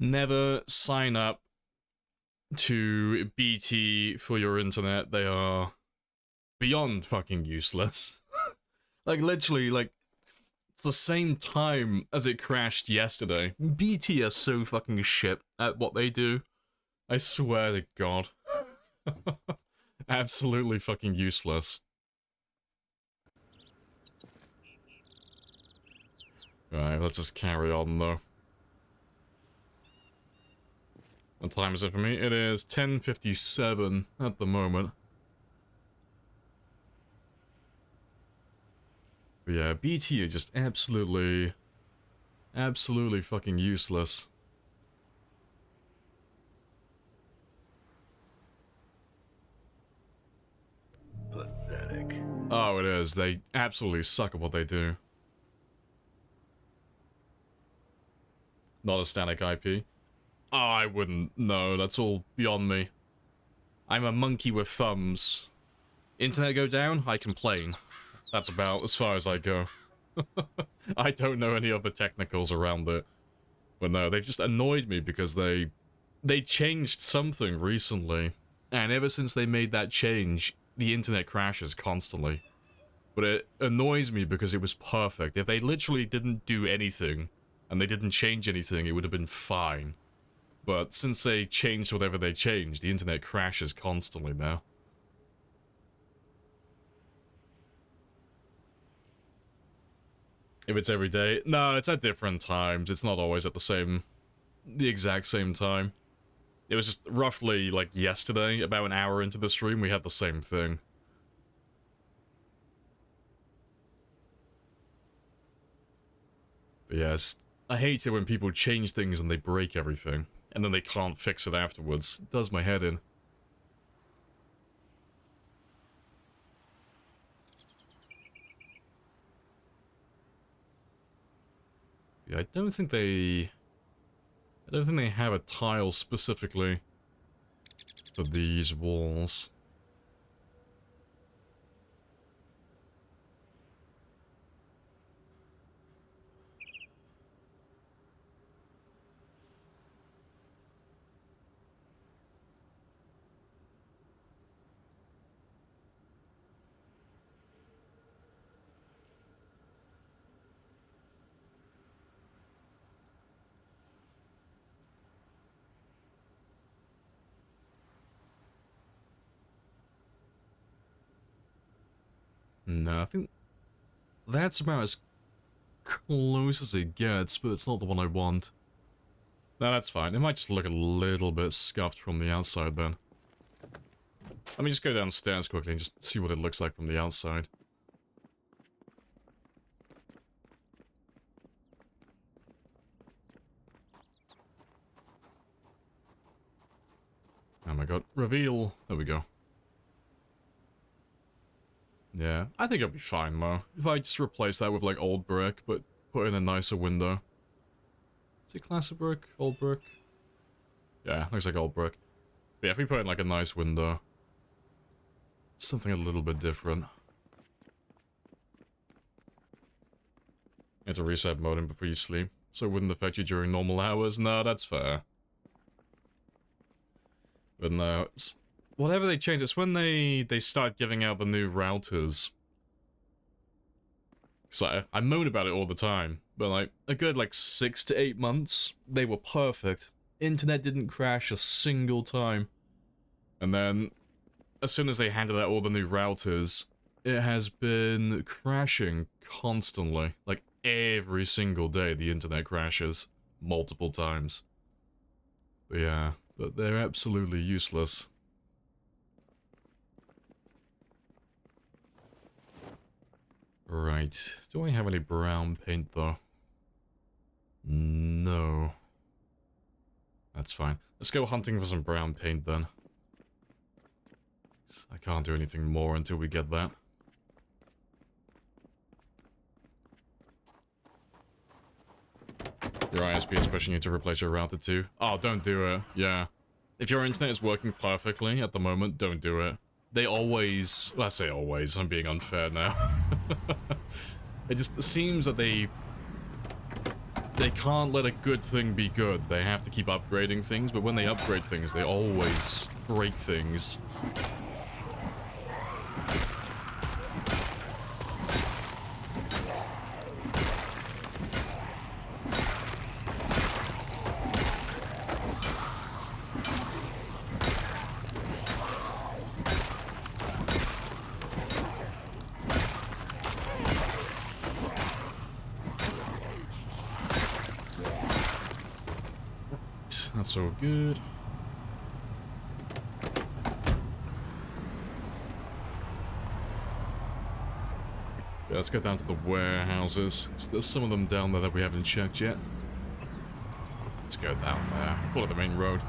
Never sign up to BT for your internet. They are beyond fucking useless. Like, literally, like, it's the same time as it crashed yesterday. BT are so fucking shit at what they do. I swear to God. Absolutely fucking useless. Right, let's just carry on though. What time is it for me? It is 10:57 at the moment. But yeah, BT are just absolutely fucking useless. Pathetic. Oh, it is. They absolutely suck at what they do. Not a static IP. Oh, I wouldn't. No, that's all beyond me. I'm a monkey with thumbs. Internet go down, I complain. That's about as far as I go. I don't know any other technicals around it. But no, they've just annoyed me because they changed something recently. And ever since they made that change, the internet crashes constantly. But it annoys me because it was perfect. If they literally didn't do anything, and they didn't change anything, it would have been fine. But since they changed whatever they changed, the internet crashes constantly now. If it's every day, no, it's at different times. It's not always at the exact same time. It was just roughly, like, yesterday, about an hour into the stream, we had the same thing. But yes, I hate it when people change things and they break everything, and then they can't fix it afterwards. It does my head in. Yeah, I don't think they have a tile specifically for these walls. No, I think that's about as close as it gets, but it's not the one I want. No, that's fine. It might just look a little bit scuffed from the outside then. Let me just go downstairs quickly and just see what it looks like from the outside. Oh my god. Reveal. There we go. Yeah, I think it'll be fine though. If I just replace that with like old brick, but put in a nicer window. Is it classic brick? Old brick? Yeah, looks like old brick. But yeah, if we put in like a nice window. Something a little bit different. You have to reset modem before you sleep, so it wouldn't affect you during normal hours. No, that's fair. But no, whatever they change, it's when they start giving out the new routers. So I moan about it all the time, but like a good like 6 to 8 months, they were perfect. Internet didn't crash a single time. And then, as soon as they handed out all the new routers, it has been crashing constantly. Like every single day the internet crashes multiple times. But yeah, but they're absolutely useless. Right. Do I have any brown paint, though? No. That's fine. Let's go hunting for some brown paint, then. I can't do anything more until we get that. Your ISP is pushing you to replace your router, too. Oh, don't do it. Yeah. If your internet is working perfectly at the moment, don't do it. They always... Well, I say always, I'm being unfair now. It just seems that they they can't let a good thing be good. They have to keep upgrading things, but when they upgrade things, they always break things. That's all good. Yeah, let's go down to the warehouses. There's some of them down there that we haven't checked yet. Let's go down there. Call it the main road.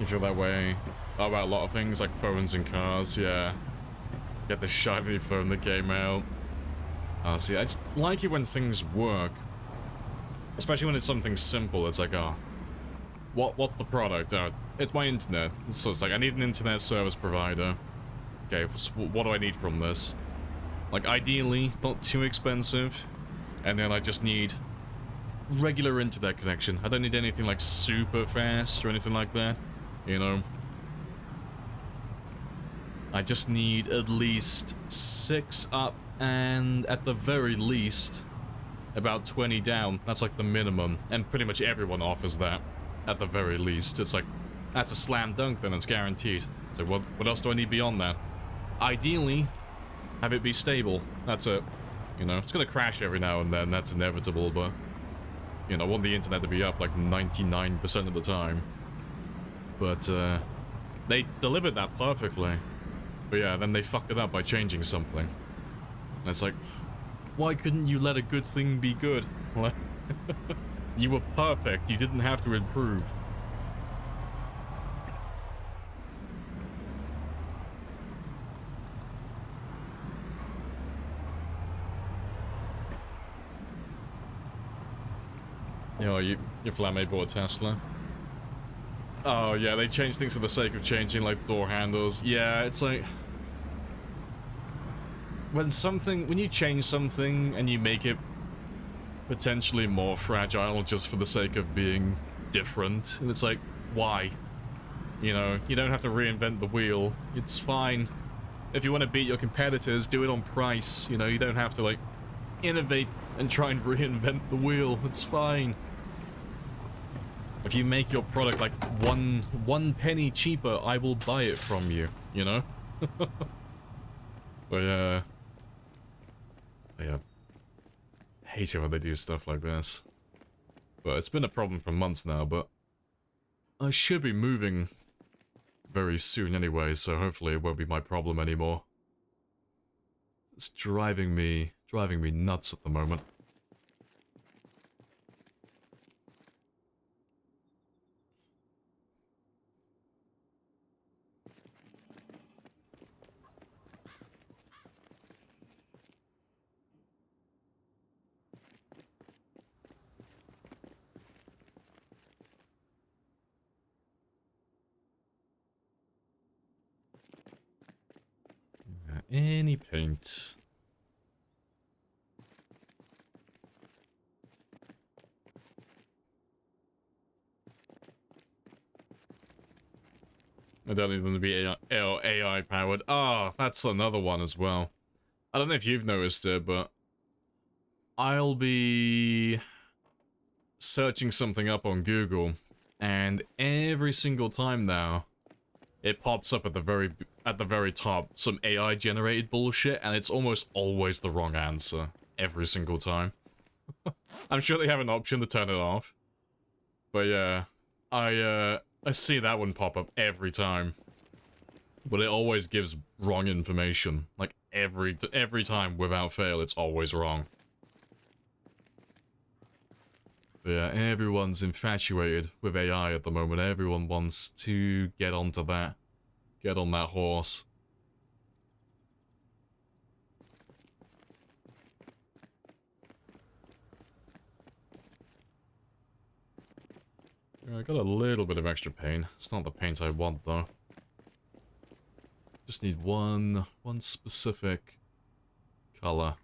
You feel that way about a lot of things, like phones and cars, yeah. Get the shiny phone that came out. See, I just like it when things work. Especially when it's something simple. It's like, oh, what's the product? Oh, it's my internet. So it's like, I need an internet service provider. Okay, so what do I need from this? Like, ideally, not too expensive. And then I just need regular internet connection. I don't need anything like super fast or anything like that. You know? I just need at least 6 up and at the very least about 20 down. That's like the minimum, and pretty much everyone offers that at the very least. It's like, that's a slam dunk, then it's guaranteed. So what else do I need beyond that? Ideally, have it be stable. That's it. You know, it's gonna crash every now and then, that's inevitable, but you know, I want the internet to be up like 99% of the time. But they delivered that perfectly. But yeah, then they fucked it up by changing something. And it's like, why couldn't you let a good thing be good? You were perfect, you didn't have to improve. You know, your flatmate bought a Tesla. Oh yeah, they changed things for the sake of changing, like door handles. Yeah, it's like, when you change something and you make it potentially more fragile just for the sake of being different, and it's like, why? You know, you don't have to reinvent the wheel. It's fine. If you want to beat your competitors, do it on price. You know, you don't have to, like, innovate and try and reinvent the wheel. It's fine. If you make your product like one penny cheaper, I will buy it from you, you know? But yeah, I hate it when they do stuff like this. But it's been a problem for months now, but I should be moving very soon anyway, so hopefully it won't be my problem anymore. It's driving me nuts at the moment. Any paint. I don't need them to be AI powered. Ah, that's another one as well. I don't know if you've noticed it, but I'll be searching something up on Google, and every single time now, it pops up at the very top, some AI generated bullshit, and it's almost always the wrong answer every single time. I'm sure they have an option to turn it off, but yeah, I see that one pop up every time, but it always gives wrong information. Like every time without fail, it's always wrong. But yeah, everyone's infatuated with AI at the moment. Everyone wants to get onto that. Get on that horse. I got a little bit of extra paint. It's not the paint I want, though. Just need one specific color.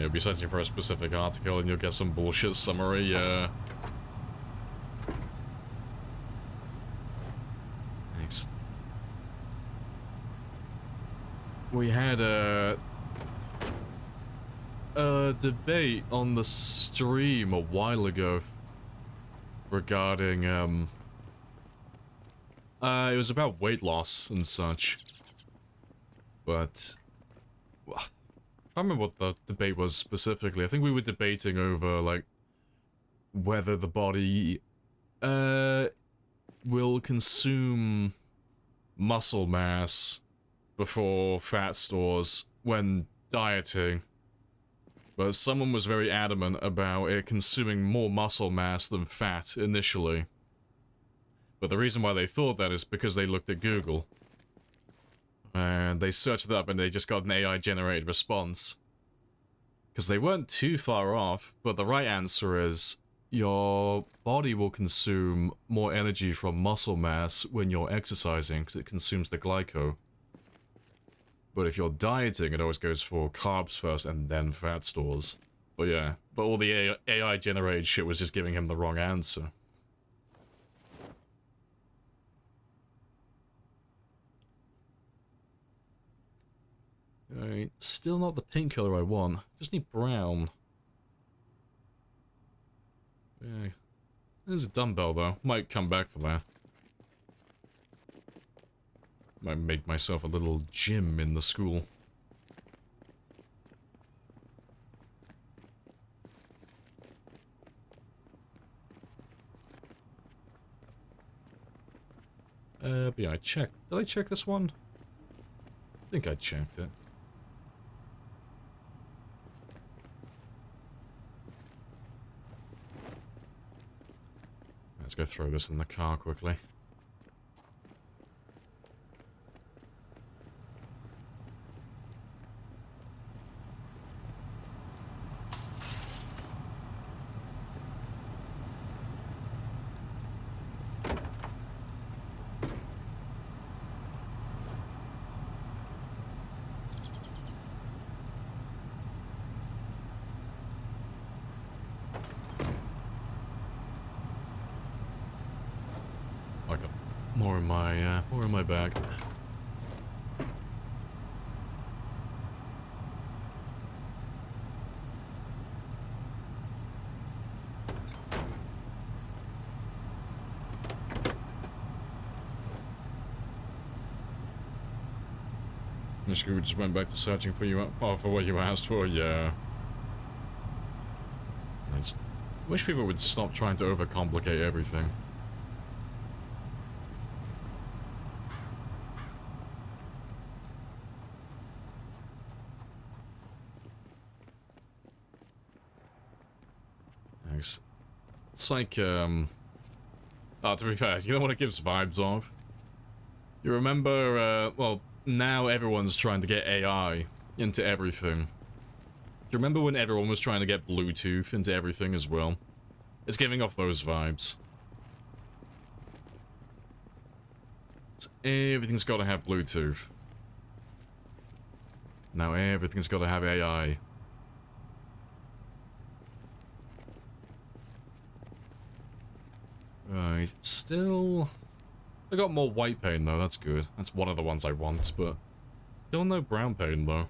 you'll be searching for a specific article and you'll get some bullshit summary, yeah. Thanks. We had a debate on the stream a while ago regarding, it was about weight loss and such. But, well, I can't remember what the debate was specifically. I think we were debating over, like, whether the body, will consume muscle mass before fat stores when dieting. But someone was very adamant about it consuming more muscle mass than fat initially. But the reason why they thought that is because they looked at Google. And they searched it up and they just got an AI-generated response. Because they weren't too far off, but the right answer is your body will consume more energy from muscle mass when you're exercising because it consumes the glyco. But if you're dieting, it always goes for carbs first and then fat stores. But yeah, but all the AI-generated shit was just giving him the wrong answer. Alright, still not the pink color I want. Just need brown. Yeah. There's a dumbbell though. Might come back for that. Might make myself a little gym in the school. But yeah, I checked. Did I check this one? I think I checked it. Let's go throw this in the car quickly. More in my bag. The Scooby just went back to searching for you, for what you asked for, yeah. I just wish people would stop trying to overcomplicate everything. It's like, oh, to be fair, you know what it gives vibes of? You remember, well, now everyone's trying to get AI into everything. Do you remember when everyone was trying to get Bluetooth into everything as well? It's giving off those vibes. Everything's got to have Bluetooth. Now everything's got to have AI. Right, still... I got more white paint though, that's good. That's one of the ones I want, but... Still no brown paint though.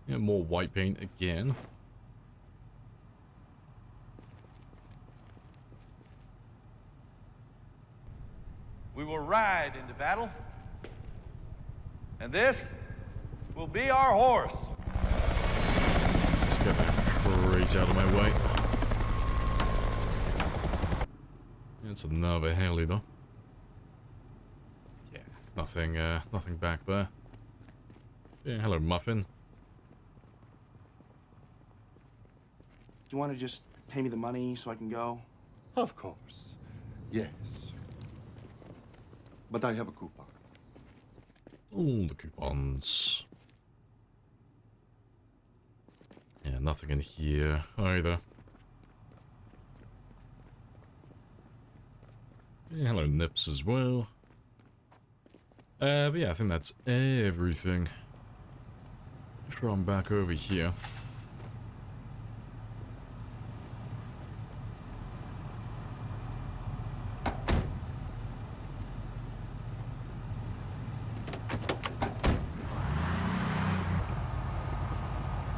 Yeah, more white paint again. We will ride into battle, and this will be our horse. Let's get that crate out of my way. It's another heli though. Yeah, nothing back there. Yeah, hello Muffin. Do you want to just pay me the money so I can go? Of course. Yes. But I have a coupon. All the coupons. Yeah, nothing in here either. Yeah, hello, Nips as well. But yeah, I think that's everything from back over here.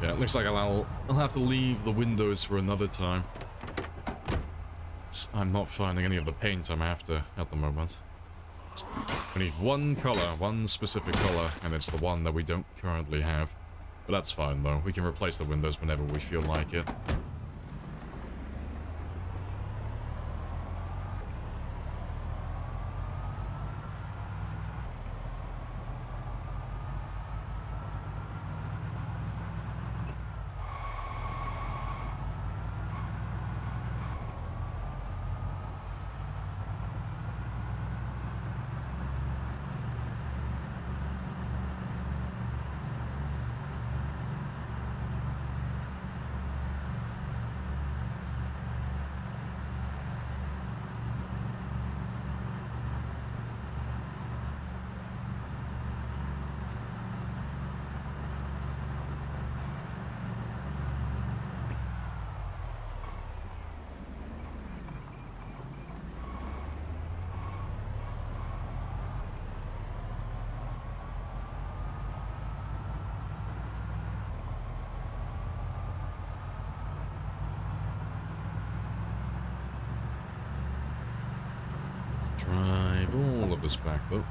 Yeah, it looks like I'll have to leave the windows for another time. I'm not finding any of the paint I'm after at the moment. We need one color, one specific color, and it's the one that we don't currently have. But that's fine though, we can replace the windows whenever we feel like it. Let's drive all of this back though.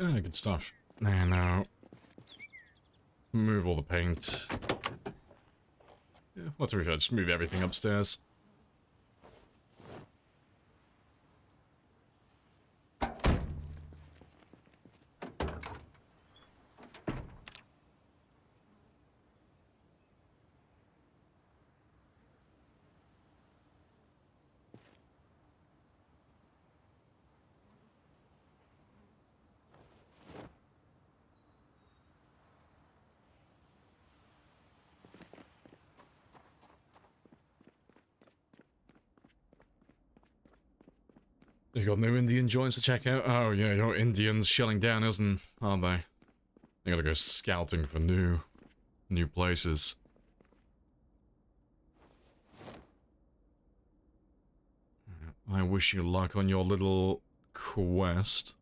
Ah, good stuff. And now, move all the paint. Yeah, what do we do? Just move everything upstairs. You've got no Indian joints to check out? Oh yeah, your Indians shelling down, aren't they? You gotta go scouting for new places. I wish you luck on your little quest.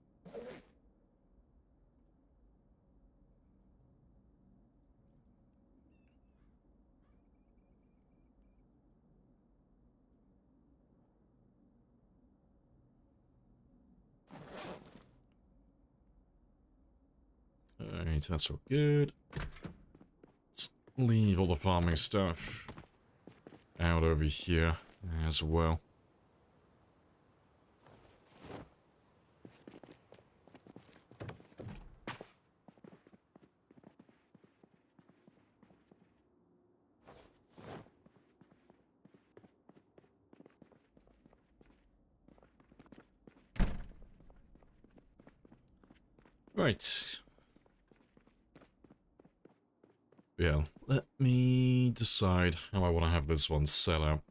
Alright, that's all good. Let's leave all the farming stuff out over here as well. Right. Yeah, let me decide how I want to have this one set up.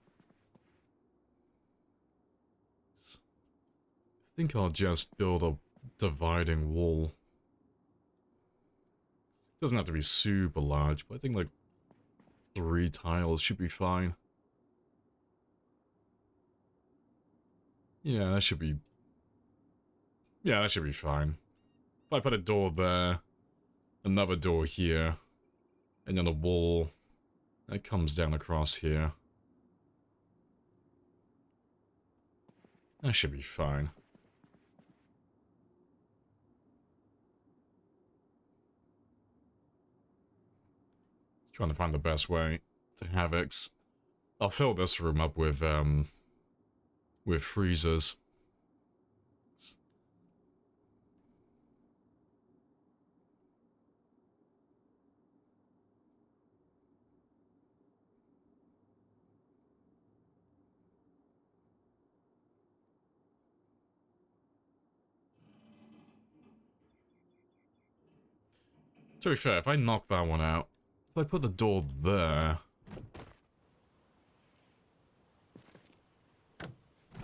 I think I'll just build a dividing wall. Doesn't have to be super large, but I think like 3 tiles should be fine. Yeah, that should be... Yeah, that should be fine. If I put a door there, another door here, and then a wall that comes down across here. That should be fine. Trying to find the best way to have X. I'll fill this room up with freezers. To be fair, if I knock that one out, if I put the door there...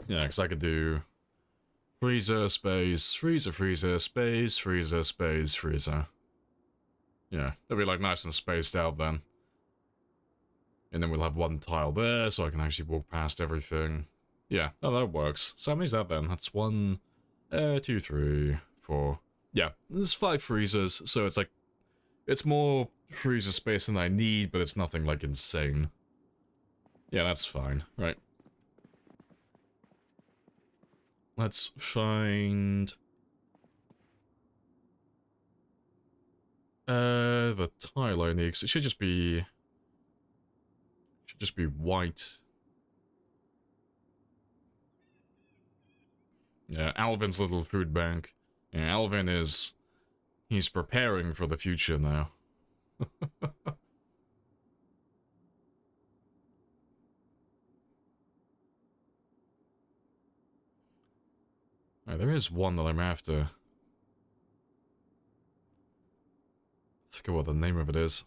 Yeah, because I could do freezer, space, freezer, freezer, space, freezer, space, freezer. Yeah, they'll be like nice and spaced out then. And then we'll have one tile there, so I can actually walk past everything. Yeah, oh, that works. So how many's that then? That's 1, 2, 3, 4. Yeah, there's 5 freezers, so it's like... It's more freezer space than I need, but it's nothing like insane. Yeah, that's fine, right? Let's find... the tile I need, 'cause it should just be... white. Yeah, Alvin's little food bank. Yeah, Alvin is... He's preparing for the future now. Right, there is one that I'm after. I forget what the name of it is.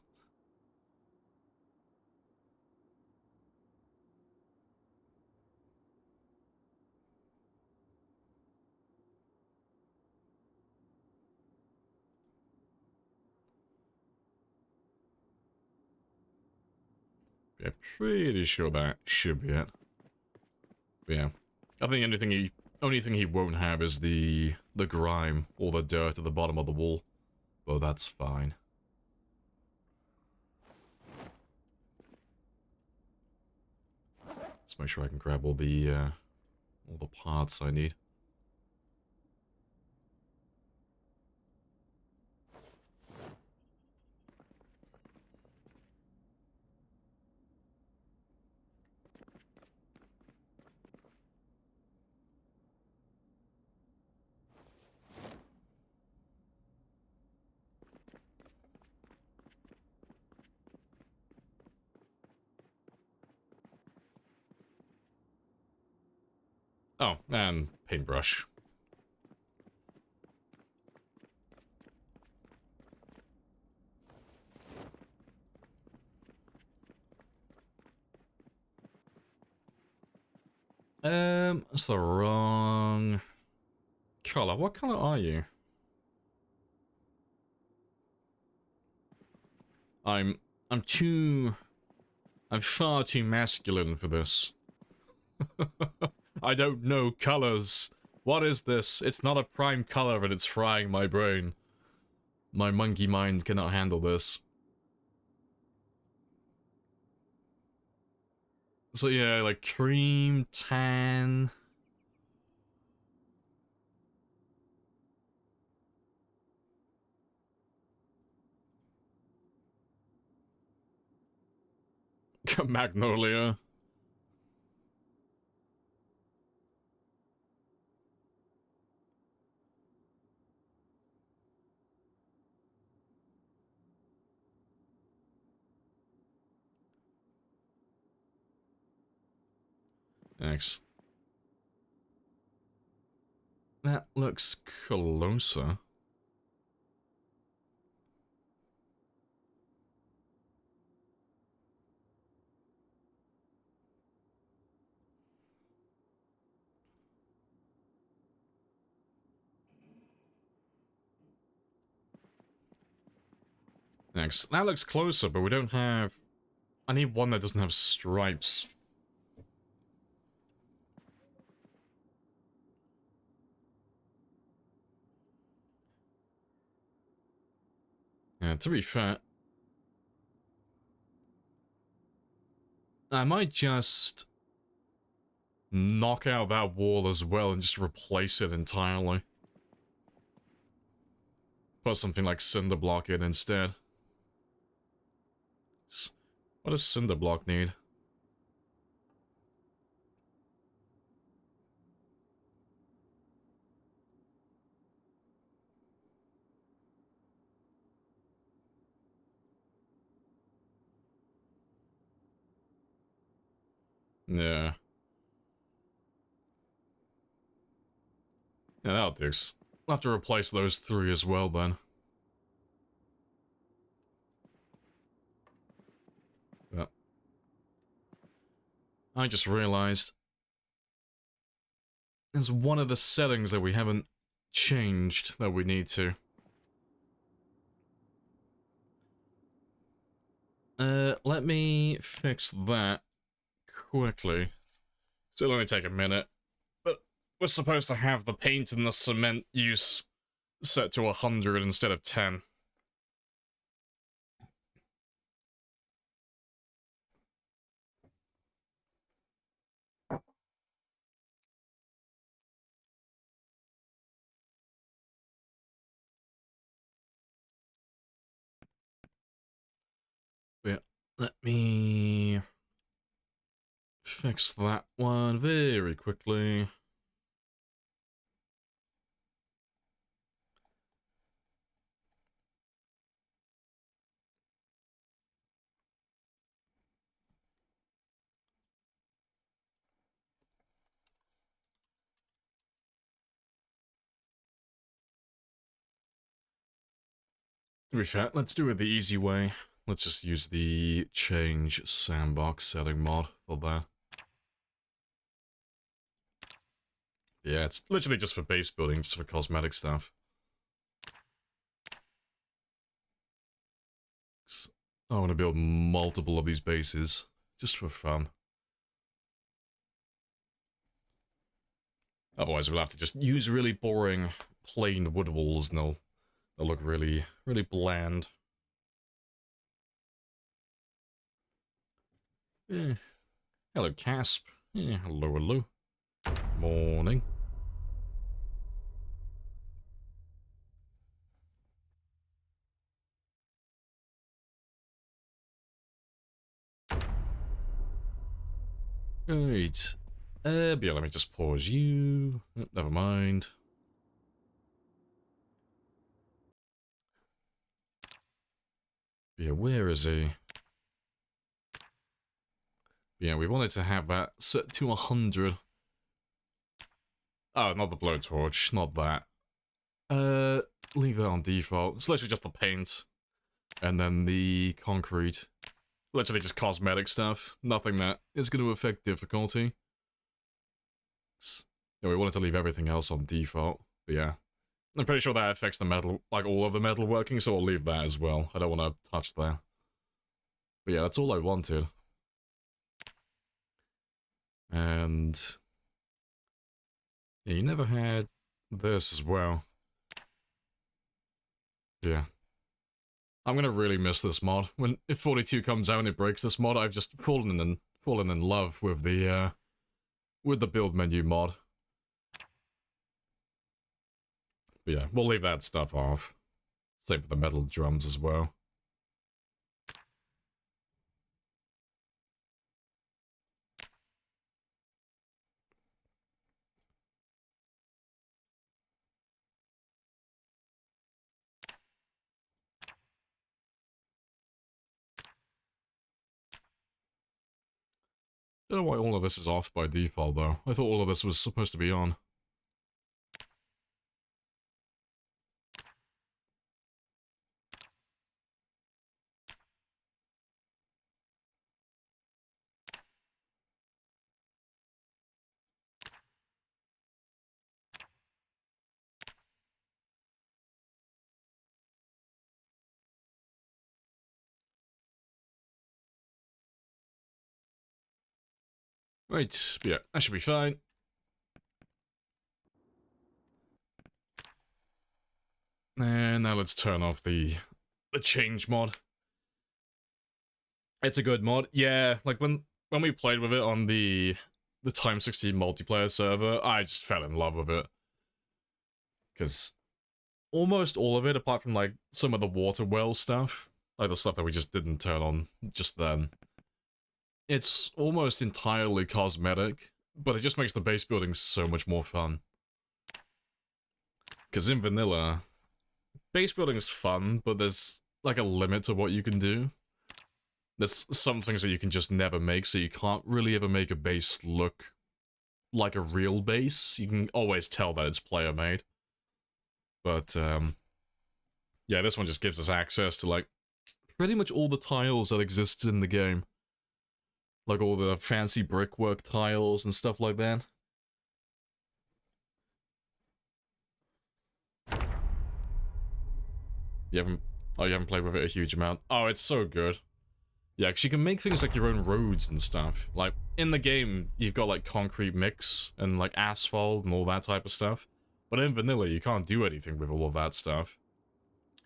Yeah, pretty sure that should be it. But yeah, I think only thing he won't have is the grime or the dirt at the bottom of the wall. But that's fine. Let's make sure I can grab all the parts I need. Oh, and paintbrush. That's the wrong color. What color are you? I'm far too masculine for this. I don't know colors. What is this? It's not a prime color and it's frying my brain. My monkey mind cannot handle this. So yeah, like cream, tan... Magnolia. Next. That looks closer. Next. That looks closer, but we don't have... I need one that doesn't have stripes. Yeah, to be fair... I might just... knock out that wall as well and just replace it entirely. Put something like cinder block in instead. What does cinder block need? Yeah. Yeah, that'll do. I'll have to replace those 3 as well then. But I just realized there's one of the settings that we haven't changed that we need to. Let me fix that quickly. It'll only take a minute. But we're supposed to have the paint and the cement use set to 100 instead of 10. Yeah, let me fix that one very quickly. To be fair, let's do it the easy way. Let's just use the change sandbox setting mod for that. Yeah, it's literally just for base building, just for cosmetic stuff. I want to build multiple of these bases, just for fun. Otherwise, we'll have to just use really boring, plain wood walls, and they'll look really, really bland. Yeah. Hello, Casp. Yeah, hello, hello. Morning. Right. But yeah, let me just pause you. Oh, never mind. Yeah, where is he? Yeah, we wanted to have that set to 100. Oh, not the blowtorch, not that. Leave that on default. It's literally just the paint. And then the concrete. Literally just cosmetic stuff. Nothing that is going to affect difficulty. Yeah, we wanted to leave everything else on default. But yeah. I'm pretty sure that affects the metal, like all of the metal working, so I'll leave that as well. I don't want to touch that. But yeah, that's all I wanted. And yeah, you never had this as well. Yeah. I'm gonna really miss this mod. If 42 comes out and it breaks this mod, I've just fallen in love with the build menu mod. But yeah, we'll leave that stuff off. Same for the metal drums as well. I don't know why all of this is off by default though. I thought all of this was supposed to be on. Right, yeah, that should be fine. And now let's turn off the change mod. It's a good mod. Yeah, like when we played with it on the the Time 16 multiplayer server, I just fell in love with it. Because almost all of it, apart from like some of the water well stuff, like the stuff that we just didn't turn on just then, it's almost entirely cosmetic, but it just makes the base building so much more fun. Because in vanilla, base building is fun, but there's like a limit to what you can do. There's some things that you can just never make, so you can't really ever make a base look like a real base. You can always tell that it's player made. But, yeah, this one just gives us access to, like, pretty much all the tiles that exist in the game. Like all the fancy brickwork tiles and stuff like that. You haven't played with it a huge amount. Oh, it's so good. Yeah, because you can make things like your own roads and stuff. Like, in the game, you've got, like, concrete mix and, like, asphalt and all that type of stuff. But in vanilla, you can't do anything with all of that stuff.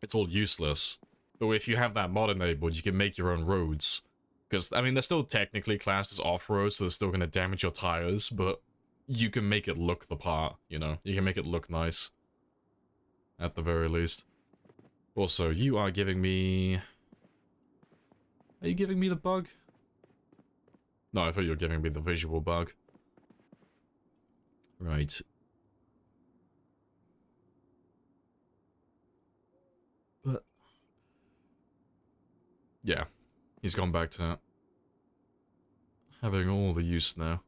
It's all useless. But if you have that mod enabled, you can make your own roads. Because, I mean, they're still technically classed as off-road, so they're still going to damage your tires, but you can make it look the part, you know? You can make it look nice. At the very least. Also, you are giving me... Are you giving me the bug? No, I thought you were giving me the visual bug. Right. But... yeah. He's gone back to having all the use now.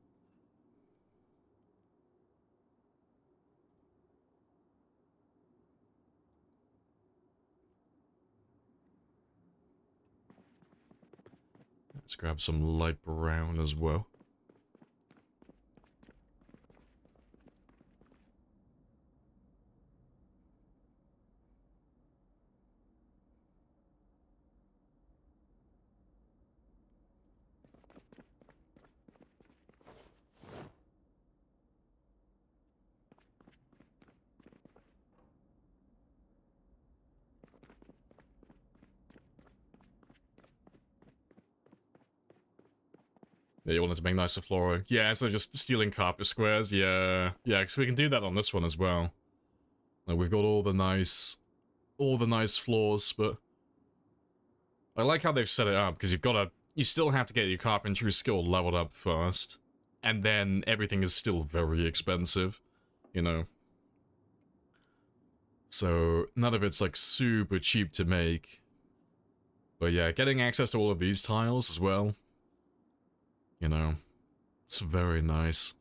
Let's grab some light brown as well. Yeah, you wanted to make nicer flooring. Yeah, instead of just stealing carpet squares, yeah. Yeah, because we can do that on this one as well. Like, we've got all the nice floors, but... I like how they've set it up, because you still have to get your carpentry skill leveled up first, and then everything is still very expensive, you know. So, none of it's, like, super cheap to make. But yeah, getting access to all of these tiles as well, you know, it's very nice.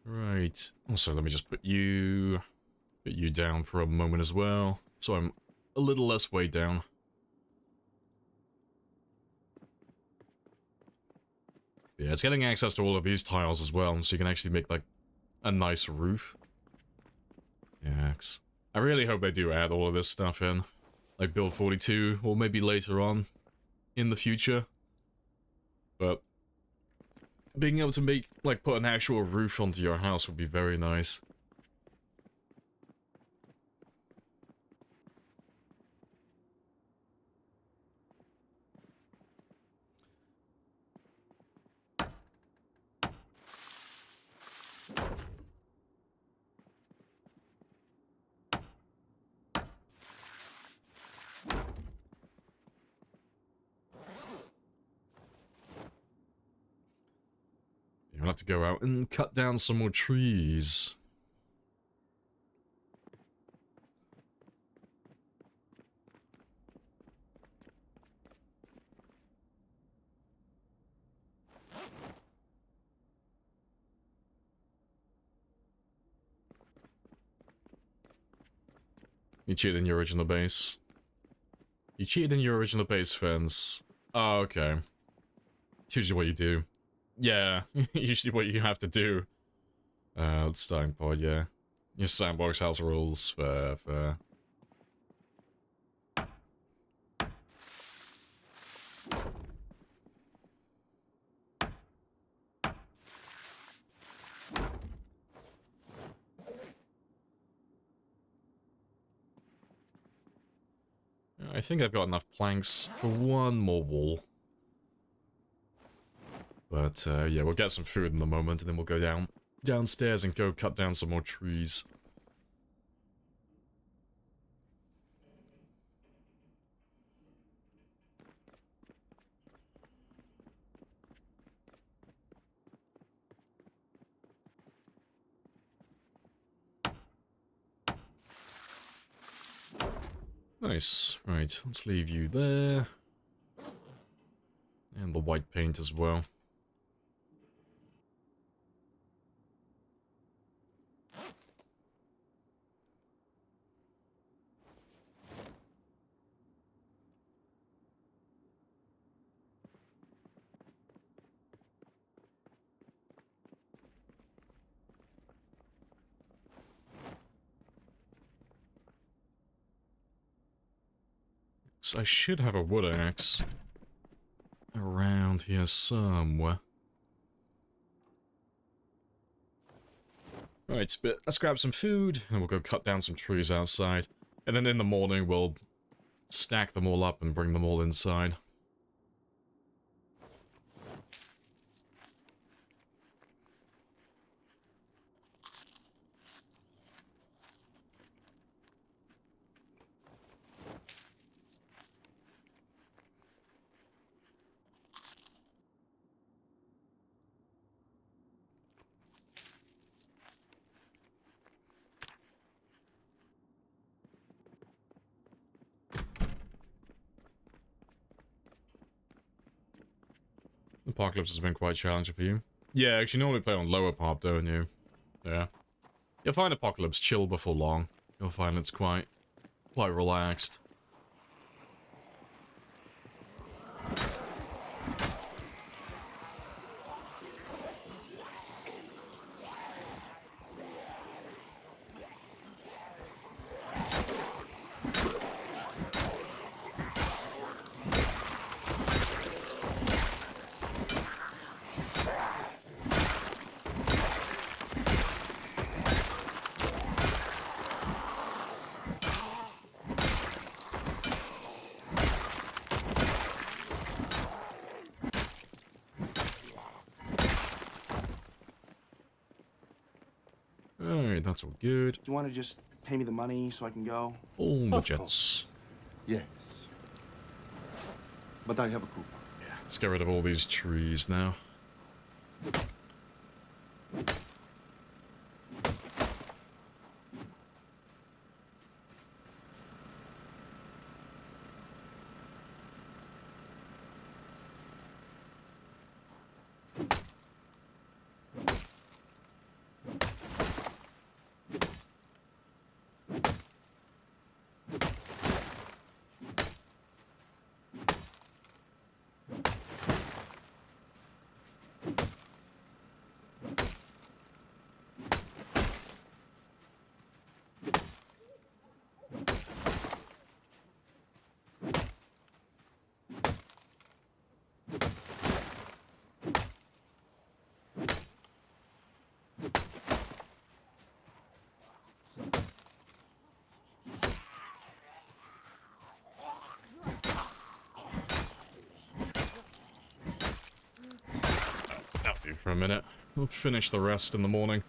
Right. Also, let me just put you down for a moment as well, so I'm a little less weighed down. Yeah, it's getting access to all of these tiles as well, so you can actually make, like, a nice roof. Yeah, I really hope they do add all of this stuff in. Like Build 42, or maybe later on in the future. But being able to make, like, put an actual roof onto your house would be very nice. You'll have to go out and cut down some more trees. You cheated in your original base. You cheated in your original base, fence. Oh, okay. Usually what you do. Yeah, usually what you have to do. Starting pod, yeah. Your sandbox house rules, fair. I think I've got enough planks for one more wall. But, yeah, we'll get some food in a moment, and then we'll go downstairs and go cut down some more trees. Nice. Right, let's leave you there. And the white paint as well. So I should have a wood axe around here somewhere. Right, but let's grab some food, and we'll go cut down some trees outside. And then in the morning, we'll stack them all up and bring them all inside. Apocalypse has been quite challenging for you. Yeah, actually, you normally play on lower pop, don't you? Yeah. You'll find Apocalypse chill before long. You'll find it's quite relaxed. Alright, that's all good. Do you want to just pay me the money so I can go? All the Of jets. course. Yes. But I have a coupon. Yeah, let's get rid of all these trees now. For a minute. We'll finish the rest in the morning.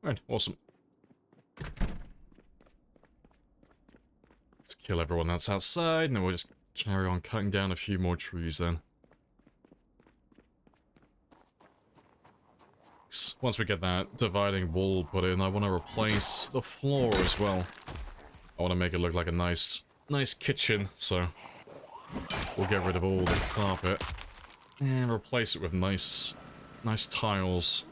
Right, awesome. Let's kill everyone that's outside, and then we'll just carry on cutting down a few more trees then. Once we get that dividing wall put in, I want to replace the floor as well. I want to make it look like a nice kitchen, so we'll get rid of all the carpet and replace it with nice Nice tiles.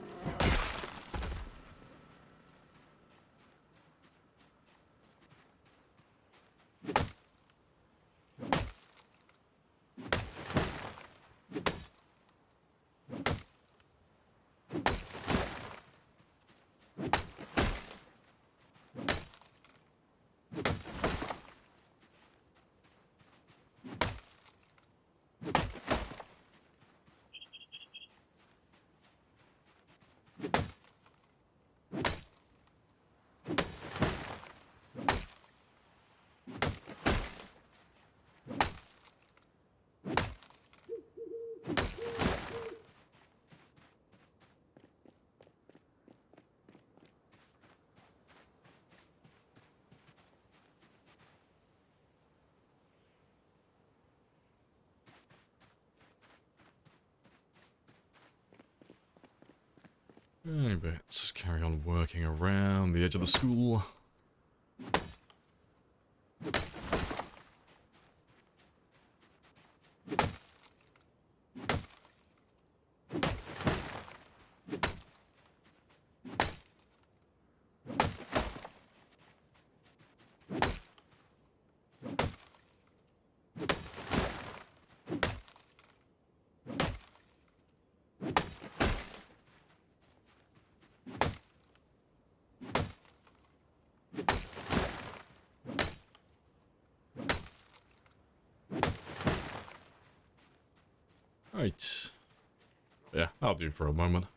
Anyway, let's just carry on working around the edge of the school. Right. Yeah, I'll do for a moment.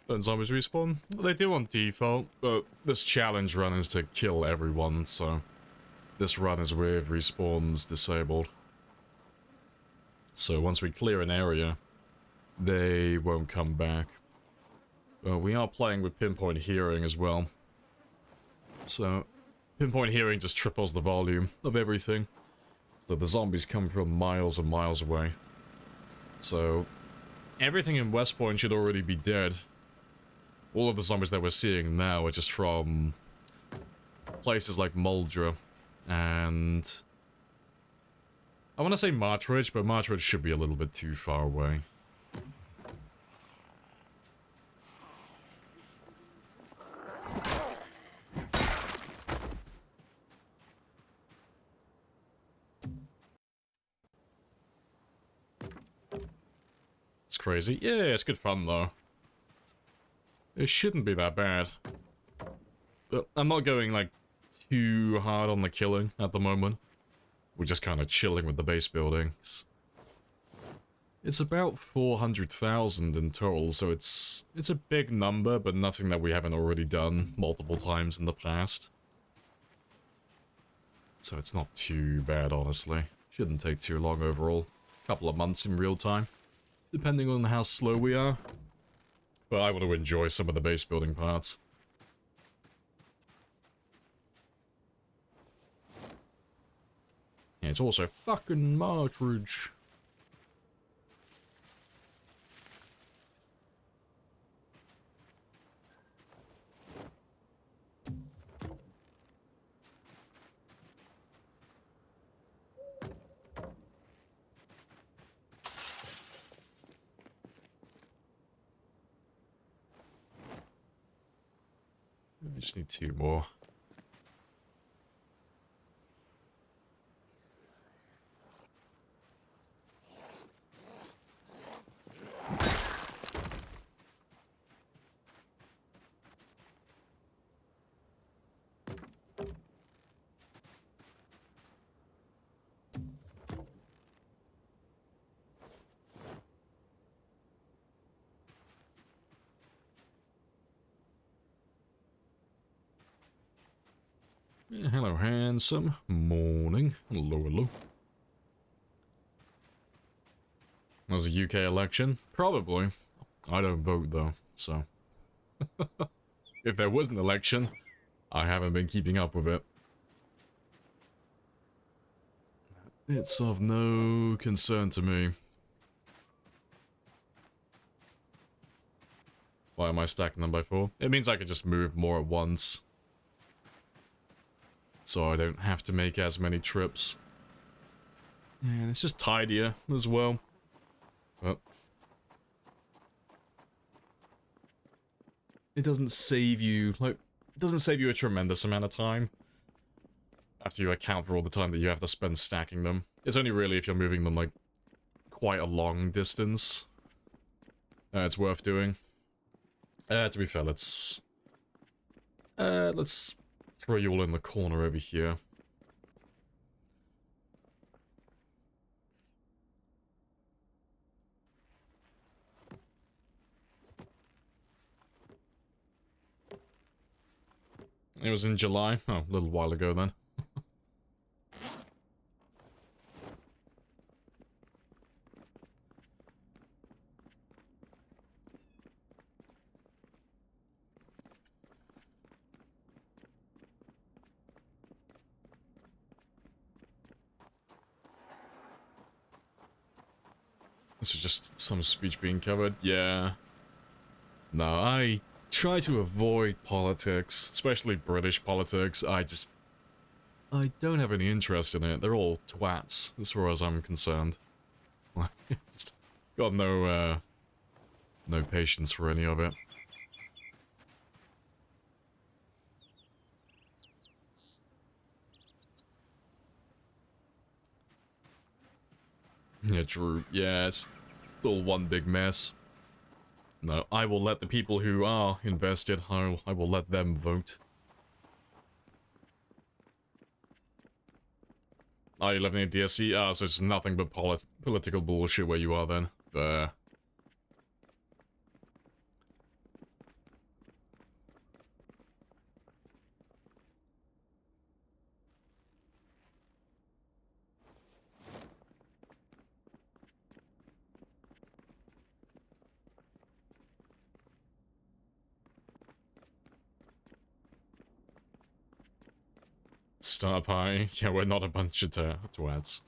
Don't zombies respawn? Well, they do on default, but this challenge run is to kill everyone, so this run is with respawns disabled. So once we clear an area, they won't come back. We are playing with pinpoint hearing as well. So, pinpoint hearing just triples the volume of everything. So the zombies come from miles and miles away. So, everything in West Point should already be dead. All of the zombies that we're seeing now are just from places like Muldra and... I want to say Martridge, but Martridge should be a little bit too far away. It's crazy. Yeah, it's good fun though. It shouldn't be that bad. But I'm not going like too hard on the killing at the moment. We're just kind of chilling with the base buildings. It's about 400,000 in total, so it's a big number, but nothing that we haven't already done multiple times in the past. So it's not too bad, honestly. Shouldn't take too long overall. Couple of months in real time, depending on how slow we are. But I want to enjoy some of the base building parts. Yeah, it's also fucking Martridge. We just need 2 more. Yeah, hello, handsome. Morning. Hello, hello. Was a UK election? Probably. I don't vote, though, so... If there was an election, I haven't been keeping up with it. It's of no concern to me. Why am I stacking them by 4? It means I could just move more at once. So I don't have to make as many trips. And it's just tidier as well. But it doesn't save you, like, it doesn't save you a tremendous amount of time. After you account for all the time that you have to spend stacking them. It's only really if you're moving them, like, quite a long distance. It's worth doing. To be fair, let's throw you all in the corner over here. It was in July. Oh, a little while ago then. This is just some speech being covered. Yeah. No, I try to avoid politics, especially British politics. I don't have any interest in it. They're all twats, as far as I'm concerned. Got no patience for any of it. Yeah, true. Yeah, it's all one big mess. No, I will let the people who are invested, I will let them vote. Are you living in DSC? Ah, so it's nothing but political bullshit where you are then. Fair. Star pie? Yeah, we're not a bunch of twats.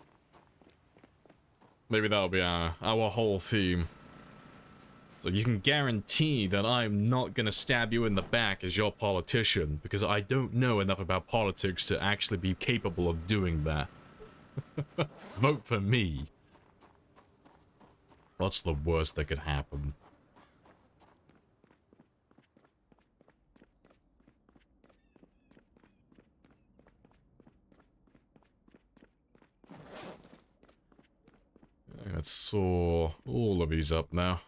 Maybe that'll be our whole theme. So you can guarantee that I'm not gonna stab you in the back as your politician, because I don't know enough about politics to actually be capable of doing that. Vote for me. What's the worst that could happen? Let's saw all of these up now.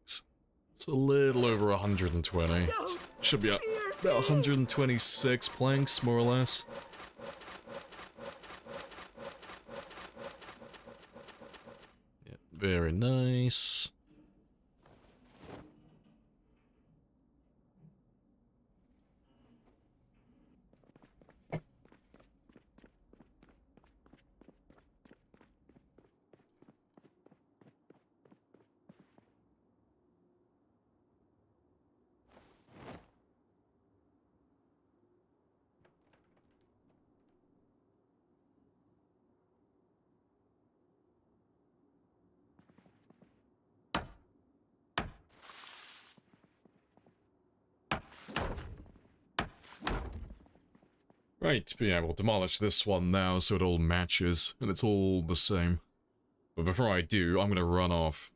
It's a little over 120. Should be up about 126 planks, more or less. Yeah, very nice. Right, but yeah, we'll demolish this one now so it all matches, and it's all the same. But before I do, I'm gonna run off.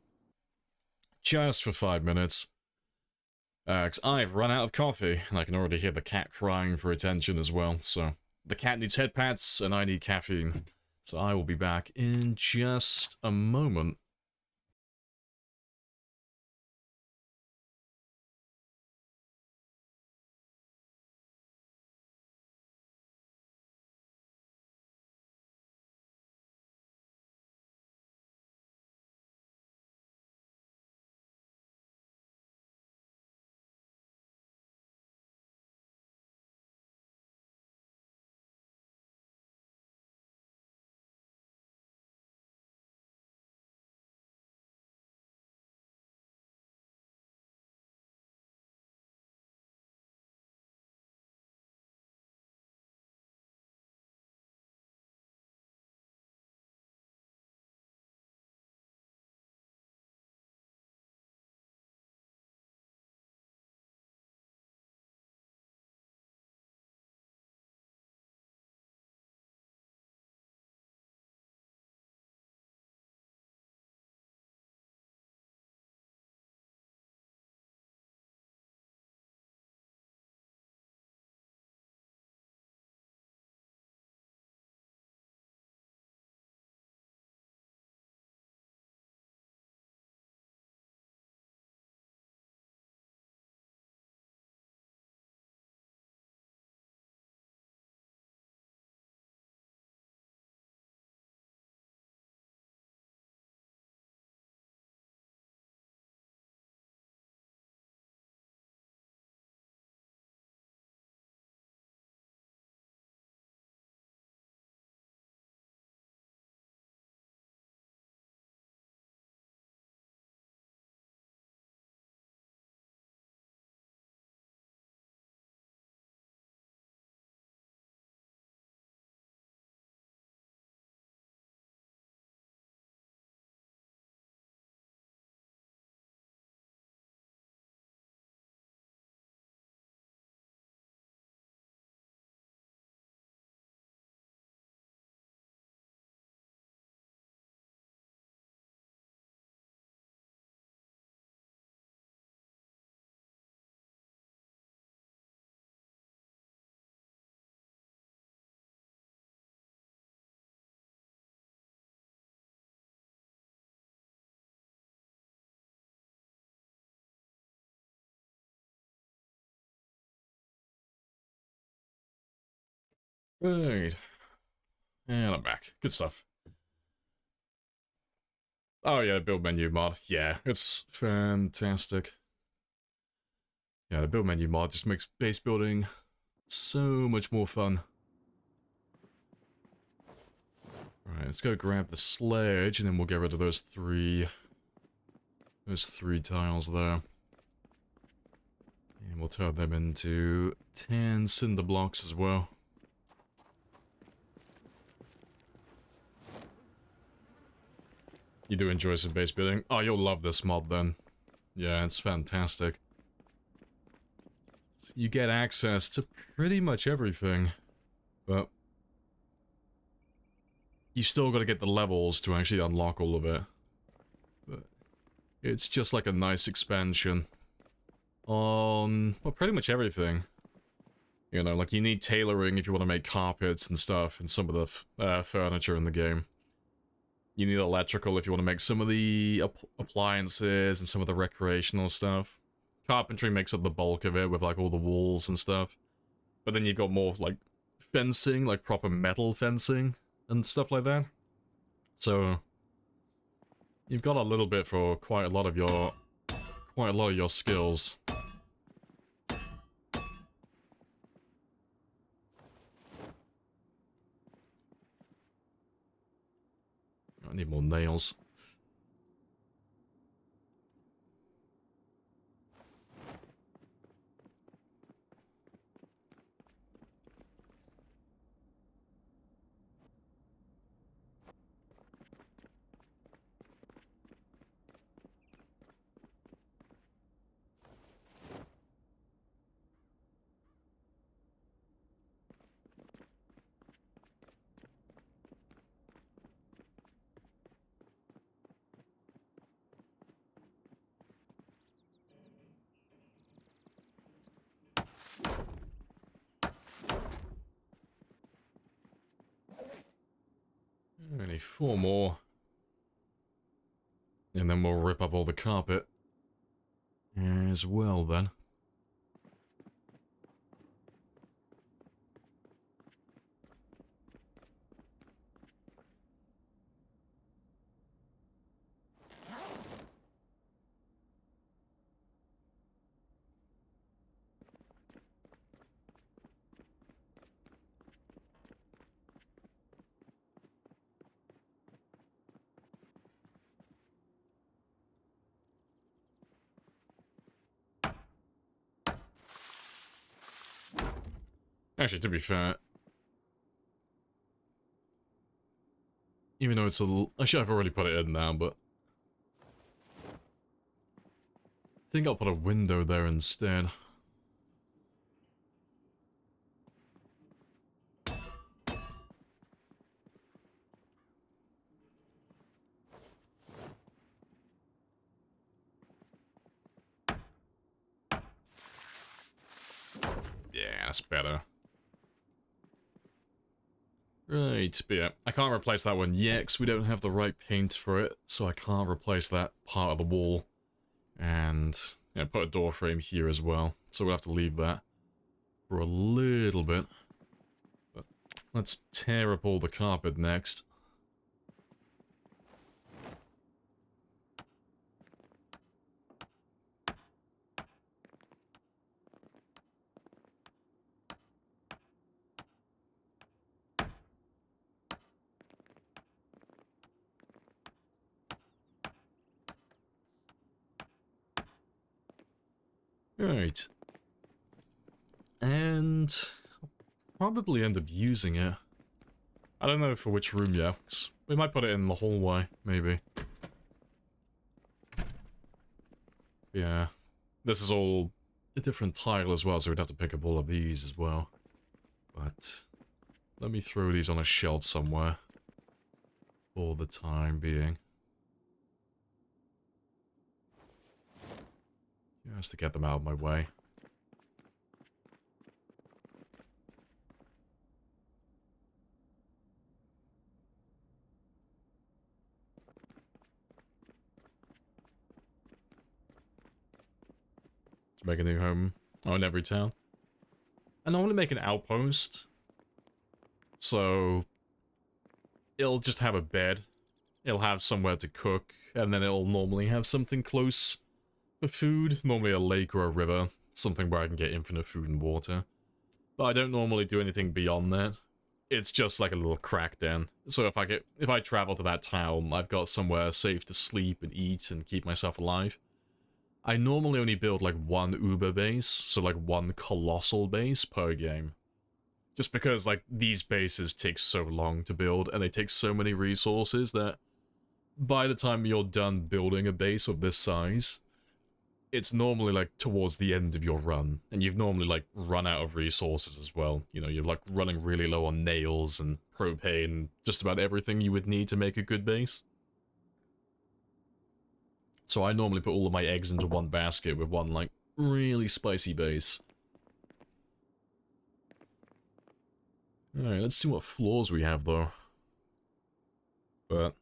Just for 5 minutes. 'Cause I've run out of coffee, and I can already hear the cat crying for attention as well, so... The cat needs head pats, and I need caffeine. So I will be back in just a moment. Right. And I'm back. Good stuff. Oh yeah, build menu mod. Yeah, it's fantastic. Yeah, the build menu mod just makes base building so much more fun. Right, let's go grab the sledge, and then we'll get rid of those three tiles there. And we'll turn them into 10 cinder blocks as well. You do enjoy some base building? Oh, you'll love this mod then. Yeah, it's fantastic. You get access to pretty much everything, but you still gotta get the levels to actually unlock all of it. But it's just like a nice expansion on, well, pretty much everything. You know, like you need tailoring if you want to make carpets and stuff and some of the furniture in the game. You need electrical if you want to make some of the appliances and some of the recreational stuff. Carpentry makes up the bulk of it with like all the walls and stuff. But then you've got more like fencing, like proper metal fencing and stuff like that. So you've got a little bit for quite a lot of your skills. I need more nails. I need 4 more. And then we'll rip up all the carpet as well then. Actually, to be fair, even though it's a little... Actually, I've already put it in now, but... I think I'll put a window there instead. Yeah, that's better. Right, but yeah, I can't replace that one yet because we don't have the right paint for it, so I can't replace that part of the wall. And, yeah, put a door frame here as well, so we'll have to leave that for a little bit. But let's tear up all the carpet next. Right. And I'll probably end up using it. I don't know for which room yet. We might put it in the hallway, maybe. Yeah. This is all a different tile as well, so we'd have to pick up all of these as well. But let me throw these on a shelf somewhere for the time being. Just to get them out of my way. To make a new home in every town. And I want to make an outpost. So it'll just have a bed, it'll have somewhere to cook, and then it'll normally have something close for food, normally a lake or a river, something where I can get infinite food and water. But I don't normally do anything beyond that. It's just like a little crack den. So if I travel to that town, I've got somewhere safe to sleep and eat and keep myself alive. I normally only build like one Uber base, so like one colossal base per game. Just because like these bases take so long to build and they take so many resources that by the time you're done building a base of this size, it's normally like towards the end of your run, and you've normally like run out of resources as well. You know, you're like running really low on nails and propane, just about everything you would need to make a good base. So I normally put all of my eggs into one basket with one like really spicy base. Alright, let's see what floors we have though. But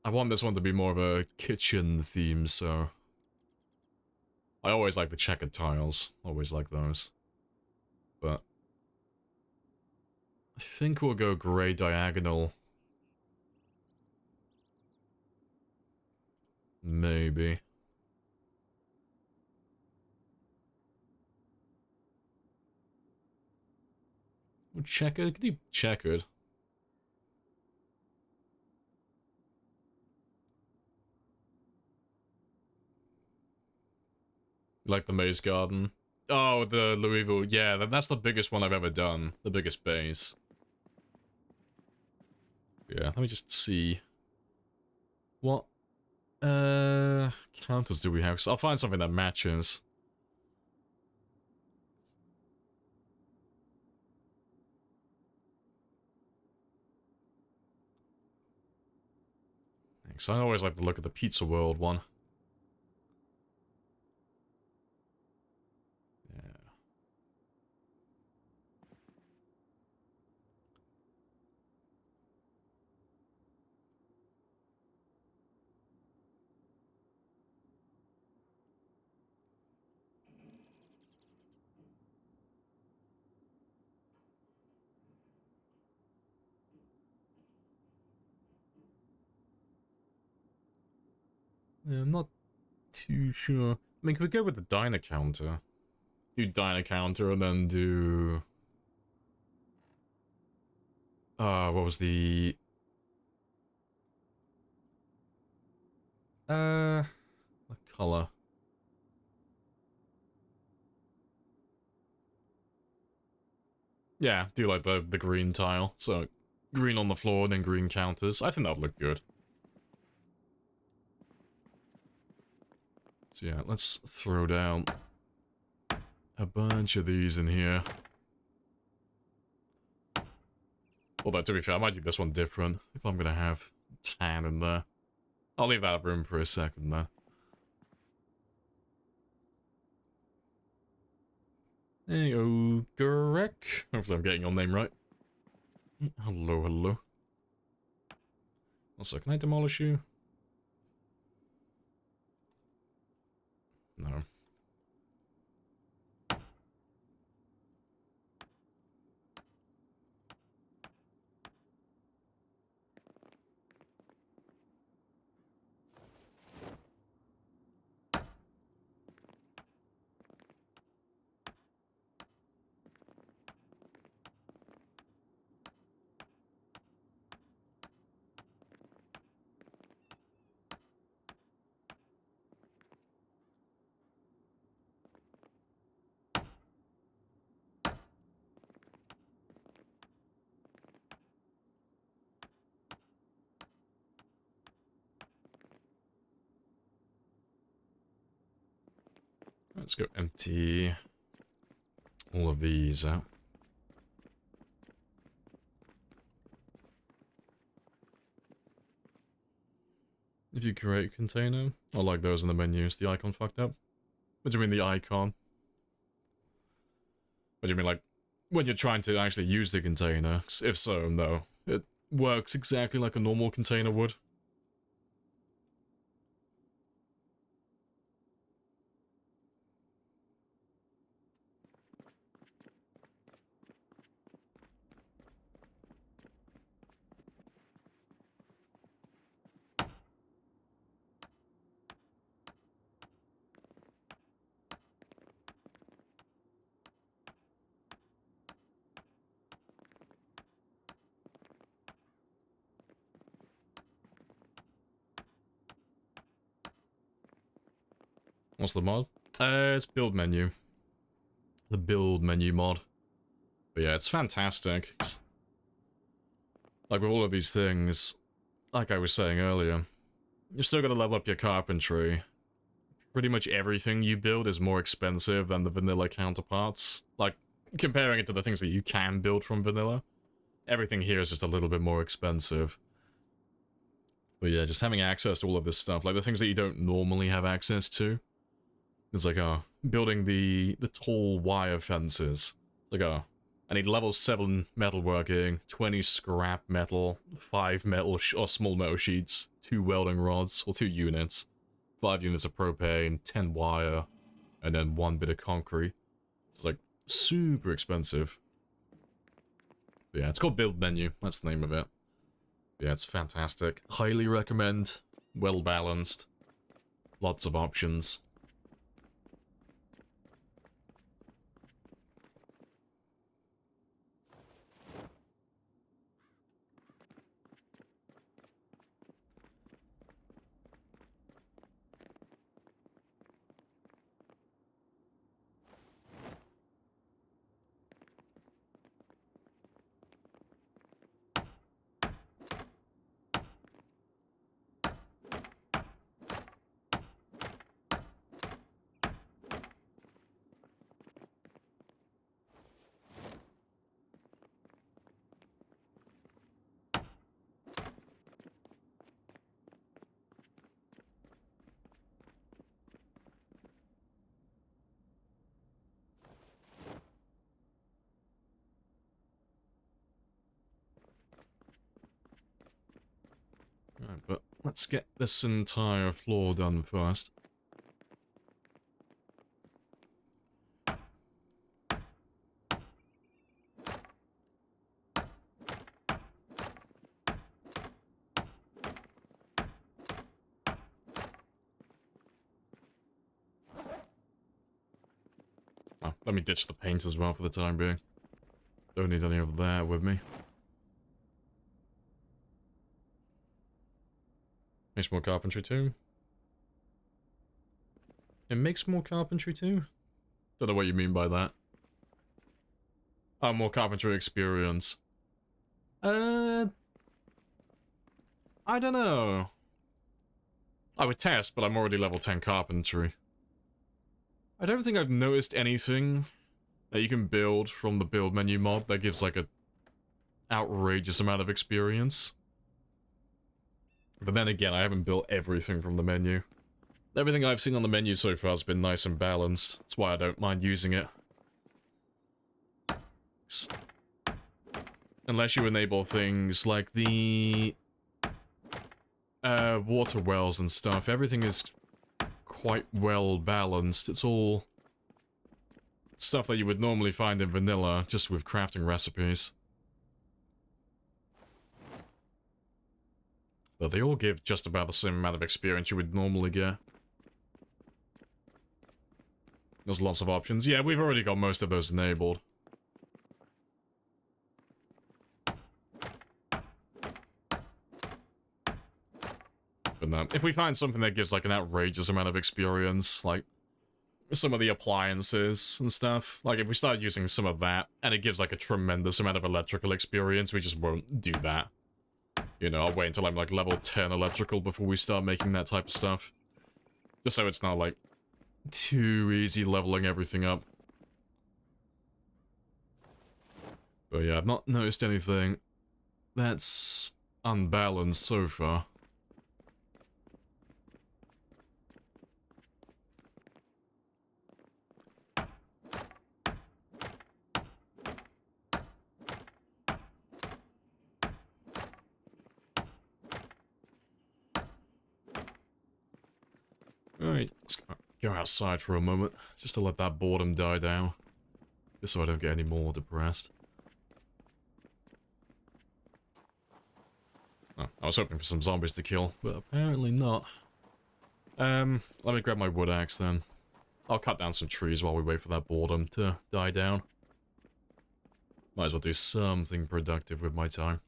I want this one to be more of a kitchen theme, so I always like the checkered tiles. Always like those. But I think we'll go grey diagonal. Maybe. Or checkered? Could do checkered. Like the maze garden. Oh, the Louisville. Yeah, that's the biggest one I've ever done. The biggest base. Yeah, let me just see. What counters do we have? 'Cause I'll find something that matches. Thanks. I always like to look at the Pizza World one. Yeah. Yeah, I'm not too sure. I mean, can we go with the diner counter? Do diner counter and then do... what was the... What color? Yeah, do like the green tile. So, green on the floor and then green counters. I think that would look good. So yeah, let's throw down a bunch of these in here. Although, to be fair, I might do this one different if I'm gonna have tan in there. I'll leave that room for a second there. There you go, Greg. Hopefully I'm getting your name right. Hello, hello. Also, can I demolish you? No. Let's go empty all of these out. If you create a container, I like those in the menus. The icon fucked up. What do you mean the icon? What do you mean, like, when you're trying to actually use the container? If so, no. It works exactly like a normal container would. What's the mod? It's build menu. The build menu mod. But yeah, it's fantastic. Like with all of these things, like I was saying earlier, you still gotta level up your carpentry. Pretty much everything you build is more expensive than the vanilla counterparts. Like, comparing it to the things that you can build from vanilla, everything here is just a little bit more expensive. But yeah, just having access to all of this stuff, like the things that you don't normally have access to. It's like, building the tall wire fences. It's like, I need level 7 metalworking, 20 scrap metal, 5 metal or small metal sheets, 2 welding rods, or 2 units, 5 units of propane, 10 wire, and then 1 bit of concrete. It's like super expensive. But yeah, it's called Build Menu. That's the name of it. Yeah, it's fantastic. Highly recommend. Well balanced. Lots of options. Right, but let's get this entire floor done first. Oh, let me ditch the paint as well for the time being. Don't need any of that with me. Makes more carpentry too. It makes more carpentry too? Don't know what you mean by that. Oh, more carpentry experience. I don't know. I would test, but I'm already level 10 carpentry. I don't think I've noticed anything that you can build from the build menu mod that gives like a outrageous amount of experience. But then again, I haven't built everything from the menu. Everything I've seen on the menu so far has been nice and balanced. That's why I don't mind using it. Unless you enable things like the water wells and stuff, everything is quite well balanced. It's all stuff that you would normally find in vanilla, just with crafting recipes. But they all give just about the same amount of experience you would normally get. There's lots of options. Yeah, we've already got most of those enabled. But no, if we find something that gives like an outrageous amount of experience, like some of the appliances and stuff, like if we start using some of that and it gives like a tremendous amount of electrical experience, we just won't do that. You know, I'll wait until I'm like level 10 electrical before we start making that type of stuff. Just so it's not like too easy leveling everything up. But yeah, I've not noticed anything that's unbalanced so far. Alright, let's go outside for a moment, just to let that boredom die down. Just so I don't get any more depressed. Oh, I was hoping for some zombies to kill, but apparently not. Let me grab my wood axe then. I'll cut down some trees while we wait for that boredom to die down. Might as well do something productive with my time.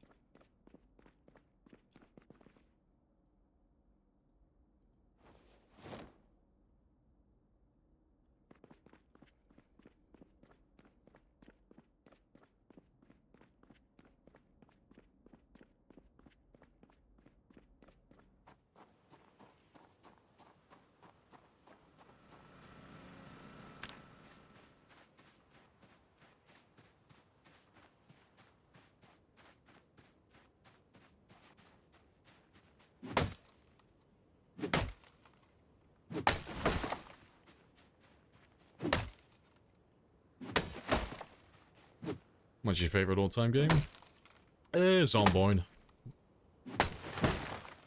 What's your favorite all-time game? Zomboid.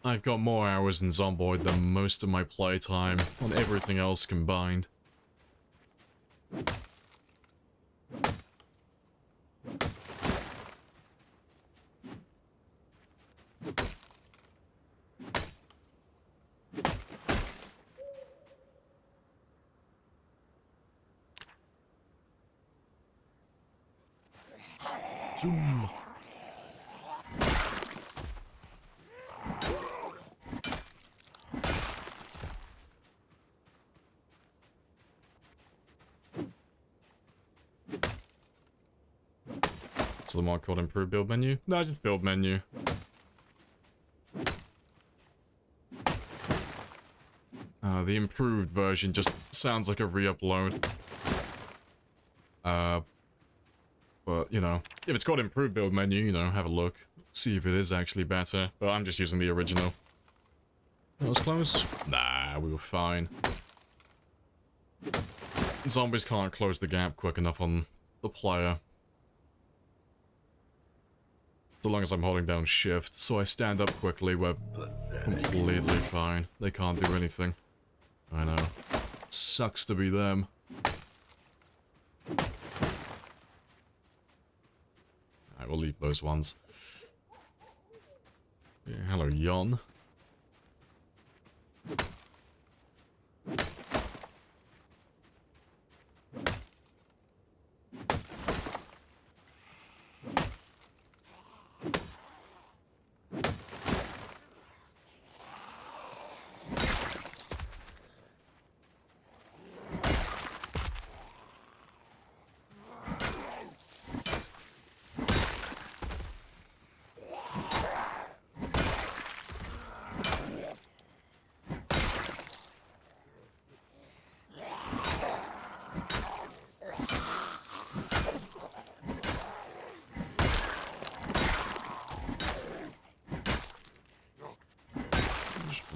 I've got more hours in Zomboid than most of my playtime on everything else combined. Zoom. So the mod called Improve Build Menu? No, just Build Menu. The improved version just sounds like a re-upload. But, you know, if it's called Improved Build Menu, you know, have a look. See if it is actually better. But I'm just using the original. That was close? Nah, we were fine. Zombies can't close the gap quick enough on the player. So long as I'm holding down shift, so I stand up quickly, we're completely fine. They can't do anything. I know. Sucks to be them. I will leave those ones. Yeah, hello, Yon.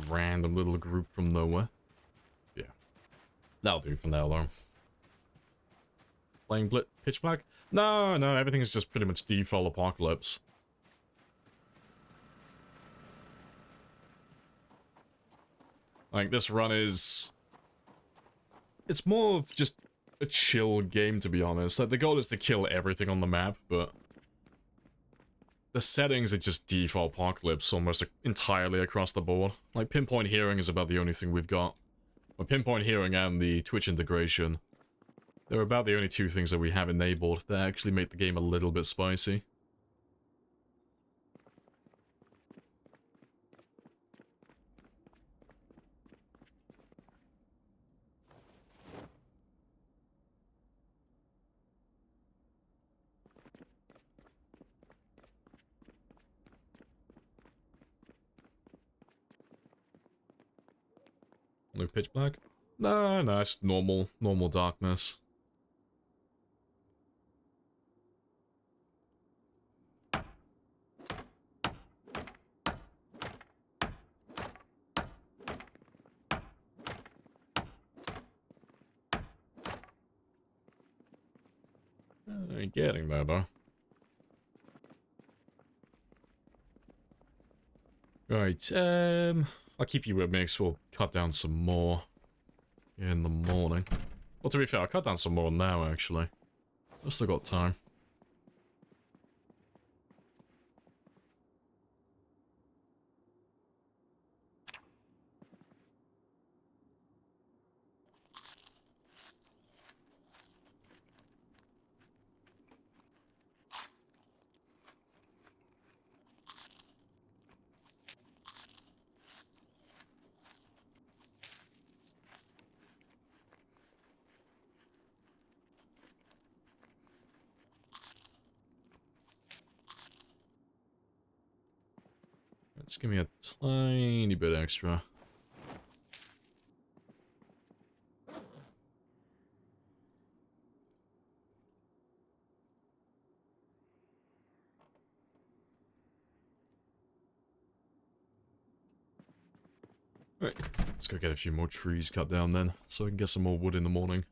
Random little group from nowhere. Yeah. That'll do for now, though. Playing Pitch Black? No, everything is just pretty much default Apocalypse. Like, this run is... It's more of just a chill game, to be honest. Like, the goal is to kill everything on the map, but... The settings are just default Apocalypse almost entirely across the board. Like, Pinpoint Hearing is about the only thing we've got. Well, Pinpoint Hearing and the Twitch integration. They're about the only two things that we have enabled that actually make the game a little bit spicy. No Pitch Black? No, it's normal darkness. Getting there, though. Right, I'll keep you with me, because we'll cut down some more in the morning. Well, to be fair, I'll cut down some more now, actually. I've still got time. Just give me a tiny bit extra. Right, let's go get a few more trees cut down then, so I can get some more wood in the morning.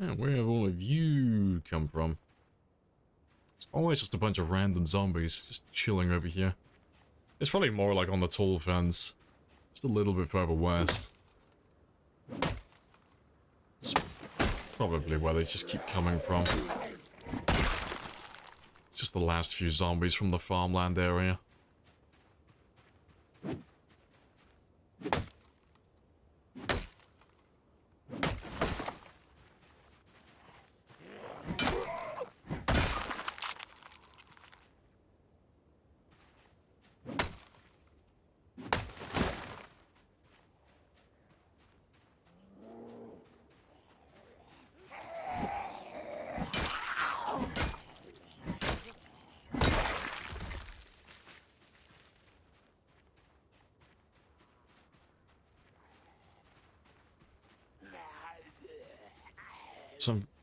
Man, where have all of you come from? It's always just a bunch of random zombies just chilling over here. It's probably more like on the tall fence. Just a little bit further west. It's probably where they just keep coming from. It's just the last few zombies from the farmland area.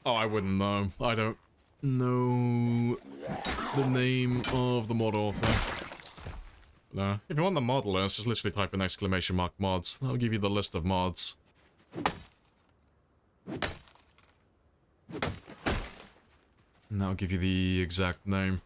Oh, I wouldn't know. I don't know the name of the mod author. No. If you want the mod list, just literally type in !mods. That'll give you the list of mods. And that'll give you the exact name.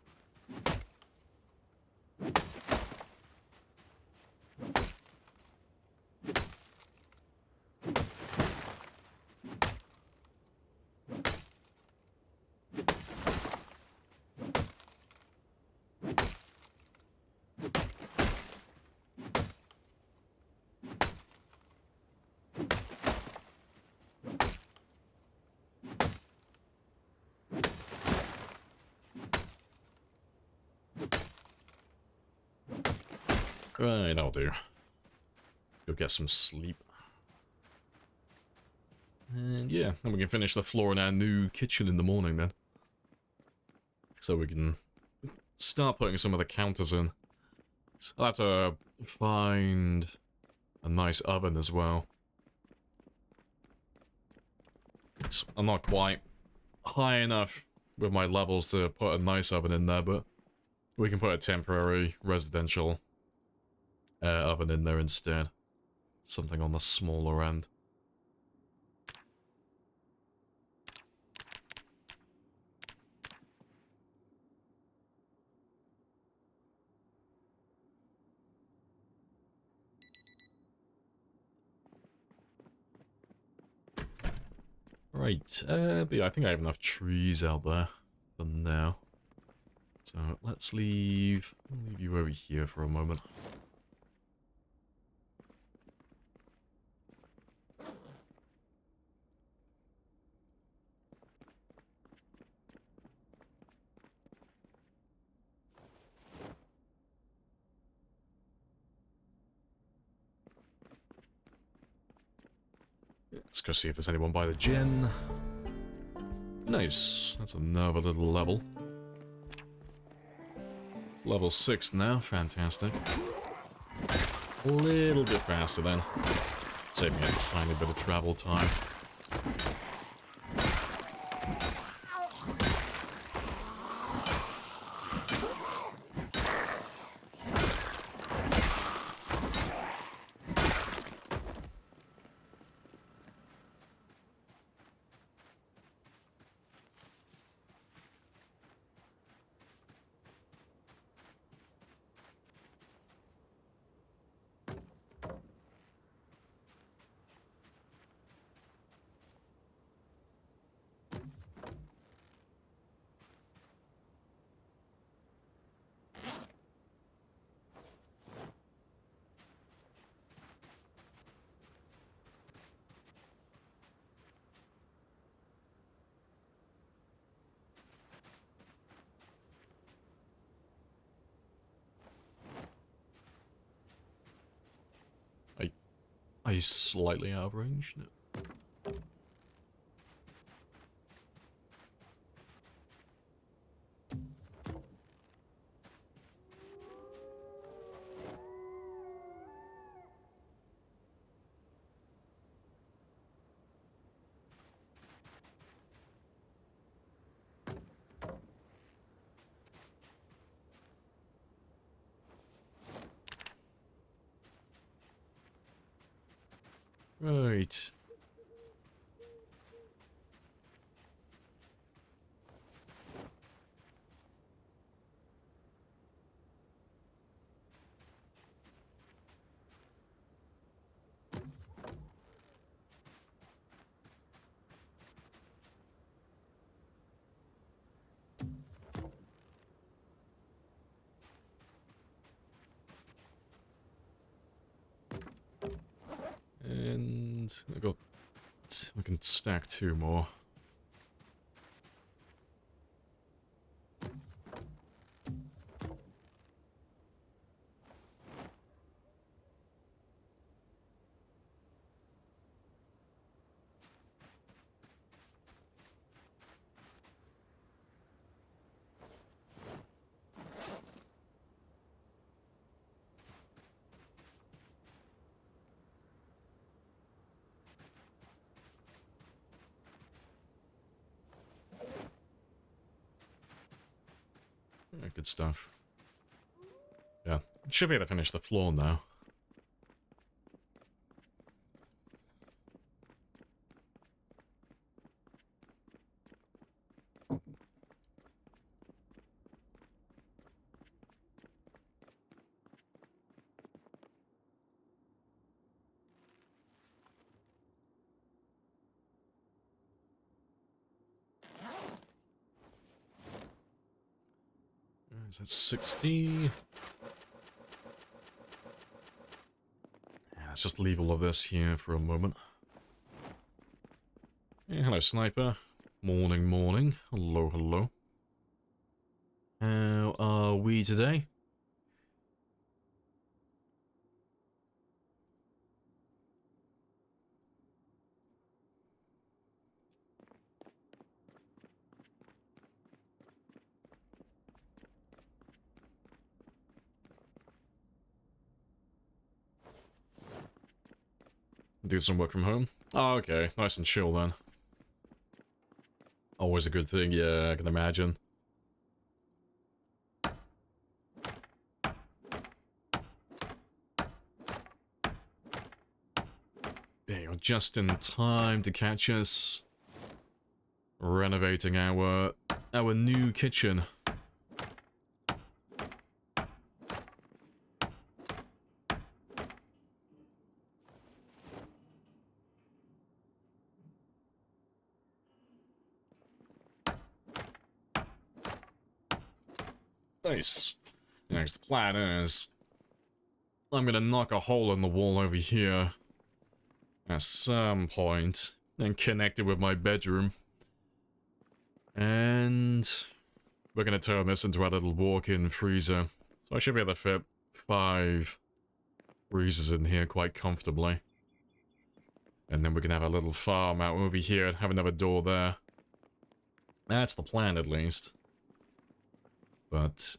Right, I'll do. Go get some sleep. And yeah, then we can finish the floor in our new kitchen in the morning then. So we can start putting some of the counters in. I'll have to find a nice oven as well. I'm not quite high enough with my levels to put a nice oven in there, but we can put a temporary residential oven in there instead. Something on the smaller end. Right, but yeah, I think I have enough trees out there for now. So let's leave you over here for a moment. Let's go see if there's anyone by the gin. Nice. That's another little level. Level 6 now. Fantastic. A little bit faster then. Save me a tiny bit of travel time. Are you slightly out of range? No. Right. And I can stack 2 more. Yeah, good stuff. Yeah, should be able to finish the floor now. Is that 60? Yeah, let's just leave all of this here for a moment. Yeah, hello, Sniper. Morning, morning. Hello, hello. How are we today? Do some work from home? Oh, okay. Nice and chill then. Always a good thing, yeah, I can imagine. Yeah, you're just in time to catch us renovating our new kitchen. Nice. Next, the plan is I'm gonna knock a hole in the wall over here at some point and connect it with my bedroom. And we're gonna turn this into a little walk-in freezer. So I should be able to fit 5 freezers in here quite comfortably. And then we can have a little farm out over here and have another door there. That's the plan, at least. But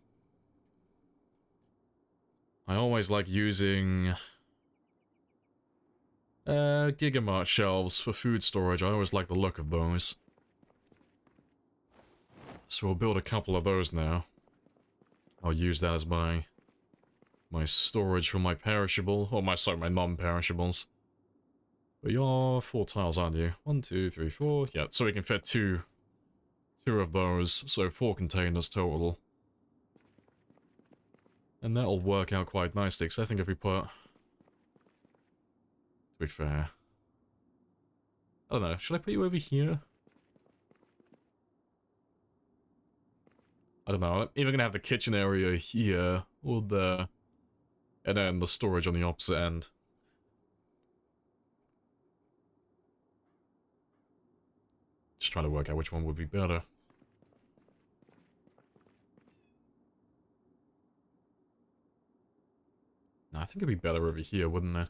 I always like using Gigamart shelves for food storage. I always like the look of those. So we'll build a couple of those now. I'll use that as my storage for my perishable, or my non-perishables. But you're 4 tiles, aren't you? 1, 2, 3, 4. Yeah, so we can fit two of those, so 4 containers total. And that'll work out quite nicely, because I think if we put... To be fair... I don't know, should I put you over here? I don't know, I'm either gonna have the kitchen area here, or there. And then the storage on the opposite end. Just trying to work out which one would be better. No, I think it'd be better over here, wouldn't it?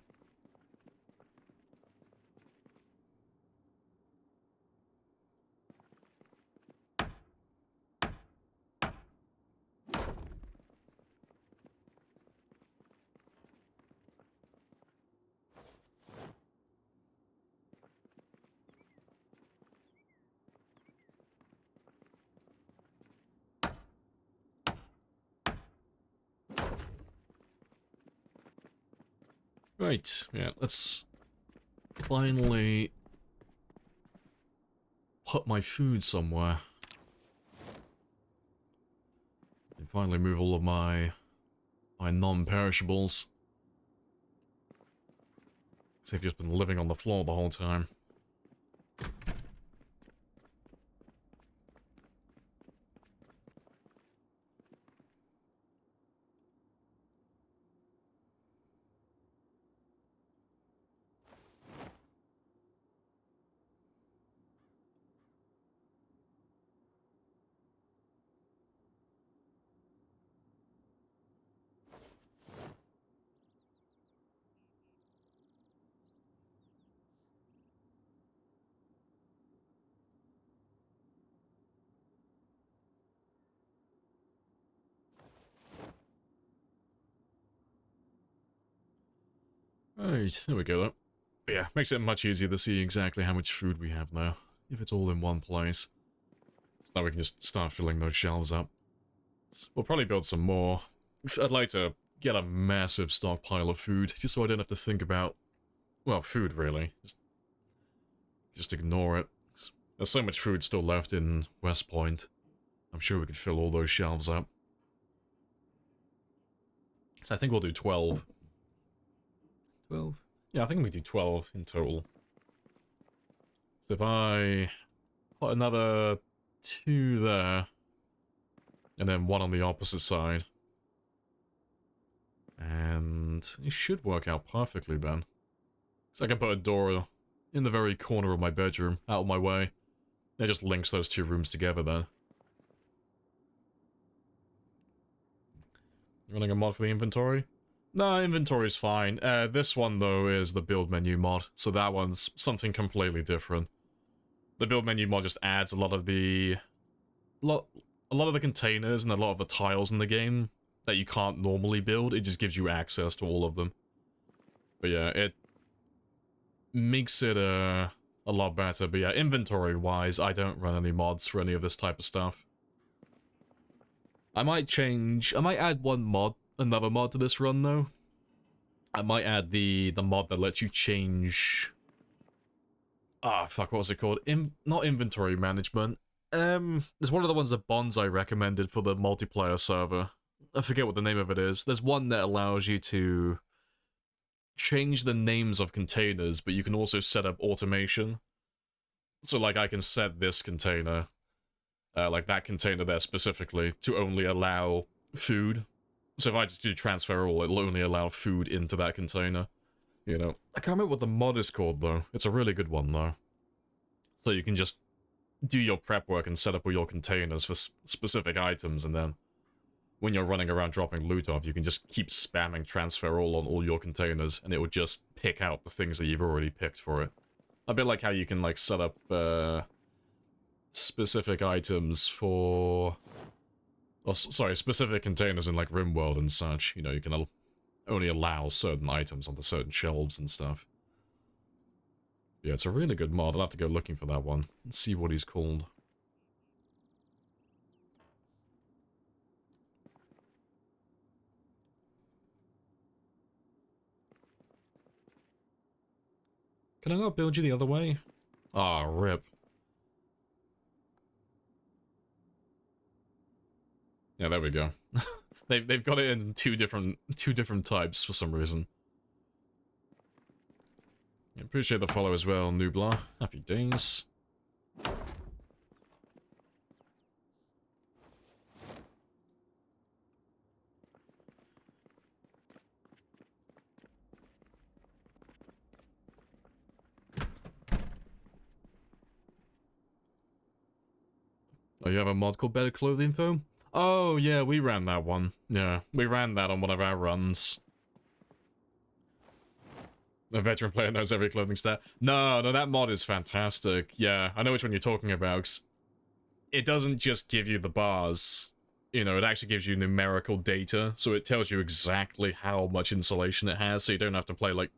Right, yeah, let's finally put my food somewhere. And finally move all of my non-perishables. Because they've just been living on the floor the whole time. Right, there we go though. But yeah, makes it much easier to see exactly how much food we have now, if it's all in one place. So now we can just start filling those shelves up. We'll probably build some more. I'd like to get a massive stockpile of food, just so I don't have to think about, well, food really. Just ignore it. There's so much food still left in West Point. I'm sure we could fill all those shelves up. So I think we'll do 12. 12? Yeah, I think we do 12 in total. So if I put another 2 there, and then 1 on the opposite side, and it should work out perfectly then. So I can put a door in the very corner of my bedroom, out of my way. It just links those 2 rooms together then. Running a mod for the inventory? No, inventory's fine. This one, though, is the build menu mod, so that one's something completely different. The build menu mod just adds a lot of the... a lot of the containers and a lot of the tiles in the game that you can't normally build. It just gives you access to all of them. But yeah, it makes it a lot better. But yeah, inventory-wise, I don't run any mods for any of this type of stuff. I might add another mod to this run, though. I might add the mod that lets you change... Ah, fuck, what was it called? Not inventory management. There's one of the ones that Bonsai recommended for the multiplayer server. I forget what the name of it is. There's one that allows you to change the names of containers, but you can also set up automation. So, like, I can set this container, like that container there specifically, to only allow food. So if I just do transfer all, it'll only allow food into that container. You know, I can't remember what the mod is called, though. It's a really good one, though. So you can just do your prep work and set up all your containers for specific items, and then when you're running around dropping loot off, you can just keep spamming transfer all on all your containers, and it will just pick out the things that you've already picked for it. A bit like how you can, like, set up, specific items for... Oh, sorry, specific containers in, like, RimWorld and such. You know, you can only allow certain items onto certain shelves and stuff. Yeah, it's a really good mod. I'll have to go looking for that one and see what he's called. Can I not build you the other way? Ah, rip. Yeah, there we go. They've got it in two different types for some reason. Yeah, appreciate the follow as well, Nublar. Happy days. Oh, you have a mod called Better Clothing Foam? Oh, yeah, we ran that one. Yeah, we ran that on one of our runs. A veteran player knows every clothing stat. No, that mod is fantastic. Yeah, I know which one you're talking about. 'Cause it doesn't just give you the bars. You know, it actually gives you numerical data, so it tells you exactly how much insulation it has, so you don't have to play, like...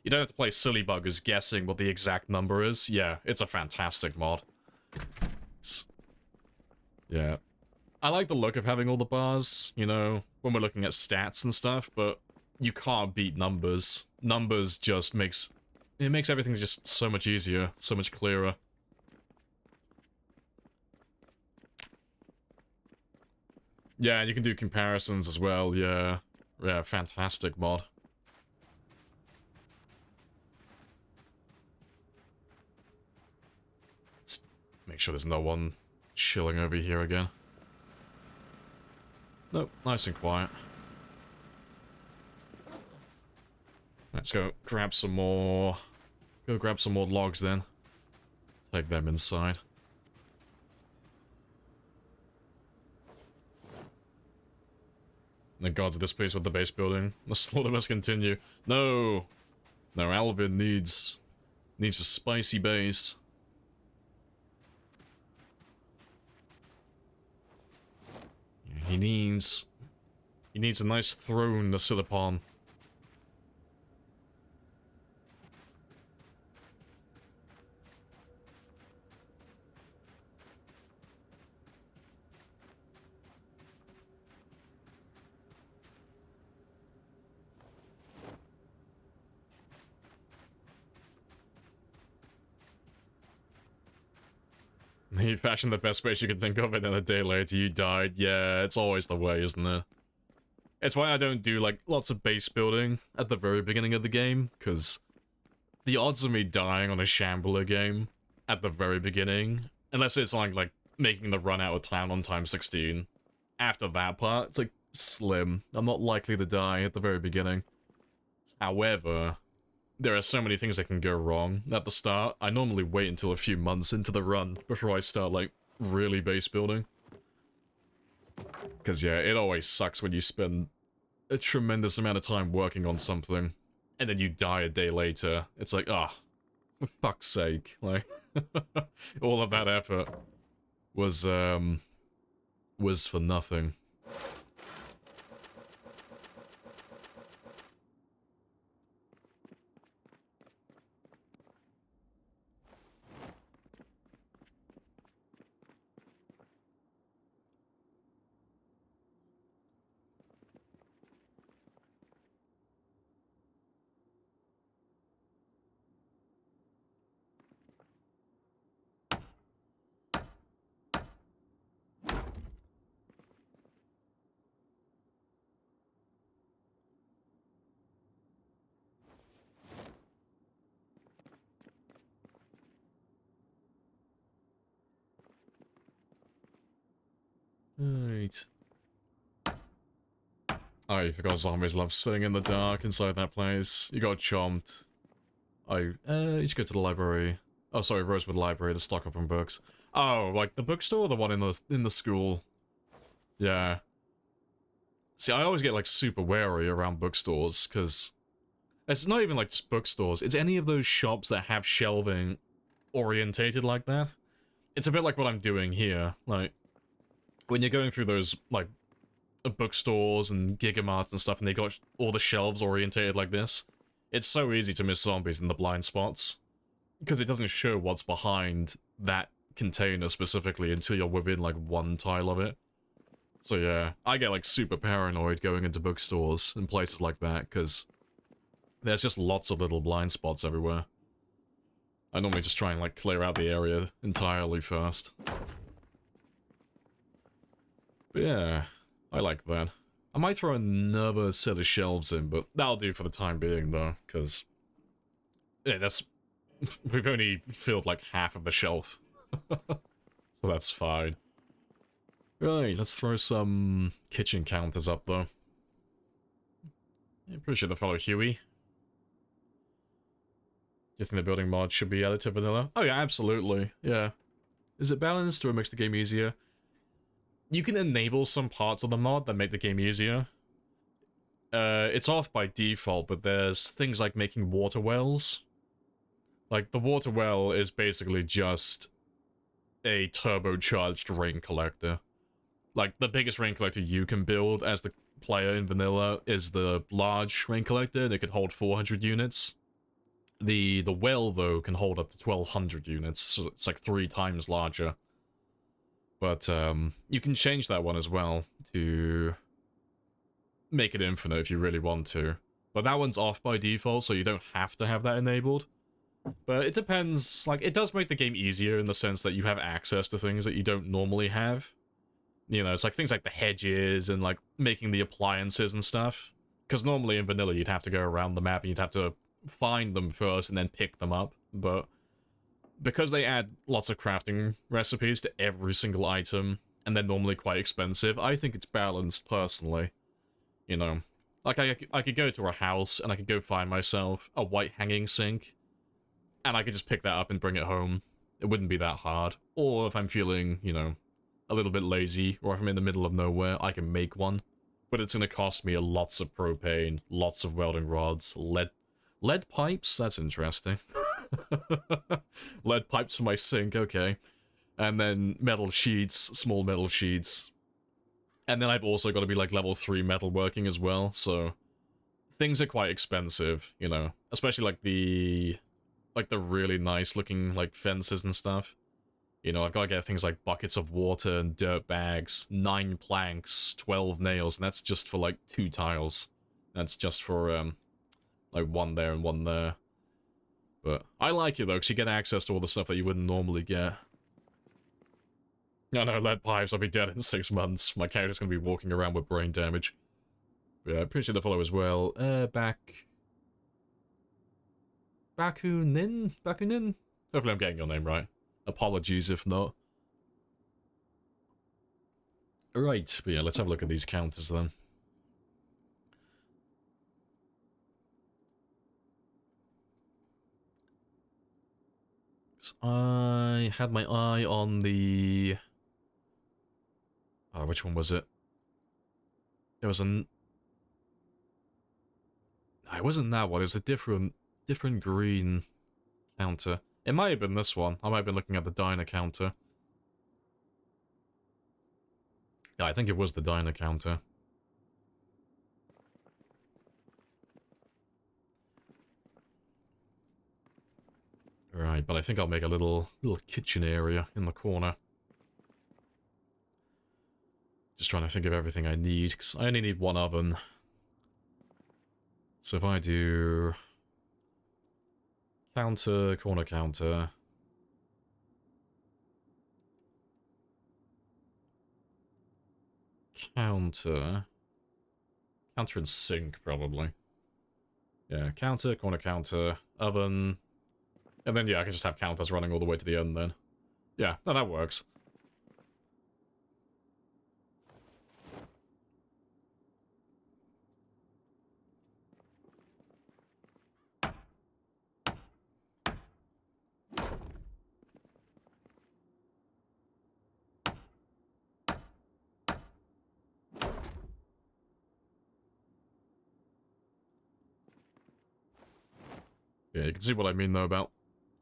You don't have to play silly buggers guessing what the exact number is. Yeah, it's a fantastic mod. Yeah. I like the look of having all the bars, you know, when we're looking at stats and stuff, but you can't beat numbers. Numbers just makes everything just so much easier, so much clearer. Yeah, and you can do comparisons as well, yeah. Yeah, fantastic mod. Just make sure there's no one chilling over here again. Nope, nice and quiet. Let's go grab some more... Go grab some more logs then. Take them inside. The gods are displeased with the base building. The slaughter must continue. No! No, Alvin needs a spicy base. He needs a nice throne to sit upon. You fashioned the best base you could think of, and then a day later you died. Yeah, it's always the way, isn't it? It's why I don't do, like, lots of base building at the very beginning of the game, because the odds of me dying on a Shambler game at the very beginning, unless it's like making the run out of town on time 16, after that part, it's, like, slim. I'm not likely to die at the very beginning. However, there are so many things that can go wrong at the start. I normally wait until a few months into the run before I start, like, really base building. Because, yeah, it always sucks when you spend a tremendous amount of time working on something, and then you die a day later. It's like, ah, oh, for fuck's sake. Like, all of that effort was for nothing. Right. Oh, you forgot zombies love sitting in the dark inside that place. You got chomped. You should go to the library. Oh, sorry, Rosewood Library to stock up on books. Oh, like the bookstore or the one in the school? Yeah. See, I always get, like, super wary around bookstores, because it's not even, like, just bookstores. It's any of those shops that have shelving orientated like that. It's a bit like what I'm doing here. Like, when you're going through those, like, bookstores and gigamarts and stuff, and they got all the shelves orientated like this, it's so easy to miss zombies in the blind spots, because it doesn't show what's behind that container specifically until you're within, like, one tile of it. So yeah, I get, like, super paranoid going into bookstores and places like that, because there's just lots of little blind spots everywhere. I normally just try and, like, clear out the area entirely first. But yeah, I like that. I might throw another set of shelves in, but that'll do for the time being, though, because... yeah, that's... we've only filled, like, half of the shelf. So that's fine. Right, let's throw some kitchen counters up, though. Yeah, pretty sure they follow Huey. Do you think the building mod should be added to vanilla? Oh yeah, absolutely, yeah. Is it balanced or it makes the game easier? You can enable some parts of the mod that make the game easier. It's off by default, but there's things like making water wells. Like, the water well is basically just a turbocharged rain collector. Like, the biggest rain collector you can build as the player in vanilla is the large rain collector. It can hold 400 units. The well, though, can hold up to 1,200 units, so it's like 3 times larger. But, you can change that one as well to make it infinite if you really want to. But that one's off by default, so you don't have to have that enabled. But it depends, like, it does make the game easier in the sense that you have access to things that you don't normally have. You know, it's like things like the hedges and, like, making the appliances and stuff. Because normally in vanilla you'd have to go around the map and you'd have to find them first and then pick them up. But because they add lots of crafting recipes to every single item, and they're normally quite expensive, I think it's balanced, personally. You know, like, I could go to a house and I could go find myself a white hanging sink, and I could just pick that up and bring it home. It wouldn't be that hard. Or if I'm feeling, you know, a little bit lazy, or if I'm in the middle of nowhere, I can make one. But it's gonna cost me lots of propane, lots of welding rods, lead pipes? That's interesting. Lead pipes for my sink, okay. And then metal sheets, small metal sheets. And then I've also got to be, like, level 3 metalworking as well, so... things are quite expensive, you know. Especially, like, the really nice-looking, like, fences and stuff. You know, I've got to get things like buckets of water and dirt bags, 9 planks, 12 nails, and that's just for, like, 2 tiles. That's just for, like, 1 there and 1 there. But I like it, though, because you get access to all the stuff that you wouldn't normally get. No, no, lead pipes, I'll be dead in 6 months. My character's gonna be walking around with brain damage. But yeah, I appreciate the follow as well. Bakunin? Bakunin? Hopefully I'm getting your name right. Apologies if not. Right, but yeah, let's have a look at these counters then. I had my eye on the... which one was it? It was an... No, it wasn't that one, it was a different green counter. It might have been this one. I might have been looking at the diner counter. Yeah, I think it was the diner counter. Right, but I think I'll make a little kitchen area in the corner. Just trying to think of everything I need, because I only need one oven. So if I do... counter, corner counter... counter and sink, probably. Yeah, counter, corner counter, oven... And then, yeah, I can just have counters running all the way to the end then. Yeah, no, that works. Yeah, you can see what I mean, though, about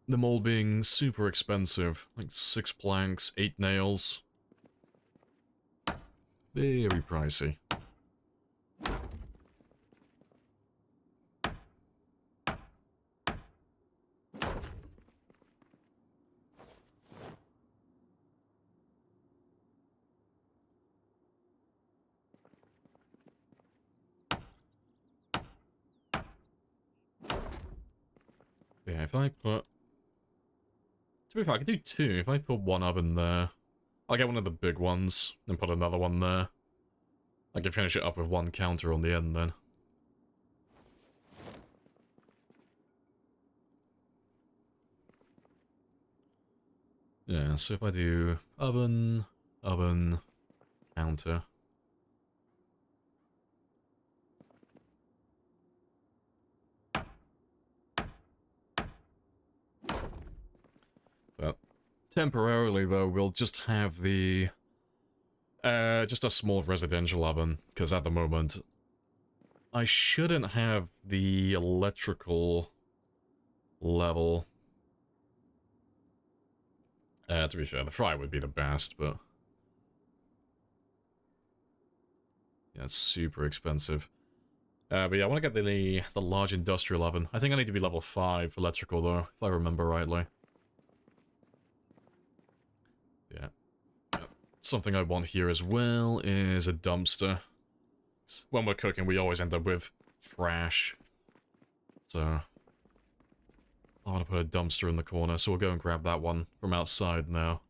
them all being super expensive. Like 6 planks, 8 nails. Very pricey. Yeah, if I put... To be fair, I could do 2. If I put one oven there, I'll get one of the big ones, and put another one there. I can finish it up with 1 counter on the end then. Yeah, so if I do oven, counter... But temporarily, though, we'll just have the... just a small residential oven, because at the moment, I shouldn't have the electrical level. To be fair, the fry would be the best, but... yeah, it's super expensive. But yeah, I want to get the large industrial oven. I think I need to be level 5 electrical, though, if I remember rightly. Yeah. Something I want here as well is a dumpster. When we're cooking, we always end up with trash. So... I want to put a dumpster in the corner, so we'll go and grab that one from outside now.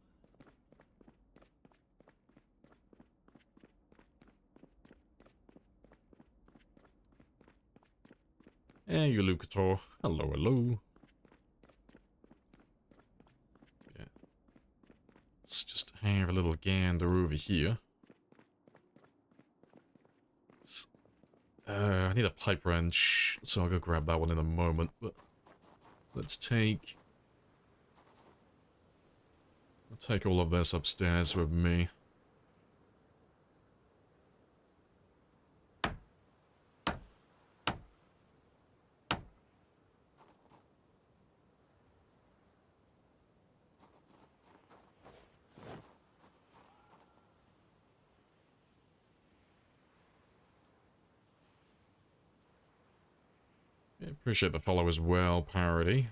Hey, you Lucator. Hello, hello. Yeah. Let's just have a little gander over here. I need a pipe wrench, so I'll go grab that one in a moment, but... Let's take... I'll take all of this upstairs with me. Yeah, appreciate the follow as well, Parody.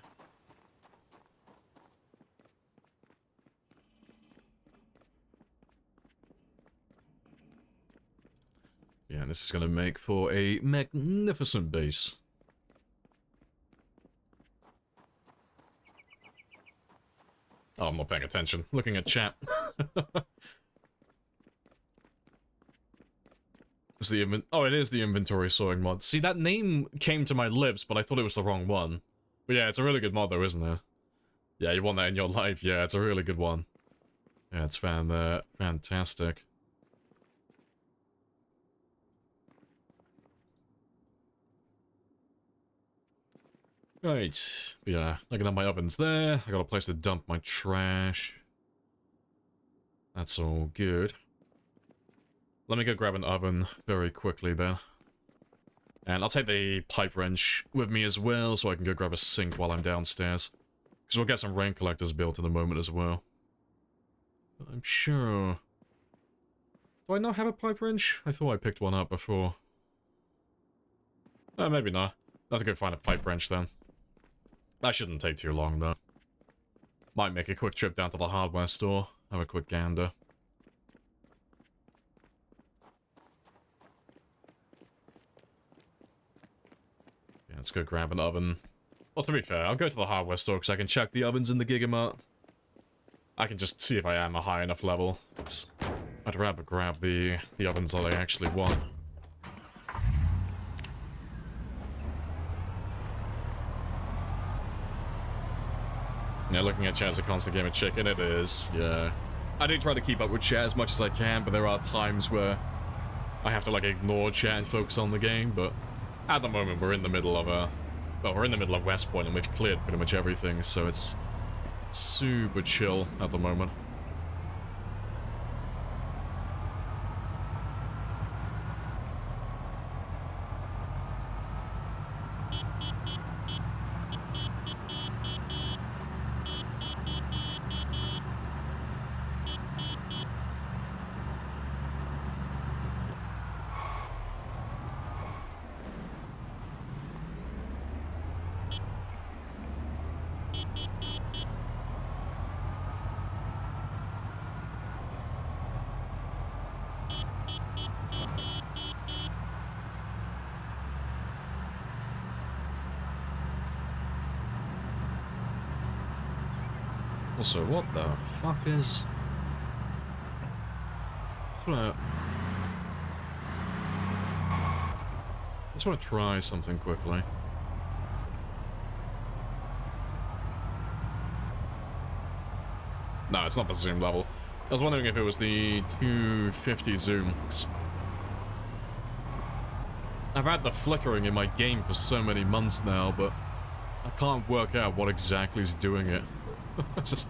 Yeah, this is going to make for a magnificent base. Oh, I'm not paying attention. Looking at chat. Is the oh, it is the inventory sorting mod. See, that name came to my lips, but I thought it was the wrong one. But yeah, it's a really good mod though, isn't it? Yeah, you want that in your life. Yeah, it's a really good one. Yeah, it's fantastic. Right, yeah, I can have my ovens there. I got a place to dump my trash. That's all good. Let me go grab an oven very quickly then. And I'll take the pipe wrench with me as well, so I can go grab a sink while I'm downstairs. Because we'll get some rain collectors built in a moment as well. But I'm sure... Do I not have a pipe wrench? I thought I picked one up before. Maybe not. Let's go find a pipe wrench then. That shouldn't take too long though. Might make a quick trip down to the hardware store. Have a quick gander. Yeah, let's go grab an oven. Well, to be fair, I'll go to the hardware store because I can check the ovens in the Gigamart. I can just see if I am a high enough level. I'd rather grab the ovens that I actually want. Yeah, looking at chat as a constant game of chicken, it is, yeah. I do try to keep up with chat as much as I can, but there are times where I have to, like, ignore chat and focus on the game, but at the moment we're in the middle of well, we're in the middle of West Point and we've cleared pretty much everything, so it's super chill at the moment. Also, what the fuck is... I just want to try something quickly. No, it's not the zoom level. I was wondering if it was the 250 zoom. I've had the flickering in my game for so many months now, but I can't work out what exactly is doing it. It's just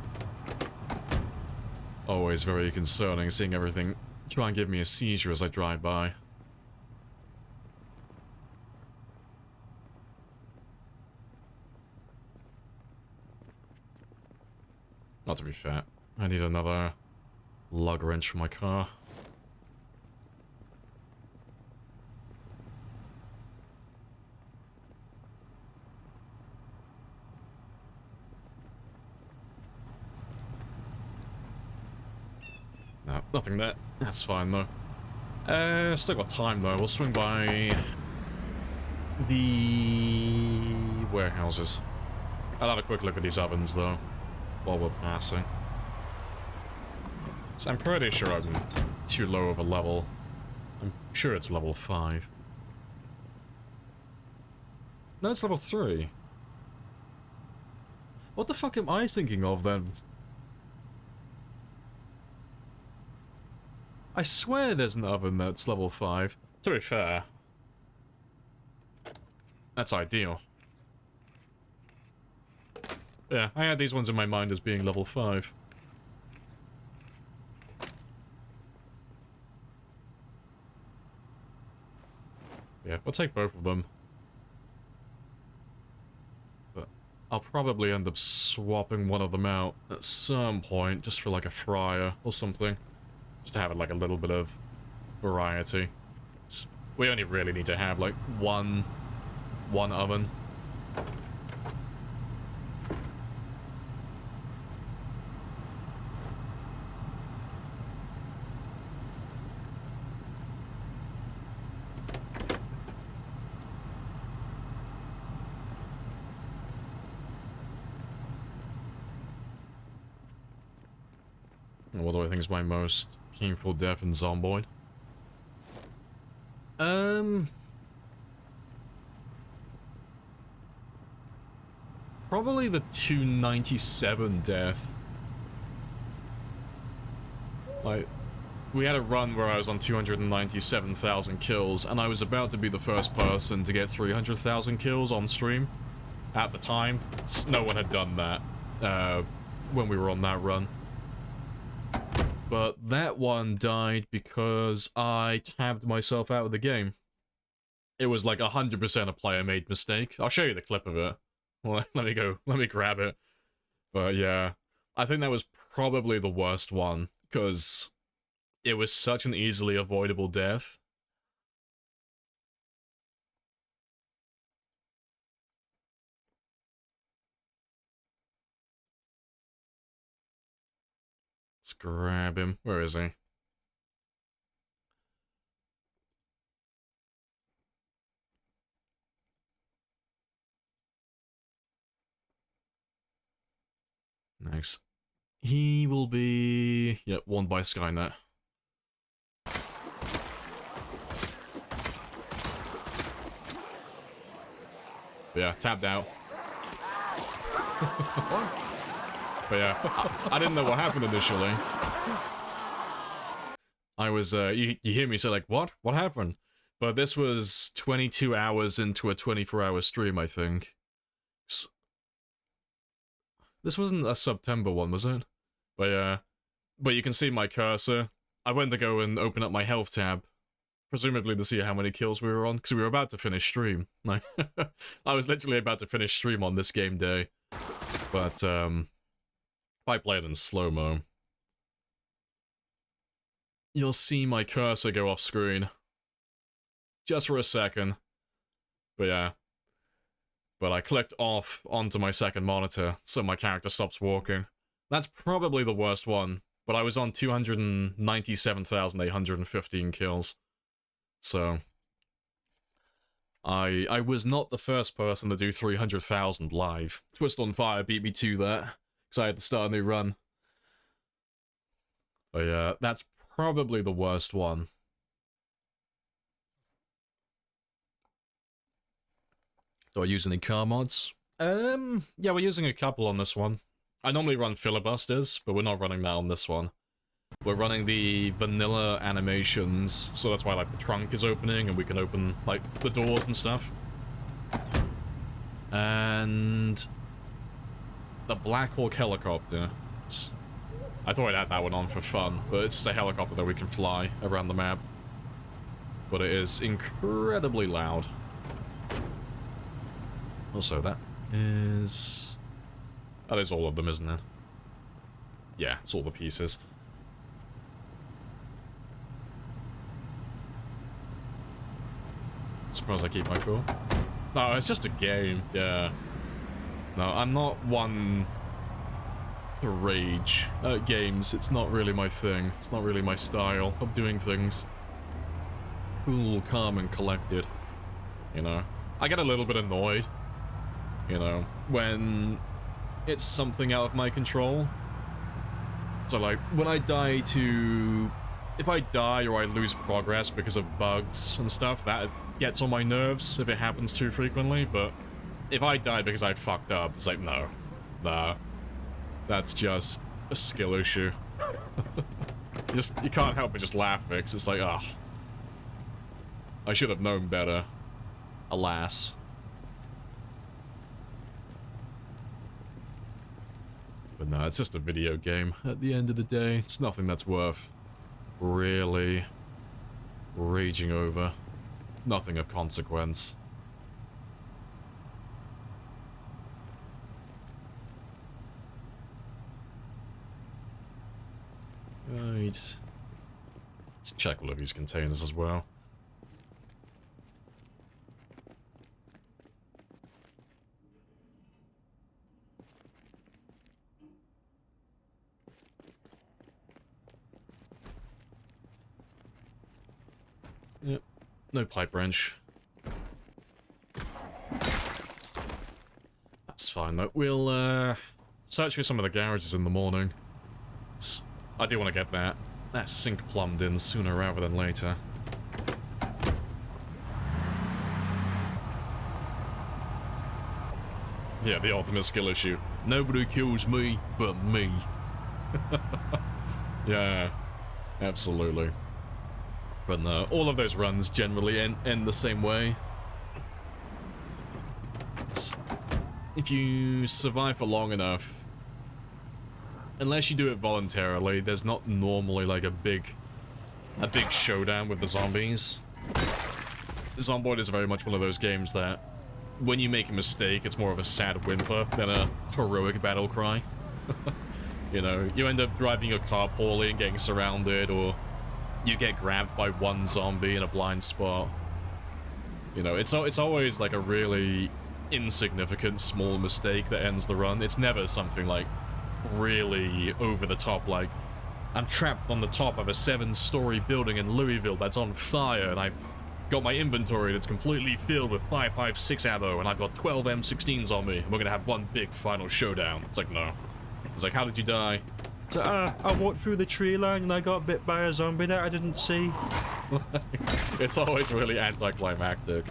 always very concerning seeing everything try and give me a seizure as I drive by. Not to be fair, I need another lug wrench for my car. No, nothing there. That's fine though. Still got time though. We'll swing by the warehouses. I'll have a quick look at these ovens though while we're passing. So I'm pretty sure I'm too low of a level. I'm sure it's level 5. No, it's level 3. What the fuck am I thinking of then? I swear there's an oven that's level 5. To be fair, that's ideal. Yeah, I had these ones in my mind as being level 5. Yeah, we'll take both of them. But I'll probably end up swapping one of them out at some point, just for like a fryer or something. Just to have like a little bit of variety. We only really need to have like one oven. What do I think is my most painful death in Zomboid? Probably the 297 death. Like, we had a run where I was on 297,000 kills, and I was about to be the first person to get 300,000 kills on stream. At the time, no one had done that when we were on that run. But that one died because I tabbed myself out of the game. It was like 100% a player-made mistake. I'll show you the clip of it. Well, let me grab it. But yeah, I think that was probably the worst one, because it was such an easily avoidable death. Let's grab him. Where is he? Nice. He will be... Yep, won by Skynet. But yeah, tapped out. But yeah, I didn't know what happened initially. I was, you hear me say like, what? What happened? But this was 22 hours into a 24-hour stream, I think. This wasn't a September one, was it? But yeah. But you can see my cursor. I went to go and open up my health tab. Presumably to see how many kills we were on, because we were about to finish stream. Like, I was literally about to finish stream on this game day. But, if I play it in slow-mo, you'll see my cursor go off screen. Just for a second. But yeah. But I clicked off onto my second monitor, so my character stops walking. That's probably the worst one, but I was on 297,815 kills. So, I was not the first person to do 300,000 live. Twist on Fire beat me to that, because I had to start a new run. But yeah, that's probably the worst one. Do I use any car mods? Yeah, we're using a couple on this one. I normally run filibusters, but we're not running that on this one. We're running the vanilla animations, so that's why, like, the trunk is opening, and we can open, like, the doors and stuff. And... the Black Hawk helicopter. I thought I'd add that one on for fun, but it's the helicopter that we can fly around the map. But it is incredibly loud. Also, that is all of them, isn't it? Yeah, it's all the pieces. Suppose I keep my cool. No, it's just a game, yeah. No, I'm not one to rage at games. It's not really my thing. It's not really my style of doing things. Cool, calm, and collected. You know? I get a little bit annoyed, you know, when it's something out of my control. So, like, when I die to... if I die or I lose progress because of bugs and stuff, that gets on my nerves if it happens too frequently, but if I die because I fucked up, it's like, no. Nah. That's just a skill issue. You can't help but just laugh because it's like, ugh. I should have known better. Alas. But no, it's just a video game. At the end of the day, it's nothing that's worth really raging over. Nothing of consequence. Right. Let's check all of these containers as well. Yep, no pipe wrench. That's fine though. We'll search for some of the garages in the morning. I do want to get that sink plumbed in sooner rather than later. Yeah, the ultimate skill issue. Nobody kills me but me. Yeah, absolutely. But no, all of those runs generally end the same way. If you survive for long enough, unless you do it voluntarily, there's not normally like a big showdown with the zombies. Zomboid is very much one of those games that when you make a mistake, it's more of a sad whimper than a heroic battle cry. You know, you end up driving your car poorly and getting surrounded, or you get grabbed by one zombie in a blind spot. You know, it's always like a really insignificant small mistake that ends the run. It's never something like really over the top, like I'm trapped on the top of a 7-story building in Louisville that's on fire, and I've got my inventory that's completely filled with 5.56 ammo, and I've got 12 M16s on me, and we're gonna have one big final showdown. It's like, no. It's like, how did you die? So, I walked through the tree line and I got bit by a zombie that I didn't see. It's always really anticlimactic.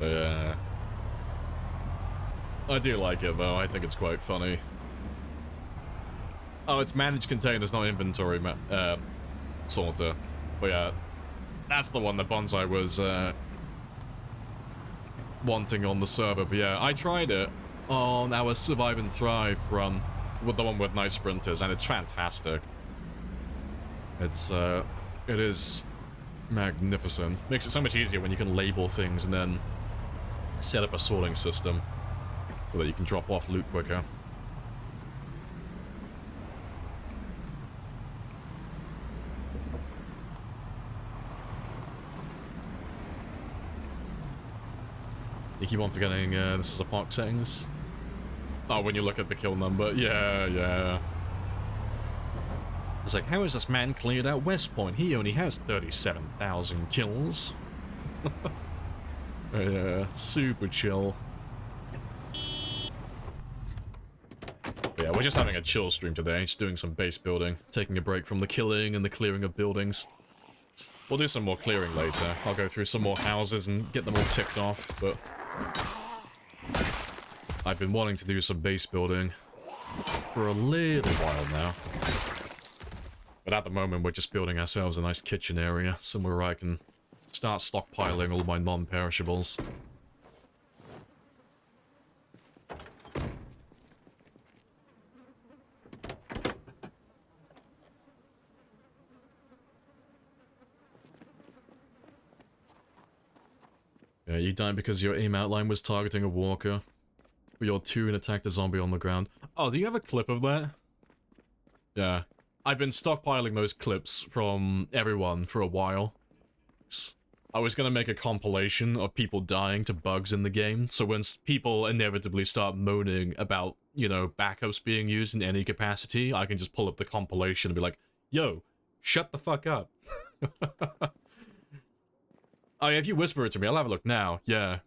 Yeah. I do like it, though. I think it's quite funny. Oh, it's managed containers, not inventory, sorter. But yeah, that's the one that Bonsai was wanting on the server. But yeah, I tried it on our Survive and Thrive run, with the one with Night Sprinters, and it's fantastic. It is magnificent. Makes it so much easier when you can label things and then set up a sorting system so that you can drop off loot quicker. You keep on forgetting this is a park settings. Oh, when you look at the kill number. Yeah. It's like, how is this man cleared out West Point? He only has 37,000 kills. Yeah, super chill. But yeah, we're just having a chill stream today, just doing some base building, taking a break from the killing and the clearing of buildings. We'll do some more clearing later. I'll go through some more houses and get them all ticked off, but I've been wanting to do some base building for a little while now. But at the moment, we're just building ourselves a nice kitchen area, somewhere where I can start stockpiling all my non-perishables. Yeah, you died because your aim outline was targeting a walker. You're 2 and attacked a zombie on the ground. Oh, do you have a clip of that? Yeah. I've been stockpiling those clips from everyone for a while. I was gonna make a compilation of people dying to bugs in the game, so when people inevitably start moaning about, you know, backups being used in any capacity, I can just pull up the compilation and be like, yo, shut the fuck up. Oh yeah, if you whisper it to me, I'll have a look now. Yeah,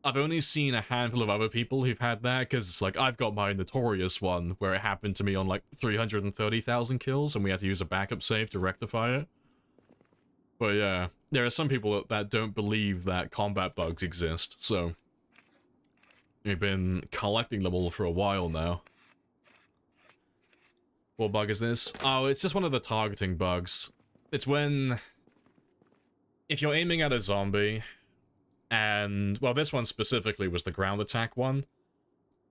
I've only seen a handful of other people who've had that, because, like, I've got my notorious one, where it happened to me on, like, 330,000 kills, and we had to use a backup save to rectify it. But yeah, there are some people that don't believe that combat bugs exist, so we've been collecting them all for a while now. What bug is this? Oh, it's just one of the targeting bugs. It's when, if you're aiming at a zombie, and, well, this one specifically was the ground attack one,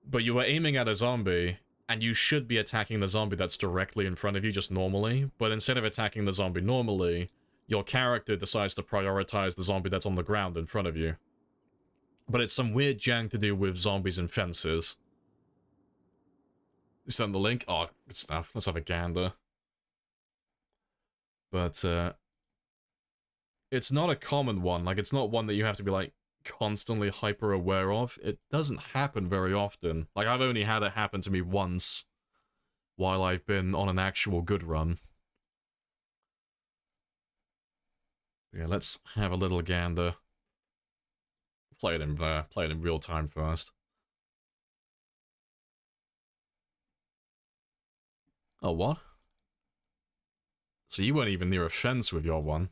but you were aiming at a zombie, and you should be attacking the zombie that's directly in front of you just normally, but instead of attacking the zombie normally, your character decides to prioritize the zombie that's on the ground in front of you. But it's some weird jank to do with zombies and fences. You send the link? Oh, good stuff. Let's have a gander. But, it's not a common one. Like, it's not one that you have to be, like, constantly hyper aware of. It doesn't happen very often. Like, I've only had it happen to me once while I've been on an actual good run. Yeah, let's have a little gander. Play it in real time first. Oh, what? So you weren't even near a fence with your one.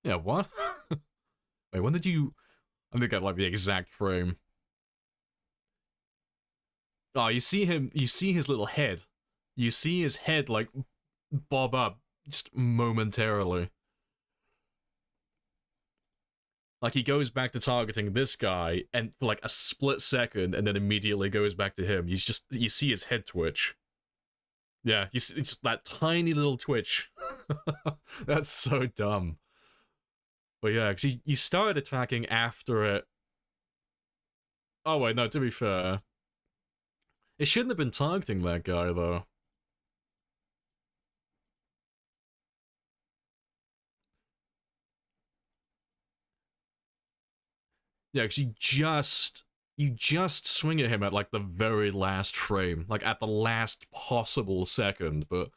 Yeah, what? Wait, when did you... I think I like the exact frame. Oh, you see his little head. You see his head, like, bob up just momentarily. Like, he goes back to targeting this guy, and for like a split second, and then immediately goes back to him. You see his head twitch. Yeah, it's just that tiny little twitch. That's so dumb. But yeah, because you started attacking after it. Oh wait, no, to be fair. It shouldn't have been targeting that guy, though. Yeah, because you just swing at him at like the very last frame, like at the last possible second, but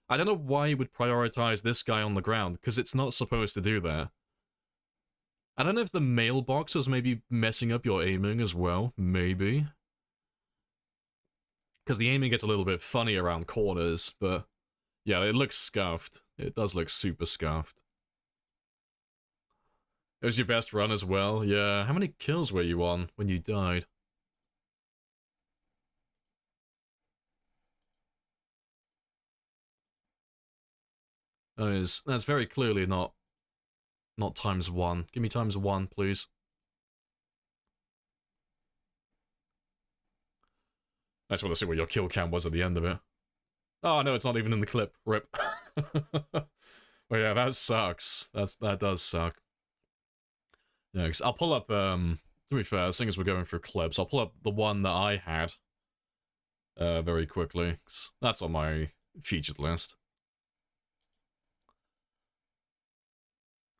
I don't know why you would prioritize this guy on the ground, because it's not supposed to do that. I don't know if the mailbox was maybe messing up your aiming as well, maybe. Because the aiming gets a little bit funny around corners, but yeah, it looks scuffed. It does look super scuffed. It was your best run as well, yeah. How many kills were you on when you died? That's very clearly not ×1. Give me ×1, please. I just want to see what your kill count was at the end of it. Oh no, it's not even in the clip. Rip. Well, yeah, that sucks. That does suck. Yeah, cause I'll pull up, to be fair, seeing as we're going through clips, I'll pull up the one that I had, very quickly, 'cause that's on my featured list.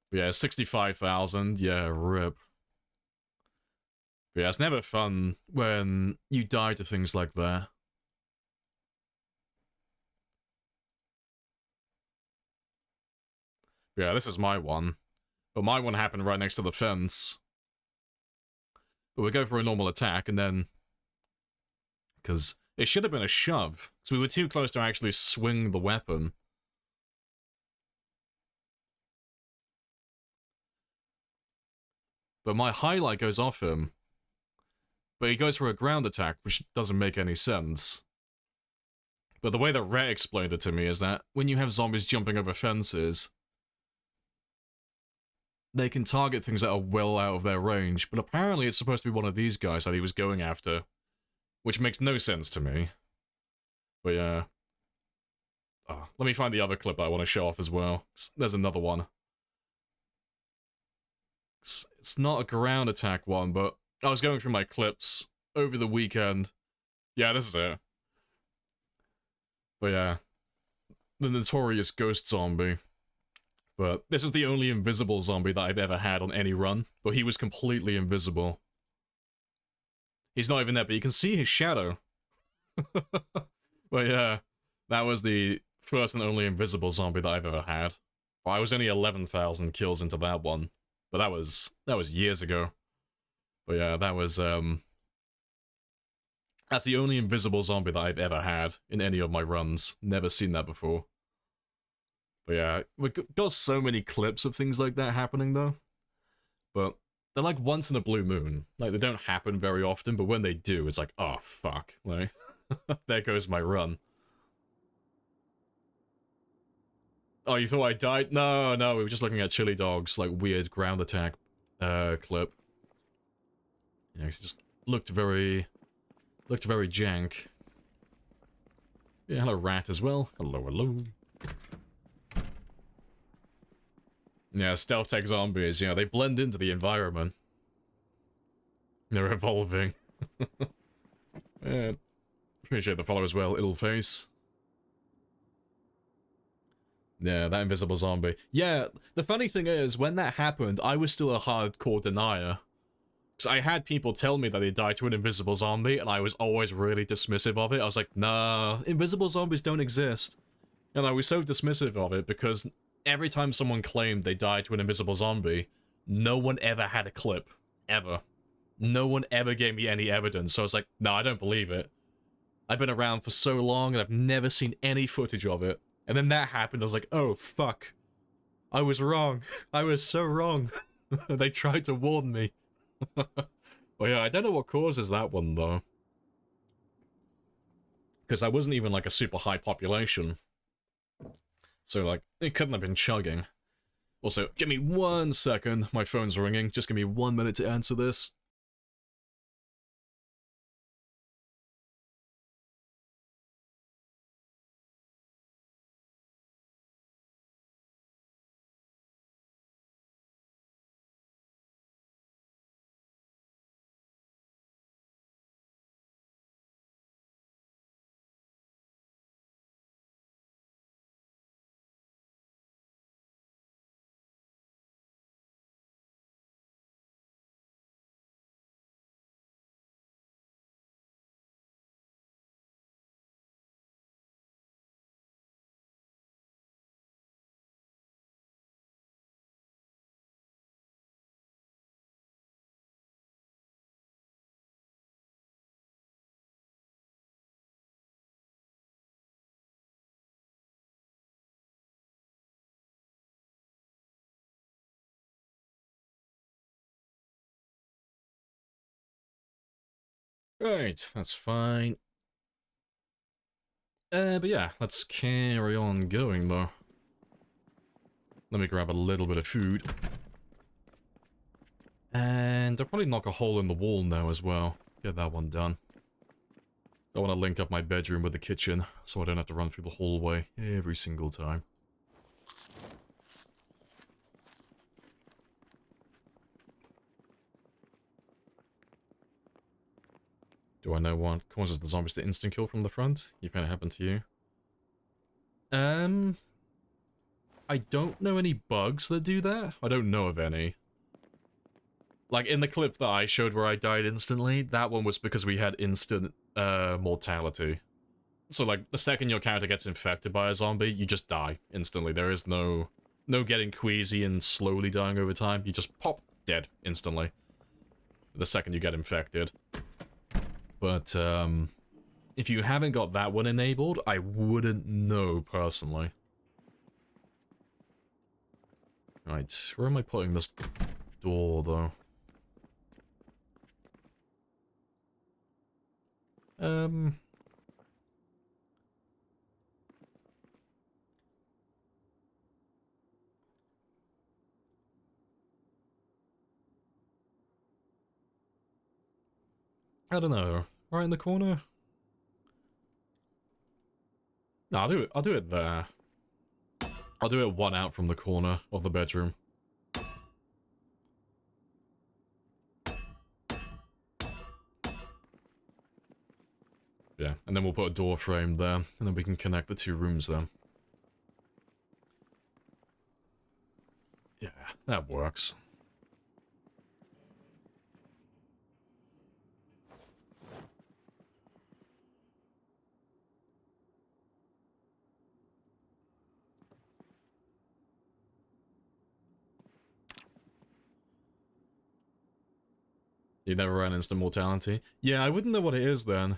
But yeah, 65,000, yeah, rip. But yeah, it's never fun when you die to things like that. But yeah, this is my one. But my one happened right next to the fence. But we go for a normal attack, and then... Because it should have been a shove. So we were too close to actually swing the weapon. But my highlight goes off him. But he goes for a ground attack, which doesn't make any sense. But the way that Rhett explained it to me is that when you have zombies jumping over fences, they can target things that are well out of their range, but apparently it's supposed to be one of these guys that he was going after, which makes no sense to me. But yeah. Oh, let me find the other clip that I want to show off as well. There's another one. It's not a ground attack one, but I was going through my clips over the weekend. Yeah, this is it. But yeah. The notorious ghost zombie. But this is the only invisible zombie that I've ever had on any run, but he was completely invisible. He's not even there, but you can see his shadow. But yeah, that was the first and only invisible zombie that I've ever had. Well, I was only 11,000 kills into that one, but that was years ago. But yeah, that was, that's the only invisible zombie that I've ever had in any of my runs. Never seen that before. But yeah, we've got so many clips of things like that happening, though. But they're like once in a blue moon. Like, they don't happen very often, but when they do, it's like, oh, fuck. Like, there goes my run. Oh, you thought I died? No, we were just looking at Chili Dog's, like, weird ground attack, clip. Yeah, it just looked very jank. Yeah, hello, Rat, as well. Hello. Yeah, stealth tech zombies, you know, they blend into the environment. They're evolving. Yeah, appreciate the follow as well, Illface. Yeah, that invisible zombie. Yeah, the funny thing is, when that happened, I was still a hardcore denier. Because I had people tell me that they died to an invisible zombie, and I was always really dismissive of it. I was like, nah, invisible zombies don't exist. And I was so dismissive of it because every time someone claimed they died to an invisible zombie, No one ever had a clip. Ever. No one ever gave me any evidence, so I was like, no, I don't believe it. I've been around for so long and I've never seen any footage of it. And then that happened, I was like, oh, fuck. I was wrong. I was so wrong. They tried to warn me. Well, yeah, I don't know what causes that one, though. Because I wasn't even, like, a super high population. So, like, it couldn't have been chugging. Also, give me 1 second. My phone's ringing. Just give me 1 minute to answer this. Right, that's fine. But yeah, let's carry on going, though. Let me grab a little bit of food. And I'll probably knock a hole in the wall now as well. Get that one done. I want to link up my bedroom with the kitchen, so I don't have to run through the hallway every single time. Do I know what causes the zombies to instant kill from the front? If it happened to you. I don't know any bugs that do that. I don't know of any. Like, in the clip that I showed where I died instantly, that one was because we had instant, mortality. So, like, the second your character gets infected by a zombie, you just die instantly. There is no getting queasy and slowly dying over time. You just pop, dead, instantly. The second you get infected. But, if you haven't got that one enabled, I wouldn't know, personally. Right, where am I putting this door, though? I don't know. Right in the corner? No, I'll do it there. I'll do it one out from the corner of the bedroom. Yeah, and then we'll put a door frame there, and then we can connect the two rooms there. Yeah, that works. You never ran instant mortality? Yeah, I wouldn't know what it is then.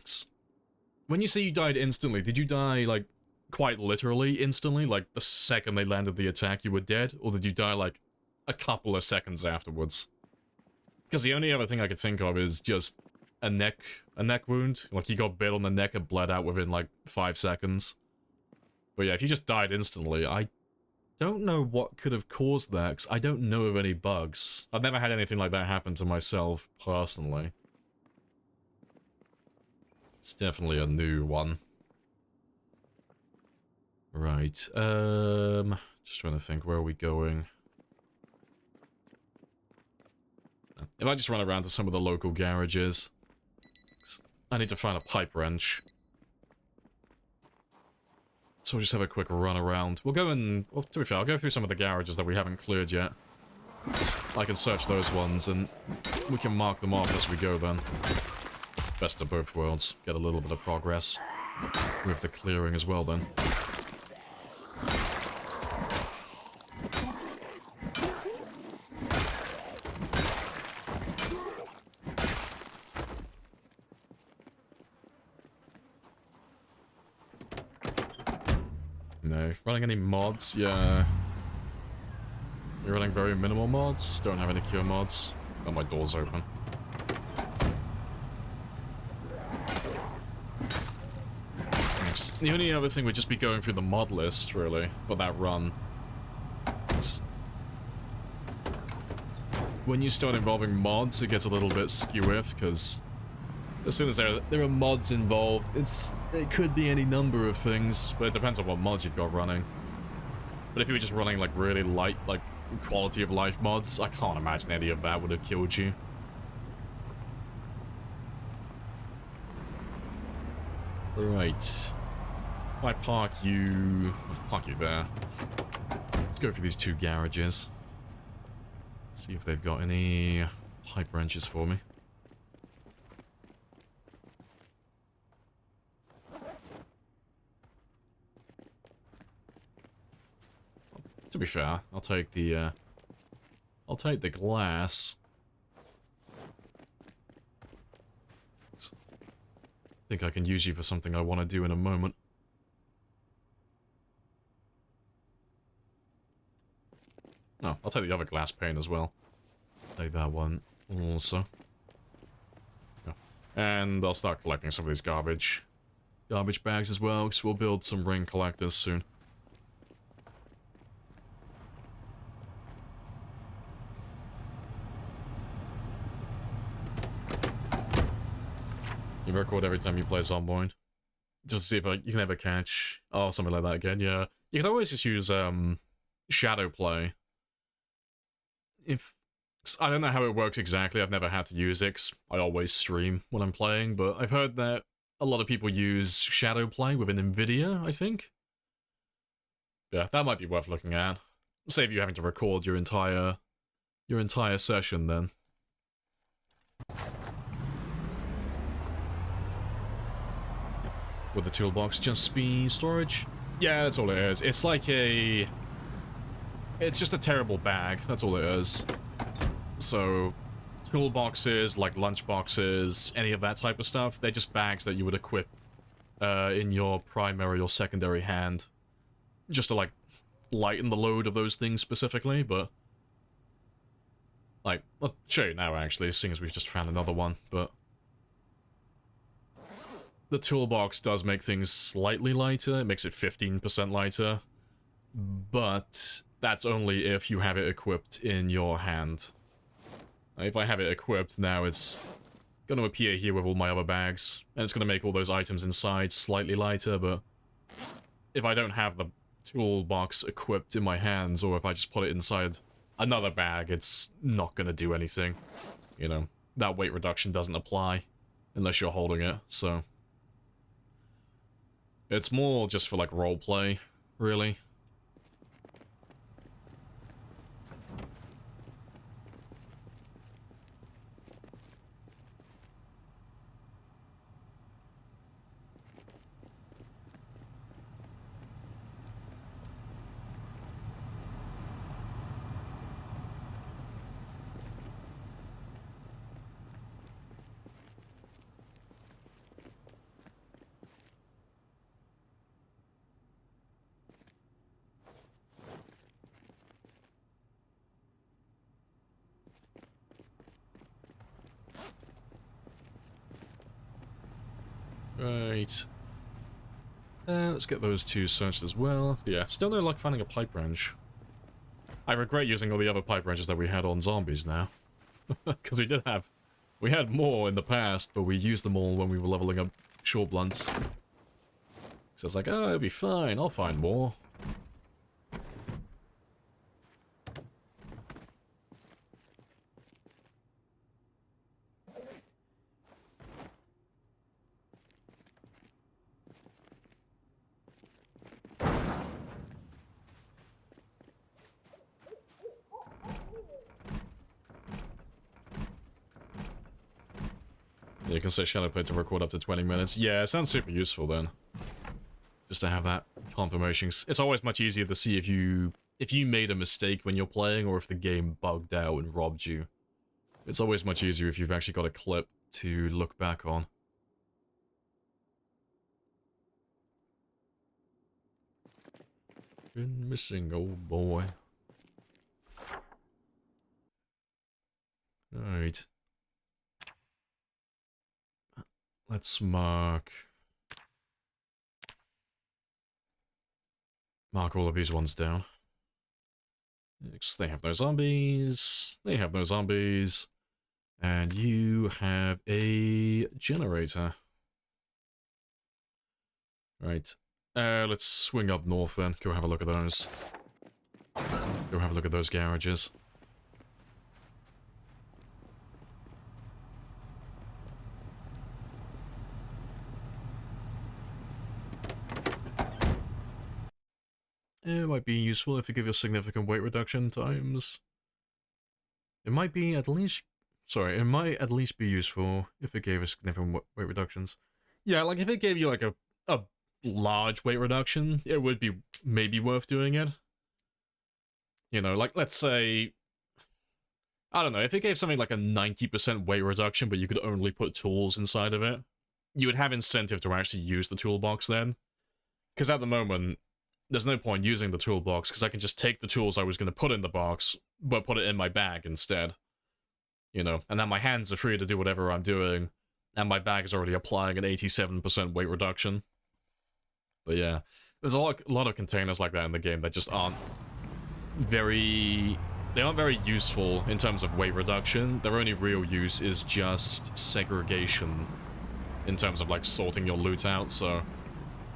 When you say you died instantly, did you die, like, quite literally instantly? Like, the second they landed the attack, you were dead? Or did you die, like, a couple of seconds afterwards? Because the only other thing I could think of is just a neck wound. Like, you got bit on the neck and bled out within, like, 5 seconds. But yeah, if you just died instantly, I don't know what could have caused that, because I don't know of any bugs. I've never had anything like that happen to myself, personally. It's definitely a new one. Right, just trying to think, where are we going? If I just run around to some of the local garages, I need to find a pipe wrench. So we'll just have a quick run around. We'll go and, well, to be fair, I'll go through some of the garages that we haven't cleared yet. I can search those ones, and we can mark them off as we go then. Best of both worlds. Get a little bit of progress with the clearing as well then. Okay, running any mods? Yeah. You're running very minimal mods? Don't have any cure mods? Oh, my door's open. Thanks. The only other thing would just be going through the mod list, really, for that run. When you start involving mods, it gets a little bit skew-if, because as soon as there are mods involved, it could be any number of things, but it depends on what mods you've got running. But if you were just running, like, really light, like, quality of life mods, I can't imagine any of that would have killed you. Right. I park you there. Let's go for these two garages. See if they've got any pipe wrenches for me. To be fair, I'll take the glass. Think I can use you for something I want to do in a moment. Oh, I'll take the other glass pane as well. Take that one also. Yeah. And I'll start collecting some of these garbage bags as well, because we'll build some ring collectors soon. You record every time you play Zomboid. Just to see if you can ever catch... Oh, something like that again, yeah. You can always just use, shadow play. I don't know how it works exactly, I've never had to use it, 'cause I always stream when I'm playing, but I've heard that a lot of people use shadow play within NVIDIA, I think. Yeah, that might be worth looking at. Save you having to record your entire session then. Would the toolbox just be storage? Yeah, that's all it is. It's like a... It's just a terrible bag, that's all it is. So, toolboxes, like lunchboxes, any of that type of stuff, they're just bags that you would equip in your primary or secondary hand. Just to, like, lighten the load of those things specifically, but... Like, I'll show you now, actually, seeing as we've just found another one, but... The toolbox does make things slightly lighter, it makes it 15% lighter, but that's only if you have it equipped in your hand. If I have it equipped, now it's going to appear here with all my other bags, and it's going to make all those items inside slightly lighter, but if I don't have the toolbox equipped in my hands, or if I just put it inside another bag, it's not going to do anything. You know, that weight reduction doesn't apply unless you're holding it, so... It's more just for, like, roleplay, really. Right. Let's get those two searched as well. Yeah, still no luck finding a pipe wrench. I regret using all the other pipe wrenches that we had on zombies now. Because we had more in the past, but we used them all when we were leveling up short blunts. So it's like, oh, it'll be fine, I'll find more. Yeah, you can say shadowplay to record up to 20 minutes. Yeah, it sounds super useful then. Just to have that confirmation. It's always much easier to see if you made a mistake when you're playing, or if the game bugged out and robbed you. It's always much easier if you've actually got a clip to look back on. Been missing, old boy. Alright. Let's mark all of these ones down. Next, they have no zombies. They have no zombies. And you have a generator. Right. Let's swing up north then. Go have a look at those. Go have a look at those garages. It might be useful if you give you a significant weight reduction times. It might be at least... Sorry, it might at least be useful if it gave us significant weight reductions. Yeah, like if it gave you like a large weight reduction, it would be maybe worth doing it. You know, like let's say... I don't know, if it gave something like a 90% weight reduction, but you could only put tools inside of it, you would have incentive to actually use the toolbox then. Because at the moment, there's no point using the toolbox, because I can just take the tools I was going to put in the box, but put it in my bag instead. You know, and then my hands are free to do whatever I'm doing, and my bag is already applying an 87% weight reduction. But yeah, there's a lot of containers like that in the game that just aren't very... They aren't very useful in terms of weight reduction. Their only real use is just segregation in terms of like sorting your loot out, so...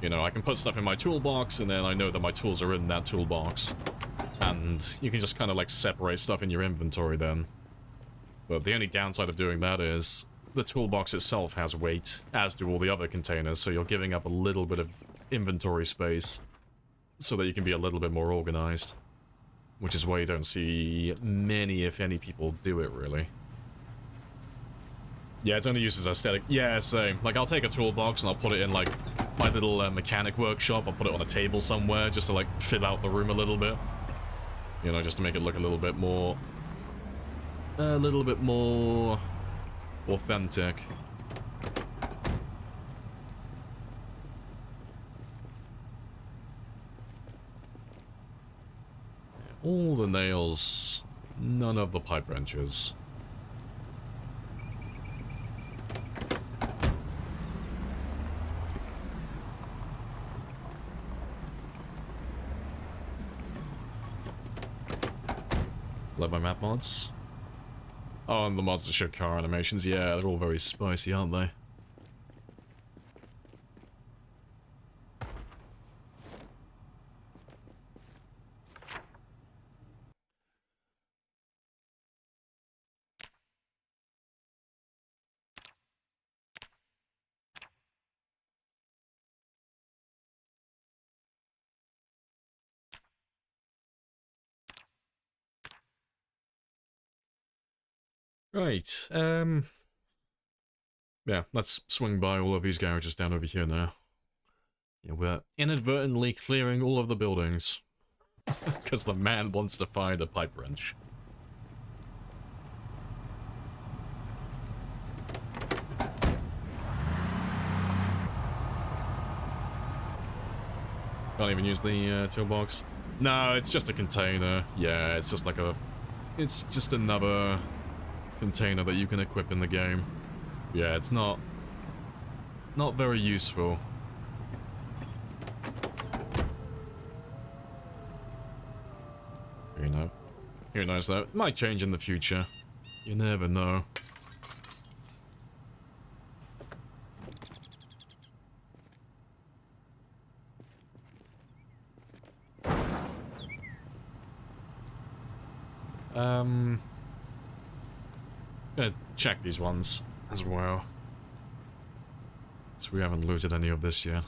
You know, I can put stuff in my toolbox, and then I know that my tools are in that toolbox. And you can just kind of like separate stuff in your inventory then. But the only downside of doing that is the toolbox itself has weight, as do all the other containers, so you're giving up a little bit of inventory space so that you can be a little bit more organized. Which is why you don't see many, if any, people do it, really. Yeah, it's only used as aesthetic. Yeah, same. Like, I'll take a toolbox and I'll put it in, like, my little mechanic workshop. I'll put it on a table somewhere just to, like, fill out the room a little bit. You know, just to make it look a little bit more... authentic. All the nails, none of the pipe wrenches. Love my map mods. Oh, and the mods that show car animations, yeah, they're all very spicy, aren't they? Right, yeah, let's swing by all of these garages down over here now. Yeah, we're inadvertently clearing all of the buildings. Because the man wants to find a pipe wrench. Can't even use the toolbox. No, it's just a container. Yeah, it's just like a... It's just another container that you can equip in the game. Yeah, it's not very useful. You know, who knows though? It might change in the future. You never know. Gonna check these ones as well. So we haven't looted any of this yet.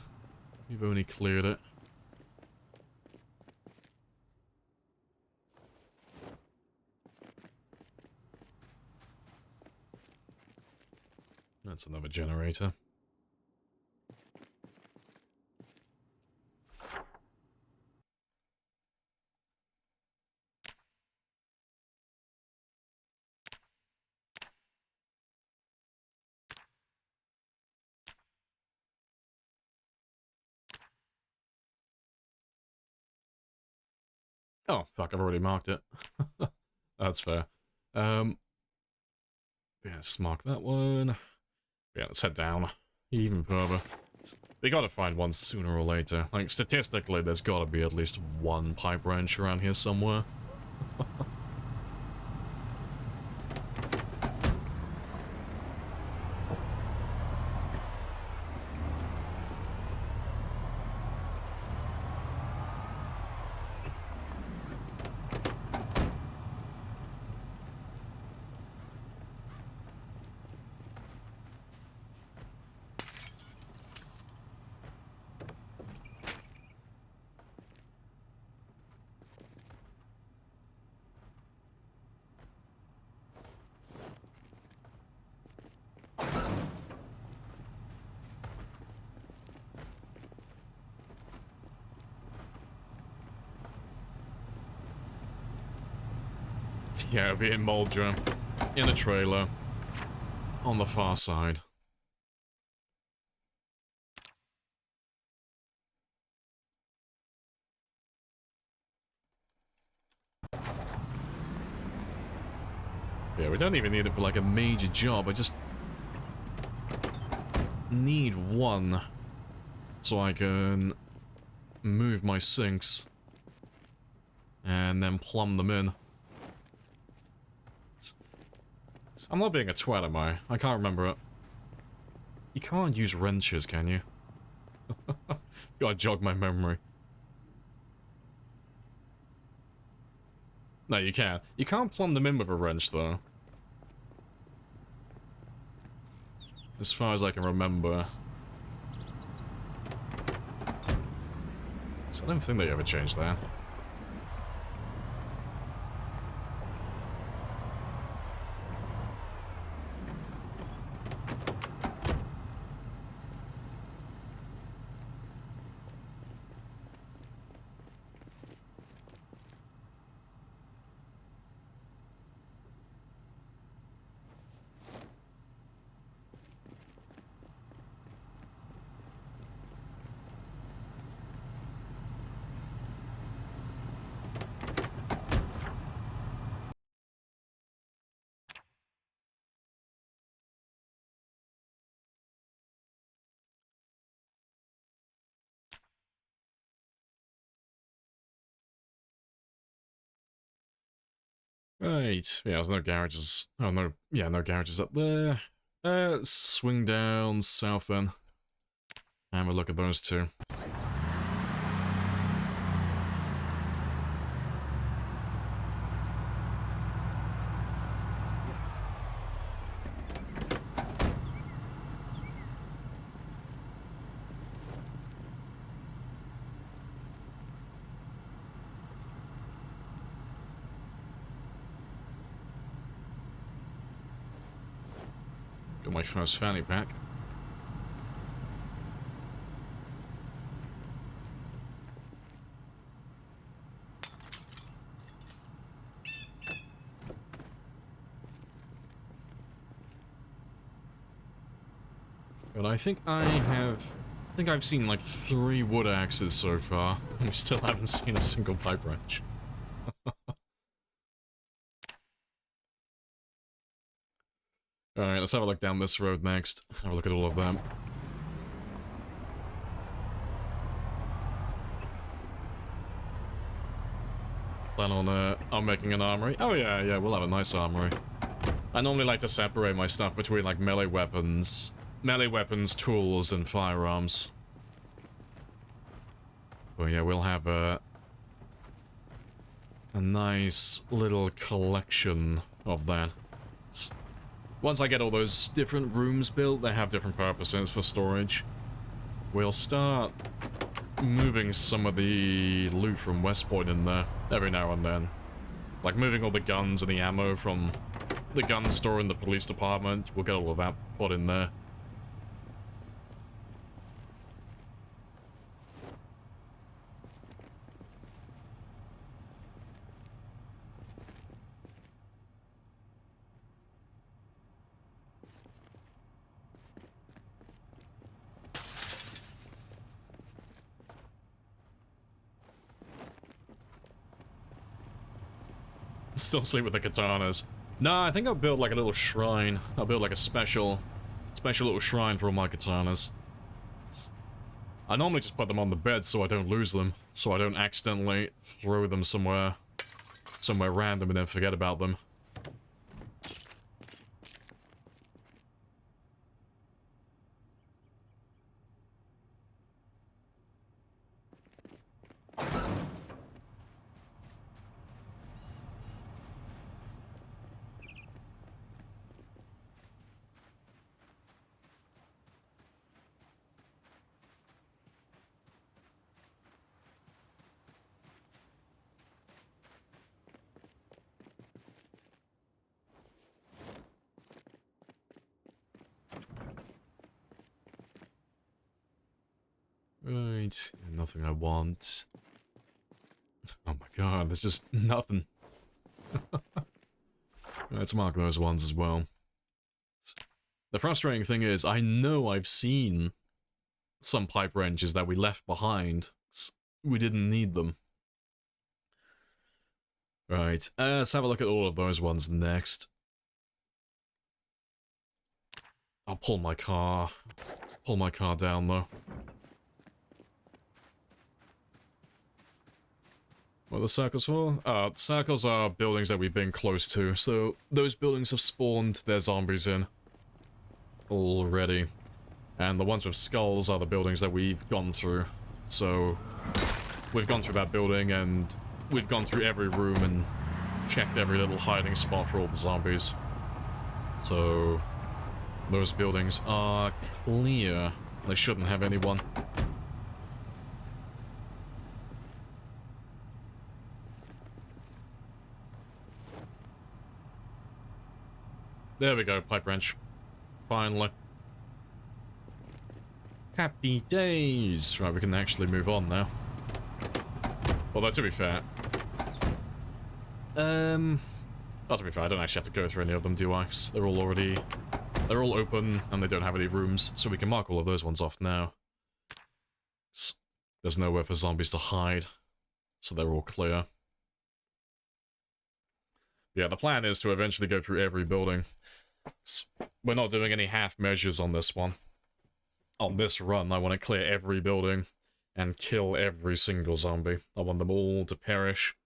We've only cleared it. That's another generator. Oh, fuck, I've already marked it. That's fair. Yeah, let's mark that one. Yeah, let's head down even further. We gotta find one sooner or later. Like, statistically, there's gotta be at least one pipe wrench around here somewhere. Yeah, it'll be in Moldra. In a trailer. On the far side. Yeah, we don't even need it for like a major job, I just need one so I can move my sinks and then plumb them in. I'm not being a twat, am I? I can't remember it. You can't use wrenches, can you? Gotta jog my memory. No, you can't. You can't plumb them in with a wrench, though. As far as I can remember. So I don't think they ever changed that. Right. Yeah, there's no garages. Oh, no. Yeah, no garages up there. Swing down south then. And we'll look at those two. Got my first fanny pack. But I think I've seen like 3 wood axes so far. We still haven't seen a single pipe wrench. Alright, let's have a look down this road next. Have a look at all of them. Plan on making an armory. Oh yeah, we'll have a nice armory. I normally like to separate my stuff between like melee weapons, tools, and firearms. But yeah, we'll have a nice little collection of that. Once I get all those different rooms built, they have different purposes for storage. We'll start moving some of the loot from West Point in there every now and then. It's like moving all the guns and the ammo from the gun store in the police department. We'll get all of that put in there. Still sleep with the katanas. Nah, I think I'll build like a little shrine. I'll build like a special little shrine for all my katanas. I normally just put them on the bed so I don't lose them, so I don't accidentally throw them somewhere random and then forget about them. Right, nothing I want. Oh my god, there's just nothing. Let's mark those ones as well. The frustrating thing is, I know I've seen some pipe wrenches that we left behind. We didn't need them. Right, let's have a look at all of those ones next. I'll pull my car down though. What are the circles for? Circles are buildings that we've been close to, so those buildings have spawned their zombies in already. And the ones with skulls are the buildings that we've gone through. So, we've gone through that building and we've gone through every room and checked every little hiding spot for all the zombies. So, those buildings are clear. They shouldn't have anyone. There we go, pipe wrench. Finally. Happy days! Right, we can actually move on now. Although, to be fair... to be fair, I don't actually have to go through any of them, do I? 'Cause they're all open, and they don't have any rooms, so we can mark all of those ones off now. There's nowhere for zombies to hide, so they're all clear. Yeah, the plan is to eventually go through every building. We're not doing any half measures on this one. On this run, I want to clear every building and kill every single zombie. I want them all to perish.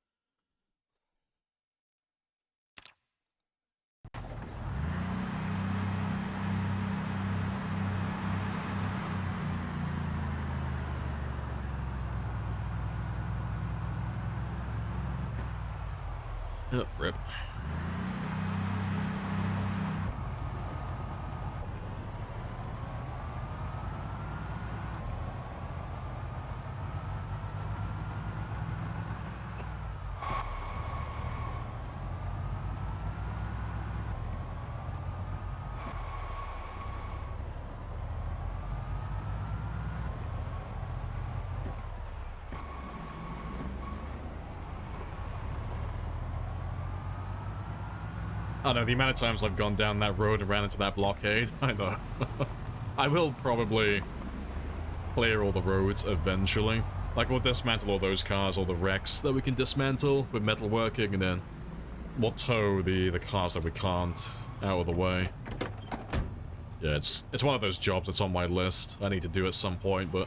Oh, rip. I know, the amount of times I've gone down that road and ran into that blockade, I know. I will probably clear all the roads eventually. Like, we'll dismantle all those cars, all the wrecks that we can dismantle with metalworking, and then we'll tow the cars that we can't out of the way. Yeah, it's one of those jobs that's on my list. I need to do at some point, but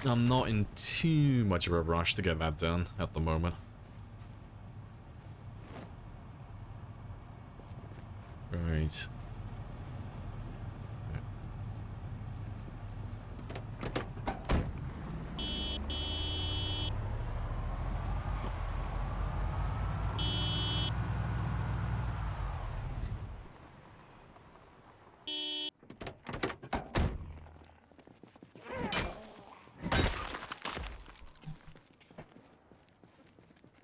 I'm not in too much of a rush to get that done at the moment. Right.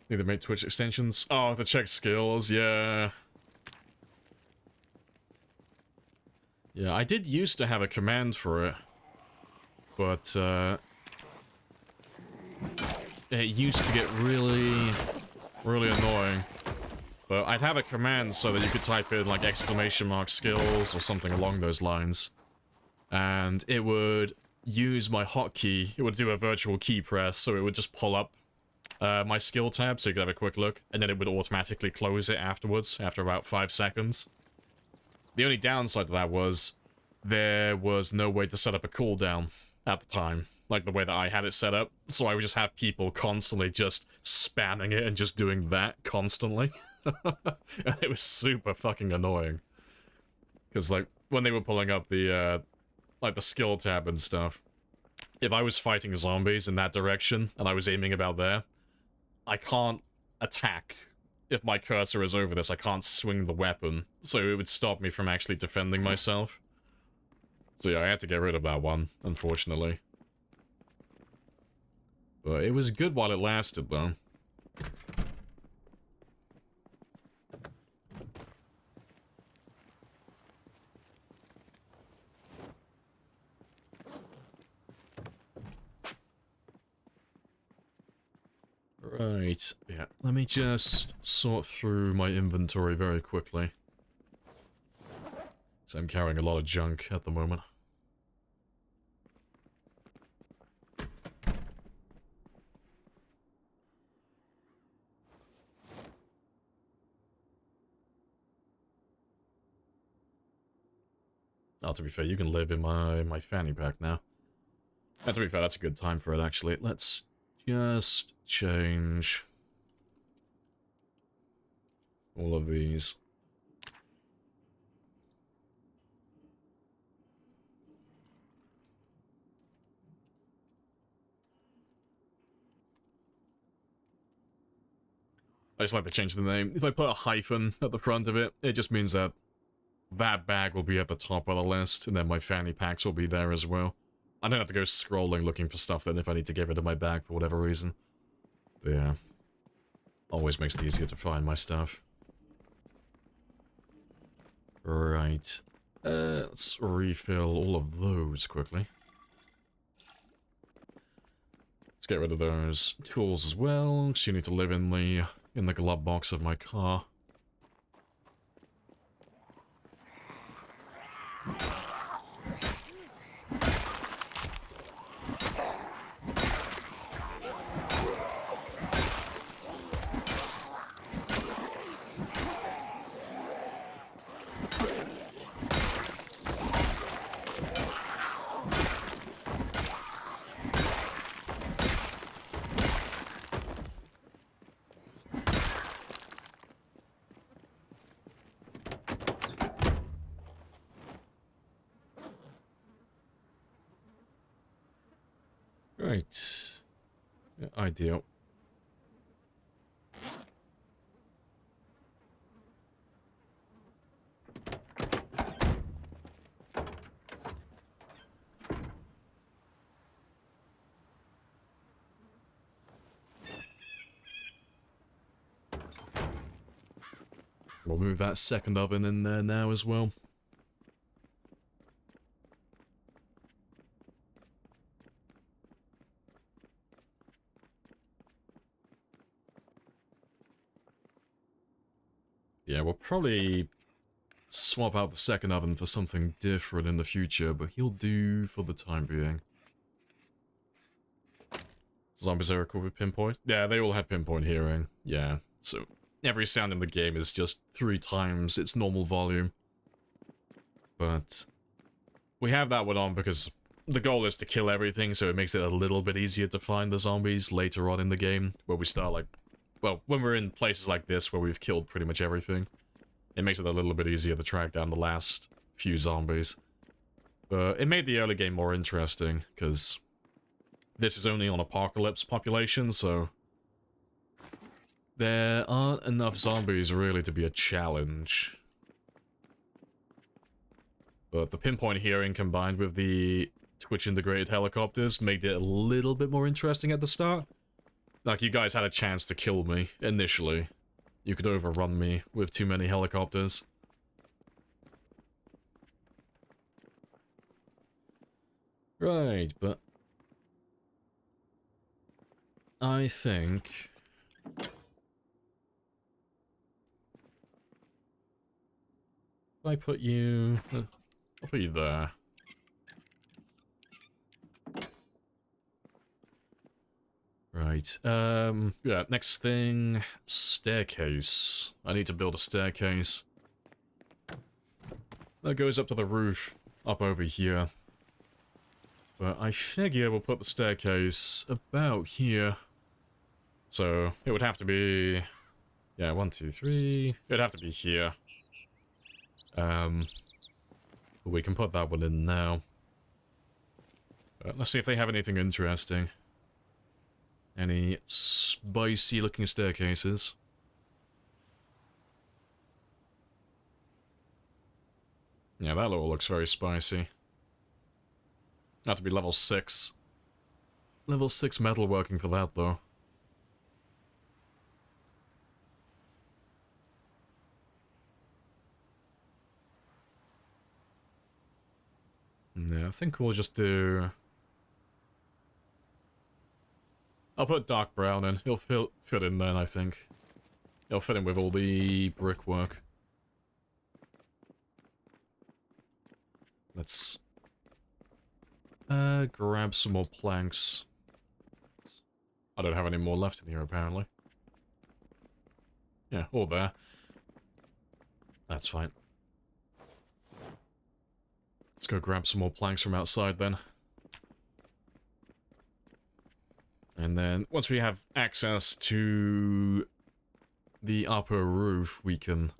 Need to make Twitch extensions. Oh, to check skills, yeah. Yeah, I did used to have a command for it, but it used to get really annoying. But I'd have a command so that you could type in like ! skills or something along those lines, and it would use my hotkey. It would do a virtual key press, so it would just pull up my skill tab so you could have a quick look, and then it would automatically close it afterwards, after about 5 seconds. The only downside to that was there was no way to set up a cooldown at the time, like the way that I had it set up, so I would just have people constantly just spamming it and just doing that constantly. And it was super fucking annoying. Because, like, when they were pulling up the, like, the skill tab and stuff, if I was fighting zombies in that direction, and I was aiming about there, I can't attack. If my cursor is over this, I can't swing the weapon, so it would stop me from actually defending myself. So yeah, I had to get rid of that one, unfortunately. But it was good while it lasted, though. Right, yeah, let me just sort through my inventory very quickly. So I'm carrying a lot of junk at the moment. Oh, to be fair, you can live in my fanny pack now. And to be fair, that's a good time for it, actually. Let's just change all of these. I just like to change the name. If I put a hyphen at the front of it, it just means that that bag will be at the top of the list, and then my fanny packs will be there as well. I don't have to go scrolling looking for stuff then if I need to get rid of my bag for whatever reason. But yeah. Always makes it easier to find my stuff. Right. Let's refill all of those quickly. Let's get rid of those tools as well, because you need to live in the glove box of my car. Right. Yeah, ideal. We'll move that second oven in there now as well. Yeah, we'll probably swap out the second oven for something different in the future, but he'll do for the time being. Zombies are equipped with pinpoint? Yeah, they all have pinpoint hearing. Yeah, so every sound in the game is just 3 times its normal volume. But we have that one on because the goal is to kill everything, so it makes it a little bit easier to find the zombies later on in the game, where we start like... Well, when we're in places like this where we've killed pretty much everything, it makes it a little bit easier to track down the last few zombies. But it made the early game more interesting, because this is only on Apocalypse population, so there aren't enough zombies really to be a challenge. But the pinpoint hearing combined with the Twitch-integrated helicopters made it a little bit more interesting at the start. Like, you guys had a chance to kill me, initially. You could overrun me with too many helicopters. Right, but... I think... If I put you... I'll put you there. Right, Right, yeah, next thing, staircase. I need to build a staircase. That goes up to the roof, up over here. But I figure we'll put the staircase about here. So, it would have to be... Yeah, 1, 2, 3... It'd have to be here. We can put that one in now. But let's see if they have anything interesting. Any spicy looking staircases. Yeah, that all looks very spicy. Have to be level 6. Level 6 metalworking for that, though. Yeah, I think we'll just do... I'll put dark brown in. He'll fit in then, I think. He'll fit in with all the brickwork. Let's... grab some more planks. I don't have any more left in here, apparently. Yeah, all there. That's fine. Let's go grab some more planks from outside, then. And then, once we have access to the upper roof, we can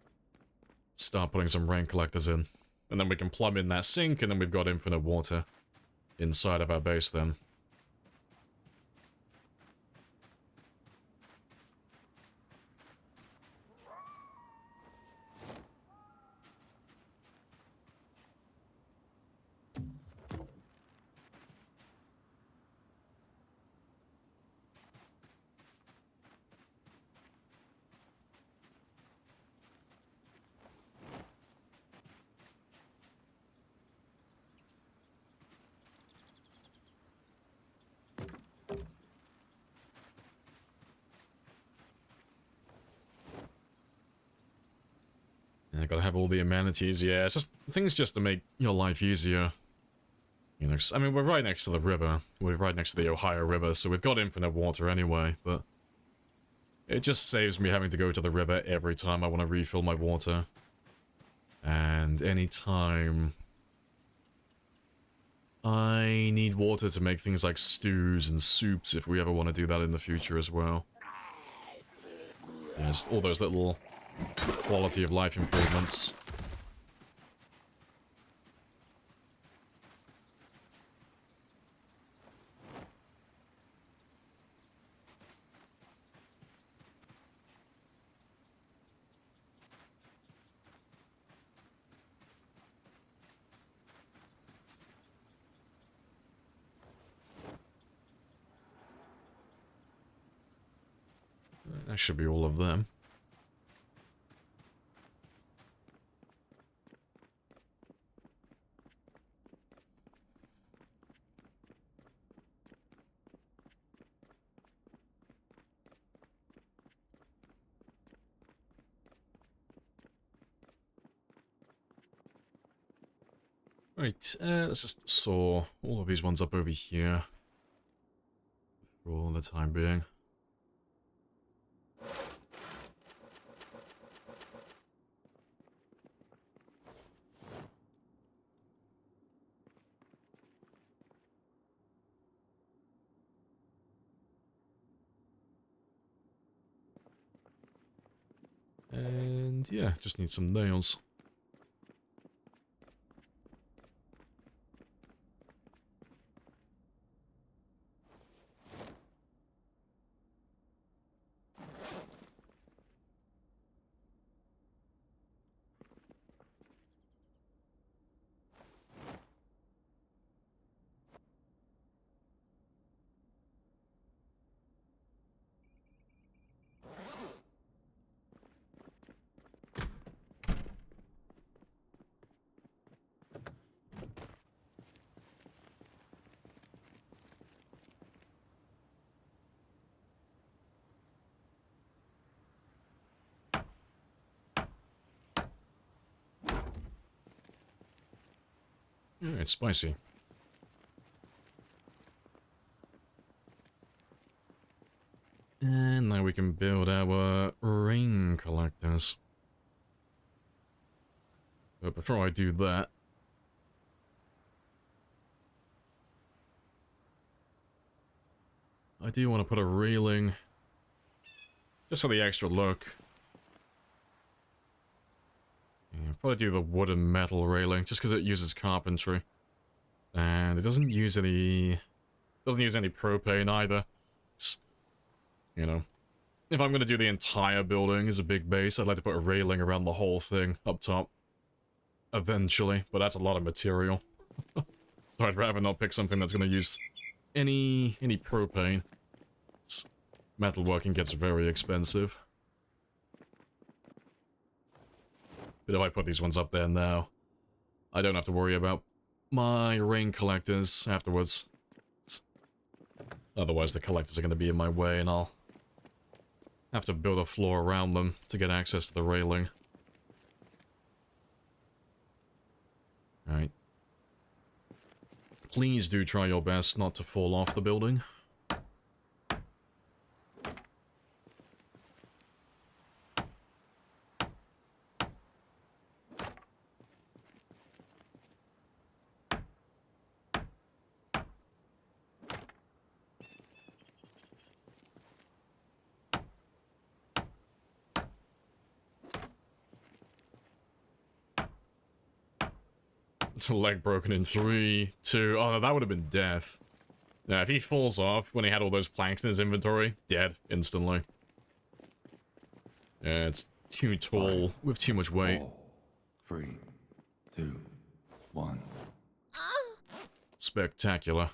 start putting some rain collectors in. And then we can plumb in that sink, and then we've got infinite water inside of our base then. I gotta have all the amenities, yeah, it's just things just to make your life easier. You know, I mean, we're right next to the river. We're right next to the Ohio River, so we've got infinite water anyway, but it just saves me having to go to the river every time I want to refill my water. And any time I need water to make things like stews and soups if we ever want to do that in the future as well. Yeah, just all those little quality of life improvements. That should be all of them. Right, let's just saw all of these ones up over here for the time being. And yeah, just need some nails. Yeah, it's spicy. we can build our rain collectors. But before I do that, I do want to put a railing, just for the extra look. Yeah, probably do the wood and metal railing, just because it uses carpentry. And it doesn't use any propane either. You know, if I'm going to do the entire building as a big base, I'd like to put a railing around the whole thing up top. Eventually, but that's a lot of material. So I'd rather not pick something that's going to use any propane. Metalworking gets very expensive. But if I put these ones up there now, I don't have to worry about my rain collectors afterwards. Otherwise the collectors are going to be in my way and I'll have to build a floor around them to get access to the railing. Alright. Please do try your best not to fall off the building. It's a leg broken in 3, 2... Oh, no, that would have been death. Yeah, if he falls off when he had all those planks in his inventory, dead instantly. Yeah, it's too tall with too much weight. 4, 3, 2, 1. Spectacular.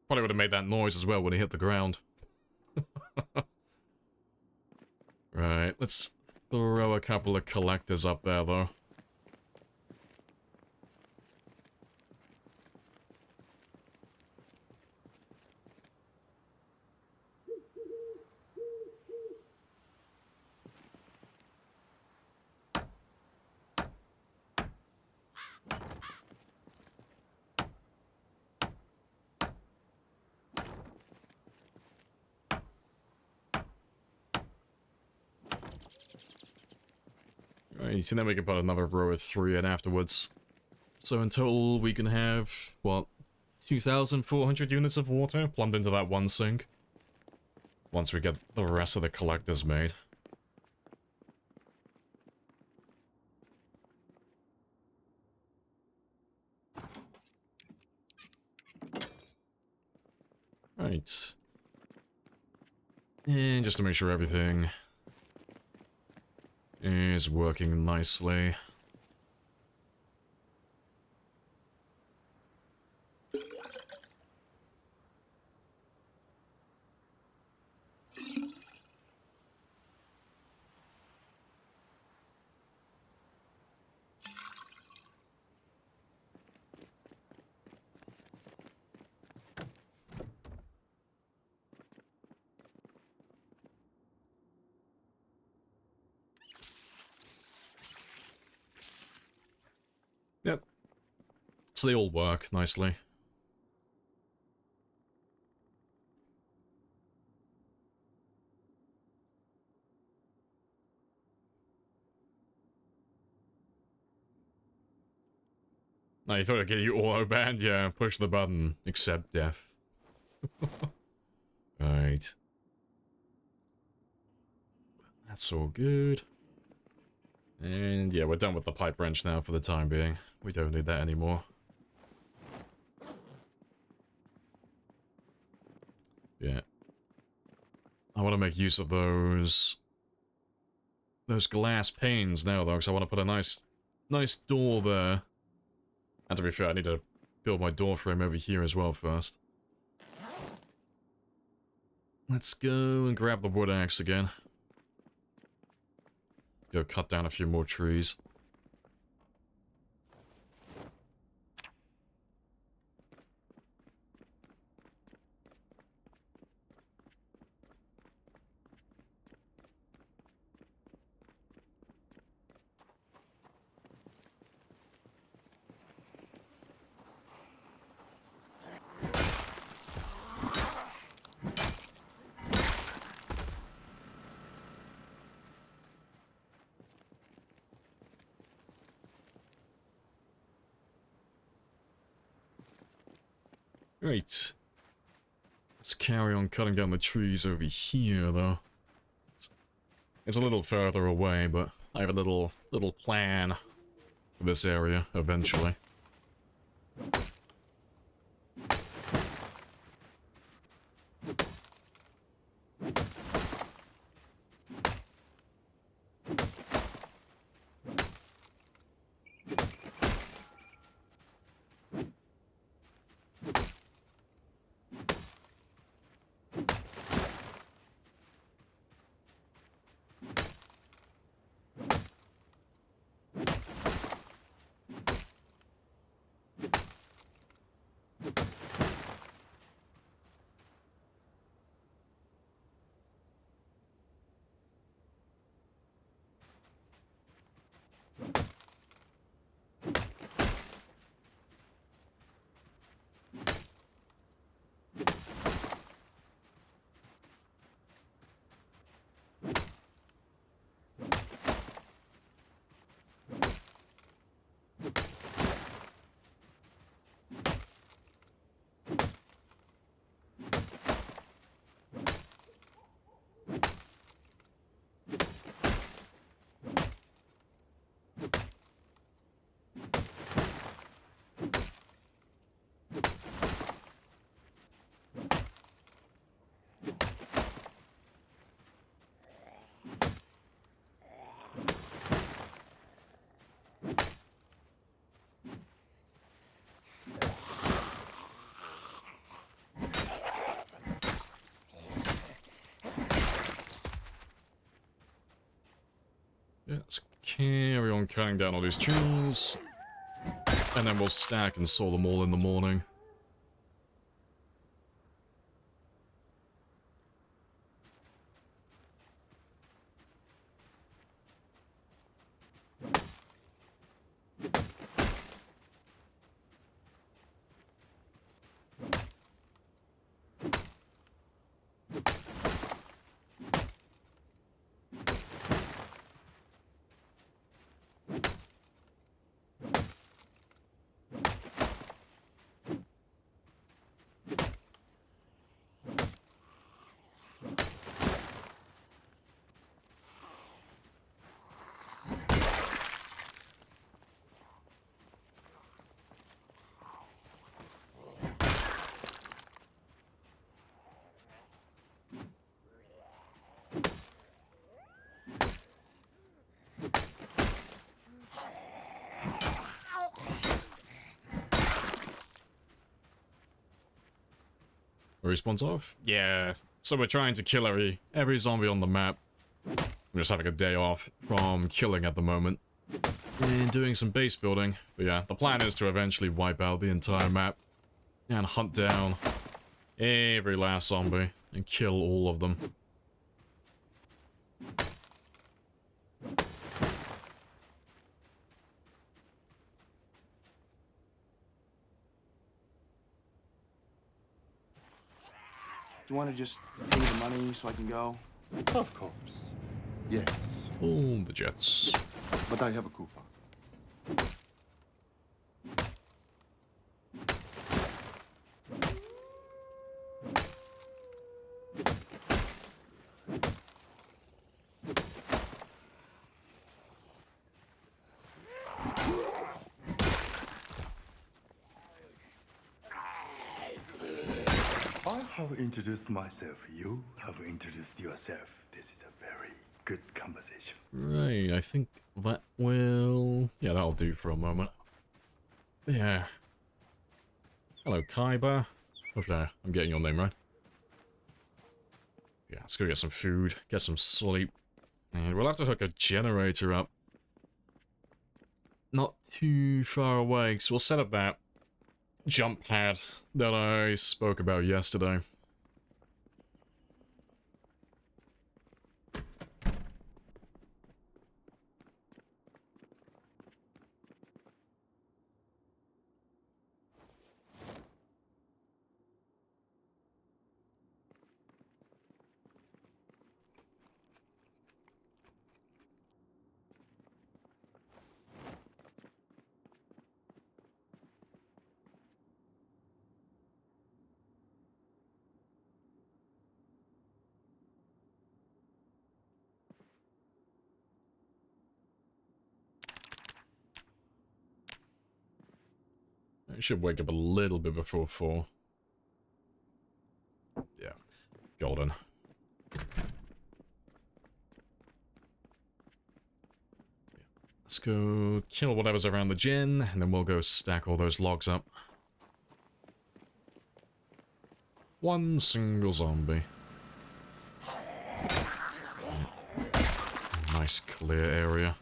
Probably would have made that noise as well when he hit the ground. Right, let's throw a couple of collectors up there, though. Right, so then we can put another row of 3 in afterwards. So in total, we can have, what, 2,400 units of water plumbed into that one sink. Once we get the rest of the collectors made. Right. And just to make sure everything is working nicely. Yep. So they all work nicely. Oh, you thought I'd get you auto banned? Yeah, push the button. Accept death. Right. That's all good. And yeah, we're done with the pipe wrench now for the time being. We don't need that anymore. Yeah. I want to make use of those glass panes now, though, because I want to put a nice door there. And to be fair, I need to build my door frame over here as well first. Let's go and grab the wood axe again. Go cut down a few more trees. Right. Let's carry on cutting down the trees over here, though. It's a little further away, but I have a little plan for this area eventually. Let's carry on cutting down all these trees, and then we'll stack and saw them all in the morning. Respawn's off? Yeah. So we're trying to kill every zombie on the map. I'm just having a day off from killing at the moment. And doing some base building. But yeah, the plan is to eventually wipe out the entire map. And hunt down every last zombie. And kill all of them. Do you want to just pay me the money so I can go? Of course. Yes, All the jets. but I have a coupon. I have introduced myself. You have introduced yourself. This is a very good conversation. Right, I think that will... Yeah, that'll do for a moment. Yeah. Hello, Kaiba. Hopefully I'm getting your name right. Yeah, let's go get some food, get some sleep. And we'll have to hook a generator up. Not too far away, so we'll set up that jump pad that I spoke about yesterday. I should wake up a little bit before 4. Yeah. Golden. Let's go kill whatever's around the gin, and then we'll go stack all those logs up. One single zombie. Nice clear area.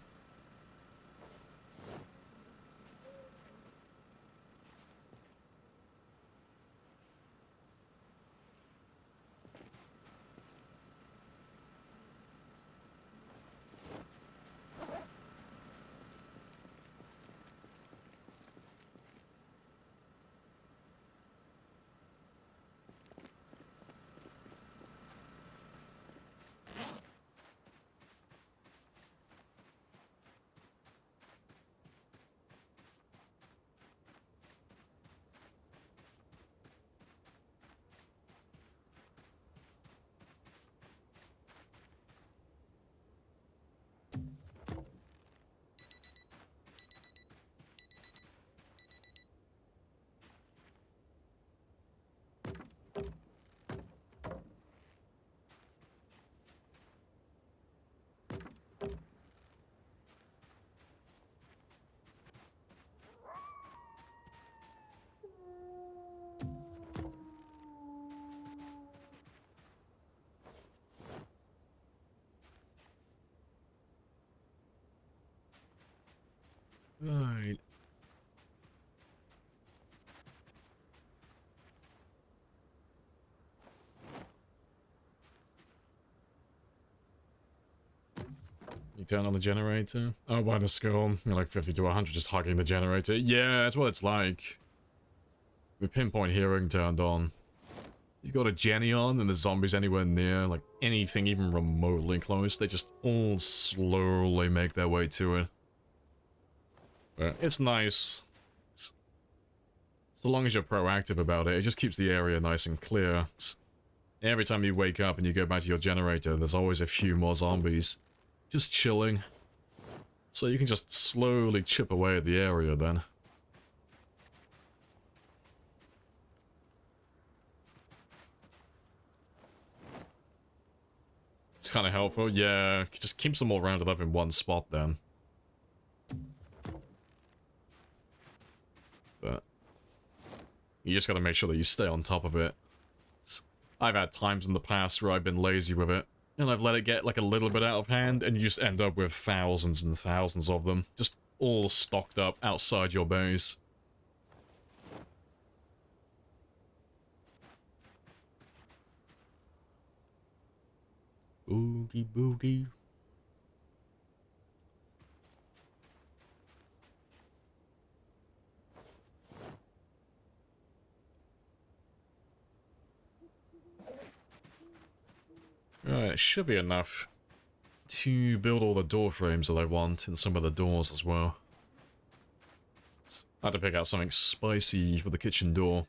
Right. You turn on the generator. Oh, by the skull. You're like 50 to 100 just hugging the generator. Yeah, that's what it's like. With pinpoint hearing turned on. You got a Jenny on and the zombies anywhere near, like anything even remotely close, they just all slowly make their way to it. But it's nice. So long as you're proactive about it, it just keeps the area nice and clear. Every time you wake up and you go back to your generator, there's always a few more zombies. Just chilling. So you can just slowly chip away at the area then. It's kind of helpful. Yeah, just keeps them all rounded up in one spot then. But you just gotta make sure that you stay on top of it. I've had times in the past where I've been lazy with it, and I've let it get like a little bit out of hand, and you just end up with thousands and thousands of them, just all stocked up outside your base. Boogie boogie. Right, it should be enough to build all the door frames that I want and some of the doors as well. I had to pick out something spicy for the kitchen door.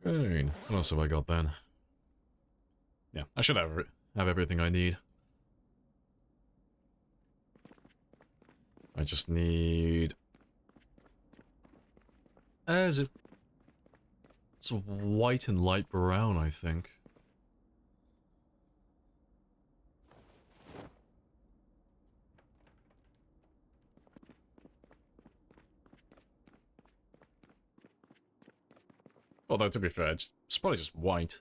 Right, what else have I got then? Yeah, I should have everything I need. I just need... is it... It's white and light brown, I think. Although, to be fair, it's probably just white.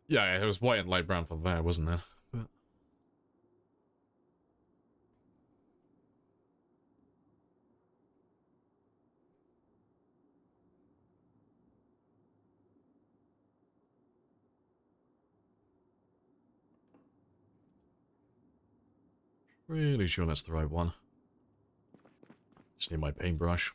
Yeah, it was white and light brown for there, wasn't it? But... Really sure that's the right one. Just need my paintbrush.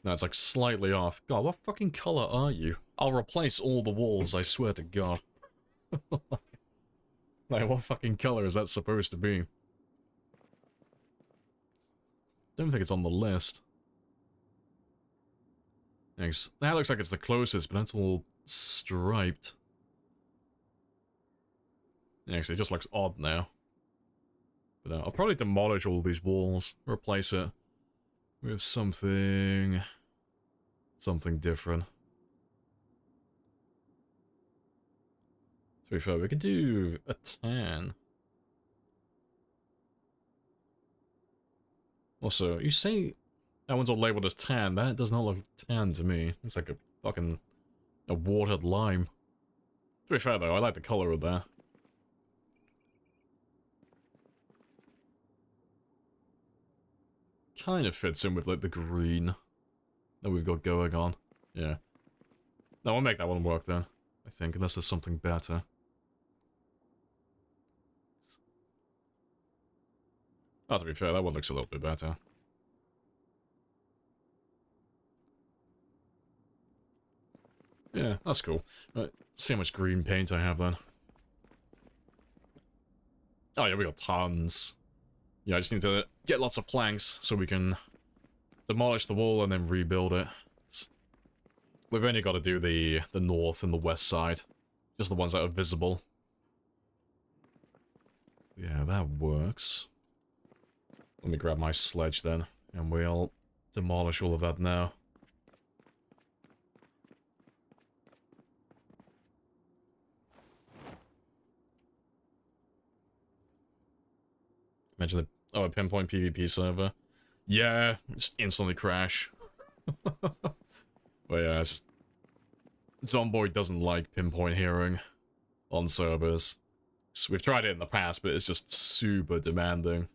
No, it's like slightly off. God, what fucking color are you? I'll replace all the walls, I swear to God. Like, what fucking color is that supposed to be? Don't think it's on the list. Thanks. That looks like it's the closest, but that's all striped. Actually, it just looks odd now. But I'll probably demolish all these walls, replace it with something different. To be fair, we could do a tan. Also, you say that one's all labeled as tan. That does not look tan to me. It's like a watered lime. To be fair though, I like the color of that. Kind of fits in with like the green that we've got going on. Yeah. No, we'll make that one work then, I think, unless there's something better. Oh, to be fair, that one looks a little bit better. Yeah, that's cool. Right, see how much green paint I have then. Oh yeah, we got tons. Yeah, I just need to get lots of planks so we can demolish the wall and then rebuild it. We've only got to do the north and the west side. Just the ones that are visible. Yeah, that works. Let me grab my sledge then, and we'll demolish all of that now. Imagine the... Oh, a pinpoint PvP server. Yeah, just instantly crash. But yeah, it's just... Zomboid doesn't like pinpoint hearing on servers. So we've tried it in the past, but it's just super demanding.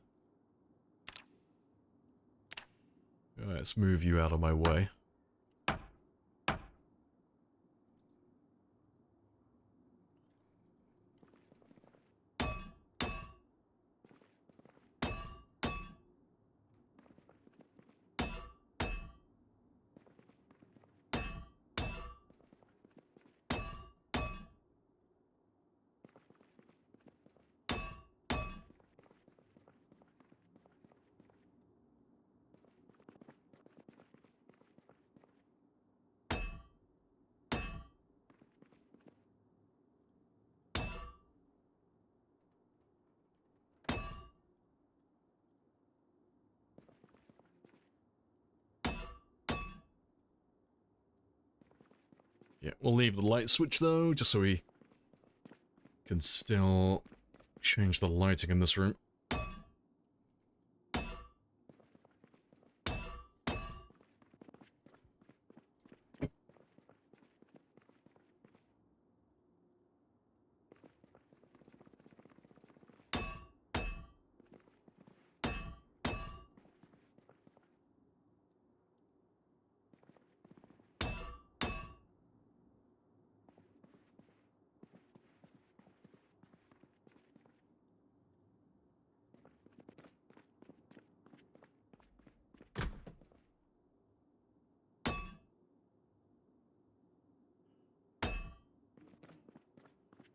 Alright, let's move you out of my way. Yeah, we'll leave the light switch though, just so we can still change the lighting in this room.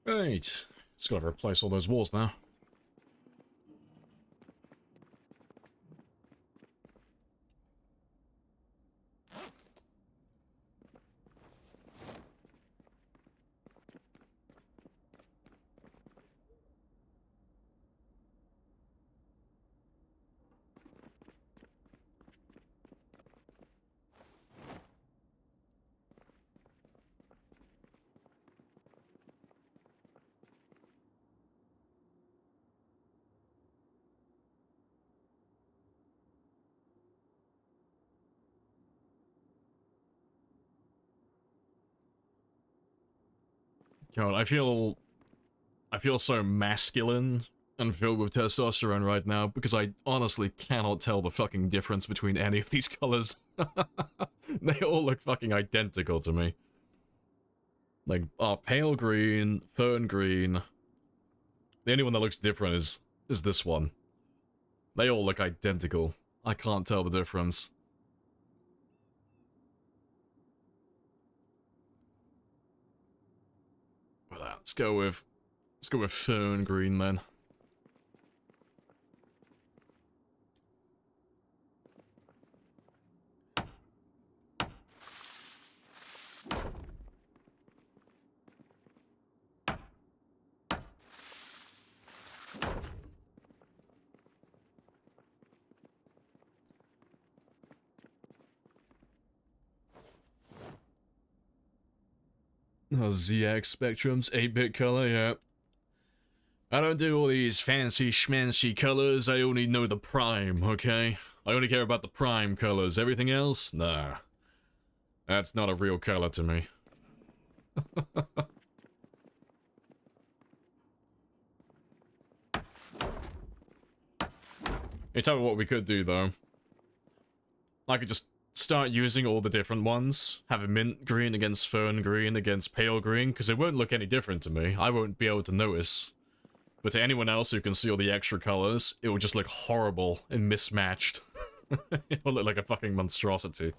Right, just gotta replace all those walls now. God, I feel I feel so masculine and filled with testosterone right now because I honestly cannot tell the fucking difference between any of these colors. They all look fucking identical to me. Like, pale green, fern green. The only one that looks different is this one. They all look identical. I can't tell the difference. Well, let's go with fern green then. Oh, ZX Spectrum's 8-bit color, yeah. I don't do all these fancy schmancy colors, I only know the prime, okay? I only care about the prime colors, everything else? Nah. That's not a real color to me. Hey, tell me what we could do, though. I could just start using all the different ones. Have a mint green against fern green against pale green, because it won't look any different to me. I won't be able to notice. But to anyone else who can see all the extra colors, it will just look horrible and mismatched. It will look like a fucking monstrosity.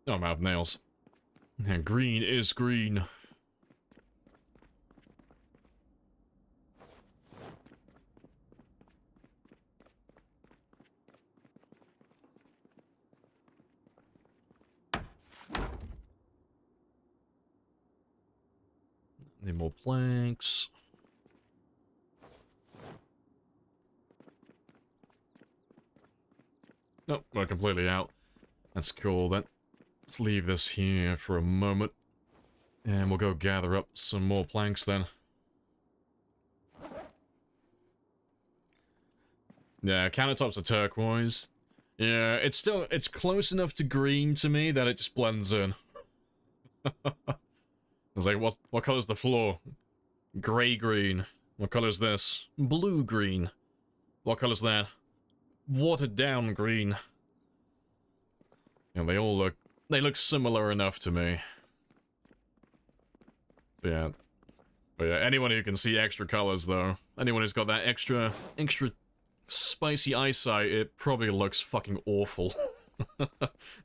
Oh, I'm out of nails. And green is green. Need more planks. Nope, we're completely out. That's cool. Let's leave this here for a moment. And we'll go gather up some more planks then. Yeah, countertops are turquoise. Yeah, it's close enough to green to me that it just blends in. It's like, what color's the floor? Gray green. What color's this? Blue green. What color's that? Watered down green. Yeah, they look similar enough to me. But yeah, anyone who can see extra colors though, anyone who's got that extra spicy eyesight, it probably looks fucking awful.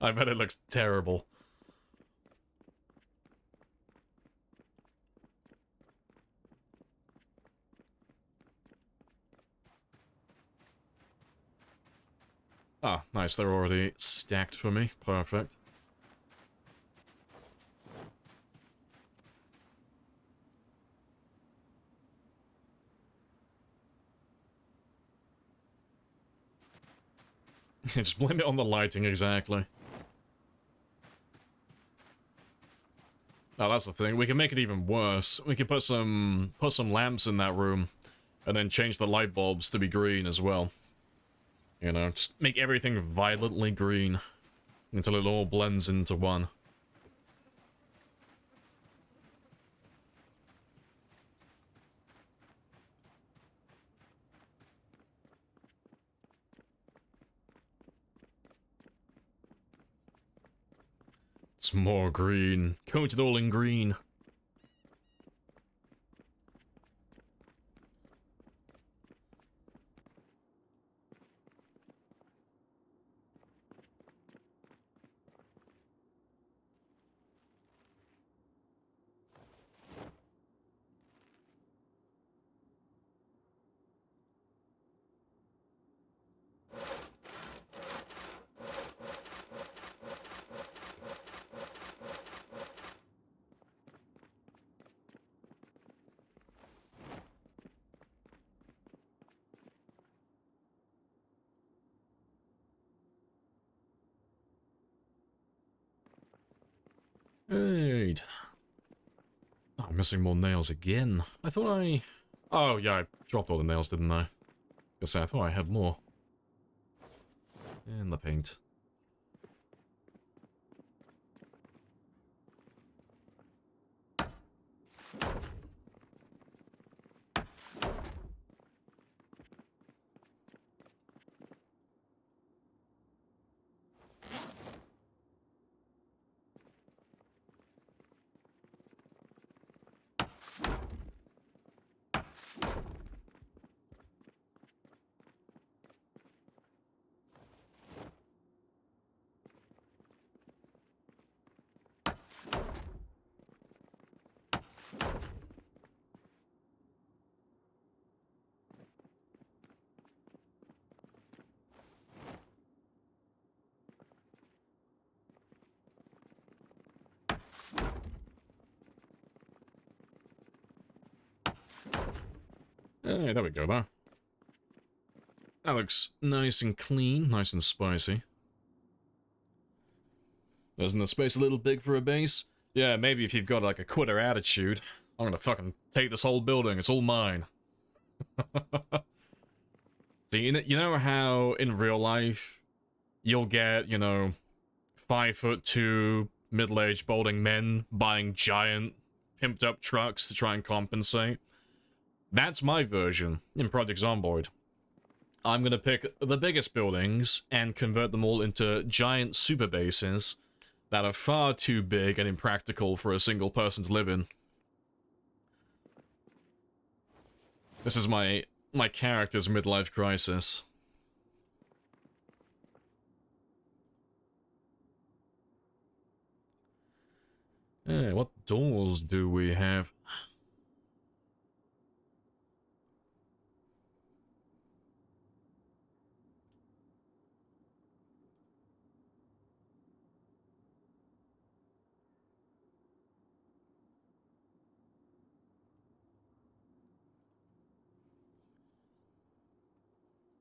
I bet it looks terrible. Ah, nice, they're already stacked for me. Perfect. Just blame it on the lighting, exactly. Oh, that's the thing. We can make it even worse. We can put some lamps in that room, and then change the light bulbs to be green as well. You know, just make everything violently green until it all blends into one. It's more green. Coat it all in green. Right. Oh, I'm missing more nails again. I thought I... Oh, yeah, I dropped all the nails, didn't I? I thought I had more. In the paint. Hey, there we go, though. That looks nice and clean, nice and spicy. Isn't the space a little big for a base? Yeah, maybe if you've got, like, a quitter attitude. I'm gonna fucking take this whole building, it's all mine. So, you know how, in real life, you'll get, 5'2", middle-aged balding men buying giant, pimped-up trucks to try and compensate? That's my version in Project Zomboid. I'm gonna pick the biggest buildings and convert them all into giant super bases that are far too big and impractical for a single person to live in. This is my character's midlife crisis. Hey, what doors do we have?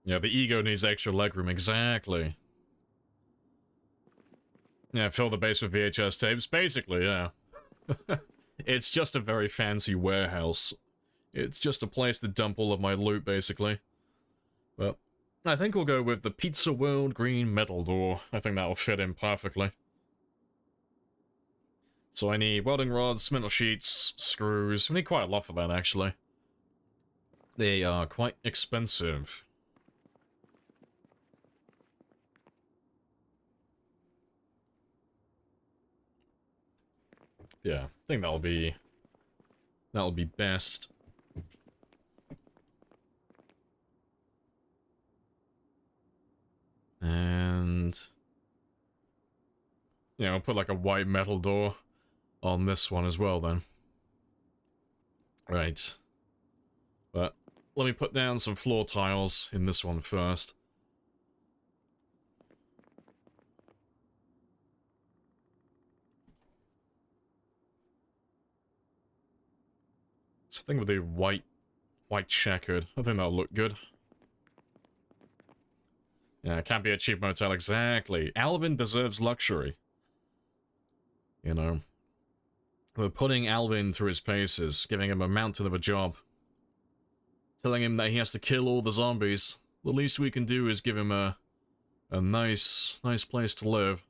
Yeah, the ego needs extra legroom, exactly. Yeah, fill the base with VHS tapes, basically, yeah. It's just a very fancy warehouse. It's just a place to dump all of my loot, basically. But I think we'll go with the Pizza World green metal door. I think that'll fit in perfectly. So I need welding rods, metal sheets, screws. We need quite a lot for that, actually. They are quite expensive. Yeah, I think that'll be best. And yeah, I'll put like a white metal door on this one as well then. Right. But let me put down some floor tiles in this one first. So I think we'll do white checkered. I think that'll look good. Yeah, it can't be a cheap motel, exactly. Alvin deserves luxury. You know. We're putting Alvin through his paces, giving him a mountain of a job. Telling him that he has to kill all the zombies. The least we can do is give him a nice place to live.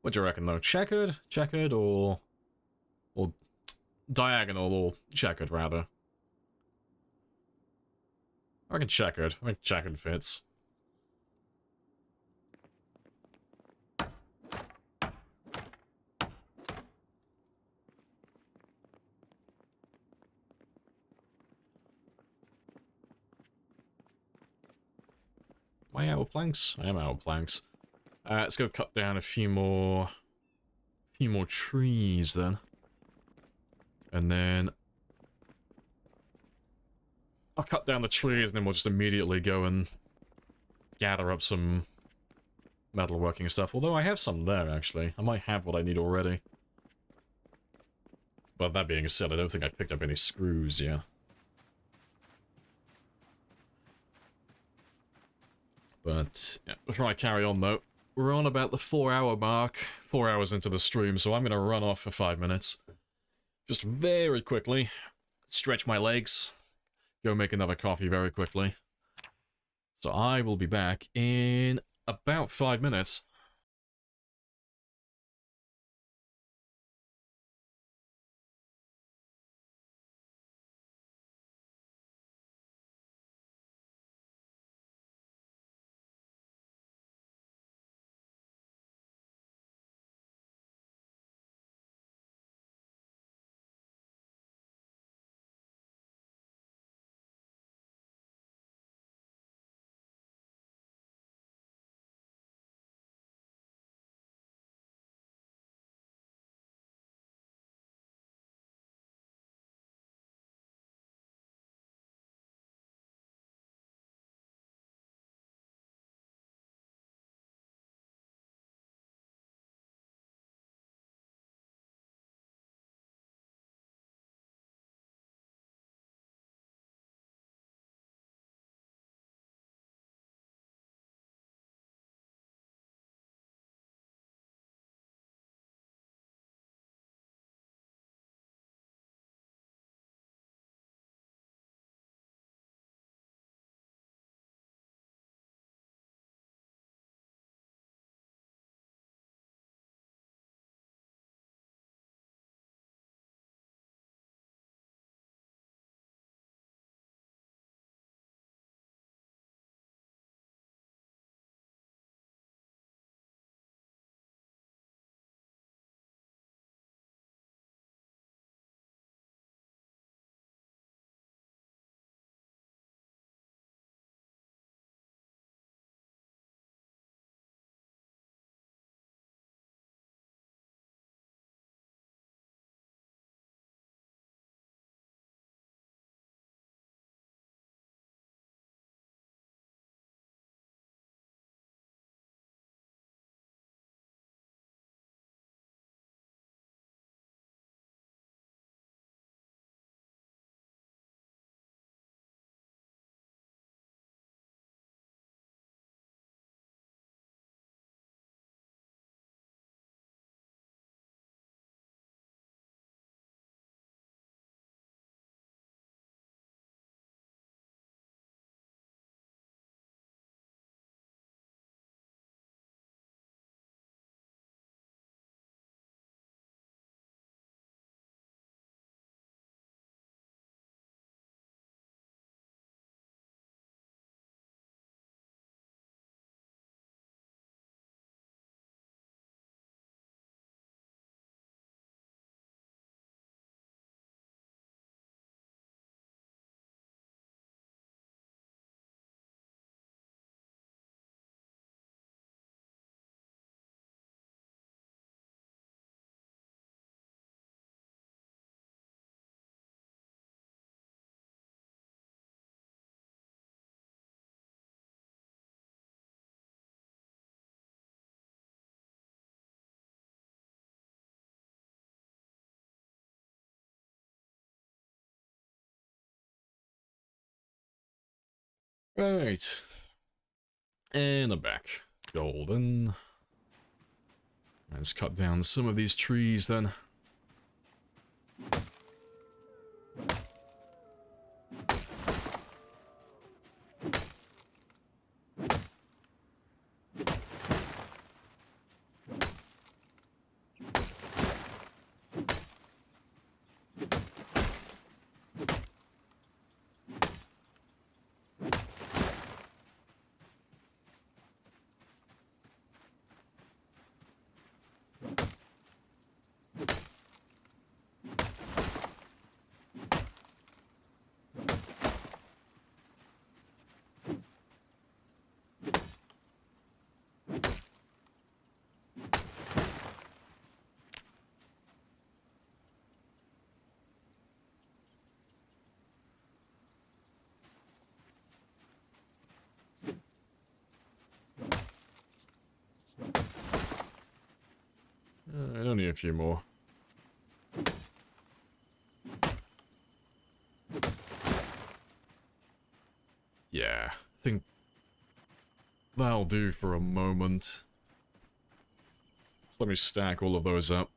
What do you reckon, though? Checkered? Checkered, or diagonal, or checkered, rather? I reckon checkered. I think checkered fits. Am I out of planks? I am out of planks. Let's go cut down a few more trees then. And then I'll cut down the trees and then we'll just immediately go and gather up some metalworking stuff. Although I have some there, actually. I might have what I need already. But that being said, I don't think I picked up any screws yet. But yeah, before I carry on though, we're on about the 4-hour mark, 4 hours into the stream, so I'm going to run off for 5 minutes. Just very quickly, stretch my legs, go make another coffee very quickly. So I will be back in about 5 minutes. Right. And I'm back. Golden. Let's cut down some of these trees then. I don't need a few more. Yeah, I think do for a moment. So let me stack all of those up.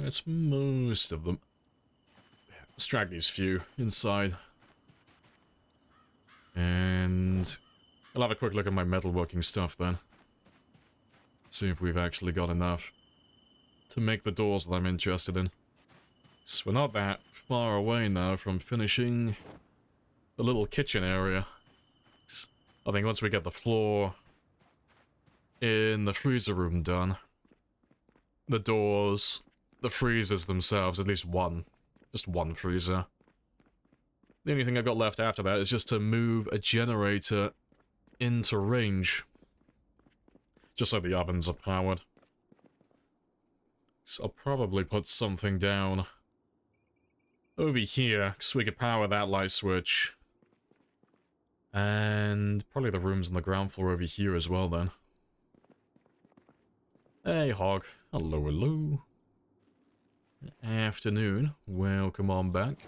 It's most of them. Let's drag these few inside. And I'll have a quick look at my metalworking stuff then. See if we've actually got enough to make the doors that I'm interested in. So we're not that far away now from finishing the little kitchen area. I think once we get the floor in the freezer room done, the doors, the freezers themselves, at least one, just one freezer. The only thing I've got left after that is just to move a generator into range. Just so the ovens are powered. So I'll probably put something down over here, so we could power that light switch. And probably the rooms on the ground floor over here as well then. Hey Hog, hello hello. Afternoon, welcome on back.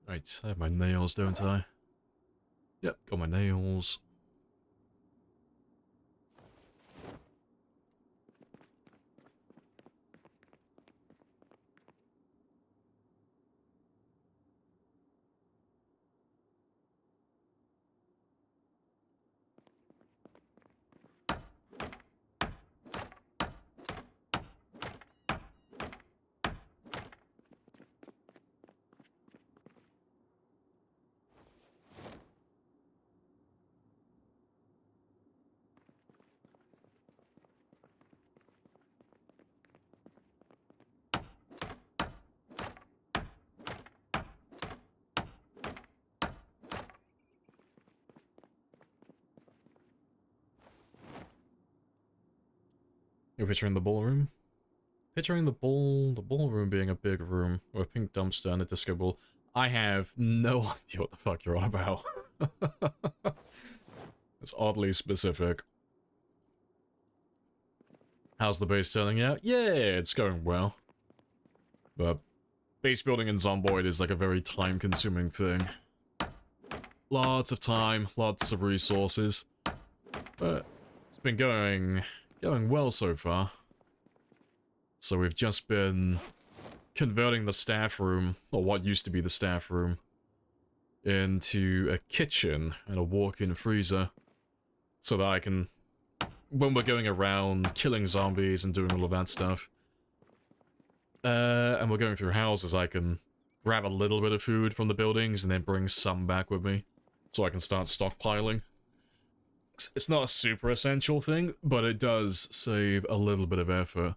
Right, I have my nails, don't I? Yep, got my nails. You're picturing the ballroom? Picturing the ballroom being a big room with a pink dumpster and a disco ball. I have no idea what the fuck you're on about. It's oddly specific. How's the base turning out? Yeah, it's going well. But base building in Zomboid is like a very time-consuming thing. Lots of time, lots of resources. But it's been going well so far. So we've just been converting the staff room, or what used to be the staff room, into a kitchen and a walk-in freezer. So that I can, when we're going around killing zombies and doing all of that stuff, and we're going through houses, I can grab a little bit of food from the buildings and then bring some back with me. So I can start stockpiling. It's not a super essential thing, but it does save a little bit of effort.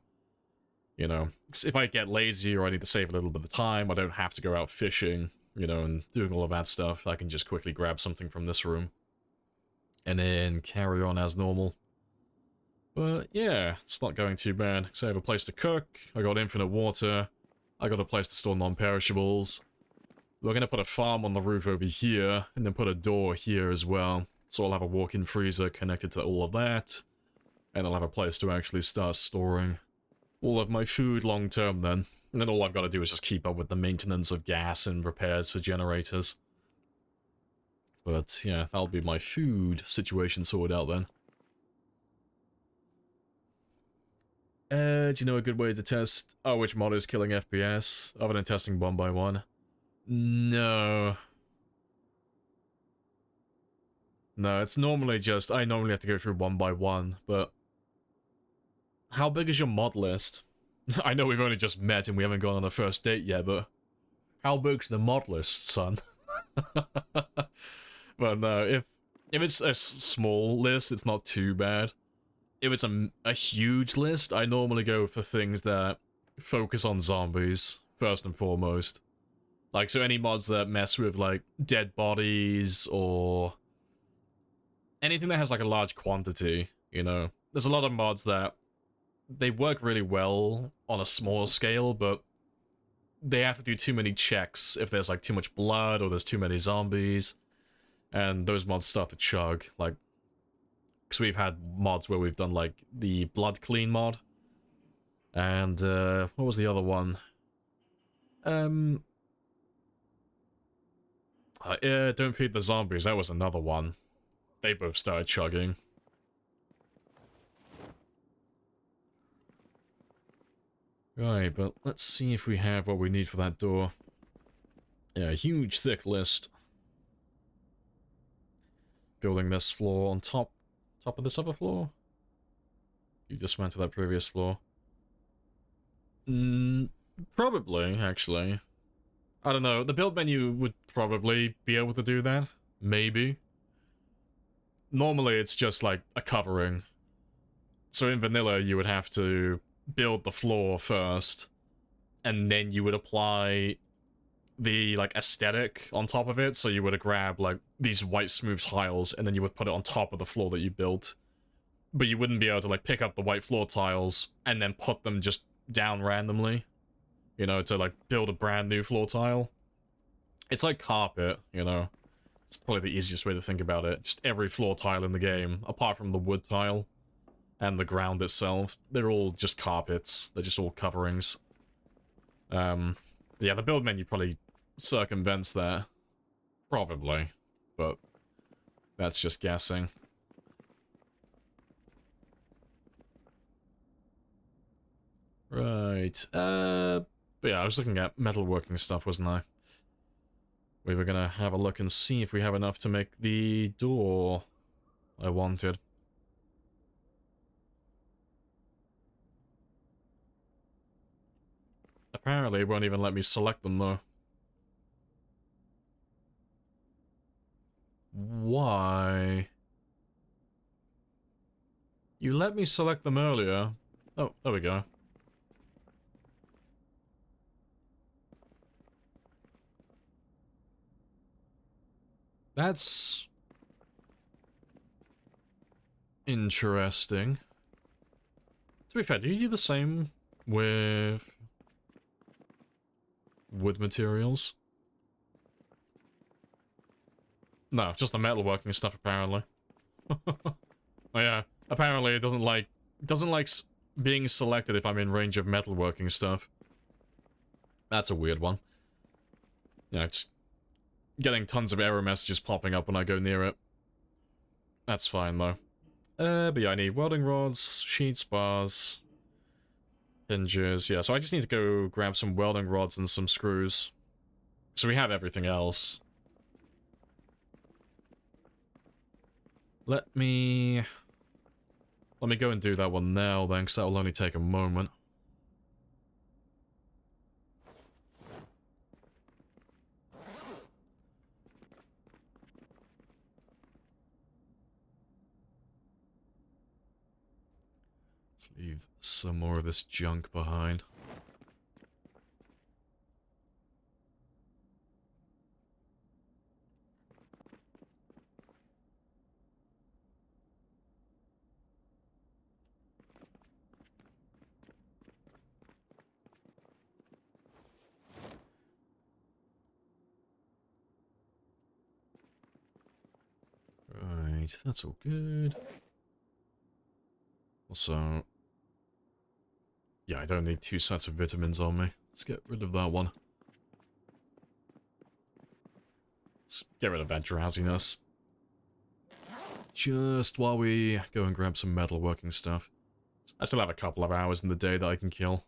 You know, if I get lazy or I need to save a little bit of time, I don't have to go out fishing, you know, and doing all of that stuff. I can just quickly grab something from this room. And then carry on as normal. But yeah, it's not going too bad. So I have a place to cook, I got infinite water, I got a place to store non-perishables. We're gonna put a farm on the roof over here, and then put a door here as well. So I'll have a walk-in freezer connected to all of that. And I'll have a place to actually start storing all of my food long term then. And then all I've got to do is just keep up with the maintenance of gas and repairs for generators. But yeah, that'll be my food situation sorted out then. Do you know a good way to test which mod is killing FPS, other than testing one by one? No. No, it's normally just, I normally have to go through one by one, but... How big is your mod list? I know we've only just met and we haven't gone on a first date yet, but... How big's the mod list, son? But no, if it's a small list, it's not too bad. If it's a huge list, I normally go for things that focus on zombies, first and foremost. Like, so any mods that mess with, like, dead bodies, or... anything that has, like, a large quantity, you know? There's a lot of mods that... they work really well on a small scale, but... they have to do too many checks if there's, like, too much blood, or there's too many zombies. And those mods start to chug, like... because we've had mods where we've done, like, the blood clean mod. And, what was the other one? Don't feed the zombies, that was another one. They both started chugging. Right, but let's see if we have what we need for that door. Yeah, a huge, thick list. Building this floor on top of this other floor? You just went to that previous floor. Probably, actually. I don't know, the build menu would probably be able to do that. Maybe. Normally it's just like a covering. So in vanilla you would have to build the floor first, and then you would apply the, like, aesthetic on top of it. So you would grab, like, these white smooth tiles, and then you would put it on top of the floor that you built. But you wouldn't be able to, like, pick up the white floor tiles and then put them just down randomly, you know, to, like, build a brand new floor tile. It's like carpet, you know. It's probably the easiest way to think about it. Just every floor tile in the game, apart from the wood tile and the ground itself, they're all just carpets. They're just all coverings. Yeah, the build menu probably circumvents that. Probably. But that's just guessing. Right. But yeah, I was looking at metalworking stuff, wasn't I? We were gonna have a look and see if we have enough to make the door I wanted. Apparently it won't even let me select them, though. Why? You let me select them earlier. Oh, there we go. That's... interesting. To be fair, do you do the same with wood materials? No, just the metalworking stuff, apparently. Oh yeah, apparently it doesn't like being selected if I'm in range of metalworking stuff. That's a weird one. Yeah, just getting tons of error messages popping up when I go near it. That's fine, though. But yeah, I need welding rods, sheets, bars, hinges. Yeah, so I just need to go grab some welding rods and some screws. So we have everything else. Let me go and do that one now, then, because that will only take a moment. Let's leave some more of this junk behind. Right, that's all good. Also, yeah, I don't need 2 sets of vitamins on me. Let's get rid of that one. Let's get rid of that drowsiness. Just while we go and grab some metalworking stuff. I still have a couple of hours in the day that I can kill.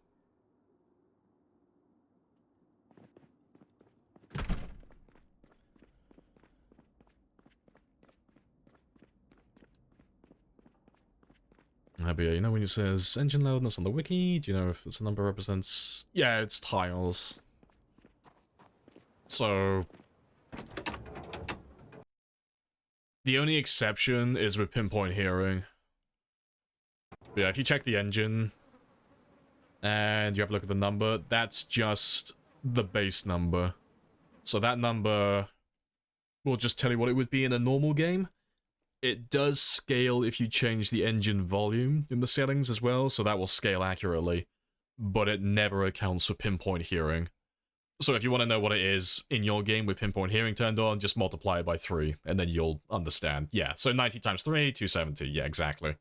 But yeah, you know when it says engine loudness on the wiki, do you know if this number represents... Yeah, it's tiles. So... the only exception is with pinpoint hearing. But yeah, if you check the engine, and you have a look at the number, that's just the base number. So that number will just tell you what it would be in a normal game. It does scale if you change the engine volume in the settings as well, so that will scale accurately. But it never accounts for pinpoint hearing. So if you want to know what it is in your game with pinpoint hearing turned on, just multiply it by 3, and then you'll understand. Yeah, so 90 times 3, 270. Yeah, exactly.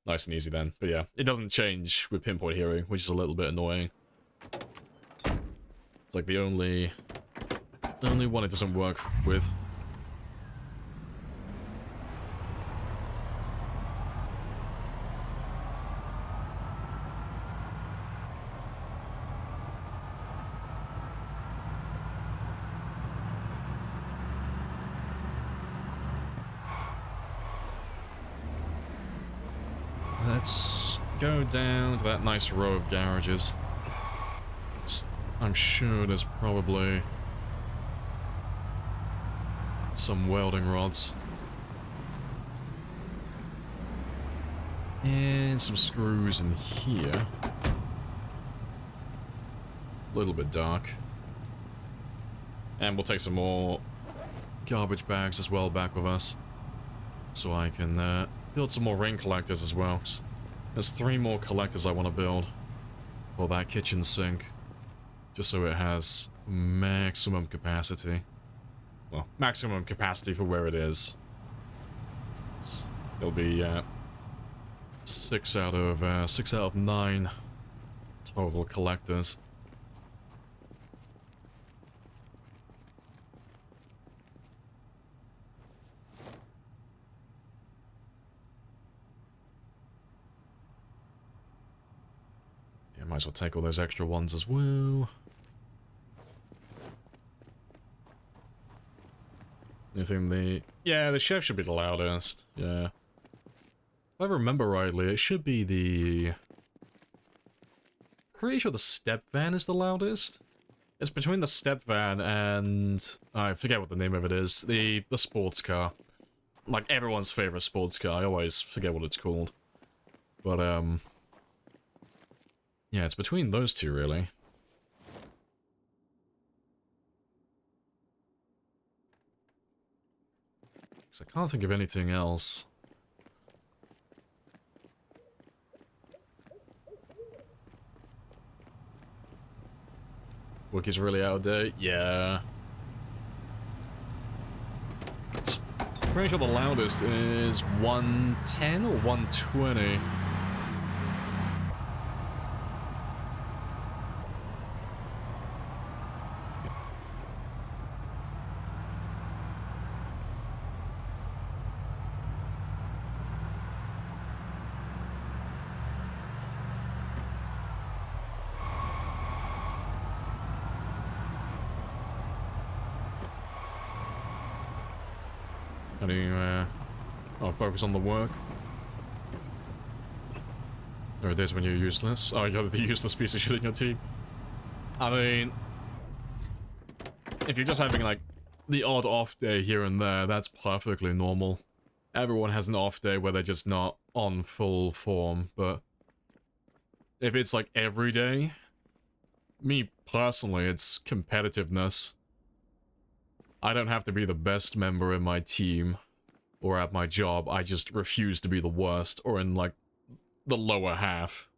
Nice and easy then. But yeah, it doesn't change with pinpoint hearing, which is a little bit annoying. It's like the only one it doesn't work with. Let's go down to that nice row of garages. I'm sure there's probably some welding rods. And some screws in here. A little bit dark. And we'll take some more garbage bags as well back with us. So I can build some more rain collectors as well. There's 3 more collectors I want to build for that kitchen sink. Just so it has maximum capacity. Well, maximum capacity for where it is. It'll be 6 out of 9 total collectors. Yeah, might as well take all those extra ones as well. I think the chef should be the loudest, yeah. If I remember rightly, it should be the... Pretty sure the step van is the loudest. It's between the step van and... I forget what the name of it is. The sports car. Like, everyone's favorite sports car. I always forget what it's called. But, yeah, it's between those two, really. Because I can't think of anything else. Wiki's really out of date? Yeah. Pretty sure the loudest is 110 or 120. How do you, focus on the work? Or it is when you're useless? Oh, you're the useless piece of shit in your team. I mean... if you're just having, like, the odd off day here and there, that's perfectly normal. Everyone has an off day where they're just not on full form, but... if it's, like, every day... me, personally, it's competitiveness. I don't have to be the best member in my team or at my job. I just refuse to be the worst or in, like, the lower half.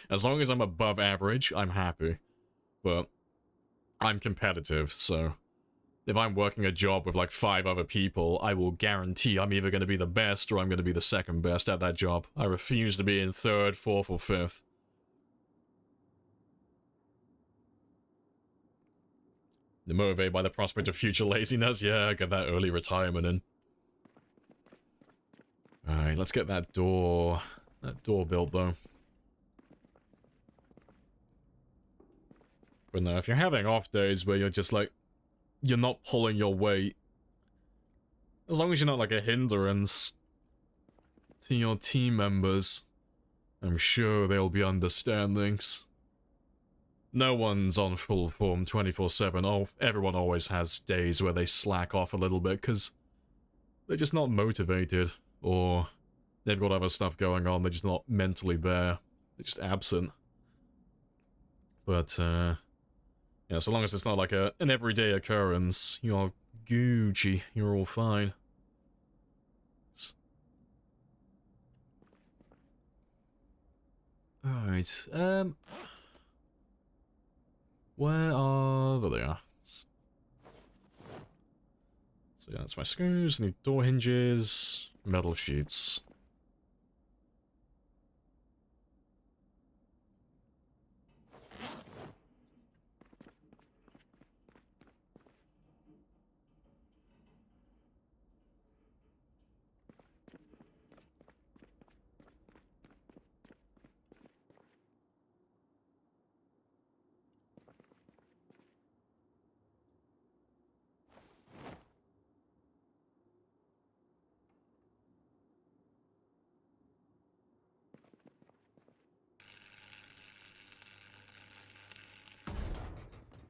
As long as I'm above average, I'm happy. But I'm competitive, so if I'm working a job with like 5 other people, I will guarantee I'm either going to be the best or I'm going to be the second best at that job. I refuse to be in 3rd, 4th, or 5th. They're motivated by the prospect of future laziness. Yeah, get that early retirement in. Alright, let's get that door built though. But no, if you're having off days where you're just like, you're not pulling your weight, as long as you're not like a hindrance to your team members, I'm sure they'll be understandings. No one's on full form 24/7. Oh, everyone always has days where they slack off a little bit because they're just not motivated, or they've got other stuff going on, they're just not mentally there. They're just absent. But, yeah, so long as it's not like an everyday occurrence, you're Gucci, you're all fine. Alright, where are... There they are. So yeah, that's my screws, need door hinges, metal sheets.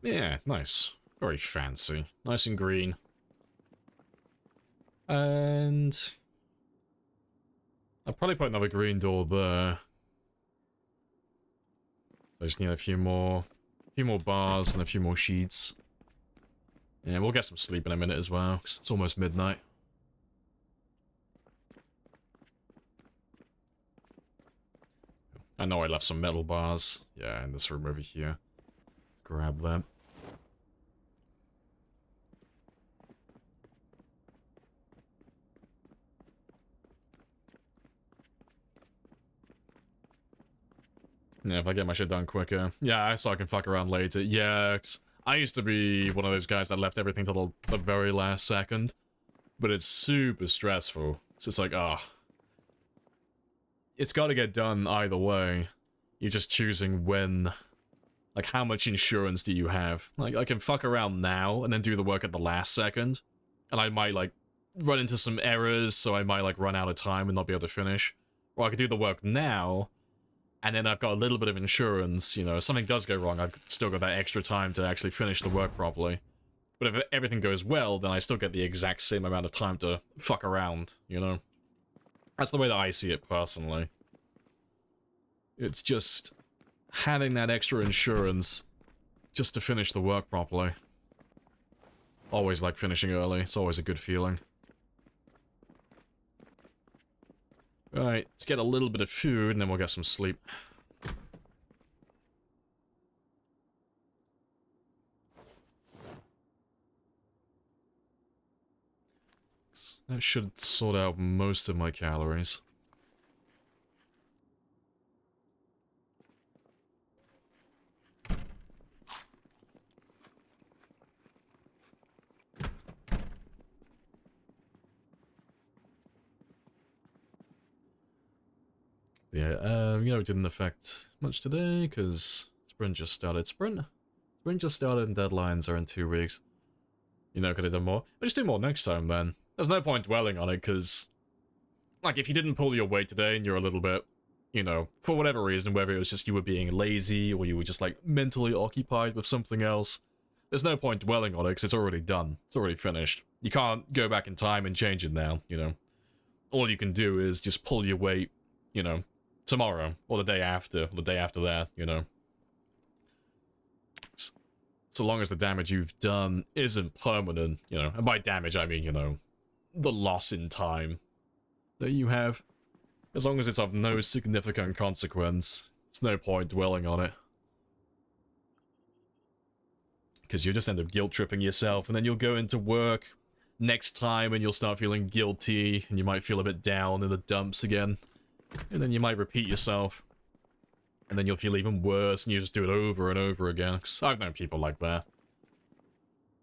Yeah, nice. Very fancy. Nice and green. And... I'll probably put another green door there. So I just need a few more bars and a few more sheets. Yeah, we'll get some sleep in a minute as well, because it's almost midnight. I know I left some metal bars. Yeah, in this room over here. Let's grab them. Yeah, if I get my shit done quicker. Yeah, so I can fuck around later. Yeah, I used to be one of those guys that left everything till the very last second. But it's super stressful. It's just like, ah. It's gotta get done either way. You're just choosing when. Like, how much insurance do you have? Like, I can fuck around now and then do the work at the last second. And I might, like, run into some errors, so I might, like, run out of time and not be able to finish. Or I could do the work now, and then I've got a little bit of insurance, you know, if something does go wrong, I've still got that extra time to actually finish the work properly. But if everything goes well, then I still get the exact same amount of time to fuck around, you know? That's the way that I see it, personally. It's just having that extra insurance just to finish the work properly. Always like finishing early, it's always a good feeling. Alright, let's get a little bit of food and then we'll get some sleep. That should sort out most of my calories. Yeah, you know, it didn't affect much today, because Sprint just started. Sprint just started and deadlines are in 2 weeks. You know, could have done more. But just do more next time, then. There's no point dwelling on it, because... Like, if you didn't pull your weight today and you're a little bit, you know, for whatever reason, whether it was just you were being lazy, or you were just, like, mentally occupied with something else, there's no point dwelling on it, because it's already done. It's already finished. You can't go back in time and change it now, you know. All you can do is just pull your weight, you know, tomorrow, or the day after that, you know. So long as the damage you've done isn't permanent, you know, and by damage I mean, you know, the loss in time that you have. As long as it's of no significant consequence, there's no point dwelling on it. because you'll just end up guilt-tripping yourself, and then you'll go into work next time and you'll start feeling guilty, and you might feel a bit down in the dumps again, and then you might repeat yourself, and then you'll feel even worse, and you just do it over and over again, because I've known people like that.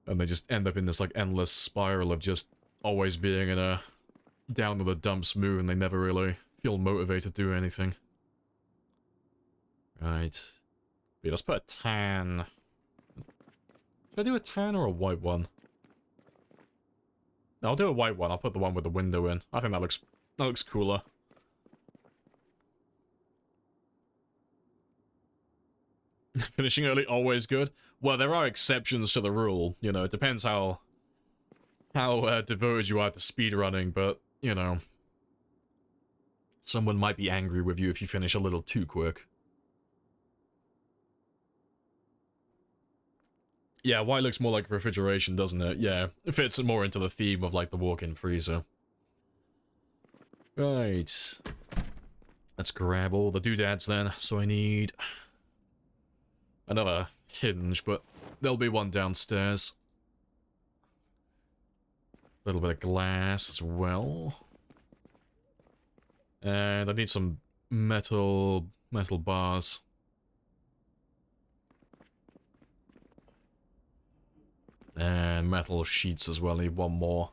And they just end up in this, like, endless spiral of just always being in a down to the dumps mood, and they never really feel motivated to do anything. Right. Yeah, let's put a tan. Should I do a tan or a white one? No, I'll do a white one. I'll put the one with the window in. I think that looks cooler. Finishing early, always good. Well, there are exceptions to the rule. You know, it depends how devoted you are to speedrunning, but, you know, someone might be angry with you if you finish a little too quick. Yeah, white looks more like refrigeration, doesn't it? Yeah, it fits more into the theme of, like, the walk-in freezer. Right. Let's grab all the doodads then. So I need another hinge, but there'll be one downstairs. A little bit of glass as well. And I need some metal bars. And metal sheets as well, need one more.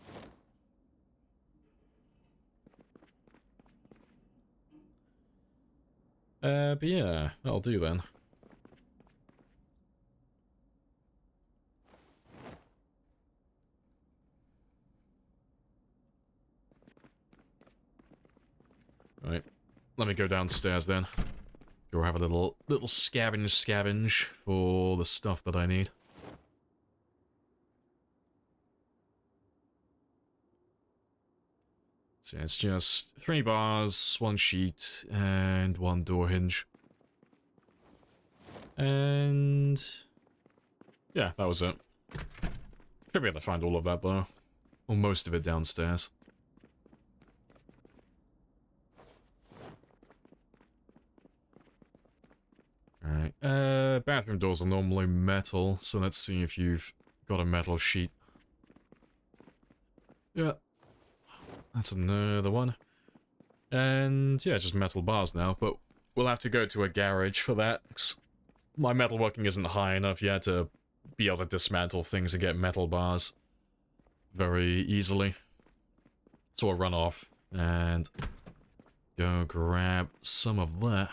But yeah, that'll do then. Right, let me go downstairs then. Go have a little scavenge for the stuff that I need. So it's just 3 bars, 1 sheet, and 1 door hinge. And yeah, that was it. Should be able to find all of that though. Or most of it downstairs. Alright, bathroom doors are normally metal, so let's see if you've got a metal sheet. Yeah. That's another one. And yeah, just metal bars now, but we'll have to go to a garage for that. 'Cause my metalworking isn't high enough yet to be able to dismantle things and get metal bars very easily. So I'll run off and go grab some of that.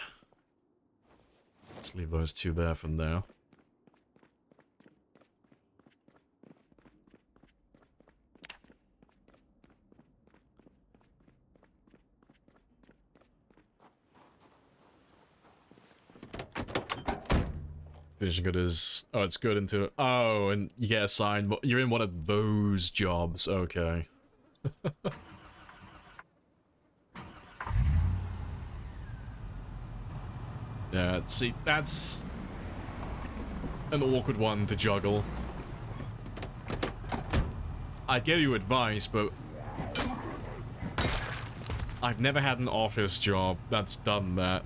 Let's leave those 2 there for now. Finishing good is... Oh, it's good into... Oh, and you get assigned... You're in one of those jobs. Okay. Yeah, see, that's an awkward one to juggle. I'd give you advice, but I've never had an office job that's done that.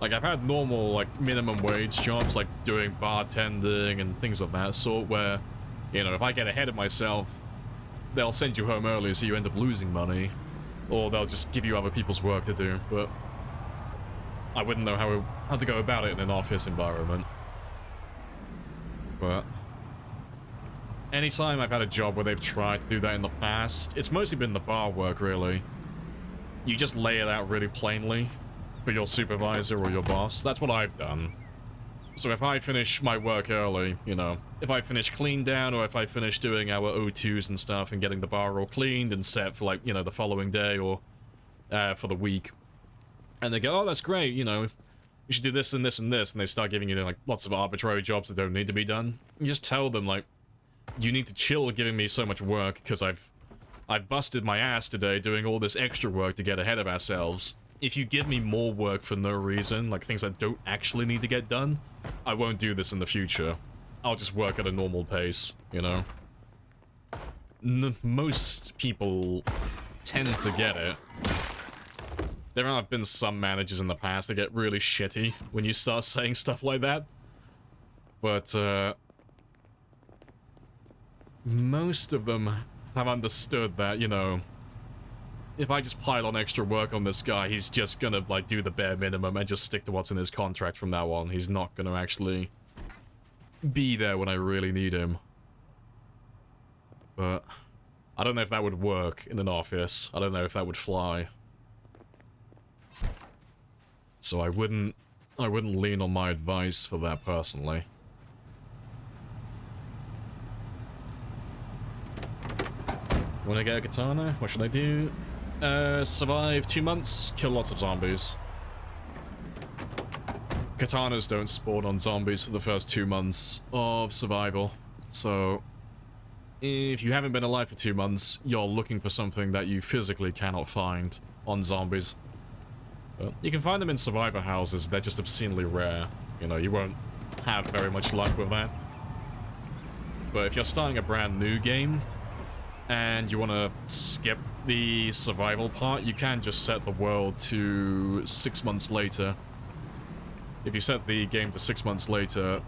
Like, I've had normal, like, minimum wage jobs, like doing bartending and things of that sort, where, you know, if I get ahead of myself, they'll send you home early so you end up losing money, or they'll just give you other people's work to do, but I wouldn't know how to go about it in an office environment. But anytime I've had a job where they've tried to do that in the past, it's mostly been the bar work, really. You just lay it out really plainly for your supervisor or your boss. That's what I've done. So if I finish my work early, you know, if I finish clean down, or if I finish doing our O2s and stuff and getting the bar all cleaned and set for, like, you know, the following day or for the week, and they go, oh, that's great, you know, you should do this and this and this, and they start giving you, like, lots of arbitrary jobs that don't need to be done. You just tell them, like, you need to chill giving me so much work, because I've busted my ass today doing all this extra work to get ahead of ourselves. If you give me more work for no reason, like things that don't actually need to get done, I won't do this in the future. I'll just work at a normal pace, you know? Most people tend to get it. There have been some managers in the past that get really shitty when you start saying stuff like that. But, most of them have understood that, you know, if I just pile on extra work on this guy, he's just gonna, like, do the bare minimum and just stick to what's in his contract from now on. He's not gonna actually be there when I really need him. But I don't know if that would work in an office. I don't know if that would fly. So I wouldn't lean on my advice for that personally. Wanna get a katana? What should I do? Survive 2 months, kill lots of zombies. Katanas don't spawn on zombies for the first 2 months of survival. So, if you haven't been alive for 2 months, you're looking for something that you physically cannot find on zombies. But you can find them in survivor houses, they're just obscenely rare. You know, you won't have very much luck with that. But if you're starting a brand new game, and you want to skip the survival part, you can just set the world to 6 months later. If you set the game to 6 months later,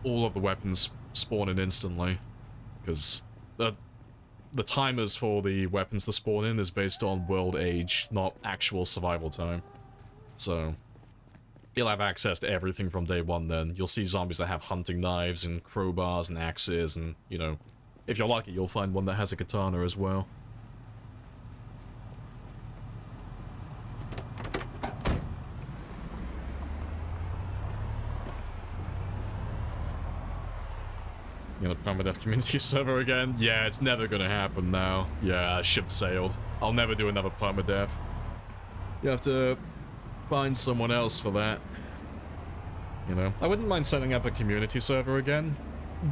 all of the weapons spawn in instantly, because the timers for the weapons to spawn in is based on world age, not actual survival time. So you'll have access to everything from day one then. You'll see zombies that have hunting knives and crowbars and axes, and, you know, if you're lucky, you'll find one that has a katana as well. You know, Permadeath community server again? Yeah, it's never gonna happen now. Yeah, ship sailed. I'll never do another Permadeath. You have to find someone else for that. You know, I wouldn't mind setting up a community server again,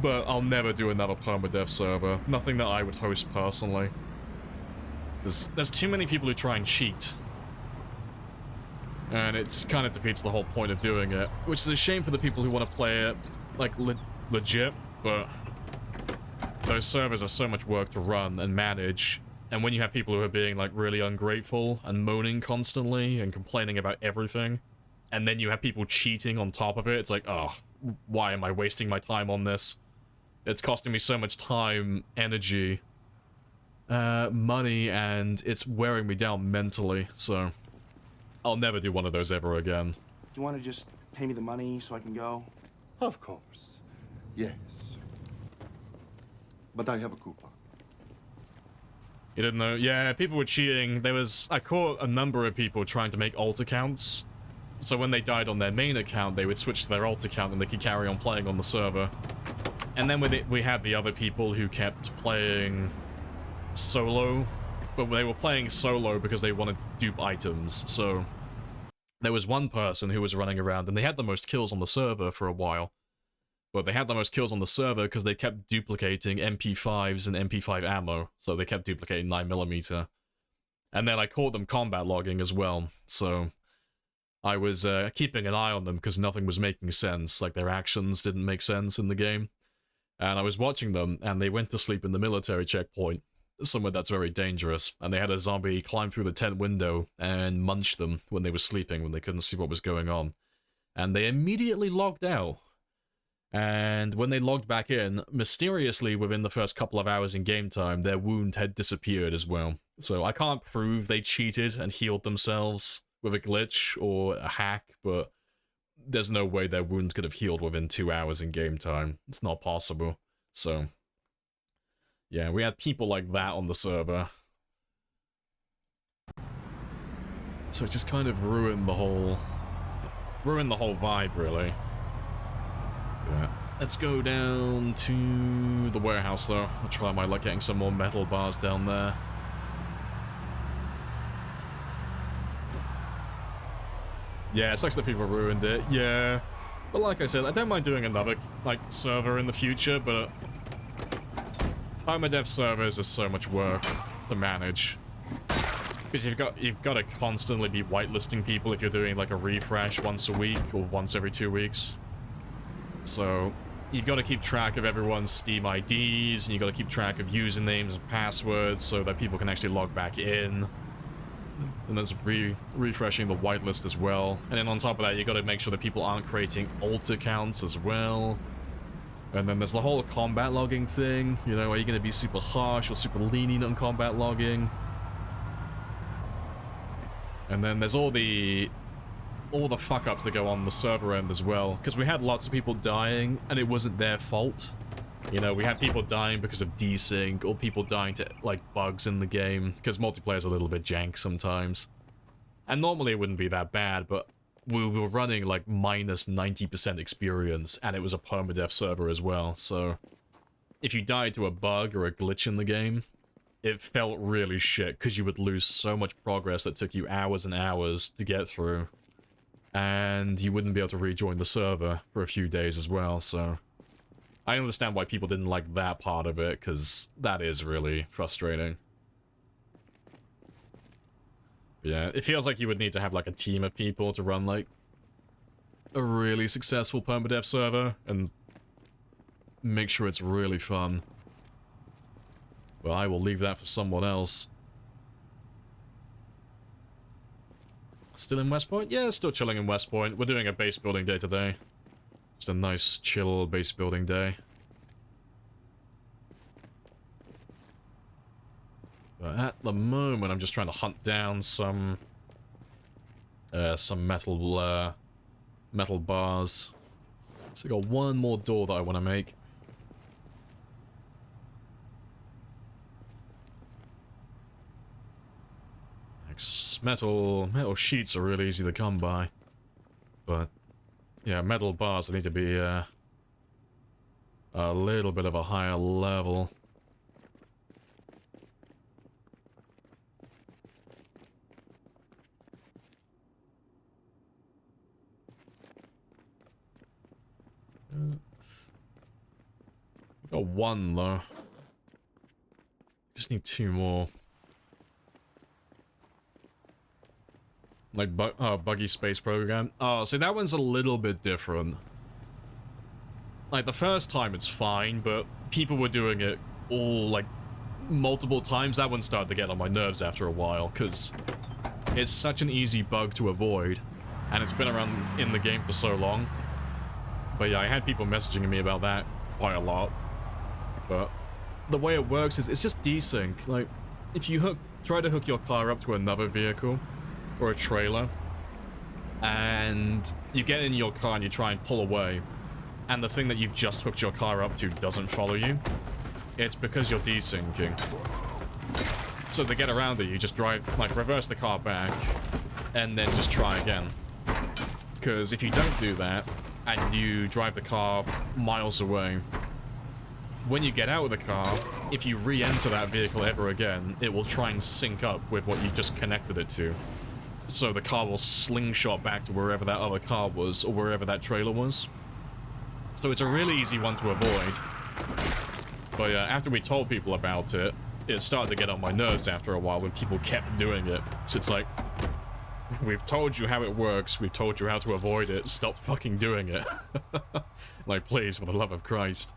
but I'll never do another Permadeath server. Nothing that I would host personally. Because there's too many people who try and cheat. And it just kind of defeats the whole point of doing it. Which is a shame for the people who want to play it, like, legit, but those servers are so much work to run and manage. And when you have people who are being, like, really ungrateful and moaning constantly and complaining about everything, and then you have people cheating on top of it, it's like, oh, why am I wasting my time on this? It's costing me so much time, energy, money, and it's wearing me down mentally, so I'll never do one of those ever again. Do you want to just pay me the money so I can go? Of course. Yes. But I have a coupon. You didn't know? Yeah, people were cheating. I caught a number of people trying to make alt accounts. So when they died on their main account, they would switch to their alt account and they could carry on playing on the server. And then we had the other people who kept playing solo, but they were playing solo because they wanted to dupe items. So there was one person who was running around and they had the most kills on the server for a while. But they had the most kills on the server because they kept duplicating MP5s and MP5 ammo. So they kept duplicating 9mm. And then I caught them combat logging as well, so I was keeping an eye on them because nothing was making sense, like their actions didn't make sense in the game. And I was watching them, and they went to sleep in the military checkpoint, somewhere that's very dangerous, and they had a zombie climb through the tent window and munch them when they were sleeping, when they couldn't see what was going on. And they immediately logged out. And when they logged back in, mysteriously within the first couple of hours in game time, their wound had disappeared as well. So I can't prove they cheated and healed themselves with a glitch or a hack, but there's no way their wounds could have healed within 2 hours in game time. It's not possible. So yeah, we had people like that on the server. So it just kind of ruined the whole vibe, really. Yeah. Let's go down to the warehouse, though. I'll try my luck getting some more metal bars down there. Yeah, it sucks that people ruined it, yeah. But like I said, I don't mind doing another, like, server in the future, but Permadeath servers is so much work to manage. Because you've got to constantly be whitelisting people if you're doing, like, a refresh once a week or once every 2 weeks. So you've got to keep track of everyone's Steam IDs, and you've got to keep track of usernames and passwords so that people can actually log back in. And there's refreshing the whitelist as well. And then on top of that, you got to make sure that people aren't creating alt accounts as well. And then there's the whole combat logging thing. You know, are you going to be super harsh or super lenient on combat logging? And then there's all the fuck-ups that go on the server end as well. Because we had lots of people dying, and it wasn't their fault. You know, we had people dying because of desync, or people dying to, like, bugs in the game. Because multiplayer's a little bit jank sometimes. And normally it wouldn't be that bad, but we were running, like, minus 90% experience, and it was a permadeath server as well, so if you died to a bug or a glitch in the game, it felt really shit, because you would lose so much progress that took you hours and hours to get through, and you wouldn't be able to rejoin the server for a few days as well, so I understand why people didn't like that part of it, because that is really frustrating. Yeah, it feels like you would need to have, like, a team of people to run, like, a really successful permadeath server, and make sure it's really fun. But I will leave that for someone else. Still in West Point? Yeah, still chilling in West Point. We're doing a base building day today. Just a nice, chill base building day. But at the moment, I'm just trying to hunt down some metal bars. So I got one more door that I want to make. Metal sheets are really easy to come by, but yeah, metal bars need to be a little bit of a higher level. Got one though. Just need two more. Like buggy space program. Oh, so that one's a little bit different. Like the first time it's fine, but people were doing it all like multiple times. That one started to get on my nerves after a while because it's such an easy bug to avoid, and it's been around in the game for so long. But yeah, I had people messaging me about that quite a lot. But the way it works is it's just desync. Like, if you try to hook your car up to another vehicle or a trailer, and you get in your car and you try and pull away, and the thing that you've just hooked your car up to doesn't follow you, it's because you're desyncing. So to get around it, you just drive, like, reverse the car back, and then just try again. Because if you don't do that, and you drive the car miles away, when you get out of the car, if you re-enter that vehicle ever again, it will try and sync up with what you just connected it to. So the car will slingshot back to wherever that other car was, or wherever that trailer was. So it's a really easy one to avoid. But yeah, after we told people about it, it started to get on my nerves after a while when people kept doing it. So it's like, we've told you how it works, we've told you how to avoid it, stop fucking doing it. Like, please, for the love of Christ.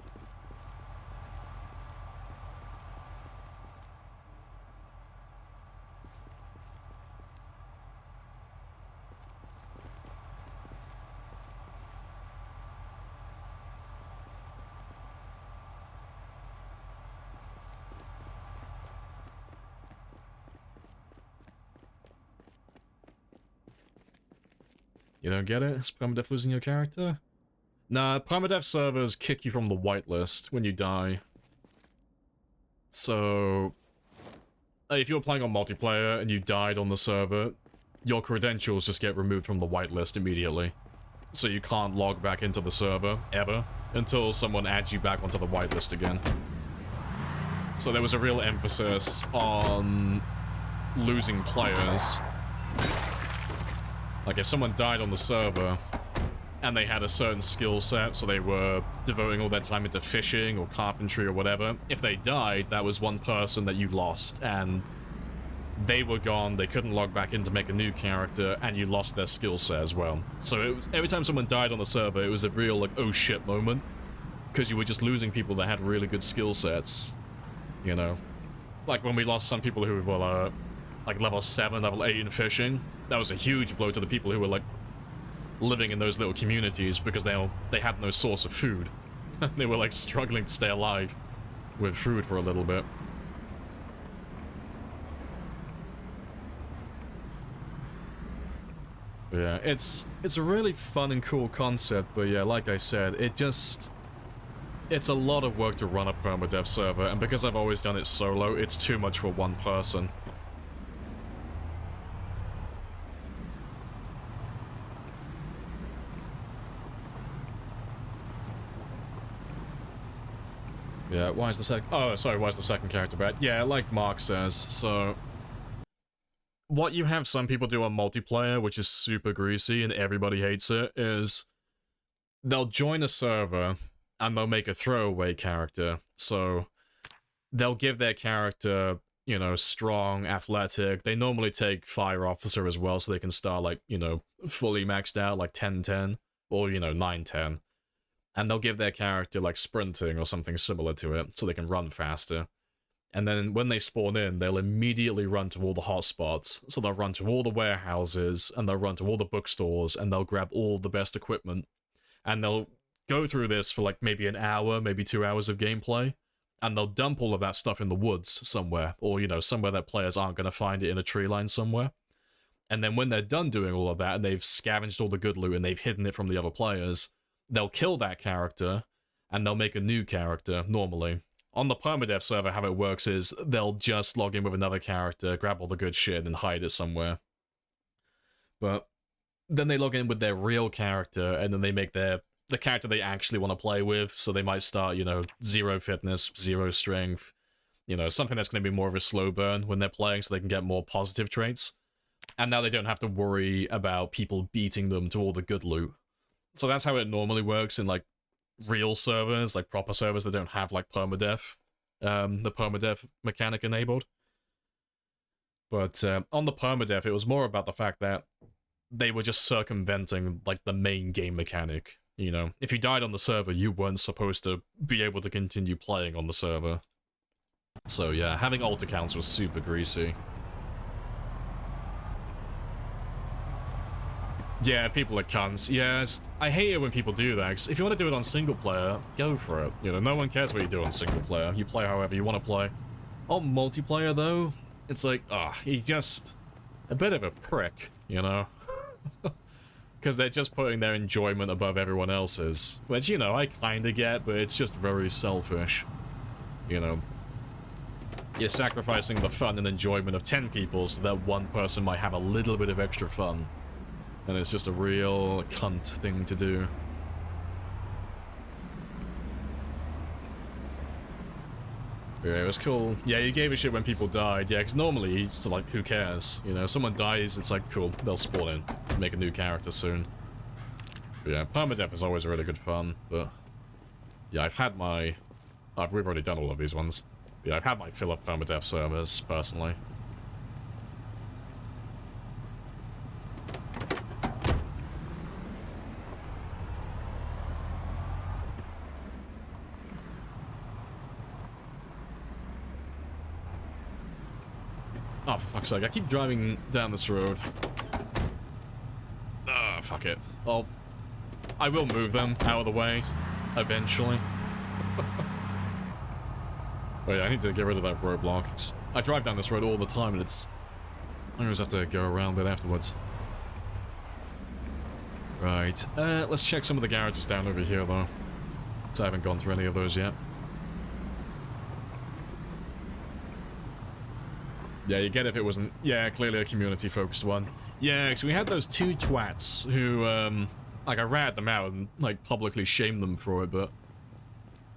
You don't get it? Is Permadeath losing your character? Nah, Permadeath servers kick you from the whitelist when you die. So, if you're playing on multiplayer and you died on the server, your credentials just get removed from the whitelist immediately. So you can't log back into the server, ever, until someone adds you back onto the whitelist again. So there was a real emphasis on losing players. Like, if someone died on the server, and they had a certain skill set, so they were devoting all their time into fishing or carpentry or whatever, if they died, that was one person that you lost, and they were gone, they couldn't log back in to make a new character, and you lost their skill set as well. So it was, every time someone died on the server, it was a real, like, oh shit moment, because you were just losing people that had really good skill sets, you know? Like, when we lost some people who were, like, level 7, level 8 in fishing, that was a huge blow to the people who were, like, living in those little communities because they had no source of food. They were like struggling to stay alive with food for a little bit. But yeah, it's a really fun and cool concept, but yeah, like I said, it's a lot of work to run a permadeath server, and because I've always done it solo, it's too much for one person. Yeah, why is the second character bad? Yeah, like Mark says, so... What you have some people do on multiplayer, which is super greasy and everybody hates it, is... They'll join a server, and they'll make a throwaway character. So, they'll give their character, you know, strong, athletic. They normally take fire officer as well, so they can start, like, you know, fully maxed out, like 10-10, or, you know, 9-10. And they'll give their character, like, sprinting or something similar to it, so they can run faster. And then when they spawn in, they'll immediately run to all the hotspots. So they'll run to all the warehouses, and they'll run to all the bookstores, and they'll grab all the best equipment. And they'll go through this for, like, maybe an hour, maybe 2 hours of gameplay. And they'll dump all of that stuff in the woods somewhere, or, you know, somewhere that players aren't going to find it in a tree line somewhere. And then when they're done doing all of that, and they've scavenged all the good loot, and they've hidden it from the other players, they'll kill that character, and they'll make a new character, normally. On the Permadeath server, how it works is, they'll just log in with another character, grab all the good shit, and hide it somewhere. But then they log in with their real character, and then they make the character they actually want to play with, so they might start, you know, 0 fitness, 0 strength, you know, something that's going to be more of a slow burn when they're playing, so they can get more positive traits. And now they don't have to worry about people beating them to all the good loot. So that's how it normally works in, like, real servers, like proper servers that don't have, like, permadeath, the permadeath mechanic enabled. But on the permadeath, it was more about the fact that they were just circumventing, like, the main game mechanic. You know, if you died on the server, you weren't supposed to be able to continue playing on the server. So yeah, having alt accounts was super greasy. Yeah, people are cunts. Yeah, I hate it when people do that, 'cause if you want to do it on single player, go for it. You know, no one cares what you do on single player. You play however you want to play. On multiplayer, though, it's like, he's just a bit of a prick, you know? Because they're just putting their enjoyment above everyone else's. Which, you know, I kinda get, but it's just very selfish. You know? You're sacrificing the fun and enjoyment of 10 people so that one person might have a little bit of extra fun. And it's just a real cunt thing to do. Yeah, it was cool. Yeah, you gave a shit when people died. Yeah, because normally it's like, who cares? You know, if someone dies, it's like, cool, they'll spawn in. Make a new character soon. But yeah, permadeath is always really good fun, but... Yeah, I've had my... we've already done all of these ones. Yeah, I've had my fill of permadeath servers, personally. Oh, for fuck's sake, I keep driving down this road. Fuck it. I will move them out of the way, eventually. Oh yeah, I need to get rid of that roadblock. I drive down this road all the time, and it's... I always have to go around it afterwards. Right, let's check some of the garages down over here, though. So I haven't gone through any of those yet. Yeah, you get if it wasn't... Yeah, clearly a community-focused one. Yeah, because we had those two twats who, like, I ratted them out and, like, publicly shamed them for it, but...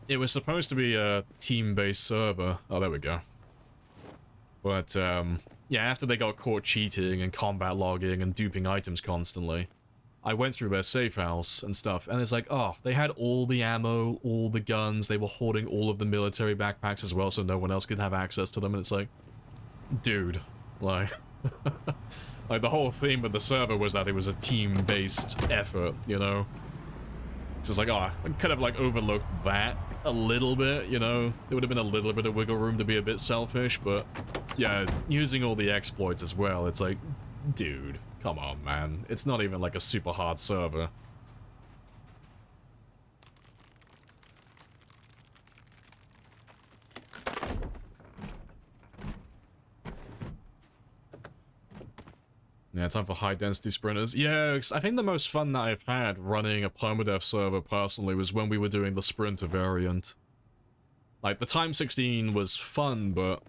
It was supposed to be a team-based server. Oh, there we go. But, yeah, after they got caught cheating and combat logging and duping items constantly, I went through their safe house and stuff, and it's like, oh, they had all the ammo, all the guns, they were hoarding all of the military backpacks as well, so no one else could have access to them, and it's like... Dude, like, like the whole theme of the server was that it was a team-based effort, you know? Just like, I could have, like, overlooked that a little bit, you know? There would have been a little bit of wiggle room to be a bit selfish, but, yeah, using all the exploits as well, it's like, dude, come on, man. It's not even, like, a super hard server. Yeah, time for high-density sprinters. Yeah, I think the most fun that I've had running a Permadeath server personally was when we were doing the sprinter variant. Like, the Time 16 was fun, but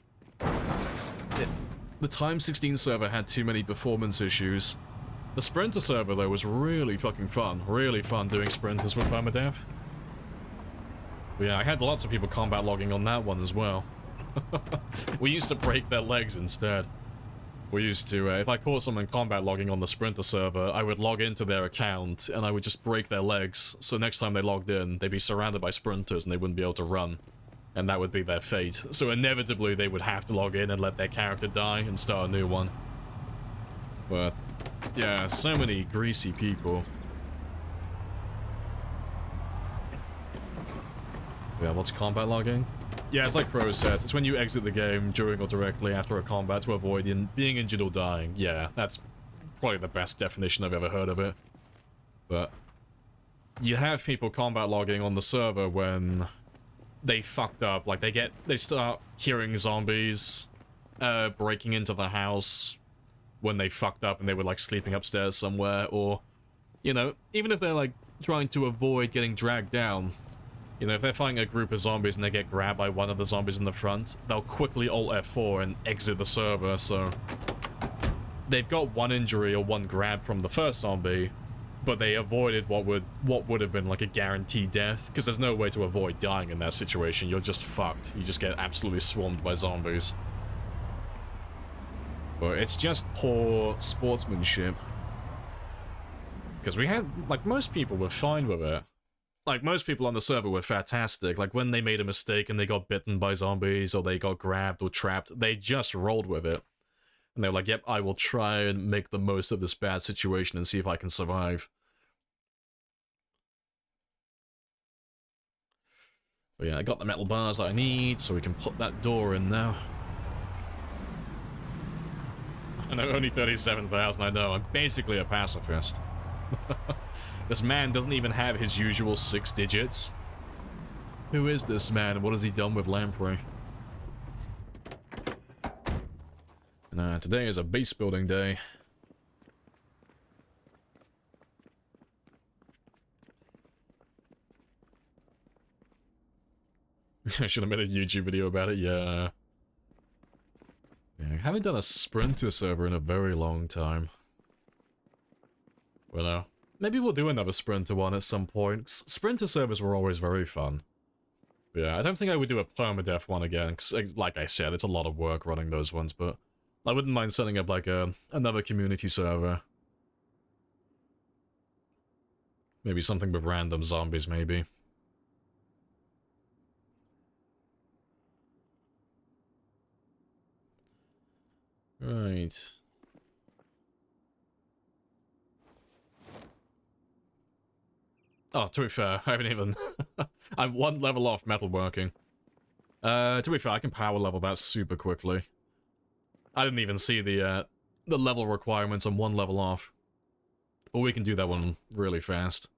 the Time 16 server had too many performance issues. The sprinter server, though, was really fucking fun. Really fun doing sprinters with Permadeath. But yeah, I had lots of people combat logging on that one as well. We used to break their legs instead. We used to, if I caught someone combat logging on the sprinter server, I would log into their account and I would just break their legs. So next time they logged in, they'd be surrounded by sprinters and they wouldn't be able to run. And that would be their fate. So inevitably they would have to log in and let their character die and start a new one. But yeah, so many greasy people. Yeah, what's combat logging? Yeah, it's like Crow says, it's when you exit the game during or directly after a combat to avoid being injured or dying. Yeah, that's probably the best definition I've ever heard of it. But you have people combat logging on the server when they fucked up, like they start hearing zombies breaking into the house when they fucked up and they were like sleeping upstairs somewhere, or, you know, even if they're like trying to avoid getting dragged down. You know, if they're fighting a group of zombies and they get grabbed by one of the zombies in the front, they'll quickly Alt F4 and exit the server, so they've got one injury or one grab from the first zombie, but they avoided what would have been like a guaranteed death, because there's no way to avoid dying in that situation. You're just fucked. You just get absolutely swarmed by zombies. But it's just poor sportsmanship. Because we had, like, most people were fine with it. Like, most people on the server were fantastic. Like, when they made a mistake and they got bitten by zombies, or they got grabbed or trapped, they just rolled with it. And they were like, yep, I will try and make the most of this bad situation and see if I can survive. But yeah, I got the metal bars that I need, so we can put that door in now. I know, only 37,000, I know. I'm basically a pacifist. This man doesn't even have his usual 6 digits. Who is this man, and what has he done with Lamprey? And today is a base building day. I should have made a YouTube video about it, yeah. Yeah, I haven't done a Sprinter server in a very long time. Well, maybe we'll do another Sprinter one at some point. Sprinter servers were always very fun. But yeah, I don't think I would do a Permadeath one again, because, like I said, it's a lot of work running those ones, but I wouldn't mind setting up, like, another community server. Maybe something with random zombies, maybe. Right. Oh, to be fair, I haven't even... I'm 1 level off metalworking. To be fair, I can power level that super quickly. I didn't even see the level requirements. I'm 1 level off. But we can do that one really fast.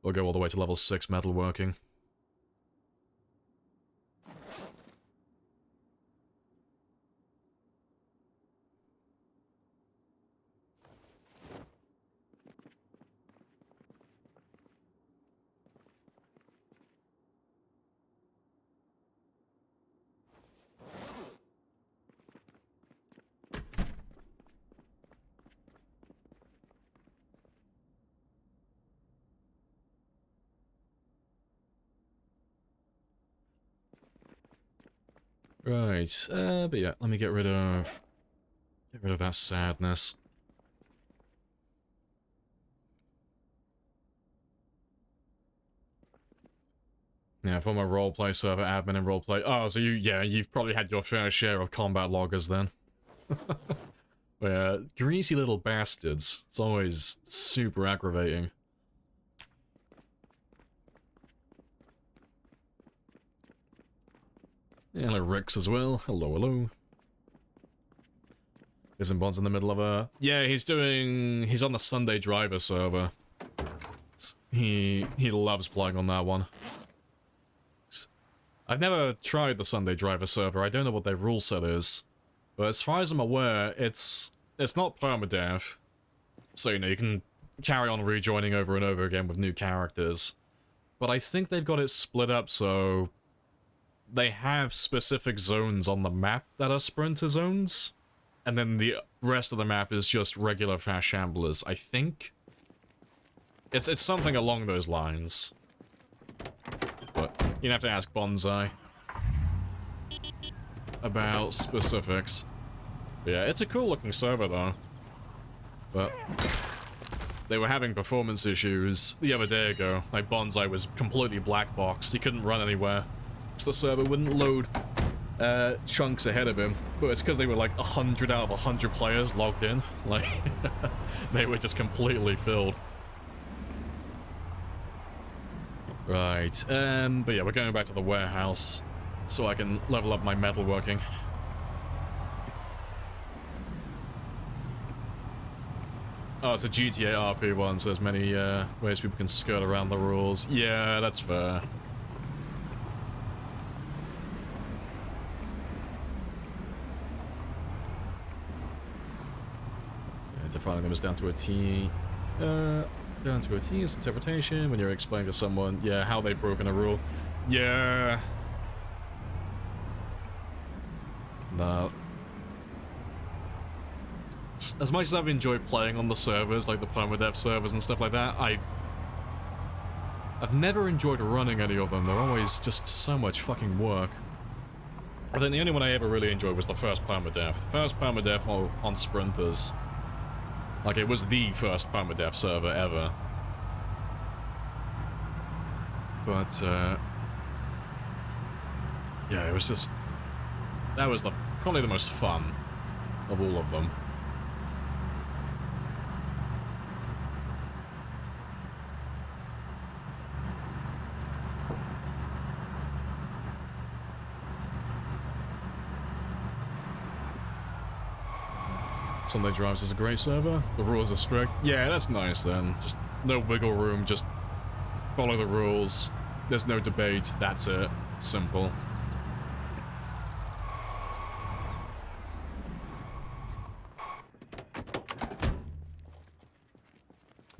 We'll go all the way to level 6 metalworking. Right, but yeah, let me get rid of that sadness. Yeah, former roleplay server admin and roleplay. Oh, so you've probably had your fair share of combat loggers then. Yeah, greasy little bastards. It's always super aggravating. Yeah, hello Rix as well. Hello, hello. Isn't Bond's in the middle of a... Yeah, he's on the Sunday Driver server. He loves playing on that one. I've never tried the Sunday Driver server. I don't know what their rule set is. But as far as I'm aware, it's it's not permadeath, so, you know, you can carry on rejoining over and over again with new characters. But I think they've got it split up so they have specific zones on the map that are sprinter zones, and then the rest of the map is just regular fast shamblers, I think. It's something along those lines. But you'd have to ask Bonsai about specifics. But yeah, it's a cool looking server though. But they were having performance issues the other day ago. Like, Bonsai was completely black boxed. He couldn't run anywhere. So the server wouldn't load chunks ahead of him. But it's because they were like 100 out of 100 players logged in. Like, they were just completely filled. Right, but yeah, we're going back to the warehouse so I can level up my metalworking. Oh, it's a GTA RP one, so there's many ways people can skirt around the rules. Yeah, that's fair. Yeah, defining them is down to a T. Down to a T is interpretation when you're explaining to someone, yeah, how they've broken a rule. Yeah. No. As much as I've enjoyed playing on the servers, like the Permadeath servers and stuff like that, I've never enjoyed running any of them. They're always just so much fucking work. I think the only one I ever really enjoyed was the first Permadeath. The first Permadeath on Sprinters. Like, it was the first Permadeath server ever. But, yeah, it was just... That was probably the most fun of all of them. Sunday Drives is a great server. The rules are strict. Yeah, that's nice then. Just no wiggle room, just follow the rules. There's no debate, that's it. Simple.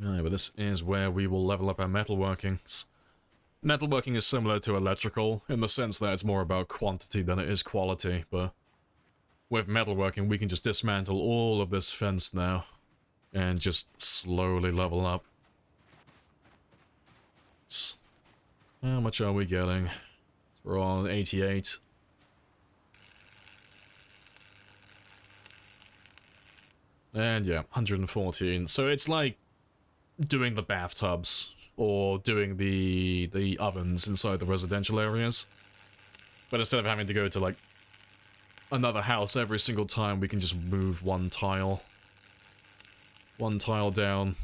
Alright, but this is where we will level up our metalworking. Metalworking is similar to electrical, in the sense that it's more about quantity than it is quality, but with metalworking, we can just dismantle all of this fence now, and just slowly level up. How much are we getting? We're on 88. And yeah, 114. So it's like doing the bathtubs, or doing the ovens inside the residential areas. But instead of having to go to, like, another house every single time, we can just move one tile. One tile down.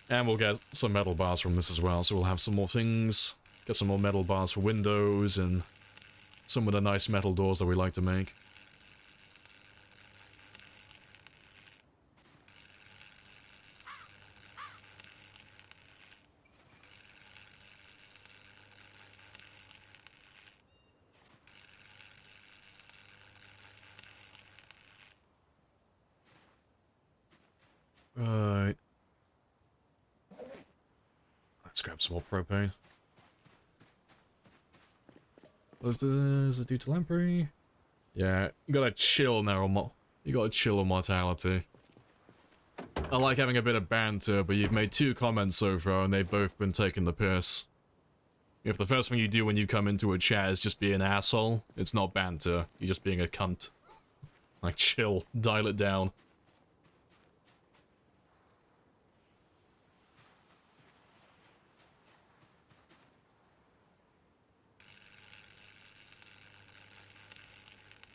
And we'll get some metal bars from this as well, so we'll have some more things. Get some more metal bars for windows, and some of the nice metal doors that we like to make. Right. Let's grab some more propane. Does it do to Lamprey? Yeah, you gotta chill now, you gotta chill on mortality. I like having a bit of banter, but you've made 2 comments so far and they've both been taking the piss. If the first thing you do when you come into a chat is just be an asshole, it's not banter, you're just being a cunt. Like, chill, dial it down.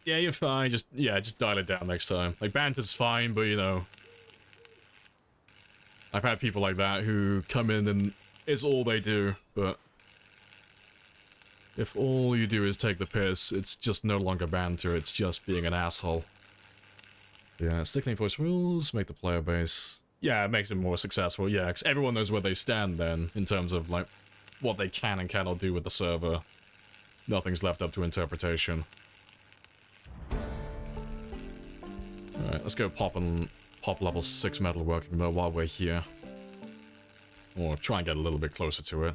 Yeah, you're fine. Just dial it down next time. Like, banter's fine, but, you know, I've had people like that who come in and it's all they do, but if all you do is take the piss, it's just no longer banter, it's just being an asshole. Yeah, stickling voice rules, make the player base. Yeah, it makes it more successful, yeah, because everyone knows where they stand then, in terms of, like, what they can and cannot do with the server. Nothing's left up to interpretation. Alright, let's go pop level 6 metalworking though while we're here. Or try and get a little bit closer to it.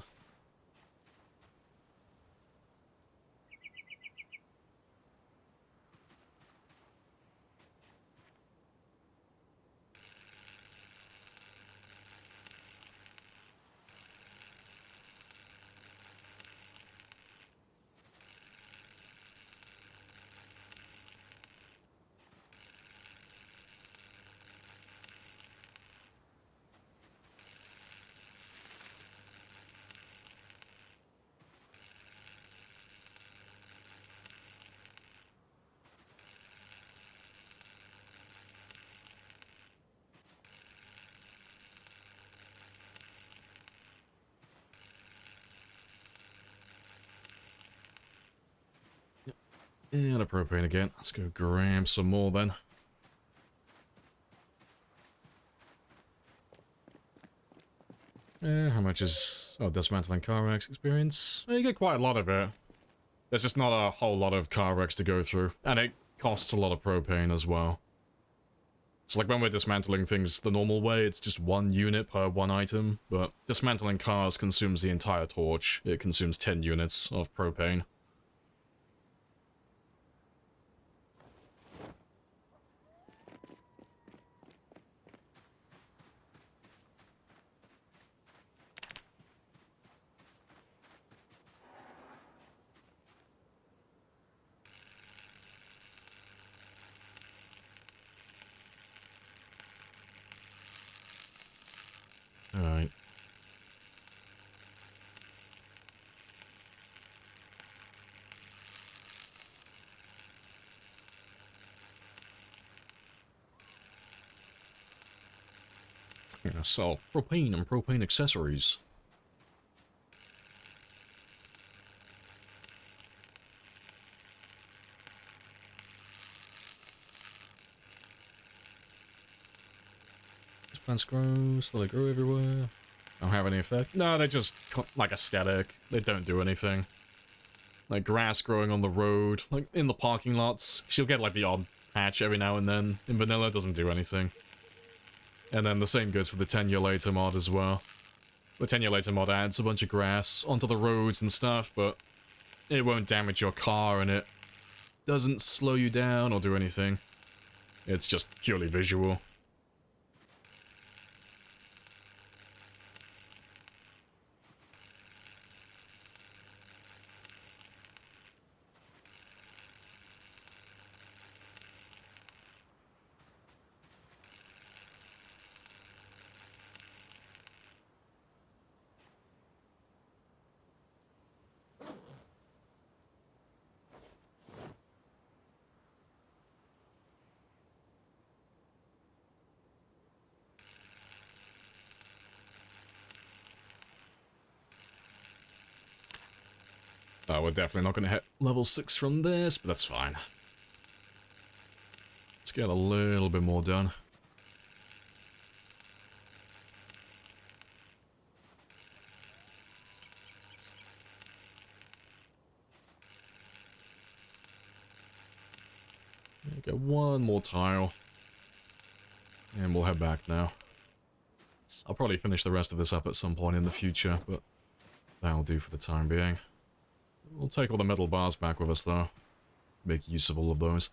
And a propane again. Let's go grab some more then. How much is... Oh, dismantling car wrecks experience? You get quite a lot of it. There's just not a whole lot of car wrecks to go through. And it costs a lot of propane as well. So like when we're dismantling things the normal way, it's just 1 unit per 1 item. But dismantling cars consumes the entire torch. It consumes 10 units of propane. Alright. I'm gonna sell propane and propane accessories. Plants grow, so they grow everywhere. Don't have any effect. No, they're just like aesthetic. They don't do anything. Like grass growing on the road, like in the parking lots. She'll get like the odd patch every now and then. In vanilla, it doesn't do anything. And then the same goes for the 10 Year Later mod as well. The 10 Year Later mod adds a bunch of grass onto the roads and stuff, but it won't damage your car and it doesn't slow you down or do anything. It's just purely visual. We're definitely not going to hit level 6 from this, but that's fine. Let's get a little bit more done. Get one more tile. And we'll head back now. I'll probably finish the rest of this up at some point in the future, but that'll do for the time being. We'll take all the metal bars back with us, though. Make use of all of those.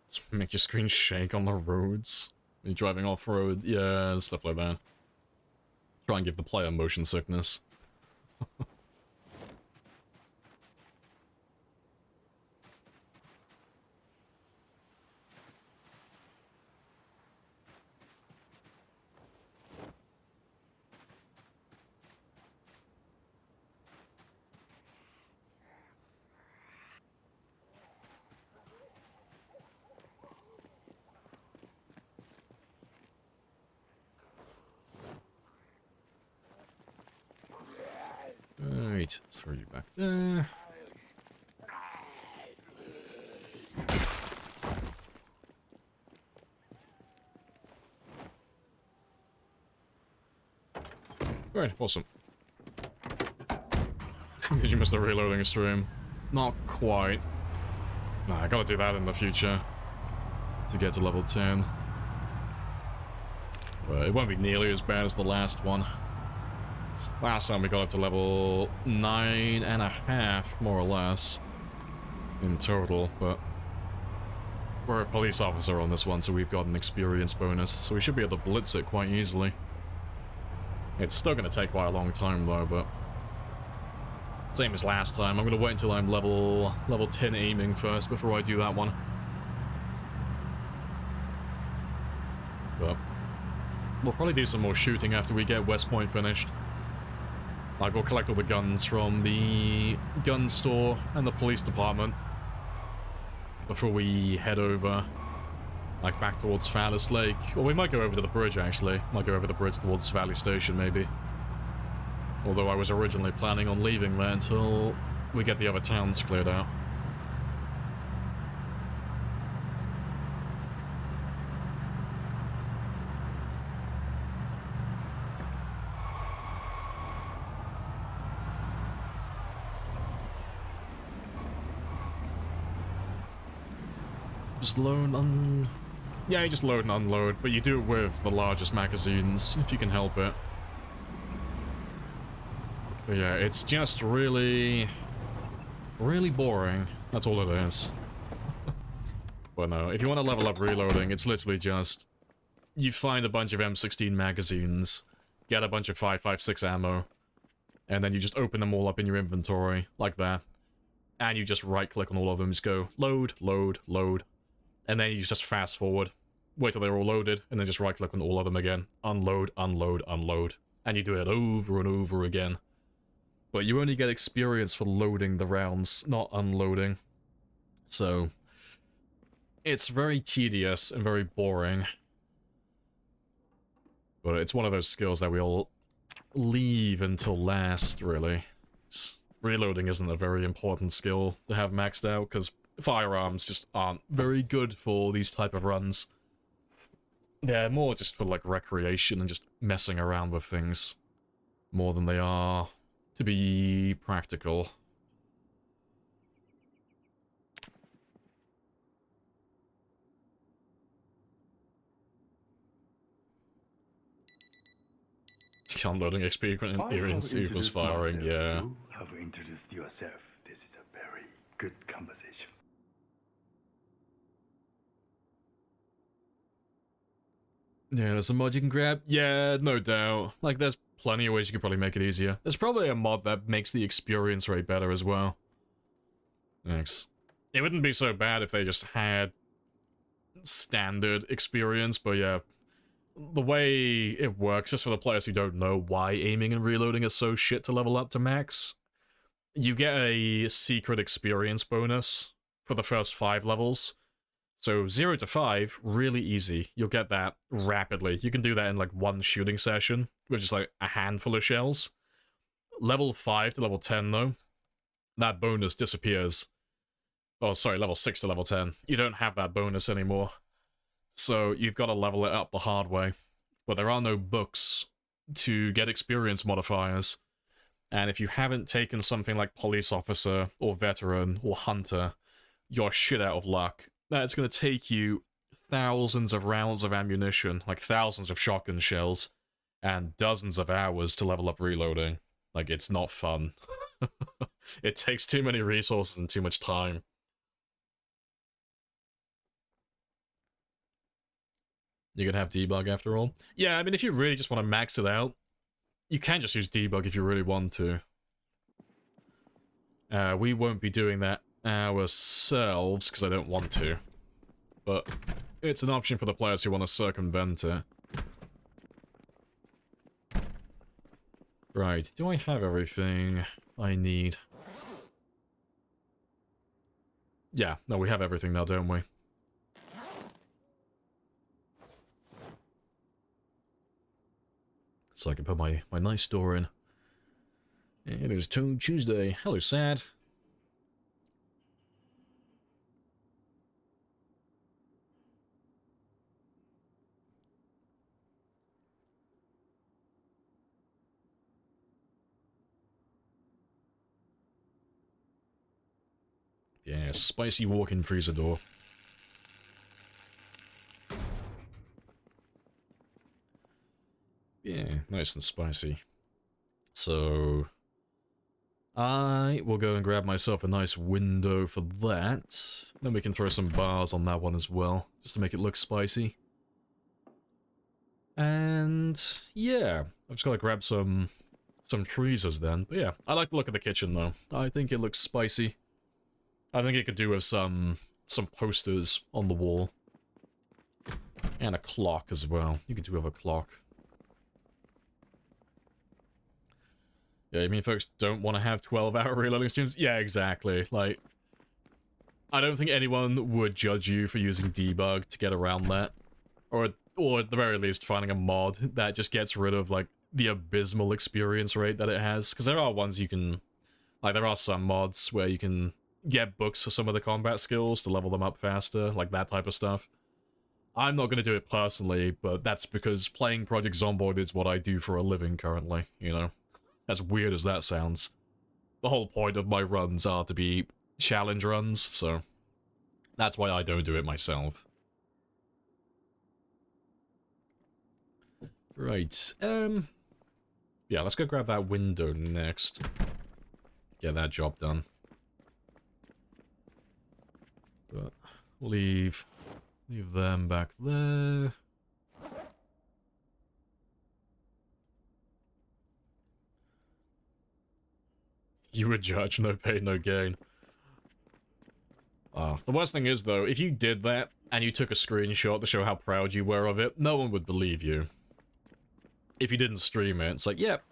Just make your screen shake on the roads. When you're driving off-road, yeah, stuff like that. Try and give the player motion sickness. Alright, let's throw you back there. Alright, awesome. Did you miss the reloading stream? Not quite. Nah, I gotta do that in the future to get to level 10. But it won't be nearly as bad as the last one. Last time we got up to level 9.5, more or less, in total, but we're a police officer on this one, so we've got an experience bonus, so we should be able to blitz it quite easily. It's still going to take quite a long time, though, but same as last time. I'm going to wait until I'm level 10 aiming first before I do that one. But we'll probably do some more shooting after we get West Point finished. Like, we'll collect all the guns from the gun store and the police department before we head over, like, back towards Fallis Lake. Or we might go over to the bridge, actually. Might go over the bridge towards Valley Station, maybe. Although I was originally planning on leaving there until we get the other towns cleared out. Just load and yeah, you just load and unload, but you do it with the largest magazines, if you can help it. But yeah, it's just really boring. That's all it is. But no, if you want to level up reloading, it's literally just you find a bunch of M16 magazines, get a bunch of 5.56 ammo, and then you just open them all up in your inventory, like that. And you just right-click on all of them, just go load, load, load. And then you just fast forward, wait till they're all loaded, and then just right-click on all of them again. Unload, unload, unload. And you do it over and over again. But you only get experience for loading the rounds, not unloading. So it's very tedious and very boring. But it's one of those skills that we'll leave until last, really. Reloading isn't a very important skill to have maxed out, because firearms just aren't very good for these type of runs. They're more just for, like, recreation and just messing around with things, more than they are to be practical. Unloading experience equals firing, yeah. You have introduced yourself. This is a very good conversation. Yeah, there's a mod you can grab. Yeah, no doubt. Like, there's plenty of ways you could probably make it easier. There's probably a mod that makes the experience rate better as well. Thanks. It wouldn't be so bad if they just had standard experience, but yeah. The way it works, just for the players who don't know why aiming and reloading is so shit to level up to max, you get a secret experience bonus for the first 5 levels. So 0 to 5, really easy. You'll get that rapidly. You can do that in like one shooting session, which is like a handful of shells. Level 5 to level 10 though, that bonus disappears. Oh, sorry, level 6 to level 10. You don't have that bonus anymore. So you've got to level it up the hard way. But there are no books to get experience modifiers. And if you haven't taken something like police officer, or veteran, or hunter, you're shit out of luck. That's going to take you thousands of rounds of ammunition, like thousands of shotgun shells, and dozens of hours to level up reloading. Like, it's not fun. It takes too many resources and too much time. You can have debug after all. Yeah, I mean, if you really just want to max it out, you can just use debug if you really want to. We won't be doing that ourselves, because I don't want to. But it's an option for the players who want to circumvent it. Right, do I have everything I need? Yeah, no, we have everything now, don't we? So I can put my nice door in. It is Tuesday. Hello, Sad. Yeah, spicy walk-in freezer door. Yeah, nice and spicy. So, I will go and grab myself a nice window for that. Then we can throw some bars on that one as well, just to make it look spicy. And yeah, I've just got to grab some freezers then. But yeah, I like the look of the kitchen though. I think it looks spicy. I think it could do with some posters on the wall. And a clock as well. You could do with a clock. Yeah, you mean folks don't want to have 12-hour reloading streams? Yeah, exactly. Like, I don't think anyone would judge you for using debug to get around that. Or at the very least, finding a mod that just gets rid of, like, the abysmal experience rate that it has. Because there are ones you can... Like, there are some mods where you can get books for some of the combat skills to level them up faster, like that type of stuff. I'm not going to do it personally, but that's because playing Project Zomboid is what I do for a living currently, you know? As weird as that sounds. The whole point of my runs are to be challenge runs, so that's why I don't do it myself. Right, yeah, let's go grab that window next. Get that job done. But we'll leave them back there. You would judge, no pain, no gain. The worst thing is, though, if you did that, and you took a screenshot to show how proud you were of it, no one would believe you. If you didn't stream it, it's like, yep.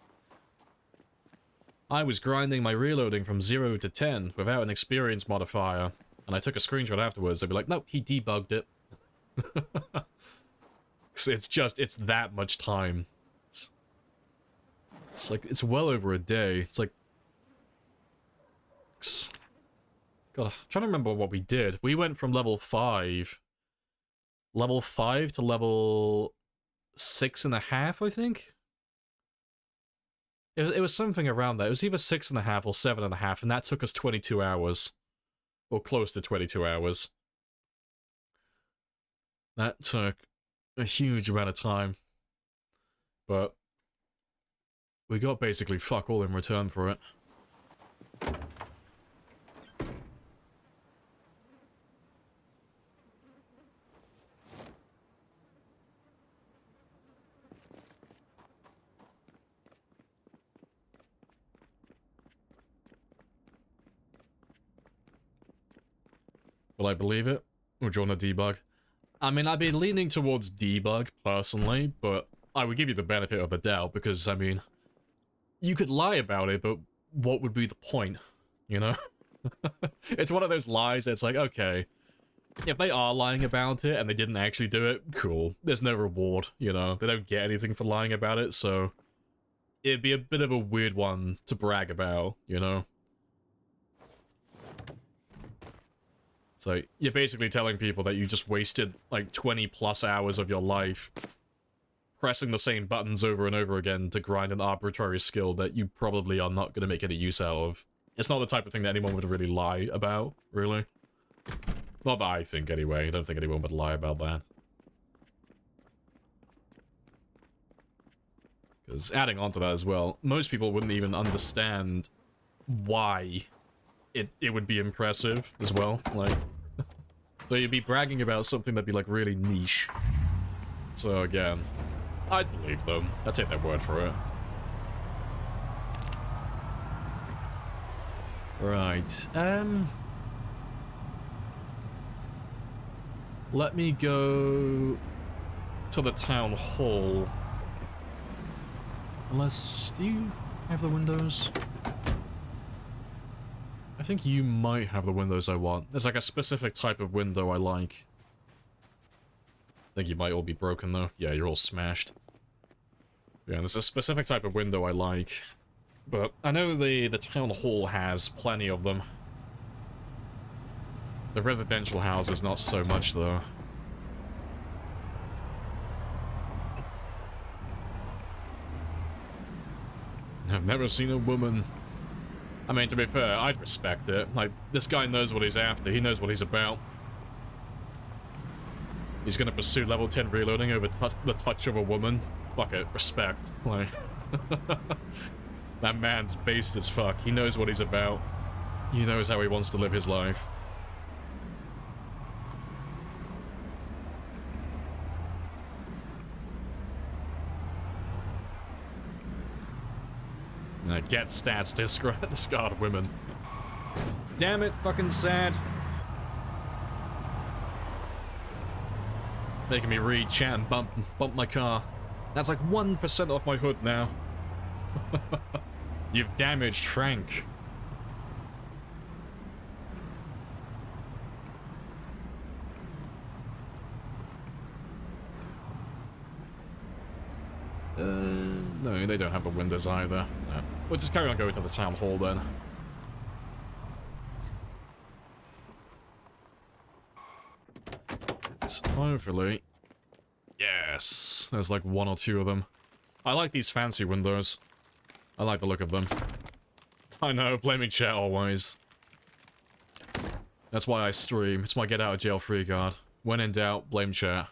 I was grinding my reloading from 0 to 10 without an experience modifier, and I took a screenshot afterwards, they'd be like, nope, he debugged it. It's that much time. It's like, it's well over a day. It's like, God, I'm trying to remember what we did. We went from level 5 to level 6.5, I think? It was something around that. It was either 6.5 or 7.5, and that took us 22 hours. Or close to 22 hours. That took a huge amount of time. But we got basically fuck all in return for it. Will I believe it? Or do you want to debug? I mean, I'd be leaning towards debug, personally, but I would give you the benefit of the doubt, because, I mean, you could lie about it, but what would be the point, you know? It's one of those lies that's like, okay, if they are lying about it and they didn't actually do it, cool. There's no reward, you know? They don't get anything for lying about it, so it'd be a bit of a weird one to brag about, you know? So, you're basically telling people that you just wasted, like, 20+ hours of your life pressing the same buttons over and over again to grind an arbitrary skill that you probably are not going to make any use out of. It's not the type of thing that anyone would really lie about, really. Not that I think, anyway. I don't think anyone would lie about that. Because adding on to that as well, most people wouldn't even understand why it would be impressive as well, like, so you'd be bragging about something that'd be, like, really niche. So, again, I'd believe them. I'd take their word for it. Right, let me go to the town hall. Unless, do you have the windows? I think you might have the windows I want. There's like a specific type of window I like. I think you might all be broken though. Yeah, you're all smashed. Yeah, there's a specific type of window I like. But I know the town hall has plenty of them. The residential houses not so much though. I've never seen a woman. I mean, to be fair, I'd respect it. Like, this guy knows what he's after. He knows what he's about. He's gonna pursue level 10 reloading over the touch of a woman. Fuck it, respect. Like, that man's based as fuck. He knows what he's about. He knows how he wants to live his life. Get stats, discard women. Damn it, fucking sad. Making me read chat and bump my car. That's like 1% off my hood now. You've damaged Frank. No, they don't have the windows either. No. We'll just carry on going to the town hall then. So hopefully... Yes! There's like 1 or 2 of them. I like these fancy windows. I like the look of them. I know, blaming chat always. That's why I stream. It's my get out of jail free card. When in doubt, blame chat.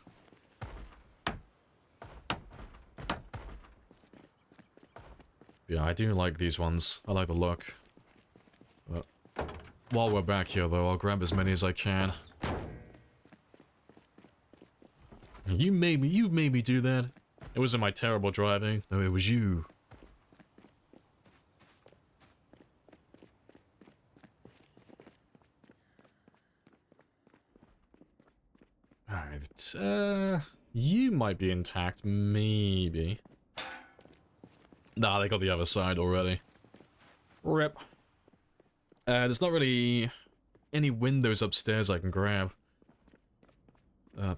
Yeah, I do like these ones. I like the look. But while we're back here, though, I'll grab as many as I can. You made me do that. It wasn't my terrible driving. No, it was you. Alright, you might be intact, maybe. Nah, they got the other side already. Rip. There's not really any windows upstairs I can grab.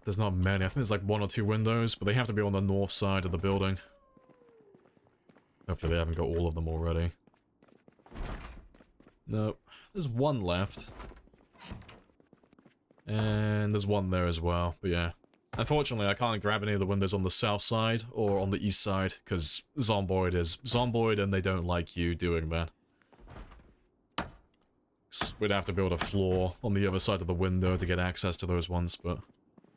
There's not many. I think there's like 1 or 2 windows, but they have to be on the north side of the building. Hopefully they haven't got all of them already. Nope. There's 1 left. And there's 1 there as well, but yeah. Unfortunately, I can't grab any of the windows on the south side or on the east side, because Zomboid is Zomboid and they don't like you doing that. We'd have to build a floor on the other side of the window to get access to those ones, but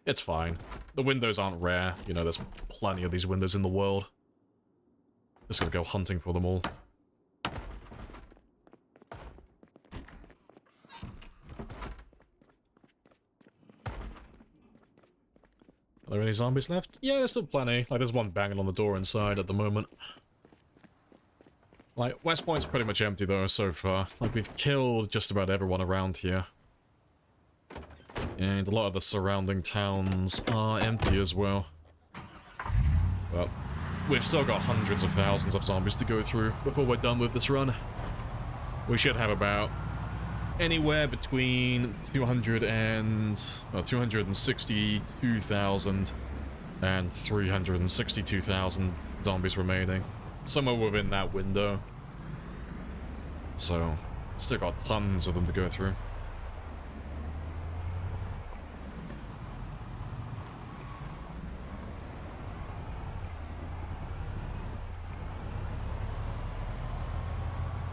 it's fine. The windows aren't rare, you know, there's plenty of these windows in the world. Just gotta go hunting for them all. Are there any zombies left? Yeah, there's still plenty. Like, there's 1 banging on the door inside at the moment. Like, West Point's pretty much empty, though, so far. Like, we've killed just about everyone around here. And a lot of the surrounding towns are empty as well. Well, we've still got hundreds of thousands of zombies to go through before we're done with this run. We should have about anywhere between 262,000 and 362,000 zombies remaining. Somewhere within that window. So, still got tons of them to go through.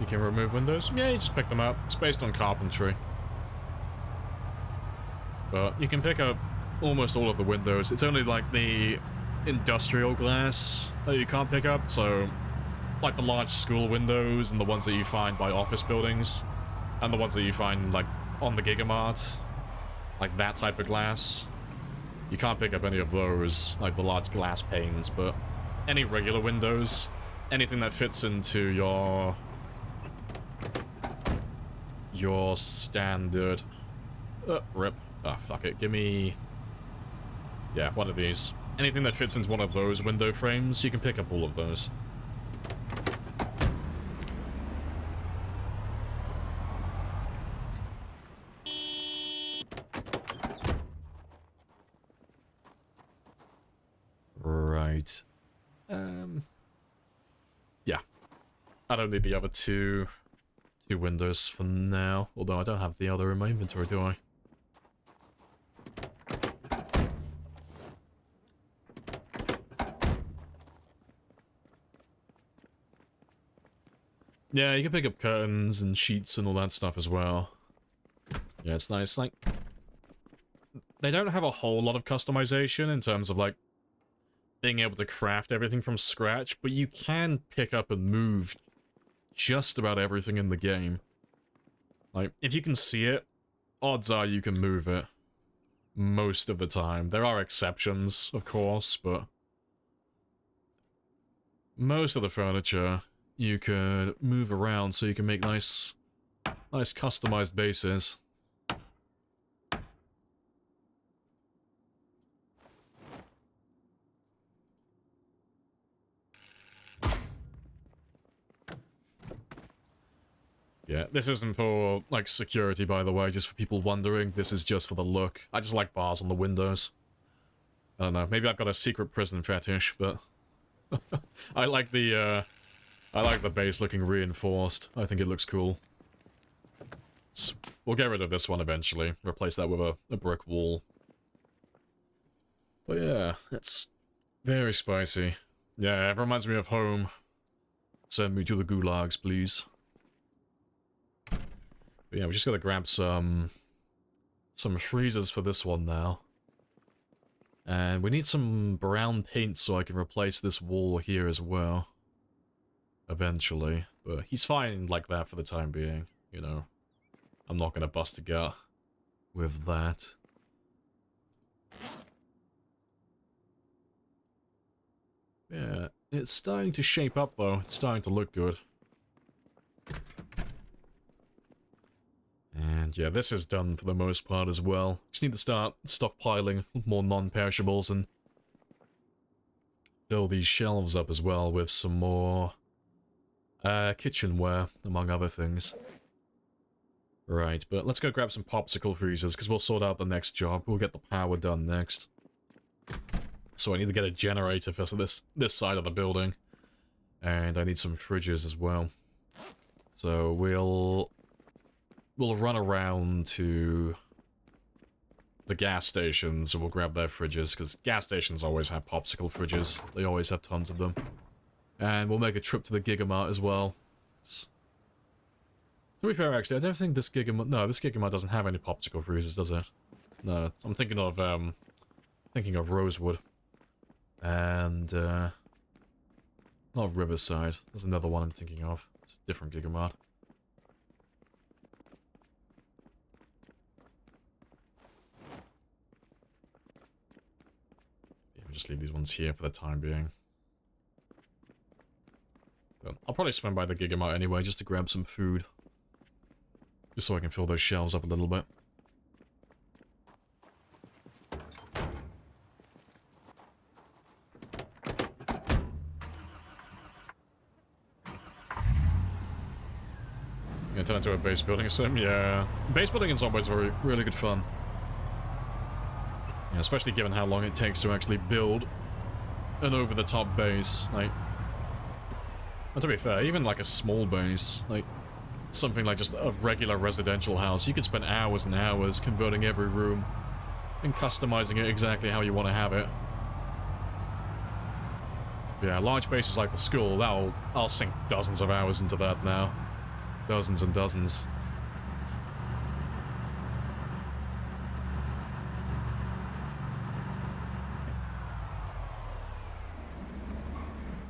You can remove windows? Yeah, you just pick them up. It's based on carpentry. But you can pick up almost all of the windows. It's only like the industrial glass that you can't pick up, so like the large school windows and the ones that you find by office buildings and the ones that you find like on the Gigamart, like that type of glass. You can't pick up any of those, like the large glass panes, but any regular windows, anything that fits into your standard... rip. Ah, fuck it. Give me... Yeah, one of these. Anything that fits into one of those window frames, you can pick up all of those. Right. Yeah. I don't need the other two windows for now, although I don't have the other in my inventory, do I? Yeah, you can pick up curtains and sheets and all that stuff as well. Yeah, it's nice. Like, they don't have a whole lot of customization in terms of, like, being able to craft everything from scratch, but you can pick up and move just about everything in the game. Like, if you can see it, odds are you can move it. Most of the time. There are exceptions, of course, but most of the furniture you could move around so you can make nice customized bases. Yeah, this isn't for, like, security, by the way, just for people wondering. This is just for the look. I just like bars on the windows. I don't know, maybe I've got a secret prison fetish, but I like the base looking reinforced. I think it looks cool. So we'll get rid of this one eventually. Replace that with a brick wall. But yeah, it's very spicy. Yeah, it reminds me of home. Send me to the gulags, please. But yeah, we just gotta grab some freezers for this one now. And we need some brown paint so I can replace this wall here as well. Eventually. But he's fine like that for the time being, you know. I'm not gonna bust a gut with that. Yeah, it's starting to shape up though. It's starting to look good. And yeah, this is done for the most part as well. Just need to start stockpiling more non-perishables and fill these shelves up as well with some more kitchenware, among other things. Right, but let's go grab some popsicle freezers, because we'll sort out the next job. We'll get the power done next. So I need to get a generator for this side of the building. And I need some fridges as well. So we'll run around to the gas stations and we'll grab their fridges, because gas stations always have popsicle fridges. They always have tons of them. And we'll make a trip to the Gigamart as well. To be fair, actually, I don't think this Gigamart... No, this Gigamart doesn't have any popsicle freezers, does it? No, I'm thinking of Rosewood. And, not Riverside. There's another one I'm thinking of. It's a different Gigamart. Yeah, we'll just leave these ones here for the time being. But I'll probably swim by the Gigamart anyway, just to grab some food. Just so I can fill those shelves up a little bit. Gonna turn into a base building sim? Yeah. Base building is always really good fun. Yeah, especially given how long it takes to actually build an over-the-top base. Like, and to be fair, even like a small base, like something like just a regular residential house, you could spend hours and hours converting every room and customizing it exactly how you want to have it. Yeah, large bases like the school, I'll sink dozens of hours into that now. Dozens and dozens.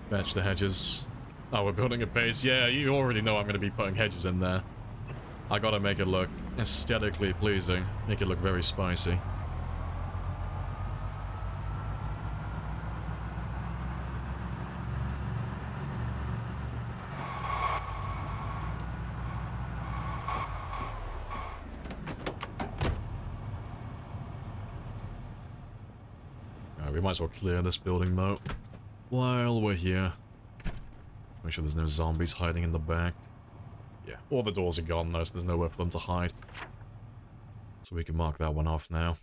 Batch the hedges. Oh, we're building a base. Yeah, you already know I'm going to be putting hedges in there. I gotta make it look aesthetically pleasing. Make it look very spicy. We might as well clear this building, though, while we're here. Make sure there's no zombies hiding in the back. Yeah, all the doors are gone, though, so there's nowhere for them to hide. So we can mark that one off now.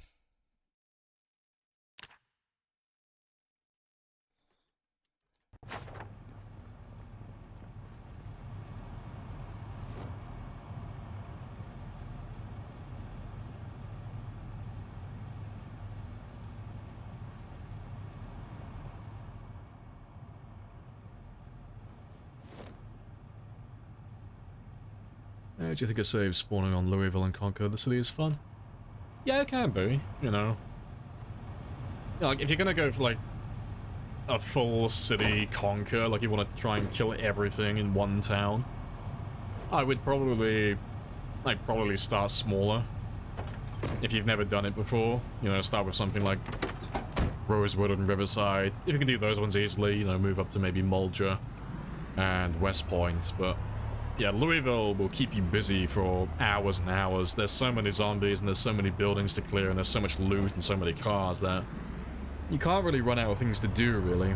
Do you think it's safe spawning on Louisville and conquer the city is fun? Yeah, it can be, you know. Like, if you're gonna go for, like, a full city conquer, like you want to try and kill everything in one town, I'd probably start smaller. If you've never done it before, you know, start with something like Rosewood and Riverside. If you can do those ones easily, you know, move up to maybe Mulder and West Point, but yeah, Louisville will keep you busy for hours and hours. There's so many zombies and there's so many buildings to clear and there's so much loot and so many cars that you can't really run out of things to do, really.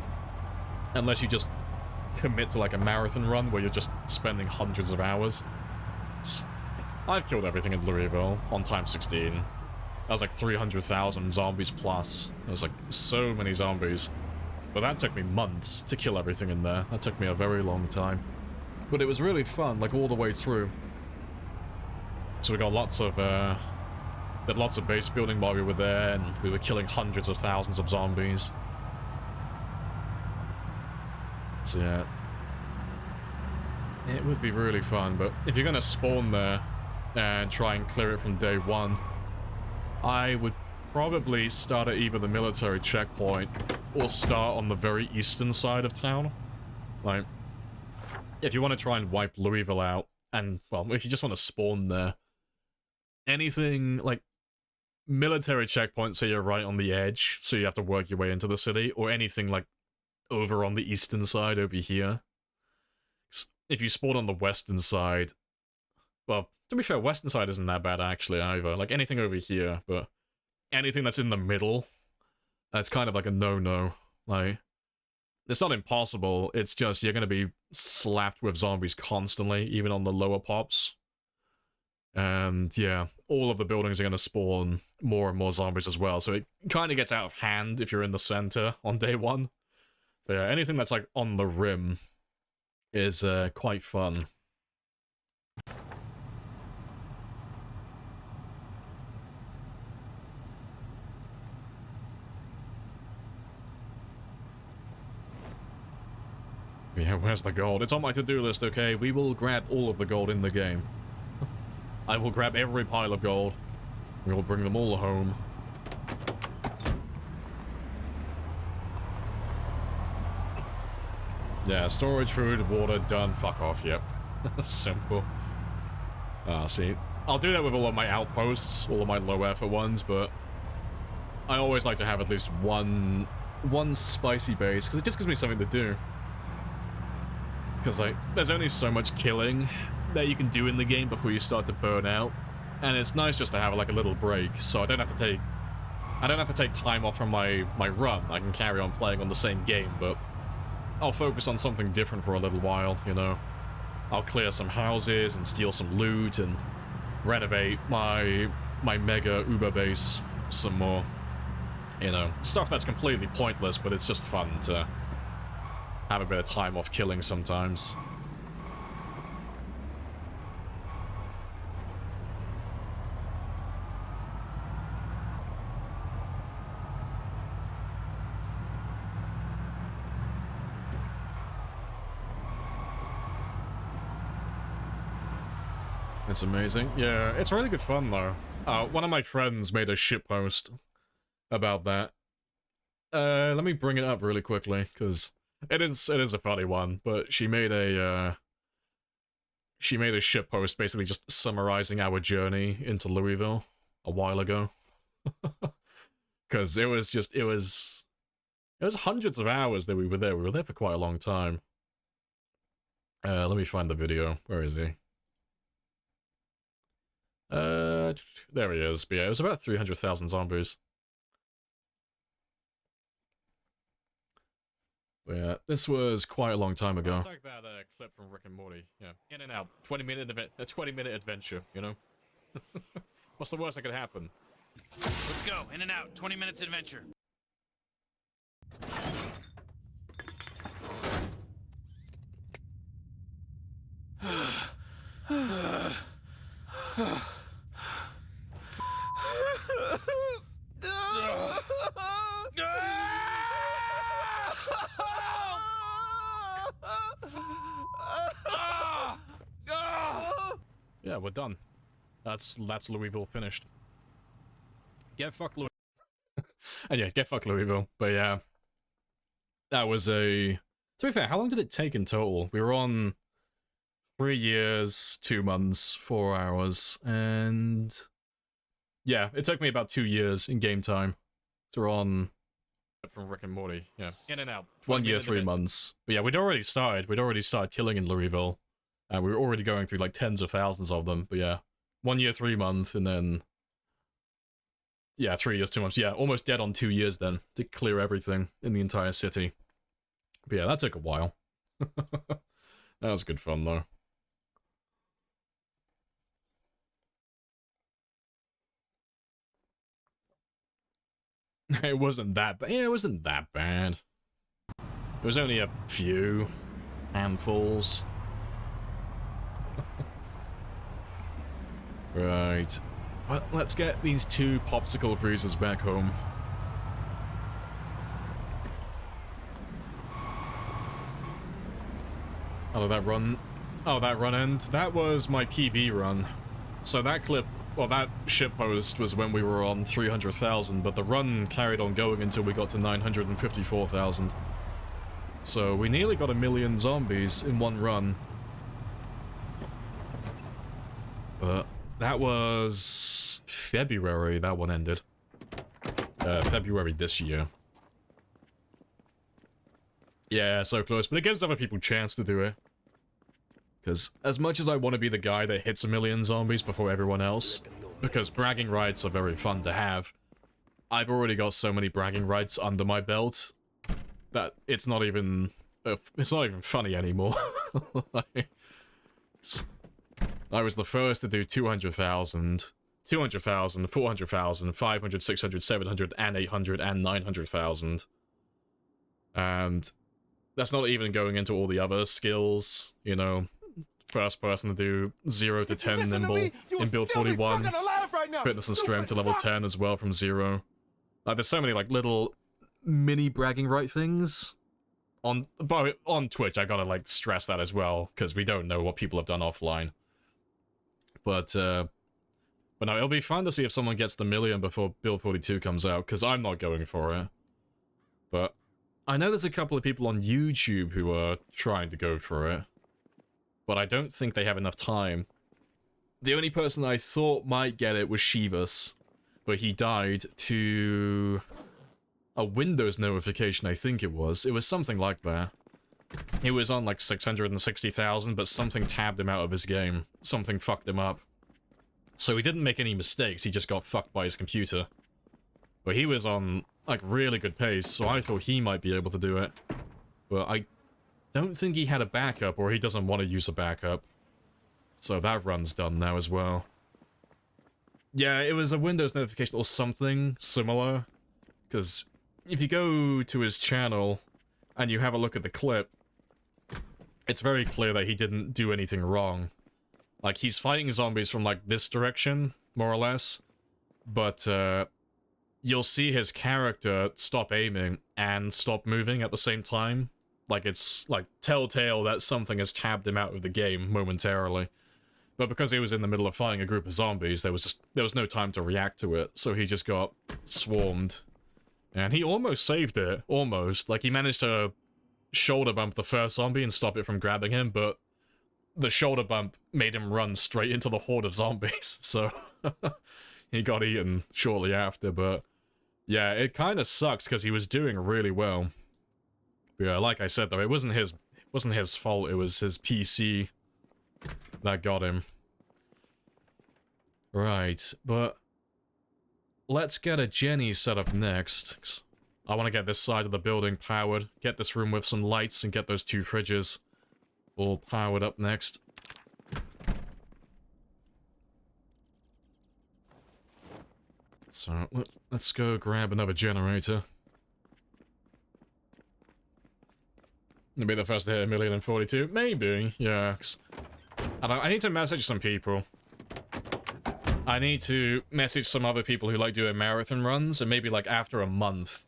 Unless you just commit to like a marathon run where you're just spending hundreds of hours. I've killed everything in Louisville on time 16. That was like 300,000 zombies plus. There was like so many zombies. But that took me months to kill everything in there. That took me a very long time. But it was really fun, like all the way through. So we got lots of base building while we were there, and we were killing hundreds of thousands of zombies. So yeah. It would be really fun, but if you're gonna spawn there and try and clear it from day one, I would probably start at either the military checkpoint or start on the very eastern side of town. Like, if you want to try and wipe Louisville out, and, well, if you just want to spawn there, anything, like, military checkpoints, so you're right on the edge, so you have to work your way into the city, or anything, like, over on the eastern side over here. If you spawn on the western side, well, to be fair, western side isn't that bad, actually, either. Like, anything over here, but anything that's in the middle, that's kind of like a no-no. Like, it's not impossible, it's just you're gonna be slapped with zombies constantly, even on the lower pops. And yeah, all of the buildings are gonna spawn more and more zombies as well, so it kind of gets out of hand if you're in the center on day one. But yeah, anything that's like on the rim is quite fun. Yeah, where's the gold? It's on my to-do list, okay? We will grab all of the gold in the game. I will grab every pile of gold. We will bring them all home. Yeah, storage, food, water, done. Fuck off, yep. Simple. See, I'll do that with all of my outposts, all of my low-effort ones, but I always like to have at least one spicy base, because it just gives me something to do. Because, like, there's only so much killing that you can do in the game before you start to burn out, and it's nice just to have, like, a little break, so I don't have to take time off from my run. I can carry on playing on the same game, but I'll focus on something different for a little while, you know. I'll clear some houses and steal some loot and renovate my mega Uber base some more. You know, stuff that's completely pointless, but it's just fun to have a bit of time off killing sometimes. It's amazing. Yeah, it's really good fun, though. One of my friends made a shitpost about that. Let me bring it up really quickly, because it is a funny one, but she made a shitpost basically just summarizing our journey into Louisville a while ago. Because it was hundreds of hours that we were there. We were there for quite a long time. Let me find the video. Where is he? There he is. But yeah, it was about 300,000 zombies. But yeah, this was quite a long time ago. It's like that clip from Rick and Morty. Yeah, in and out. 20-minute adventure, you know? What's the worst that could happen? Let's go. In and out. 20 minutes adventure. Yeah, we're done. That's Louisville finished. Get fucked, Louisville. And yeah, get fucked, Louisville. But yeah, that was a... To be fair, how long did it take in total? We were on 3 years, 2 months, 4 hours, and... Yeah, it took me about 2 years in game time. So we're on... From Rick and Morty, yeah. In and out. 1 year, 3 months. But yeah, we'd already started killing in Louisville. And we were already going through like tens of thousands of them. But yeah, 1 year, 3 months, and then... Yeah, 3 years, 2 months. Yeah, almost dead on 2 years then, to clear everything in the entire city. But yeah, that took a while. That was good fun, though. It wasn't that bad. Yeah, it wasn't that bad. It was only a few handfuls. Right. Well, let's get these 2 popsicle freezers back home. Oh, that run... Oh, that run end. That was my PB run. So that clip... Well, that shitpost was when we were on 300,000, but the run carried on going until we got to 954,000. So we nearly got 1 million zombies in one run. But that was February that one ended. February this year. Yeah, so close, but it gives other people a chance to do it. Because as much as I want to be the guy that hits 1 million zombies before everyone else, because bragging rights are very fun to have, I've already got so many bragging rights under my belt that it's not even funny anymore. Like, I was the first to do 200,000, 200,000, 400,000, 500, 600, 700, and 800, and 900,000. And that's not even going into all the other skills, you know, first person to do 0 to 10 nimble in build 41, fitness and strength to level 10 as well from 0. Like, there's so many, like, little mini bragging right things. On Twitch, I gotta, like, stress that as well, because we don't know what people have done offline. But no, it'll be fun to see if someone gets the 1 million before build 42 comes out, because I'm not going for it. But I know there's a couple of people on YouTube who are trying to go for it, but I don't think they have enough time. The only person I thought might get it was Shivas, but he died to a Windows notification, I think it was. It was something like that. He was on like 660,000, but something tabbed him out of his game. Something fucked him up. So he didn't make any mistakes, he just got fucked by his computer. But he was on, like, really good pace, so I thought he might be able to do it. But I don't think he had a backup, or he doesn't want to use a backup. So that run's done now as well. Yeah, it was a Windows notification or something similar. Because if you go to his channel and you have a look at the clip, it's very clear that he didn't do anything wrong. Like, he's fighting zombies from, like, this direction, more or less. But, you'll see his character stop aiming and stop moving at the same time. Like, it's, like, telltale that something has tabbed him out of the game momentarily. But because he was in the middle of fighting a group of zombies, there was no time to react to it, so he just got swarmed. And he almost saved it, almost. Like, he managed to shoulder bump the first zombie and stop it from grabbing him, but the shoulder bump made him run straight into the horde of zombies, so he got eaten shortly after, but yeah, it kind of sucks because he was doing really well. But yeah, like I said though, it wasn't his fault, it was his PC that got him. Right, but let's get a Jenny set up next. I want to get this side of the building powered, get this room with some lights, and get those 2 fridges all powered up next. So, let's go grab another generator. Gonna be the first to hit 1,042,000? Maybe, yeah. I need to message some people. I need to message some other people who like doing marathon runs, and maybe like after a month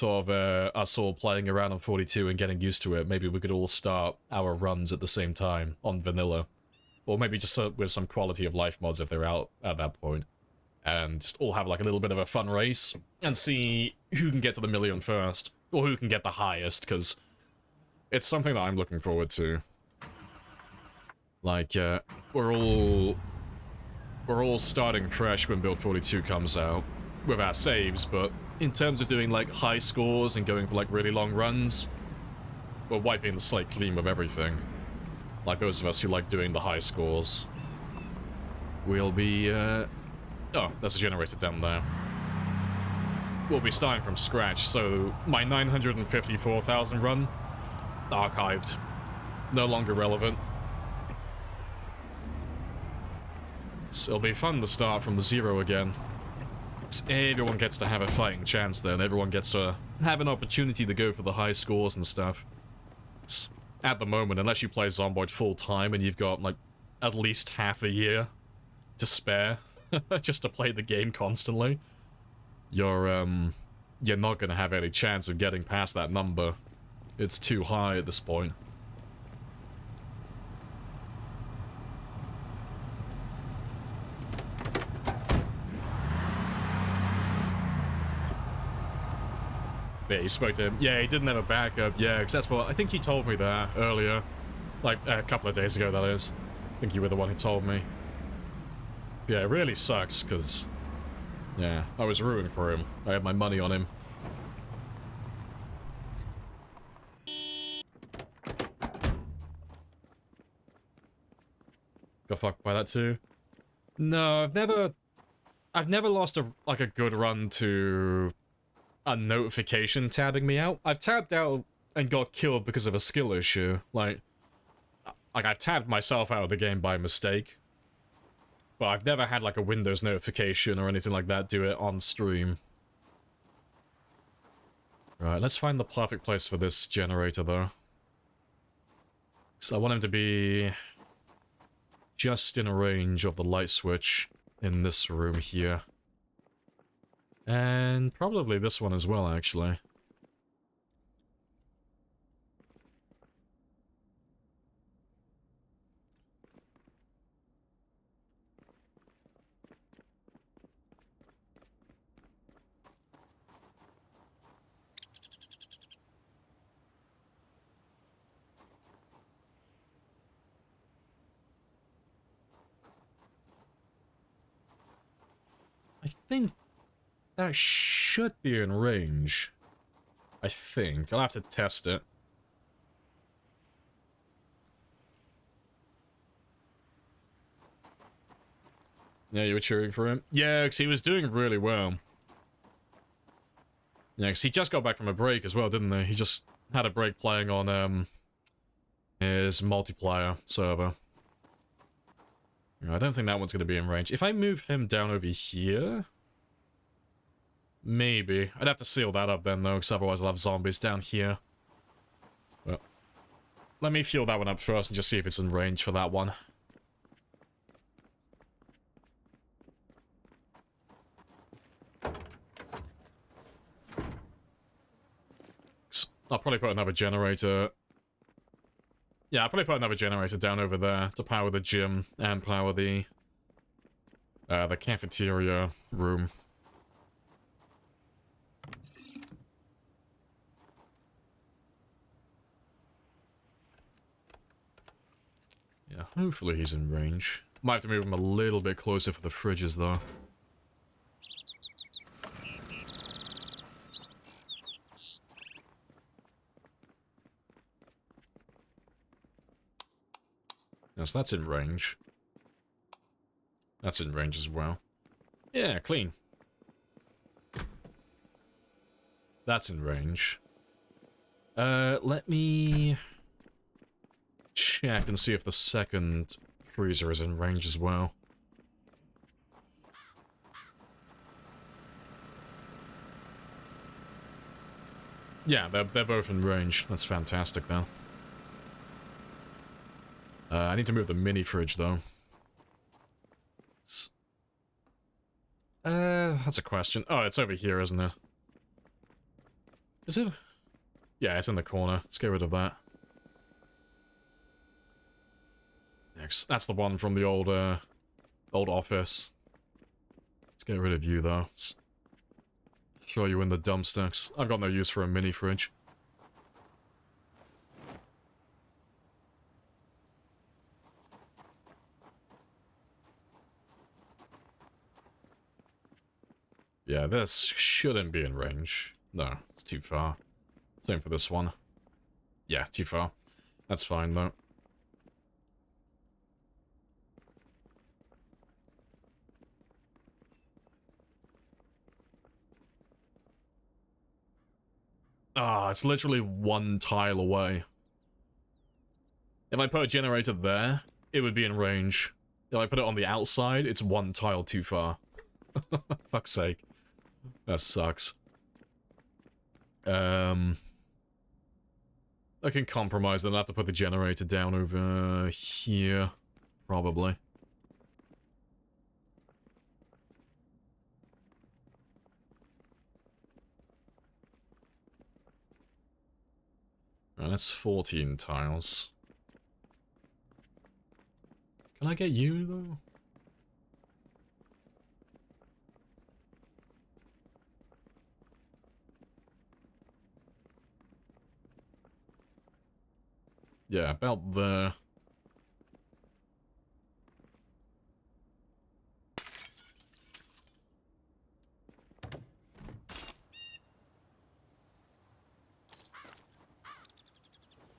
of us all playing around on 42 and getting used to it, maybe we could all start our runs at the same time on vanilla. or maybe just with some quality of life mods if they're out at that point, and just all have like a little bit of a fun race and see who can get to the million first, or who can get the highest, because it's something that I'm looking forward to. Like, we're all starting fresh when Build 42 comes out with our saves, but in terms of doing like high scores and going for like really long runs, we're wiping the slate clean with everything. Like those of us who like doing the high scores. We'll be, oh, there's a generator down there. We'll be starting from scratch, so my 954,000 run, archived. No longer relevant. So it'll be fun to start from zero again. Everyone gets to have a fighting chance then. Everyone gets to have an opportunity to go for the high scores and stuff. At the moment, unless you play Zomboid full time and you've got, like, at least half a year to spare just to play the game constantly, you're not gonna have any chance of getting past that number. It's too high at this point. Yeah, you spoke to him. Yeah, he didn't have a backup. Yeah, because that's what... I think he told me that earlier. Like, a couple of days ago, that is. I think you were the one who told me. Yeah, it really sucks, because... Yeah, I was rooting for him. I had my money on him. Got fucked by that too? No, I've never lost a good run to a notification tabbing me out. I've tabbed out and got killed because of a skill issue. Like I've tabbed myself out of the game by mistake. But I've never had like a Windows notification or anything like that do it on stream. Right, let's find the perfect place for this generator though. So I want him to be just in range of the light switch in this room here. And probably this one as well, actually. I think that should be in range. I think. I'll have to test it. Yeah, you were cheering for him? Yeah, because he was doing really well. Yeah, because he just got back from a break as well, didn't he? He just had a break playing on his multiplayer server. I don't think that one's going to be in range. If I move him down over here... Maybe. I'd have to seal that up then, though, because otherwise I'll have zombies down here. Well, let me fuel that one up first and just see if it's in range for that one. I'll probably put another generator... Yeah, I'll probably put another generator down over there to power the gym and power the cafeteria room. Yeah, hopefully he's in range. Might have to move him a little bit closer for the fridges, though. Yes, that's in range. That's in range as well. Yeah, clean. That's in range. Let me check and see if the second freezer is in range as well. Yeah, they're both in range. That's fantastic, though. I need to move the mini fridge, though. That's a question. Oh, it's over here, isn't it? Is it? Yeah, it's in the corner. Let's get rid of that. Yeah, Thanks. That's the one from the old office. Let's get rid of you, though. Let's throw you in the dumpsters. I've got no use for a mini fridge. Yeah, this shouldn't be in range. No, it's too far. Same for this one. Yeah, too far. That's fine, though. Ah, it's literally one tile away. If I put a generator there, it would be in range. If I put it on the outside, it's one tile too far. Fuck's sake. That sucks. I can compromise, then I'll have to put the generator down over here. Probably. Right, that's 14 tiles. Can I get you, though? Yeah, about there.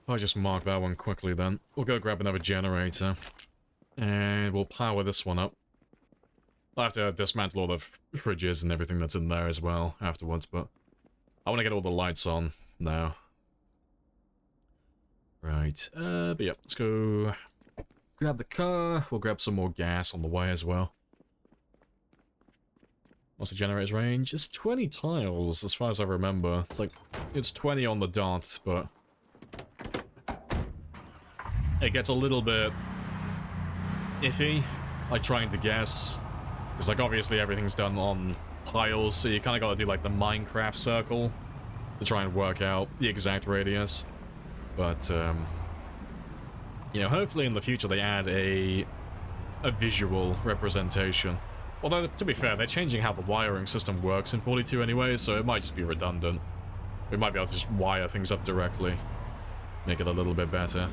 I'll just mark that one quickly then. We'll go grab another generator. And we'll power this one up. I'll have to dismantle all the fridges and everything that's in there as well afterwards, but I want to get all the lights on now. Right, but yeah, let's go grab the car. We'll grab some more gas on the way as well. What's the generator's range? It's 20 tiles, as far as I remember. It's like, it's 20 on the dot, but it gets a little bit iffy, like trying to guess. Because, like, obviously everything's done on tiles, so you kind of got to do, like, the Minecraft circle to try and work out the exact radius. But, you know, hopefully in the future they add a visual representation. Although, to be fair, they're changing how the wiring system works in 42 anyway, so it might just be redundant. We might be able to just wire things up directly. Make it a little bit better.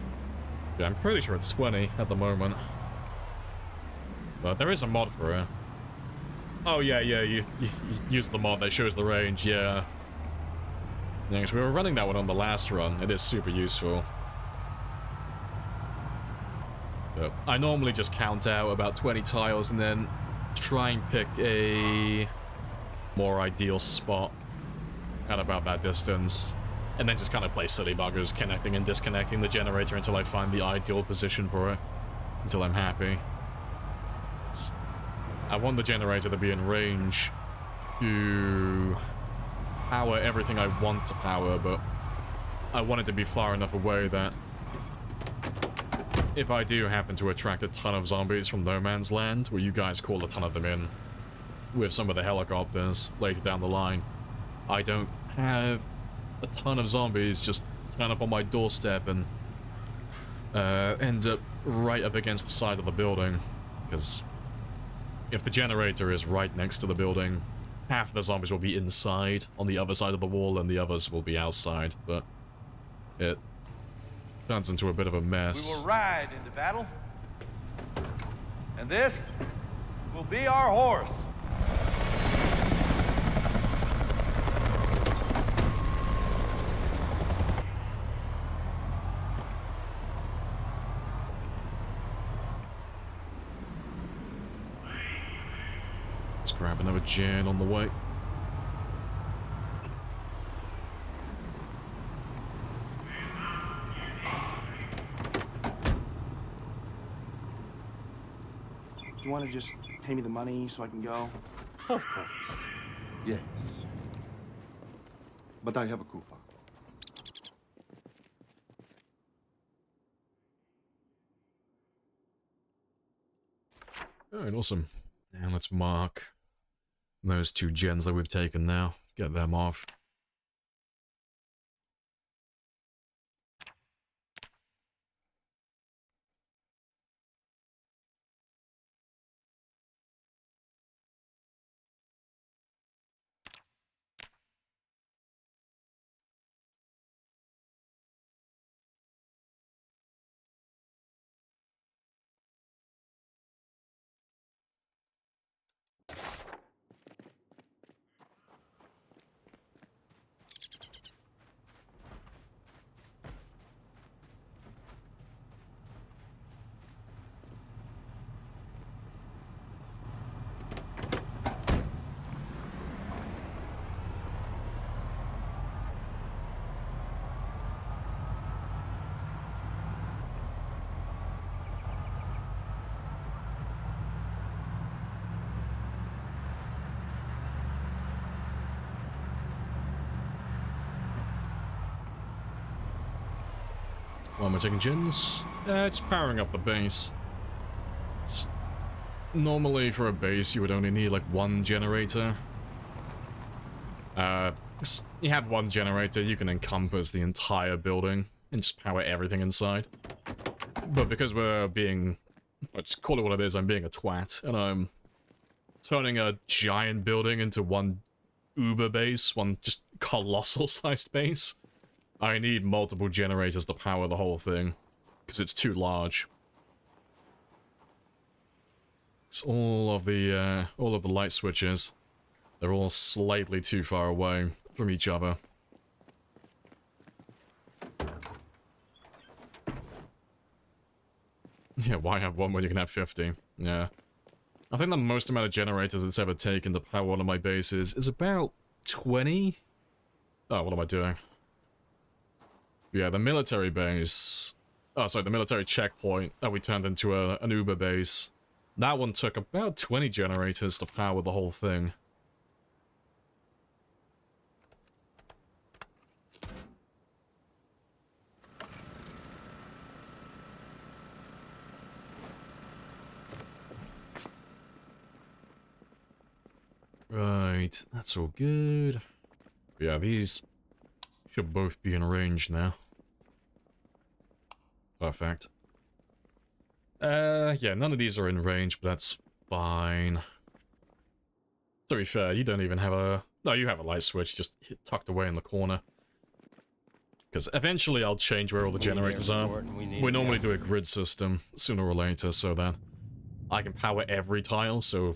Yeah, I'm pretty sure it's 20 at the moment. But there is a mod for it. Oh, yeah, you use the mod that shows the range, yeah. Yeah, because we were running that one on the last run. It is super useful. But I normally just count out about 20 tiles and then try and pick a more ideal spot at about that distance. And then just kind of play silly buggers, connecting and disconnecting the generator until I find the ideal position for it. Until I'm happy. I want the generator to be in range to power everything I want to power, but I want it to be far enough away that if I do happen to attract a ton of zombies from No Man's Land, where you guys call a ton of them in with some of the helicopters later down the line, I don't have a ton of zombies just turn up on my doorstep and end up right up against the side of the building. Because if the generator is right next to the building, half the zombies will be inside on the other side of the wall and the others will be outside, but it turns into a bit of a mess. We will ride into battle, and this will be our horse. Let's grab another gen on the way. Do you want to just pay me the money so I can go? Of course. Yes. But I have a coupon. Alright, awesome. And let's mark those two gens that we've taken now. Get them off. While we're taking gins, it's powering up the base. Normally for a base you would only need like one generator. You have one generator, you can encompass the entire building and just power everything inside. But because we're being, let's call it what it is, I'm being a twat, and I'm turning a giant building into one uber base, one just colossal sized base, I need multiple generators to power the whole thing, because it's too large. So all of the light switches, they're all slightly too far away from each other. Yeah, why have one when you can have 50? Yeah. I think the most amount of generators it's ever taken to power one of my bases is about 20? Oh, what am I doing? Yeah, the military base... Oh, sorry, the military checkpoint that we turned into an Uber base. That one took about 20 generators to power the whole thing. Right, that's all good. Yeah, these should both be in range now. Perfect. Yeah, none of these are in range, but that's fine. To be fair, you don't even have a... No, you have a light switch just tucked away in the corner. Because eventually I'll change where all the generators are. We normally do a grid system sooner or later so that I can power every tile, so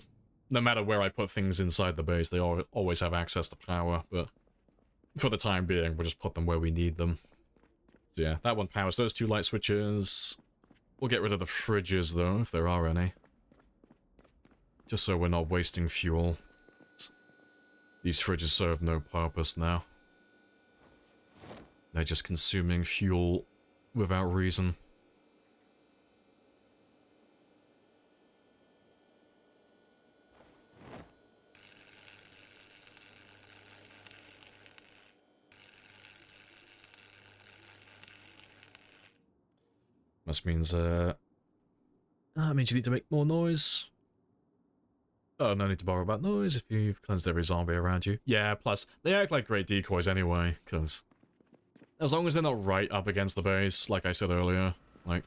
no matter where I put things inside the base, they always have access to power, but for the time being, we'll just put them where we need them. So yeah, that one powers those two light switches. We'll get rid of the fridges, though, if there are any. Just so we're not wasting fuel. These fridges serve no purpose now. They're just consuming fuel without reason. That means you need to make more noise. Oh, no need to borrow about noise if you've cleansed every zombie around you. Yeah, plus, they act like great decoys anyway, because as long as they're not right up against the base, like I said earlier, like,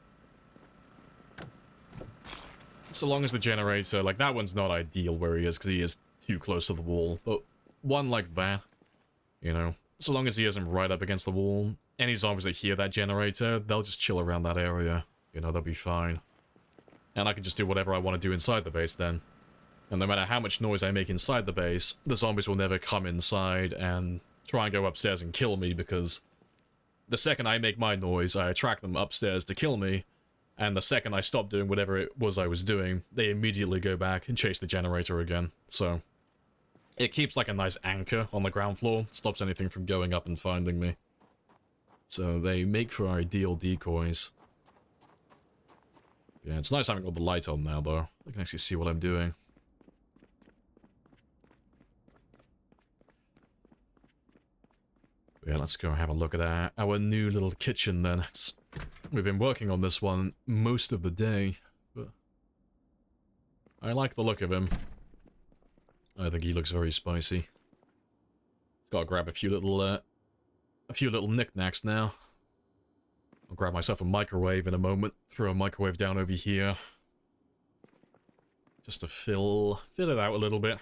so long as the generator, like, that one's not ideal where he is, because he is too close to the wall, but one like that, you know, so long as he isn't right up against the wall, any zombies that hear that generator, they'll just chill around that area. You know, they'll be fine. And I can just do whatever I want to do inside the base then. And no matter how much noise I make inside the base, the zombies will never come inside and try and go upstairs and kill me, because the second I make my noise, I attract them upstairs to kill me, and the second I stop doing whatever it was I was doing, they immediately go back and chase the generator again. So it keeps like a nice anchor on the ground floor, stops anything from going up and finding me. So they make for ideal decoys. Yeah, it's nice having all the light on now, though. I can actually see what I'm doing. Yeah, let's go have a look at our new little kitchen then. We've been working on this one most of the day, but I like the look of him. I think he looks very spicy. Gotta grab a few little knickknacks now. I'll grab myself a microwave in a moment. Throw a microwave down over here. Just to fill it out a little bit.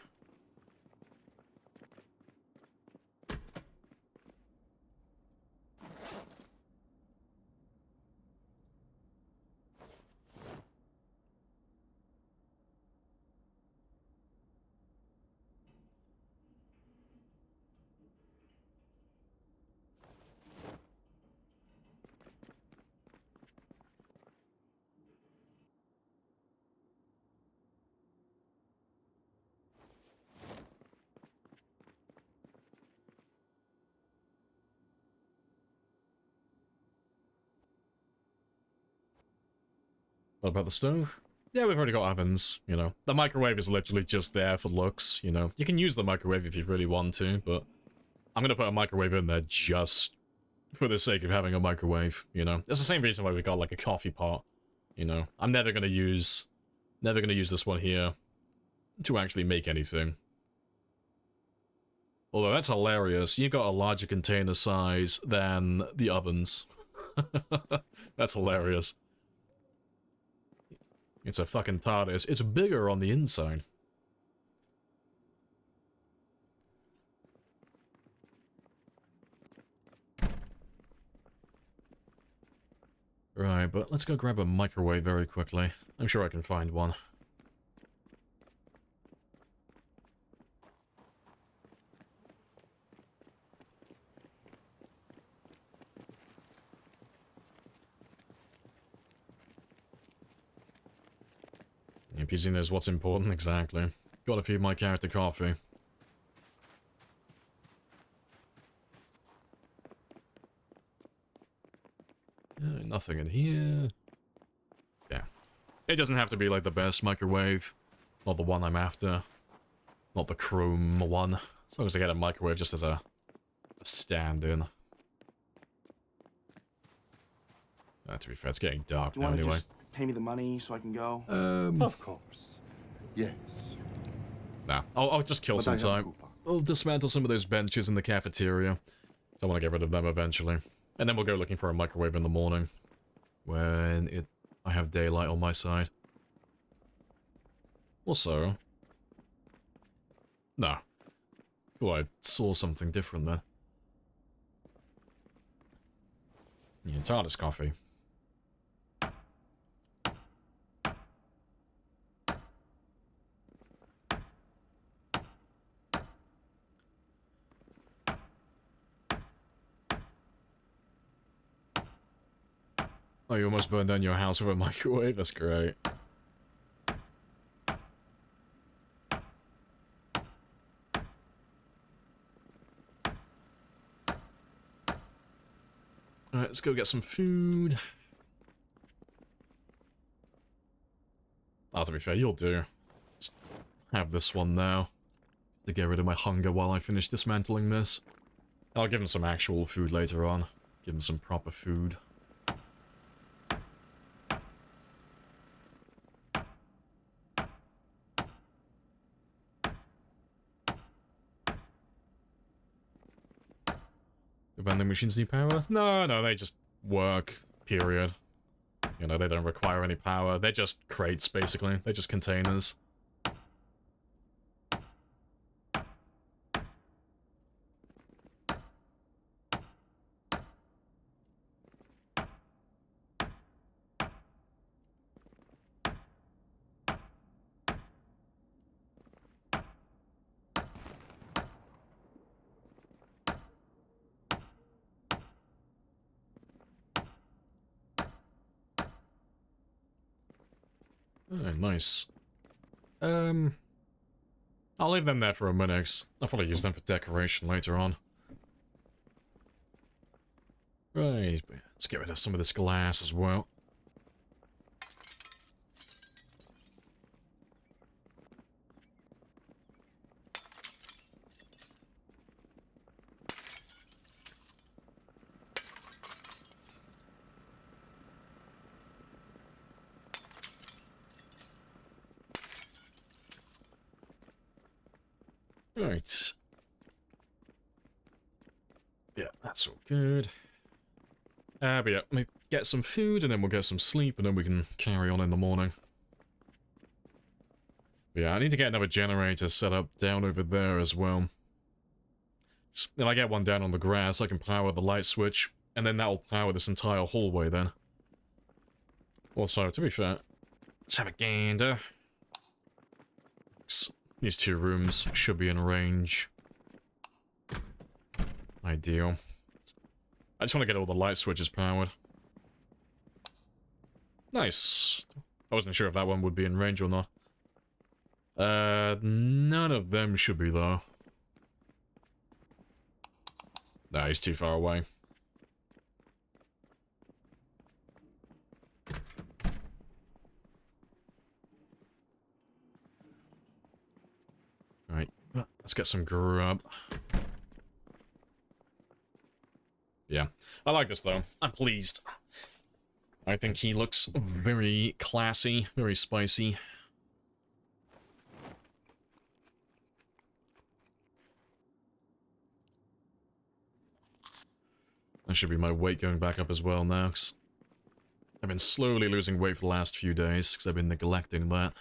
What about the stove? Yeah, we've already got ovens, you know. The microwave is literally just there for looks, you know. You can use the microwave if you really want to, but I'm gonna put a microwave in there just for the sake of having a microwave, you know? It's the same reason why we got, like, a coffee pot, you know? I'm never gonna use this one here to actually make anything. Although that's hilarious. You've got a larger container size than the ovens. That's hilarious. It's a fucking TARDIS. It's bigger on the inside. Right, but let's go grab a microwave very quickly. I'm sure I can find one. Yeah, PC knows what's important, exactly. Gotta feed my character coffee. Nothing in here. Yeah. It doesn't have to be like the best microwave. Not the one I'm after. Not the chrome one. As long as I get a microwave just as a stand-in. To be fair, it's getting dark Do you now want to anyway. just pay me the money so I can go? Of course. Yes. Nah, I'll just kill some time. I'll dismantle some of those benches in the cafeteria. So I want to get rid of them eventually. And then we'll go looking for a microwave in the morning. When I have daylight on my side. Also... No. Thought I saw something different there. Yeah, TARDIS coffee. Oh, you almost burned down your house with a microwave? That's great. Alright, let's go get some food. To be fair, you'll do. Just have this one now. To get rid of my hunger while I finish dismantling this. I'll give him some actual food later on. Give him some proper food. The vending machines need power? No, they just work, period. You know, they don't require any power. They're just crates, basically. They're just containers. Oh, nice. I'll leave them there for a minute. I'll probably use them for decoration later on. Right, let's get rid of some of this glass as well. Right. Yeah, that's all good. But yeah, let me get some food, and then we'll get some sleep, and then we can carry on in the morning. But yeah, I need to get another generator set up down over there as well. If I get one down on the grass, I can power the light switch, and then that'll power this entire hallway then. Also, to be fair, let's have a gander. These two rooms should be in range. Ideal. I just want to get all the light switches powered. Nice. I wasn't sure if that one would be in range or not. None of them should be though. Nah, he's too far away. Right, let's get some grub. Yeah. I like this, though. I'm pleased. I think he looks very classy, very spicy. That should be my weight going back up as well now, 'cause I've been slowly losing weight for the last few days, because I've been neglecting that.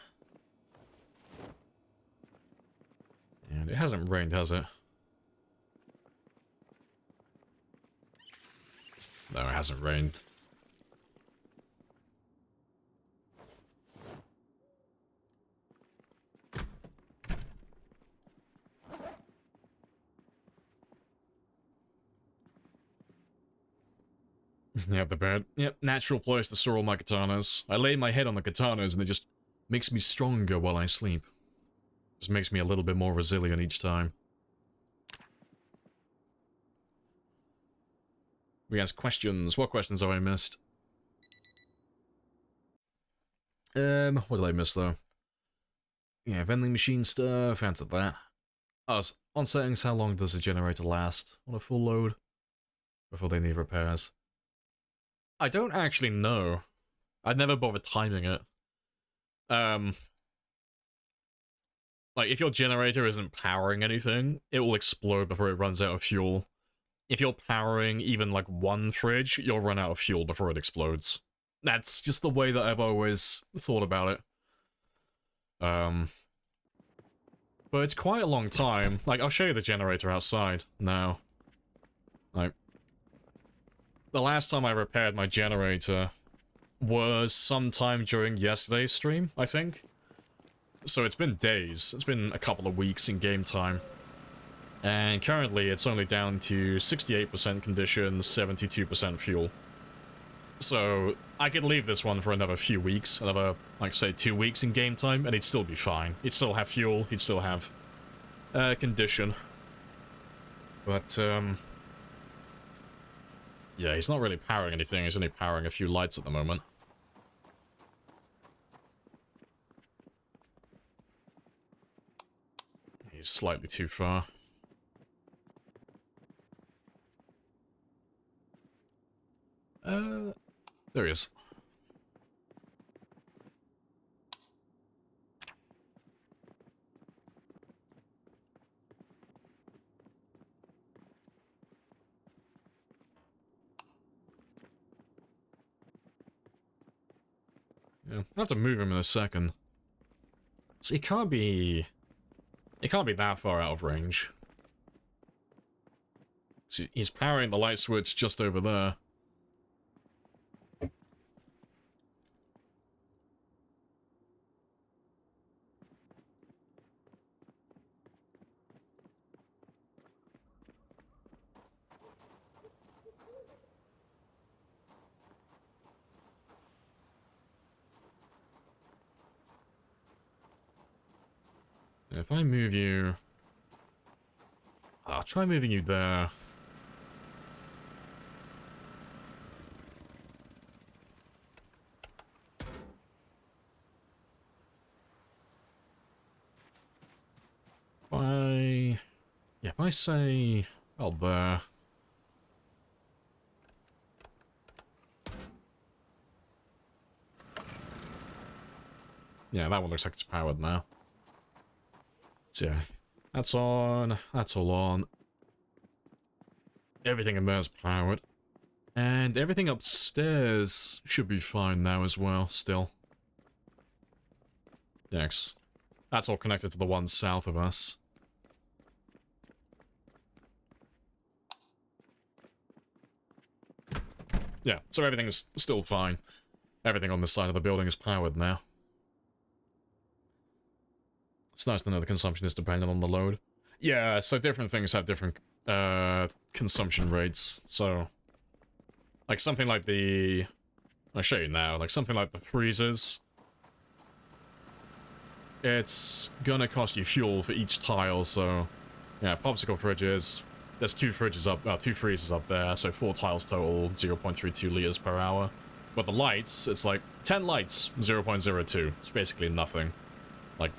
And it hasn't rained, has it? No, it hasn't rained. Yeah, the bed. Yep, natural place to store all my katanas. I lay my head on the katanas and it just makes me stronger while I sleep. Just makes me a little bit more resilient each time. We ask questions. What questions have I missed? What did I miss though? Yeah, vending machine stuff, answered that. Oh, on settings, how long does the generator last on a full load before they need repairs? I don't actually know. I'd never bothered timing it. Like, if your generator isn't powering anything, it will explode before it runs out of fuel. If you're powering even, like, one fridge, you'll run out of fuel before it explodes. That's just the way that I've always thought about it. But it's quite a long time. Like, I'll show you the generator outside now. Like, the last time I repaired my generator was sometime during yesterday's stream, I think. So it's been days. It's been a couple of weeks in game time. And currently it's only down to 68% condition, 72% fuel. So I could leave this one for another few weeks, another, like, say, 2 weeks in game time, and he'd still be fine. He'd still have fuel, he'd still have condition. But, yeah, he's not really powering anything, he's only powering a few lights at the moment. He's slightly too far. There he is. Yeah, I'll have to move him in a second. So he can't be... It can't be that far out of range. See, he's powering the light switch just over there. If I move you... I'll try moving you there. If I say... Oh, there. Yeah, that one looks like it's powered now. So yeah, that's on, that's all on. Everything in there's powered. And everything upstairs should be fine now as well, still. Yes. That's all connected to the one south of us. Yeah, so everything's still fine. Everything on this side of the building is powered now. It's nice to know the consumption is dependent on the load. Yeah, so different things have different consumption rates. So, like something like the... I'll show you now. Like something like the freezers. It's gonna cost you fuel for each tile, so... Yeah, popsicle fridges. There's two freezers up there, so 4 tiles total, 0.32 liters per hour. But the lights, it's like 10 lights, 0.02. It's basically nothing. Like,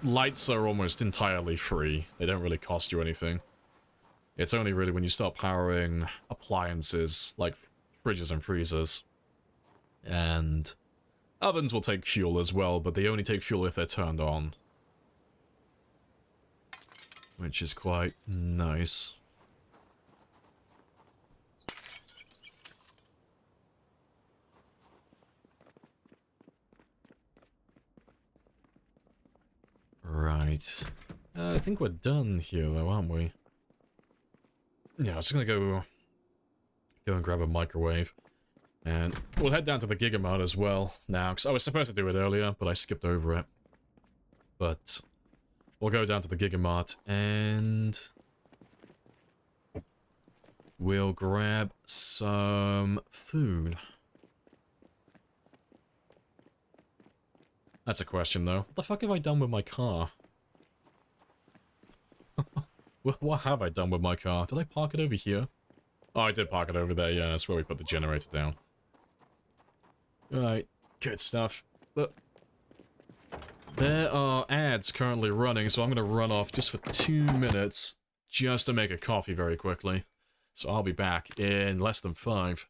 lights are almost entirely free. They don't really cost you anything. It's only really when you start powering appliances like fridges and freezers. And ovens will take fuel as well, but they only take fuel if they're turned on. Which is quite nice. Right. I think we're done here, though, aren't we? Yeah, I'm just gonna go and grab a microwave. And we'll head down to the Gigamart as well now, because I was supposed to do it earlier, but I skipped over it. But we'll go down to the Gigamart and we'll grab some food. That's a question, though. What the fuck have I done with my car? What have I done with my car? Did I park it over here? Oh, I did park it over there. Yeah, that's where we put the generator down. Alright, good stuff. But there are ads currently running, so I'm going to run off just for 2 minutes just to make a coffee very quickly. So I'll be back in less than 5.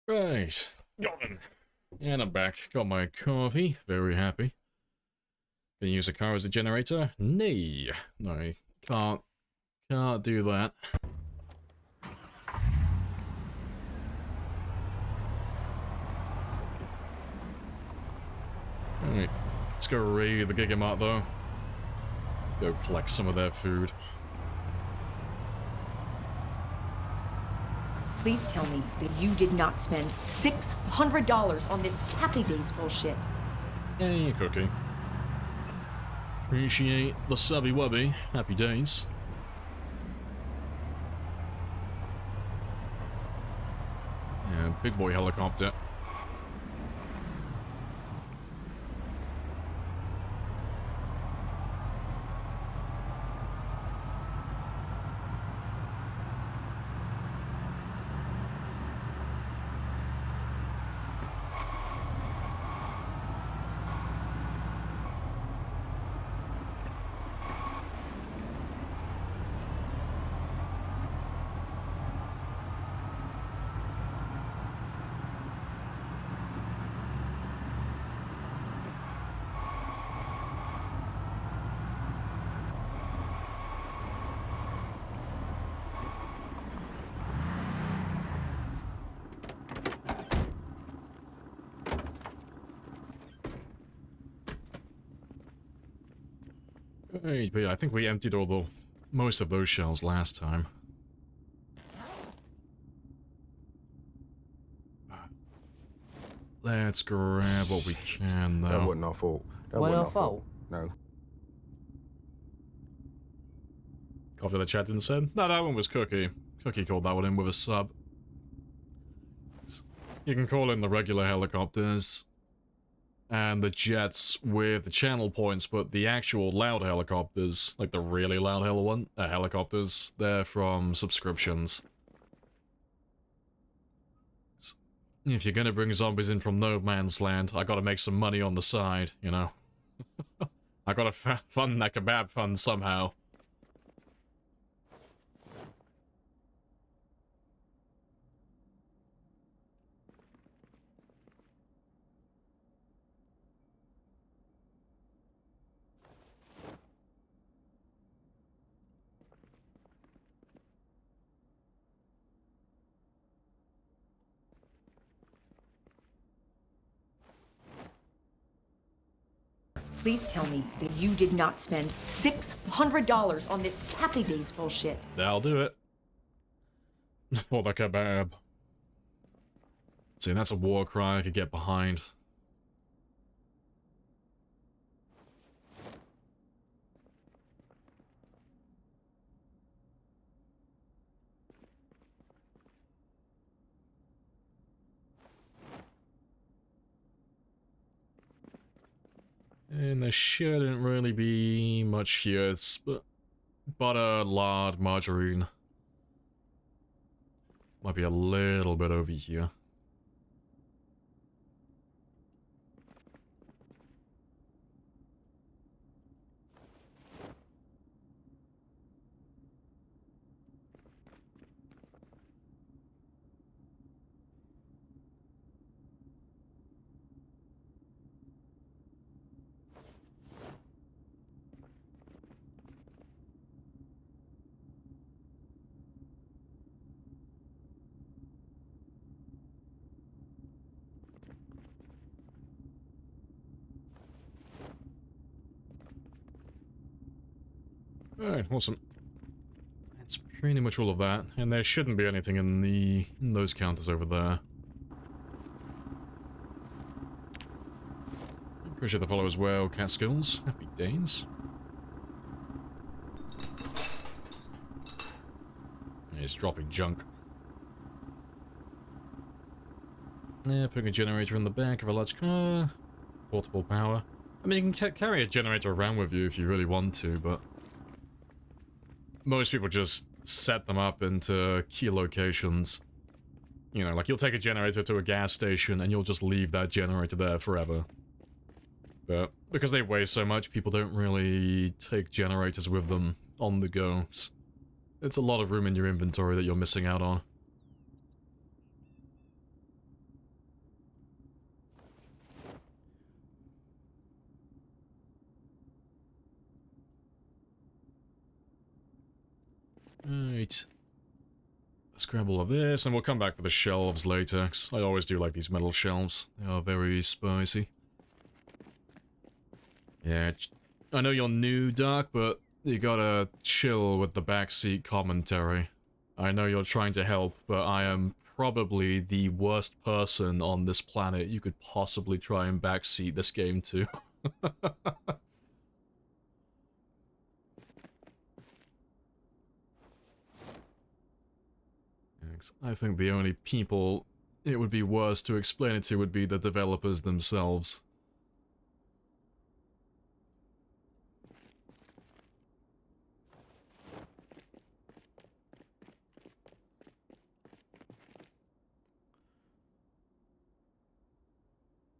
Right. Got him. And I'm back. Got my coffee. Very happy. Can you use a car as a generator? Nay. No, I can't do that. Alright. Let's go raid the Gigamart though. Go collect some of their food. Please tell me that you did not spend $600 on this Happy Days bullshit. Hey, cookie. Appreciate the subby wubby. Happy days. Big boy helicopter. Right, but yeah, I think we emptied most of those shells last time. Let's grab what we can, though. That wasn't our fault. That Wasn't wasn't our our fault. No. Copy the chat didn't say? No, that one was Cookie. Cookie called that one in with a sub. You can call in the regular helicopters and the jets with the channel points, but the actual loud helicopters, like the really loud helicopters, they're from subscriptions. If you're gonna bring zombies in from no man's land, I gotta make some money on the side, you know? I gotta fund that kebab fund somehow. Please tell me that you did not spend $600 on this Happy Days bullshit. That'll do it. For the kebab. See, that's a war cry I could get behind. And there shouldn't really be much here. It's butter, lard, margarine. Might be a little bit over here. Alright, awesome. That's pretty much all of that. And there shouldn't be anything in those counters over there. Appreciate the follow as well, Catskills. Happy days. He's dropping junk. Yeah, putting a generator in the back of a large car. Portable power. I mean, you can carry a generator around with you if you really want to, but most people just set them up into key locations. You know, like you'll take a generator to a gas station and you'll just leave that generator there forever. But because they weigh so much, people don't really take generators with them on the go. It's a lot of room in your inventory that you're missing out on. Right. Let's grab all of this, and we'll come back for the shelves later, 'cause I always do like these metal shelves. They are very spicy. Yeah, I know you're new, Dark, but you gotta chill with the backseat commentary. I know you're trying to help, but I am probably the worst person on this planet you could possibly try and backseat this game to. I think the only people it would be worse to explain it to would be the developers themselves.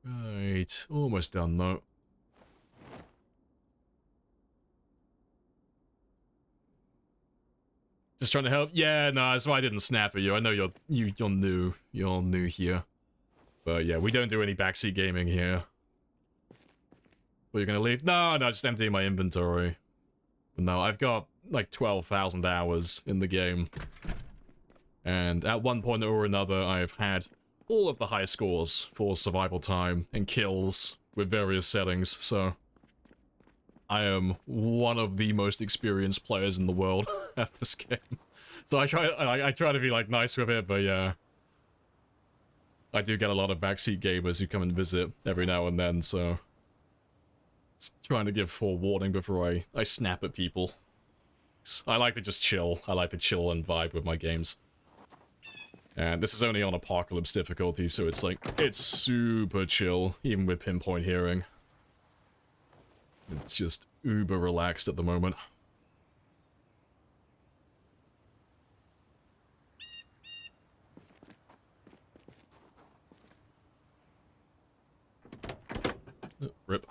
Right, almost done though. Just trying to help. Yeah, no, that's why I didn't snap at you. I know you're new. You're new here. But yeah, we don't do any backseat gaming here. Were you gonna leave? No, just emptying my inventory. No, I've got like 12,000 hours in the game. And at one point or another, I've had all of the high scores for survival time and kills with various settings, so I am one of the most experienced players in the world at this game. So I try to be like nice with it, but yeah. I do get a lot of backseat gamers who come and visit every now and then, so just trying to give forewarning before I snap at people. I like to just chill. I like to chill and vibe with my games. And this is only on Apocalypse difficulty, so it's like, it's super chill, even with pinpoint hearing. It's just uber relaxed at the moment. Oh, rip.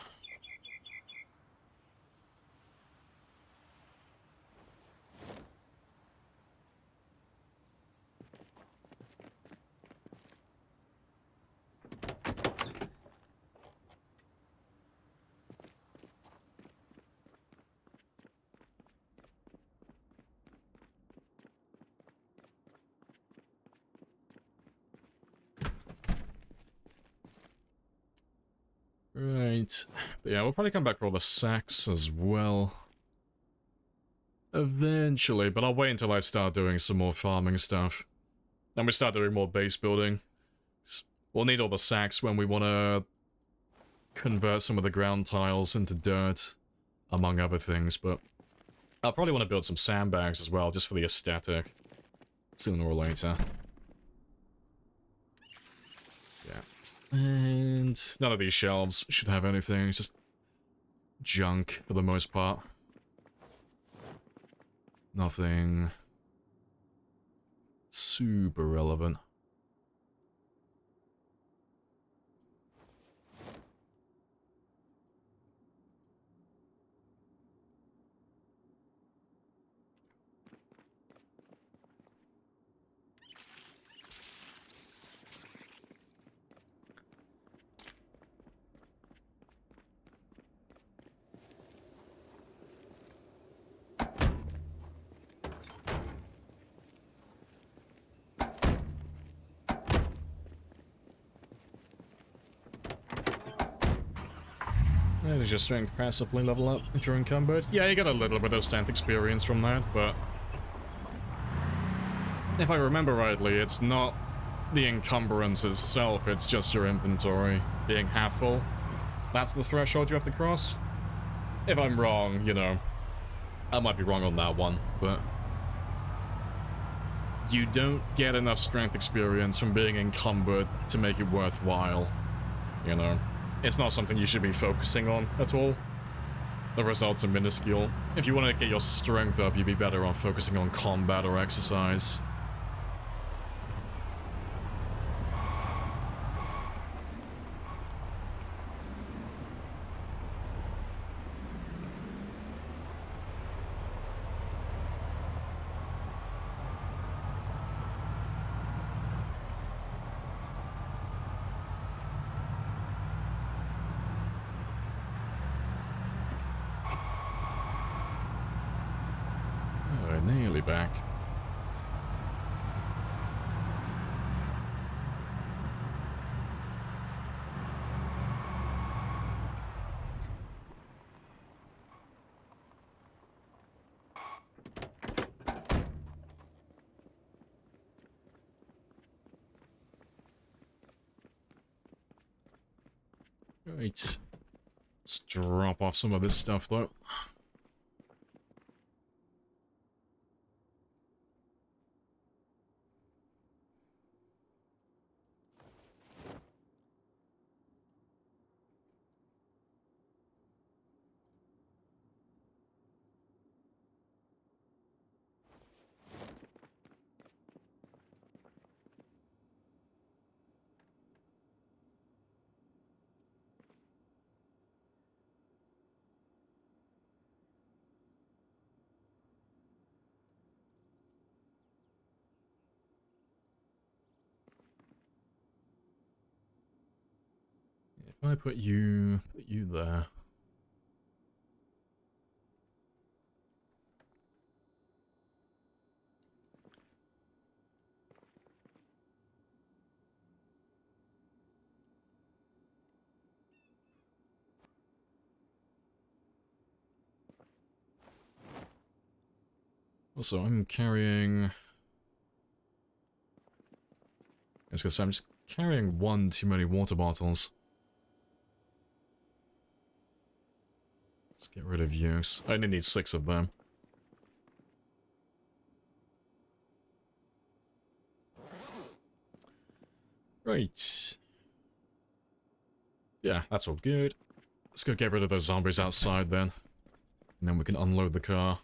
Right. But yeah, we'll probably come back for all the sacks as well. Eventually, but I'll wait until I start doing some more farming stuff. And we start doing more base building. We'll need all the sacks when we want to convert some of the ground tiles into dirt, among other things, but I'll probably want to build some sandbags as well, just for the aesthetic, sooner or later. Yeah. And none of these shelves should have anything, it's just junk for the most part. Nothing super relevant. Does your strength passively level up if you're encumbered? Yeah, you get a little bit of strength experience from that, but if I remember rightly, it's not the encumbrance itself, it's just your inventory being half full. That's the threshold you have to cross? If I'm wrong, you know, I might be wrong on that one, but you don't get enough strength experience from being encumbered to make it worthwhile, you know? It's not something you should be focusing on at all. The results are minuscule. If you want to get your strength up, you'd be better off focusing on combat or exercise. Nearly back. Right. Let's drop off some of this stuff, though. If I put you there. Also, I'm carrying... I was gonna say, I'm just carrying one too many water bottles. Let's get rid of use. I only need 6 of them. Right. Yeah, that's all good. Let's go get rid of those zombies outside then. And then we can unload the car.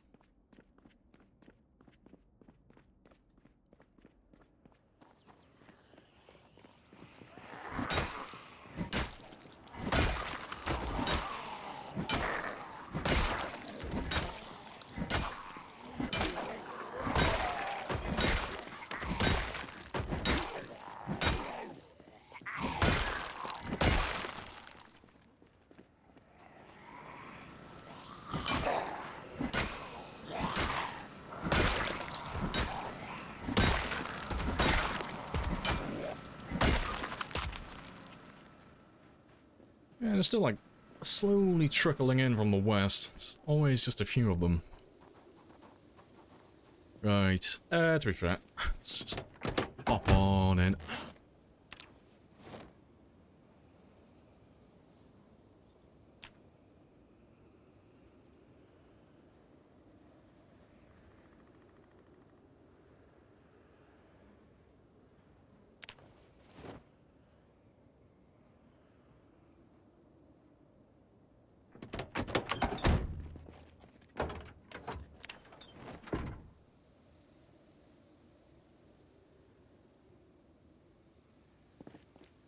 Yeah, they're still like slowly trickling in from the west. It's always just a few of them. Right, to be fair, let's just hop on in.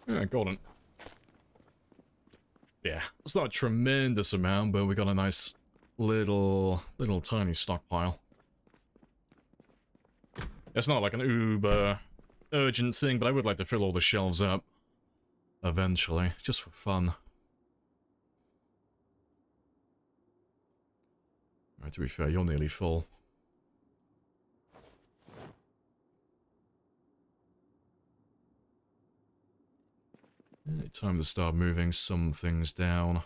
Yeah, golden. Yeah, it's not a tremendous amount, but we got a nice little tiny stockpile. It's not like an uber urgent thing, but I would like to fill all the shelves up eventually, just for fun. Right, to be fair, you're nearly full. Yeah, time to start moving some things down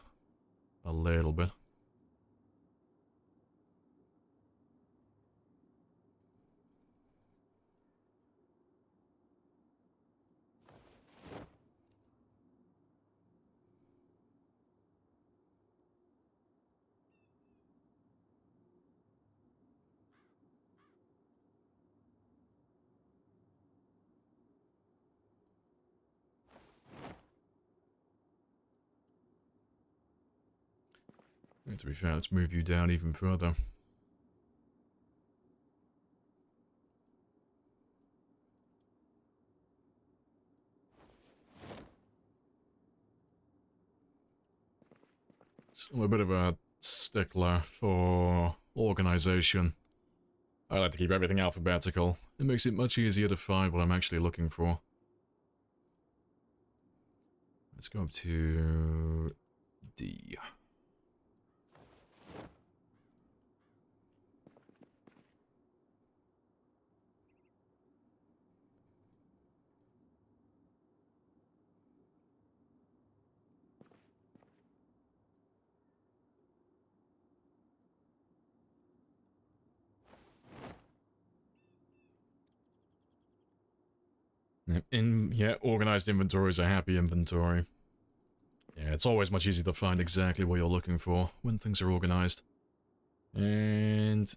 a little bit. And to be fair, let's move you down even further. So I'm a bit of a stickler for organization. I like to keep everything alphabetical. It makes it much easier to find what I'm actually looking for. Let's go up to D. Yeah, organized inventory is a happy inventory. Yeah, it's always much easier to find exactly what you're looking for when things are organized. And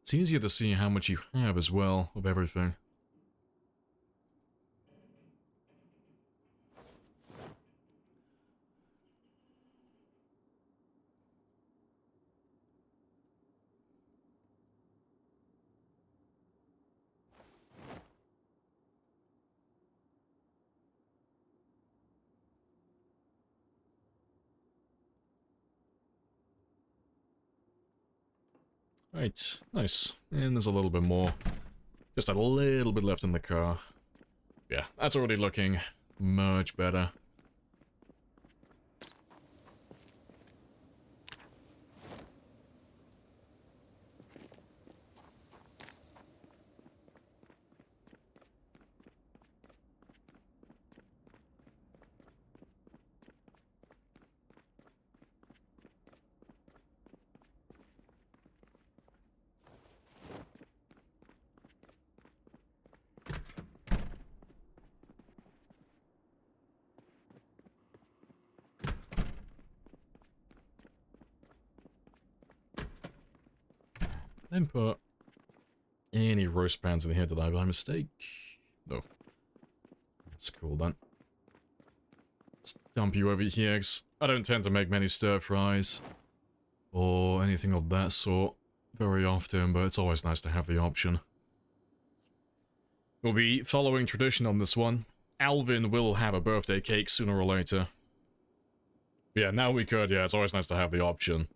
it's easier to see how much you have as well of everything. Right, nice. And there's a little bit more. Just a little bit left in the car. Yeah, that's already looking much better. I didn't put any roast pans in here, did I, by mistake? No. That's cool, then. Let's dump you over here, 'cause I don't tend to make many stir-fries. Or anything of that sort very often, but it's always nice to have the option. We'll be following tradition on this one. Alvin will have a birthday cake sooner or later. But yeah, now we could, yeah, it's always nice to have the option.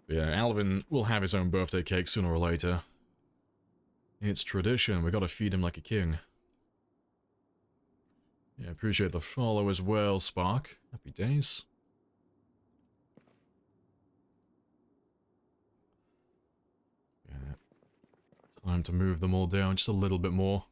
But yeah, Alvin will have his own birthday cake sooner or later. It's tradition, we gotta feed him like a king. Yeah, appreciate the follow as well, Spark. Happy days. Yeah. Time to move them all down just a little bit more.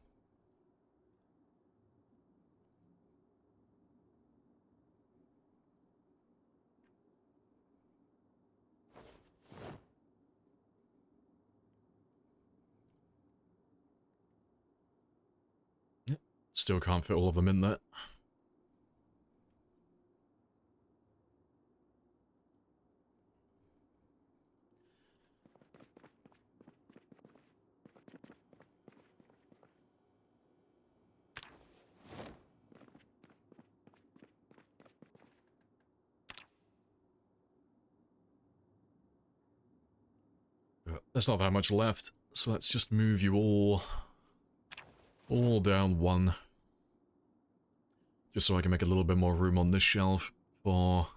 Yep. Still can't fit all of them in there. There's not that much left, so let's just move you all down one. Just so I can make a little bit more room on this shelf for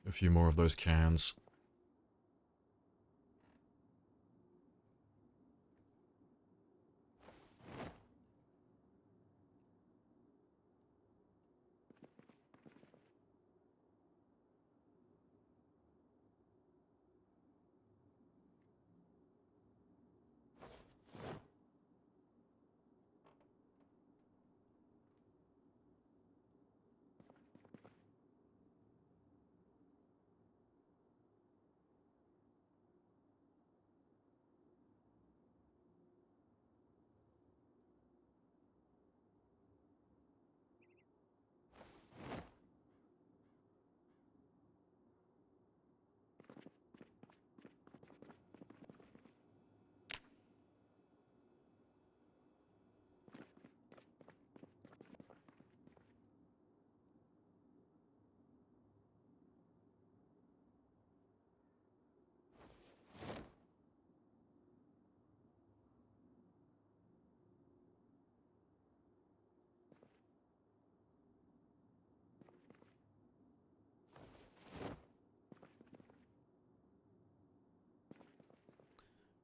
a few more of those cans.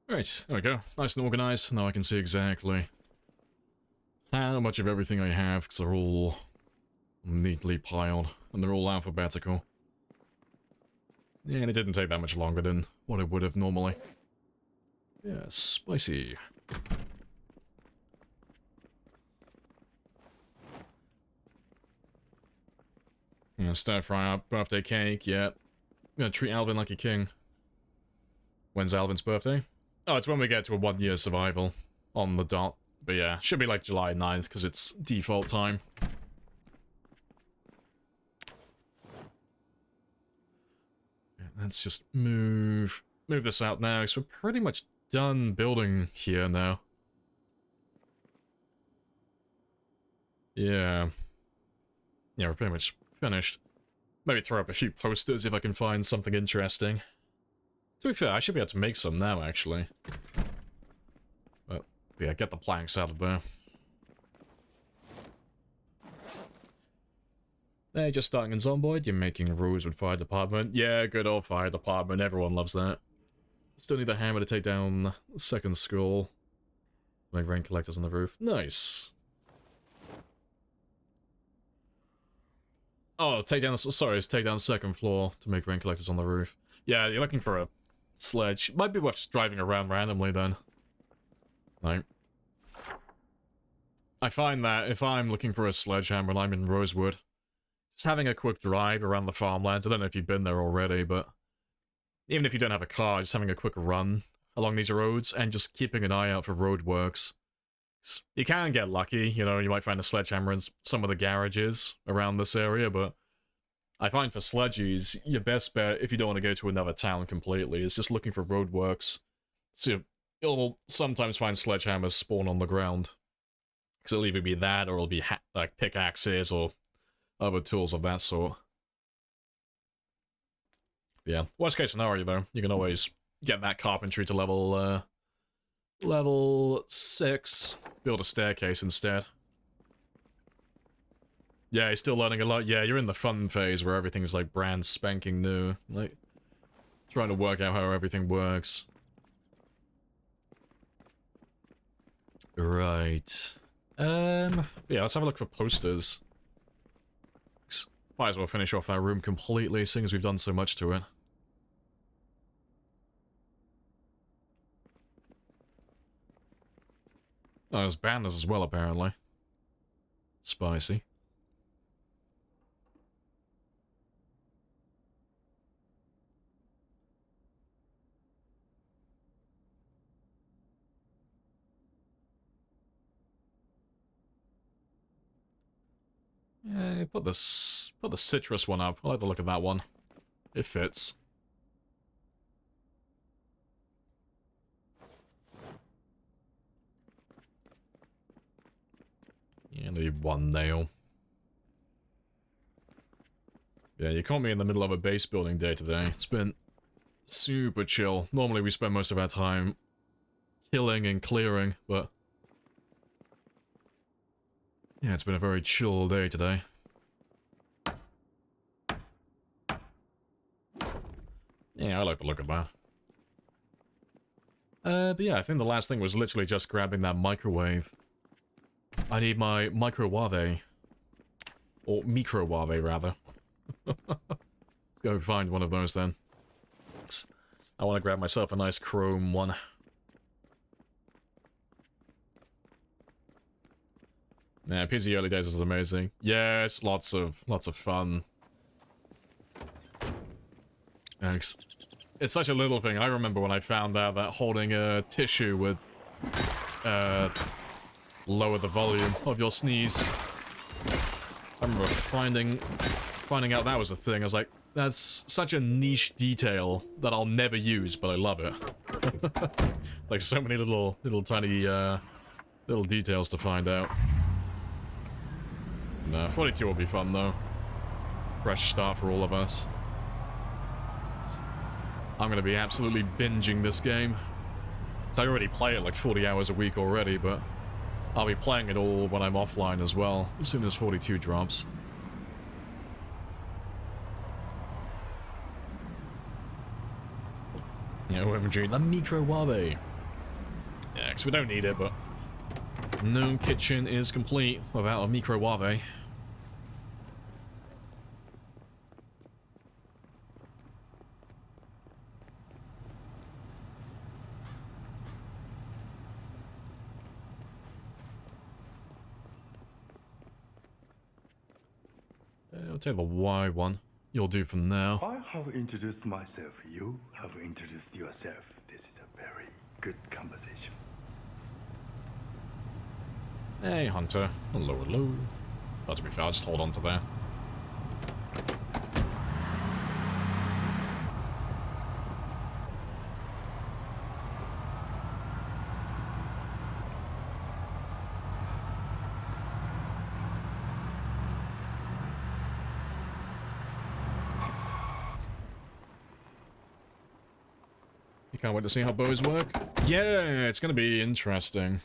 Right, there we go. Nice and organized. Now I can see exactly how much of everything I have, because they're all neatly piled, and they're all alphabetical. Yeah, and it didn't take that much longer than what it would have normally. Yeah, spicy. Yeah, stir fry up, birthday cake, yeah. I'm gonna treat Alvin like a king. When's Alvin's birthday? Oh, it's when we get to a 1-year survival on the dot. But yeah, should be like July 9th, because it's default time. Yeah, let's just move this out now, because we're pretty much done building here now. Yeah. Yeah, we're pretty much finished. Maybe throw up a few posters if I can find something interesting. To be fair, I should be able to make some now, actually. But yeah, get the planks out of there. Hey, just starting in Zomboid, you're making Rosewood Fire Department. Yeah, good old Fire Department, everyone loves that. Still need the hammer to take down the second school. Make rain collectors on the roof. Nice. Oh, take down the... Sorry, it's take down the second floor to make rain collectors on the roof. Yeah, you're looking for a sledge. Might be worth just driving around randomly then. Like, I find that if I'm looking for a sledgehammer and I'm in Rosewood, just having a quick drive around the farmlands, I don't know if you've been there already, but even if you don't have a car, just having a quick run along these roads and just keeping an eye out for roadworks. You can get lucky, you know, you might find a sledgehammer in some of the garages around this area, but I find for sledgies, your best bet, if you don't want to go to another town completely, is just looking for roadworks. So you'll sometimes find sledgehammers spawn on the ground. Because it'll either be that, or it'll be like pickaxes, or other tools of that sort. Yeah, worst case scenario though, you can always get that carpentry to level 6, build a staircase instead. Yeah, you're still learning a lot. Yeah, you're in the fun phase where everything's like brand spanking new. Like, trying to work out how everything works. Right. Yeah, let's have a look for posters. Might as well finish off that room completely, seeing as we've done so much to it. Oh, there's banners as well, apparently. Spicy. Yeah, put the citrus one up. I like the look of that one. It fits. Yeah, leave one nail. Yeah, you caught me in the middle of a base building day today. It's been super chill. Normally we spend most of our time killing and clearing, but yeah, it's been a very chill day today. Yeah, I like the look of that. But yeah, I think the last thing was literally just grabbing that microwave. I need my microwave. Or microwave, rather. Let's go find one of those then. I want to grab myself a nice chrome one. Yeah, PC early days is amazing. Yeah, it's lots of fun. Thanks. It's such a little thing. I remember when I found out that holding a tissue would lower the volume of your sneeze. I remember finding out that was a thing. I was like, that's such a niche detail that I'll never use, but I love it. Like so many little tiny little details to find out. Nah, 42 will be fun though. Fresh start for all of us. I'm gonna be absolutely binging this game. So I already play it like 40 hours a week already, but I'll be playing it all when I'm offline as well, as soon as 42 drops. Yeah, OMG, the microwave. Yeah, because we don't need it, but no kitchen is complete without a microwave. I'll take the Y one. You'll do for now. I have introduced myself. You have introduced yourself. This is a very good conversation. Hey, Hunter. Hello, hello. But to be fair, I'll just hold on to that. Can't wait to see how bows work. Yeah, it's gonna be interesting.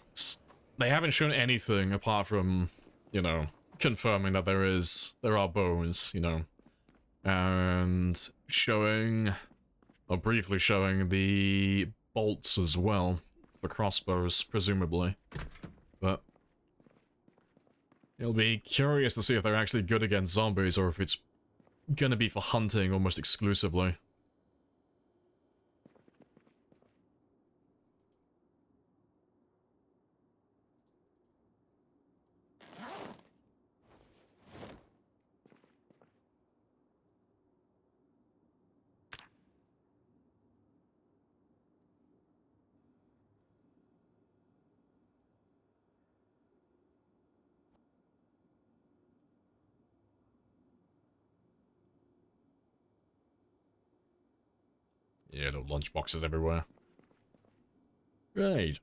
They haven't shown anything apart from, you know, confirming that there are bows, you know, and showing, or briefly showing the bolts as well, the crossbows, presumably. But it'll be curious to see if they're actually good against zombies or if it's gonna be for hunting almost exclusively. Yeah, little lunch boxes everywhere. Right.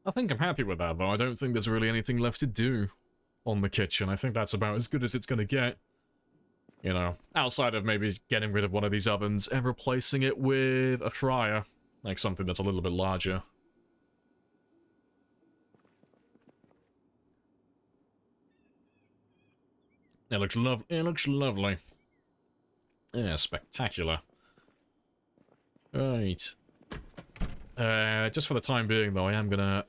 I think I'm happy with that, though. I don't think there's really anything left to do on the kitchen. I think that's about as good as it's gonna get. You know, outside of maybe getting rid of one of these ovens and replacing it with a fryer. Like something that's a little bit larger. It looks lovely. Yeah, spectacular. Right. Just for the time being, though, I am gonna...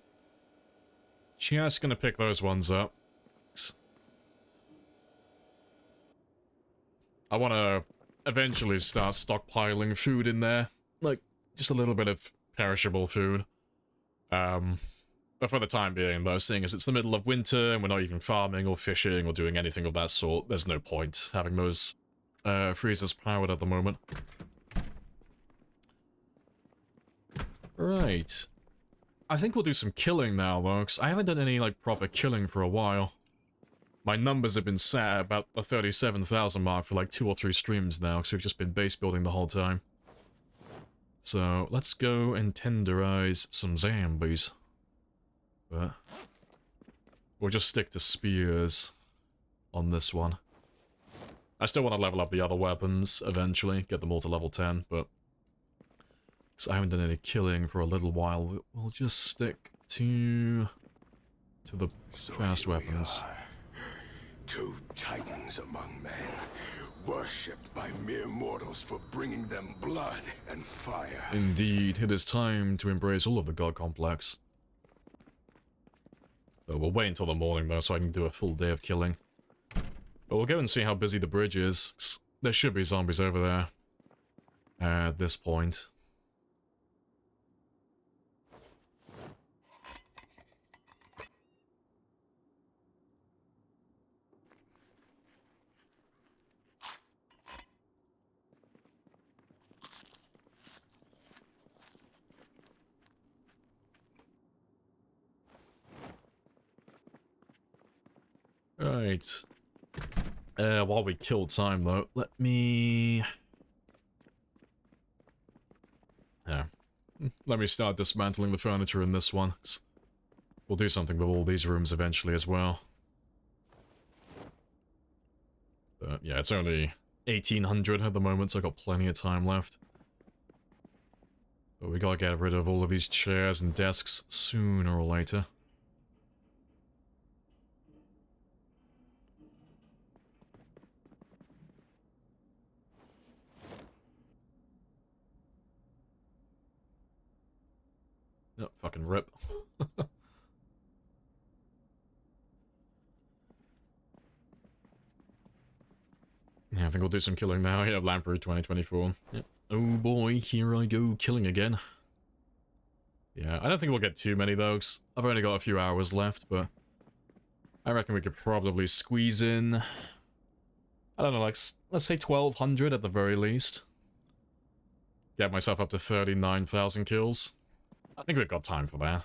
just gonna pick those ones up. I want to eventually start stockpiling food in there. Like, just a little bit of perishable food. But for the time being, though, seeing as it's the middle of winter and we're not even farming or fishing or doing anything of that sort, there's no point having those freezers powered at the moment. Right. I think we'll do some killing now, though, because I haven't done any, like, proper killing for a while. My numbers have been set at about the 37,000 mark for, like, 2 or 3 streams now, because we've just been base building the whole time. So, let's go and tenderize some zombies. But we'll just stick to spears on this one. I still want to level up the other weapons eventually, get them all to level 10, but because I haven't done any killing for a little while, we'll just stick to the fast weapons. Two titans among men, worshipped by mere mortals for bringing them blood and fire. Indeed, it is time to embrace all of the god complex. But we'll wait until the morning, though, so I can do a full day of killing. But we'll go and see how busy the bridge is. 'Cause there should be zombies over there at this point. Right. While we kill time, though, let me... Yeah. Let me start dismantling the furniture in this one. We'll do something with all these rooms eventually as well. But yeah, it's only 1800 at the moment, so I've got plenty of time left. But we gotta get rid of all of these chairs and desks sooner or later. No, fucking rip. Yeah, I think we'll do some killing now. Yeah, Lamprey 2024. Yep. Oh boy, here I go, killing again. Yeah, I don't think we'll get too many though, 'cause I've only got a few hours left, but I reckon we could probably squeeze in, I don't know, like, let's say 1200 at the very least. Get myself up to 39,000 kills. I think we've got time for that.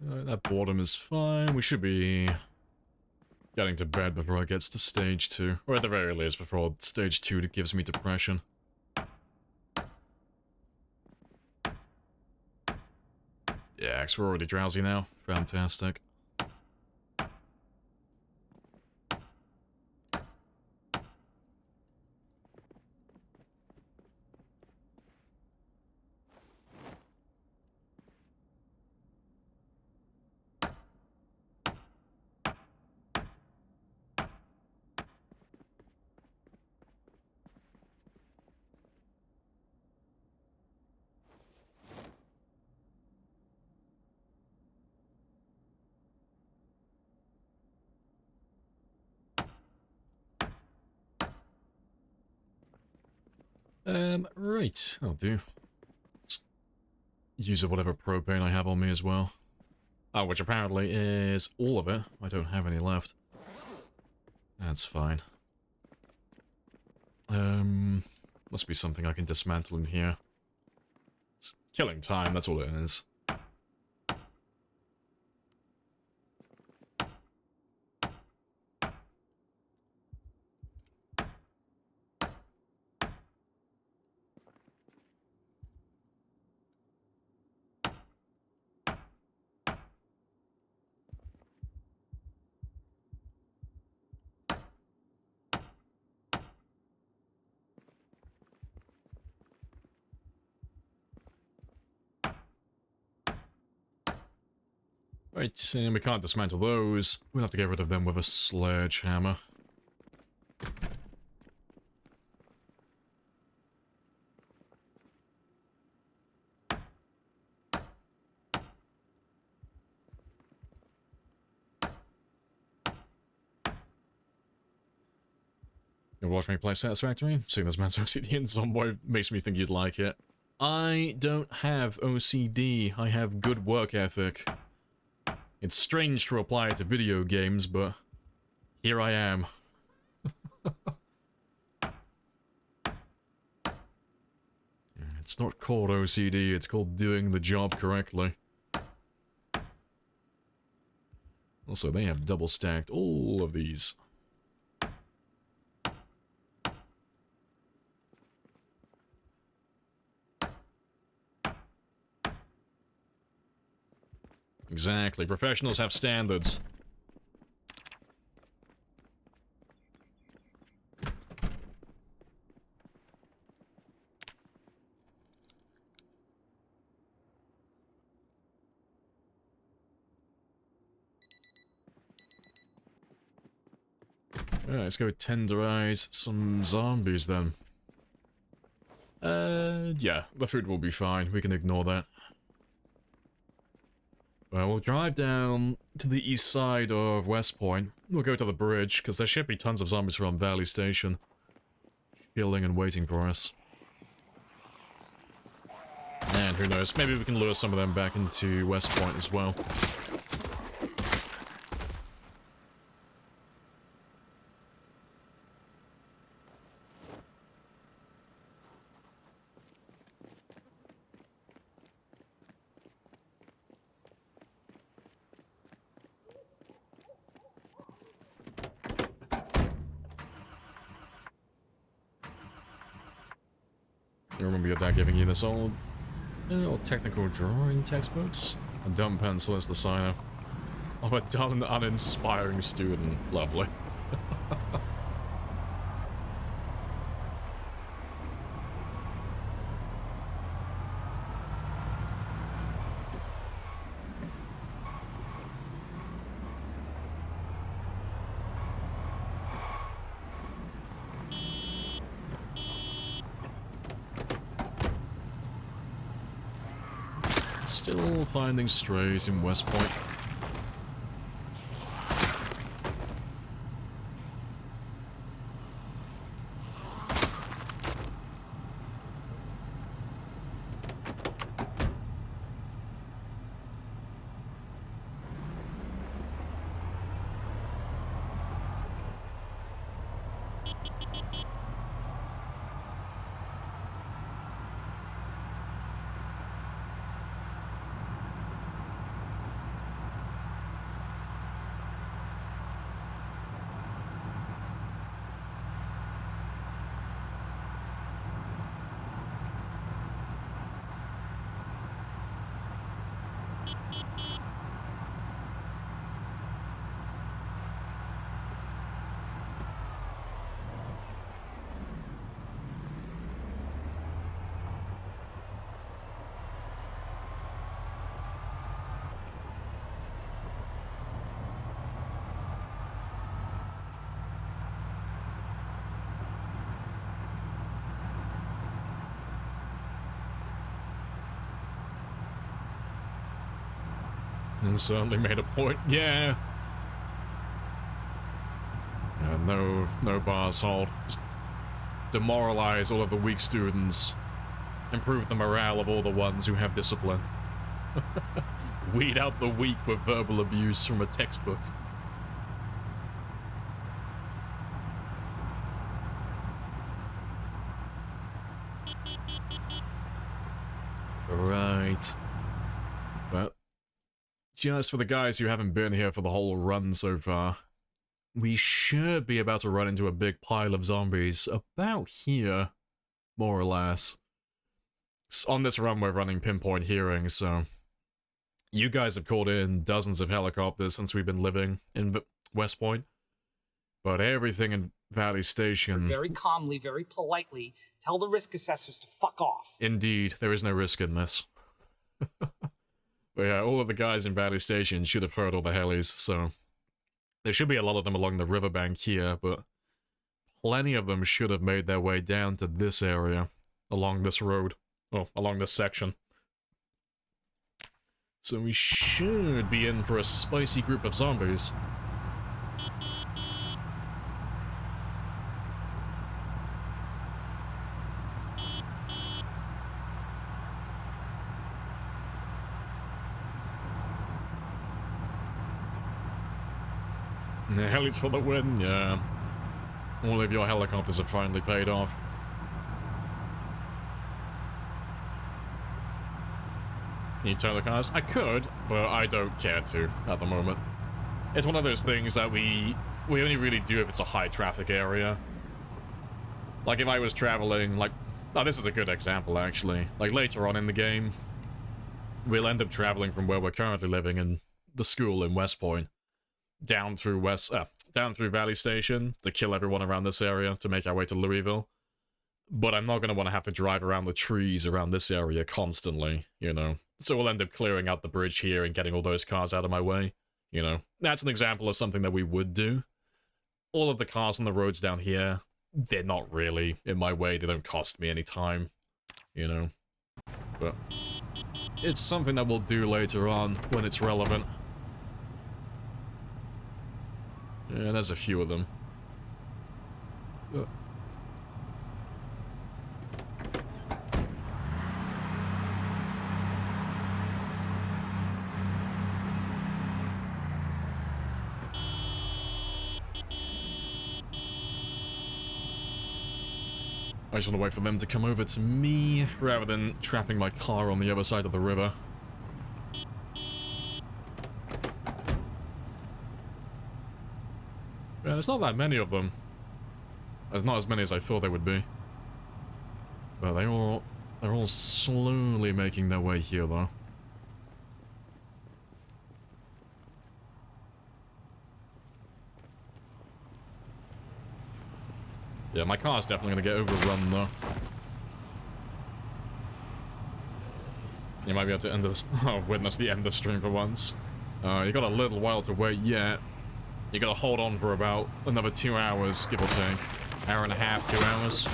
That boredom is fine. We should be getting to bed before it gets to stage 2. Or at the very least, before stage 2 that gives me depression. Yeah, 'cause we're already drowsy now. Fantastic. Right, that'll do. Let's use up whatever propane I have on me as well. Oh, which apparently is all of it. I don't have any left. That's fine. Must be something I can dismantle in here. It's killing time, that's all it is. Right, and we can't dismantle those. We'll have to get rid of them with a sledgehammer. You watch me play Satisfactory? Seeing this man's OCD in Zomboid makes me think you'd like it. I don't have OCD, I have good work ethic. It's strange to apply it to video games, but here I am. It's not called OCD, it's called doing the job correctly. Also, they have double stacked all of these. Exactly, professionals have standards. Alright, let's go tenderize some zombies then. Yeah, the food will be fine, we can ignore that. Well, we'll drive down to the east side of West Point. We'll go to the bridge, because there should be tons of zombies from Valley Station. Chilling and waiting for us. And who knows, maybe we can lure some of them back into West Point as well. You remember your dad giving you this old technical drawing textbooks? A dumb pencil is the sign of a dull and uninspiring student. Lovely. Still finding strays in West Point. And certainly made a point. Yeah. No bars hold. Just demoralize all of the weak students, improve the morale of all the ones who have discipline. Weed out the weak with verbal abuse from a textbook. Right. But just for the guys who haven't been here for the whole run so far, we should be about to run into a big pile of zombies about here, more or less. On this run, we're running pinpoint hearing, so you guys have called in dozens of helicopters since we've been living in West Point, but everything in Valley Station... Very calmly, very politely, tell the risk assessors to fuck off. Indeed, there is no risk in this. But yeah, all of the guys in Valley Station should have heard all the helis, so... There should be a lot of them along the riverbank here, but plenty of them should have made their way down to this area, along this road. Oh, along this section. So we should be in for a spicy group of zombies. The helis for the win, yeah. All of your helicopters have finally paid off. Can you turn the cars? I could, but I don't care to at the moment. It's one of those things that we only really do if it's a high traffic area. Like if I was traveling, like, oh, this is a good example actually. Like later on in the game, we'll end up traveling from where we're currently living in the school in West Point down through Valley Station to kill everyone around this area to make our way to Louisville. But I'm not going to want to have to drive around the trees around this area constantly, you know. So we'll end up clearing out the bridge here and getting all those cars out of my way, you know. That's an example of something that we would do. All of the cars on the roads down here, they're not really in my way. They don't cost me any time, you know. But it's something that we'll do later on when it's relevant. Yeah, there's a few of them. I just want to wait for them to come over to me, rather than trapping my car on the other side of the river. Yeah, there's not that many of them. There's not as many as I thought there would be. But they're all slowly making their way here, though. Yeah, my car's definitely gonna get overrun, though. You might be able to end this. Oh, witness the end of stream for once. You got a little while to wait yet. You gotta hold on for about another 2 hours, give or take. Hour and a half, 2 hours.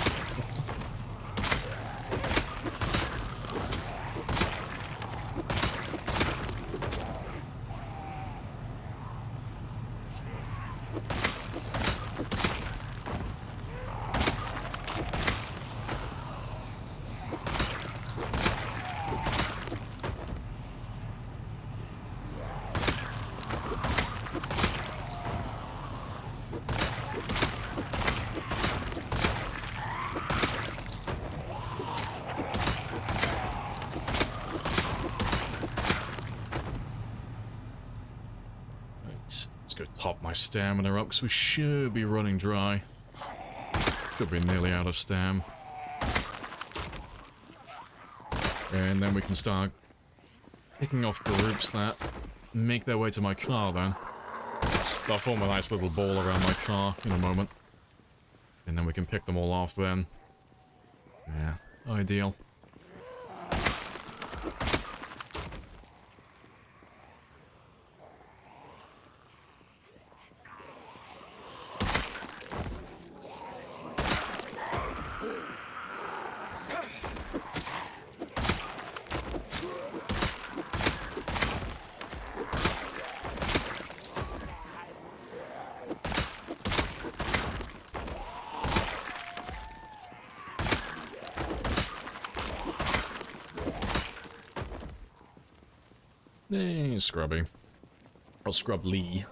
Stamina up, because we should be running dry. Could be nearly out of stam. And then we can start picking off groups that make their way to my car then. I'll form a nice little ball around my car in a moment. And then we can pick them all off then. Yeah, ideal. Hey, Scrubby. Or Scrub Lee.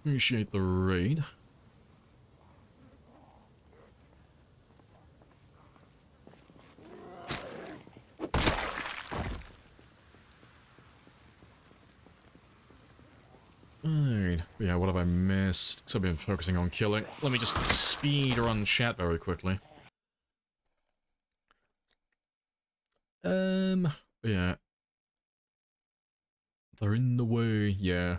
Appreciate the raid. Alright, yeah, what have I missed? Because I've been focusing on killing. Let me just speed run chat very quickly. Yeah. They're in the way, yeah.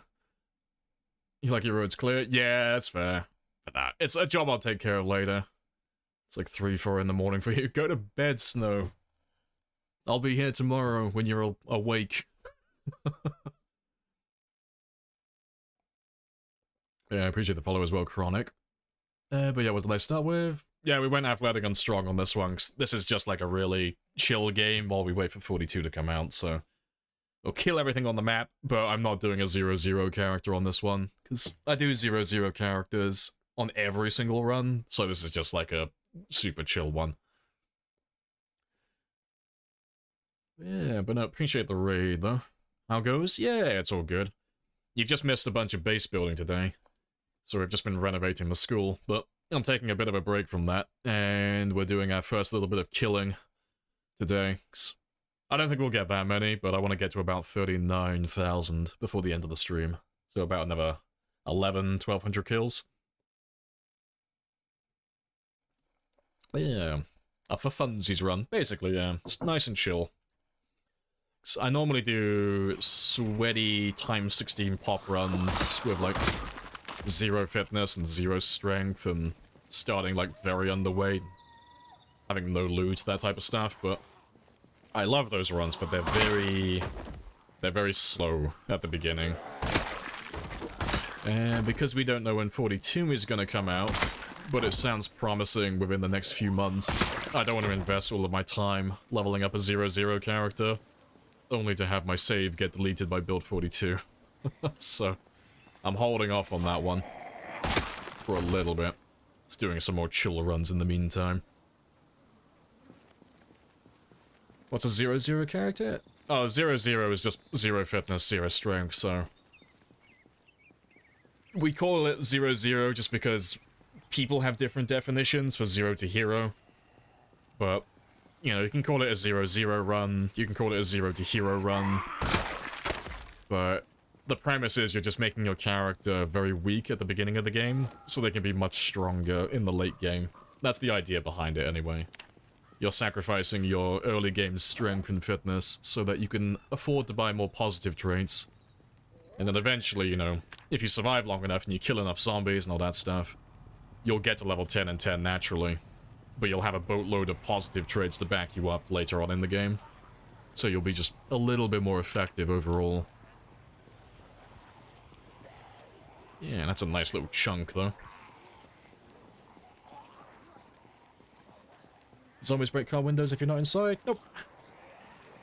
You like your roads clear? Yeah, that's fair. But nah, it's a job I'll take care of later. It's like 3, 4 in the morning for you. Go to bed, Snow. I'll be here tomorrow when you're awake. Yeah, I appreciate the follow as well, Chronic. But yeah, what did I start with? Yeah, we went athletic and strong on this one. 'Cause this is just like a really chill game while we wait for 42 to come out, so... We'll kill everything on the map, but I'm not doing a 0-0 character on this one. Because I do 0-0 characters on every single run, so this is just like a super chill one. Yeah, but no, appreciate the raid, though. How goes? Yeah, it's all good. You've just missed a bunch of base building today. So we've just been renovating the school, but I'm taking a bit of a break from that, and we're doing our first little bit of killing today. I don't think we'll get that many, but I want to get to about 39,000 before the end of the stream. So about another 1,200 kills. Yeah, up for funsies run, basically, yeah. It's nice and chill. I normally do sweaty times 16 pop runs with like 0 fitness and 0 strength and starting like very underweight, having no loot, that type of stuff, but I love those runs, but they're very slow at the beginning. And because we don't know when 42 is gonna come out, but it sounds promising within the next few months, I don't want to invest all of my time leveling up a 0-0 character, only to have my save get deleted by build 42. So, I'm holding off on that one for a little bit. It's doing some more chill runs in the meantime. What's a 0-0 character? Oh, 0-0 is just 0 fitness, 0 strength, so... We call it 0-0 just because people have different definitions for 0 to hero. But, you know, you can call it a 0-0 run, you can call it a 0 to hero run. But the premise is you're just making your character very weak at the beginning of the game, so they can be much stronger in the late game. That's the idea behind it, anyway. You're sacrificing your early game strength and fitness so that you can afford to buy more positive traits. And then eventually, you know, if you survive long enough and you kill enough zombies and all that stuff, you'll get to level 10 and 10 naturally. But you'll have a boatload of positive traits to back you up later on in the game. So you'll be just a little bit more effective overall. Yeah, that's a nice little chunk, though. Zombies break car windows if you're not inside? Nope.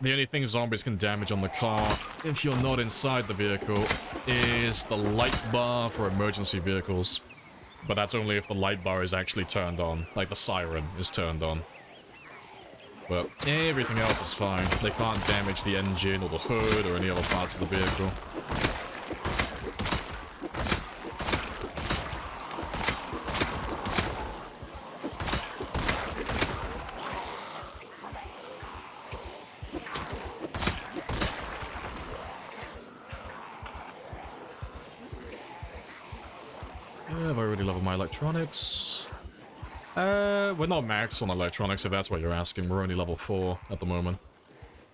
The only thing zombies can damage on the car, if you're not inside the vehicle, is the light bar for emergency vehicles. But that's only if the light bar is actually turned on, like the siren is turned on. But everything else is fine. They can't damage the engine or the hood or any other parts of the vehicle. Have I already leveled my electronics? We're not maxed on electronics, if that's what you're asking. We're only level 4 at the moment.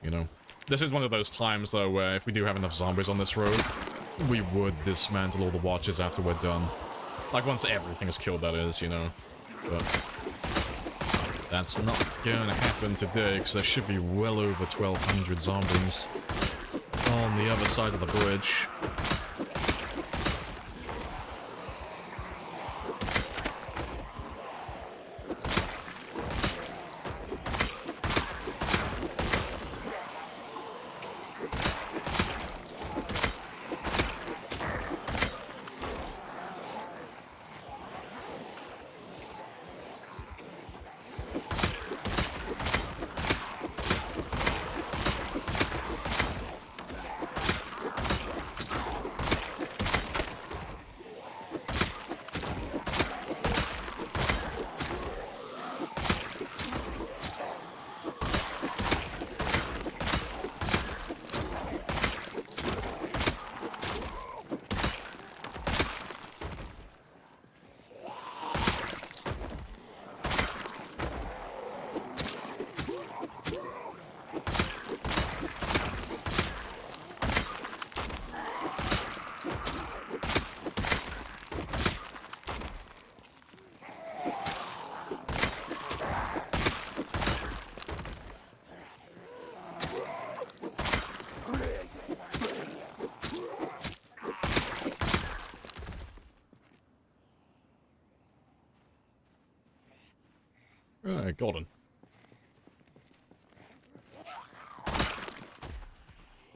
You know. This is one of those times, though, where if we do have enough zombies on this road, we would dismantle all the watches after we're done. Like, once everything is killed, that is, you know. But that's not going to happen today, because there should be well over 1,200 zombies on the other side of the bridge. Right, Gordon.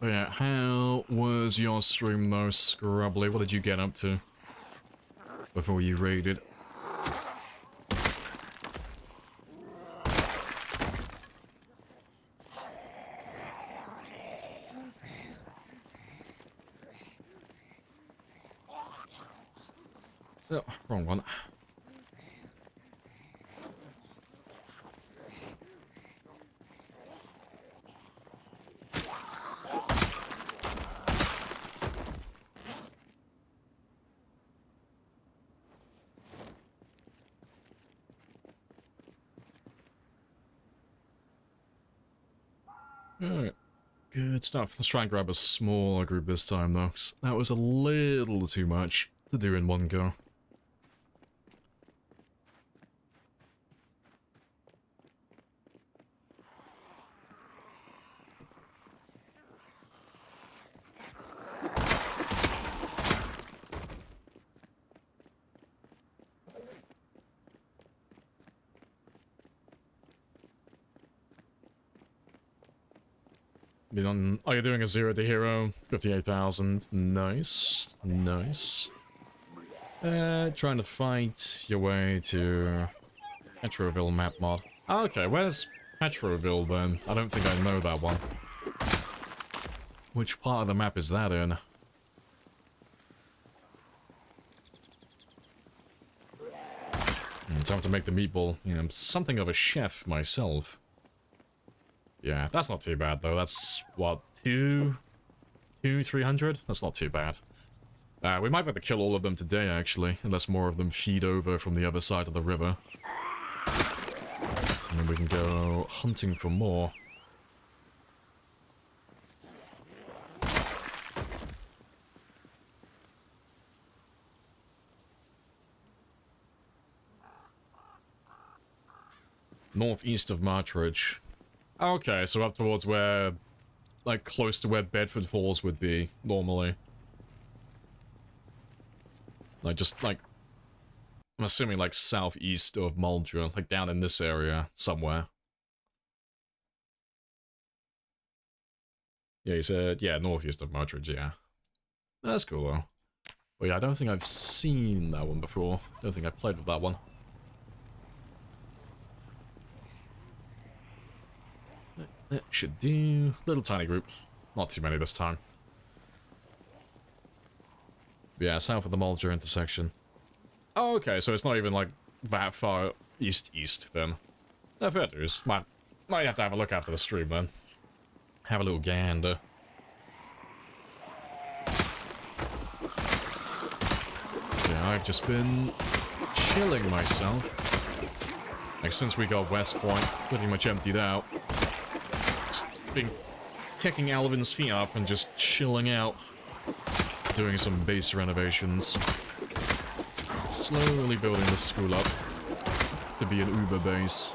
But yeah, how was your stream though, Scrubbly? What did you get up to before you raided? Oh, wrong one. Alright, good stuff. Let's try and grab a smaller group this time, though. 'Cause that was a little too much to do in one go. Are you doing a 0 to hero? 58,000. Nice. Nice. Trying to fight your way to Petroville map mod. Okay, where's Petroville then? I don't think I know that one. Which part of the map is that in? Time to make the meatball. You know, I'm something of a chef myself. Yeah, that's not too bad though. That's what, 300? That's not too bad. We might be able to kill all of them today actually, unless more of them feed over from the other side of the river. And then we can go hunting for more. Northeast of Martridge. Okay, so up towards where, like, close to where Bedford Falls would be, normally. Like, just, like, I'm assuming, like, southeast of Muldra, like, down in this area, somewhere. Yeah, you said, yeah, northeast of Martridge, yeah. That's cool, though. But yeah, I don't think I've seen that one before. Don't think I've played with that one. That should do. Little tiny group. Not too many this time. But yeah, south of the Muldra intersection. Oh, okay, so it's not even like that far east then. No, fair dues. Might have to have a look after the stream then. Have a little gander. Yeah, I've just been chilling myself. Like since we got West Point, pretty much emptied out. Been kicking Alvin's feet up and just chilling out, doing some base renovations, slowly building the school up to be an Uber base.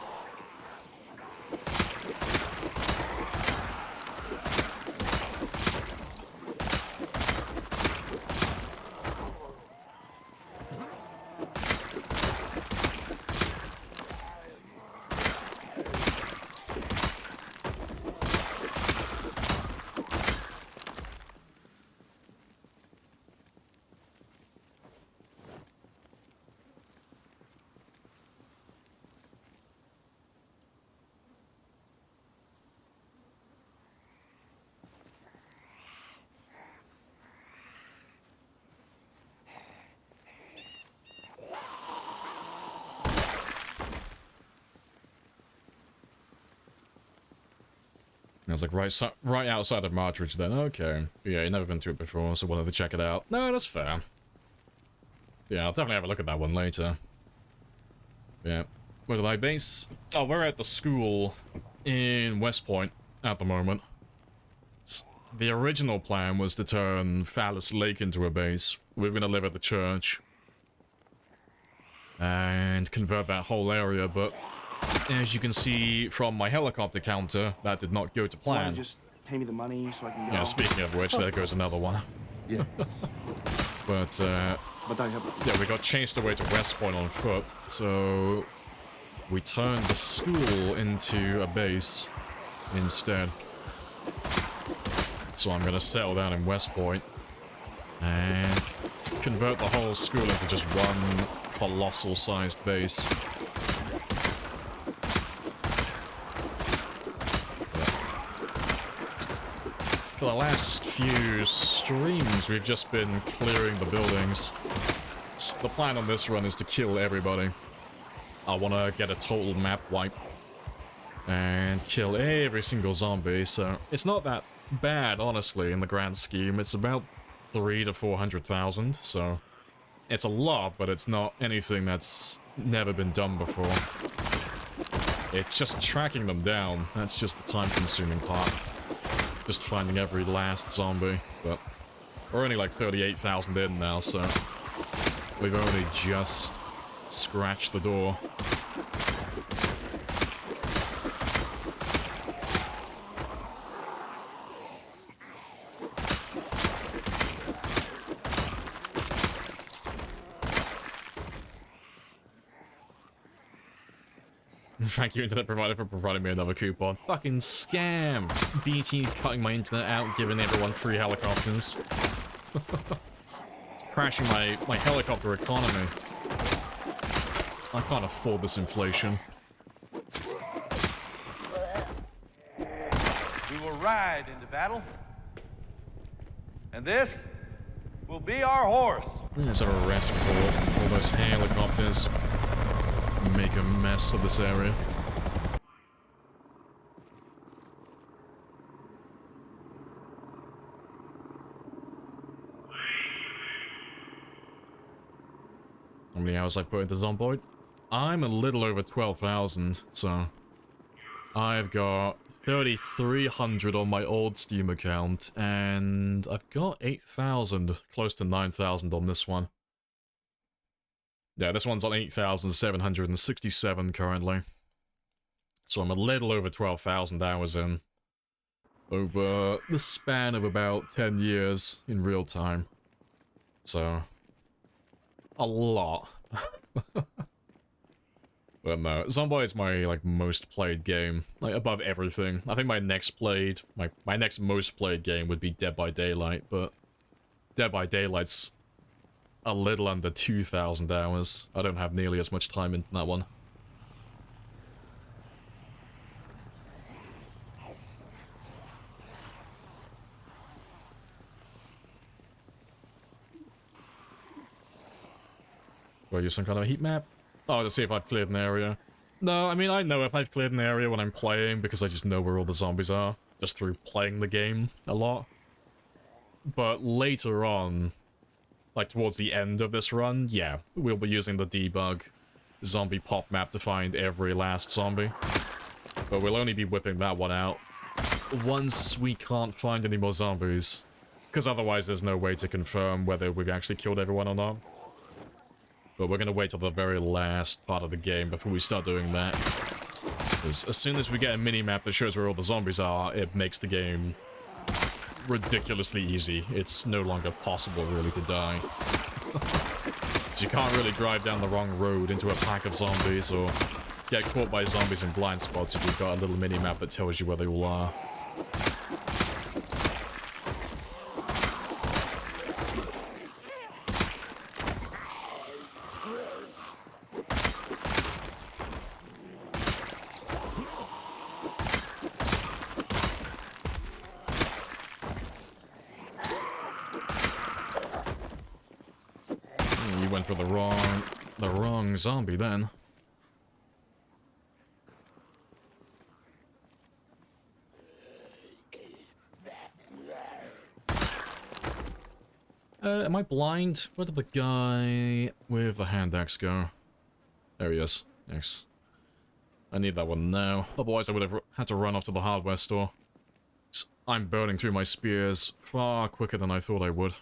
I was like, right outside of Martridge then, okay. Yeah, you've never been to it before, so wanted to check it out. No, that's fair. Yeah, I'll definitely have a look at that one later. Yeah. Where did I base? Oh, we're at the school in West Point at the moment. The original plan was to turn Phallus Lake into a base. We were going to live at the church. And convert that whole area, but as you can see from my helicopter counter, that did not go to plan. Just pay me the money so I can go. Yeah, speaking of which, there goes another one. Yeah. But I have... yeah, we got chased away to West Point on foot, so we turned the school into a base instead. So I'm gonna settle down in West Point and convert the whole school into just one colossal-sized base. For the last few streams, we've just been clearing the buildings. So the plan on this run is to kill everybody. I want to get a total map wipe and kill every single zombie, so it's not that bad, honestly, in the grand scheme. It's about 300,000 to 400,000, so it's a lot, but it's not anything that's never been done before. It's just tracking them down. That's just the time-consuming part. Just finding every last zombie, but we're only like 38,000 in now, so we've only just scratched the door. Thank you, internet provider, for providing me another coupon. Fucking scam! BT cutting my internet out, giving everyone free helicopters. Crashing my helicopter economy. I can't afford this inflation. We will ride into battle, and this will be our horse. There's our arrest for all those helicopters. Make a mess of this area. How many hours I've put into Zomboid? I'm a little over 12,000, so I've got 3,300 on my old Steam account, and I've got 8,000, close to 9,000 on this one. Yeah, this one's on 8,767 currently. So I'm a little over 12,000 hours in. Over the span of about 10 years in real time. So, a lot. But no, Zomboid is my, like, most played game. Like, above everything. I think my next most played game would be Dead by Daylight, but Dead by Daylight's a little under 2,000 hours. I don't have nearly as much time in that one. Will I use some kind of a heat map? Oh, to see if I've cleared an area. No, I mean, I know if I've cleared an area when I'm playing, because I just know where all the zombies are, just through playing the game a lot. But later on, like towards the end of this run, yeah, we'll be using the debug zombie pop map to find every last zombie. But we'll only be whipping that one out once we can't find any more zombies. Because otherwise there's no way to confirm whether we've actually killed everyone or not. But we're gonna wait till the very last part of the game before we start doing that. Because as soon as we get a mini-map that shows where all the zombies are, it makes the game ridiculously easy. It's no longer possible, really, to die. You can't really drive down the wrong road into a pack of zombies, or get caught by zombies in blind spots if you've got a little mini-map that tells you where they all are. You went for the wrong zombie then. Am I blind? Where did the guy with the hand axe go? There he is. Thanks. I need that one now. Otherwise I would have had to run off to the hardware store. I'm burning through my spears far quicker than I thought I would.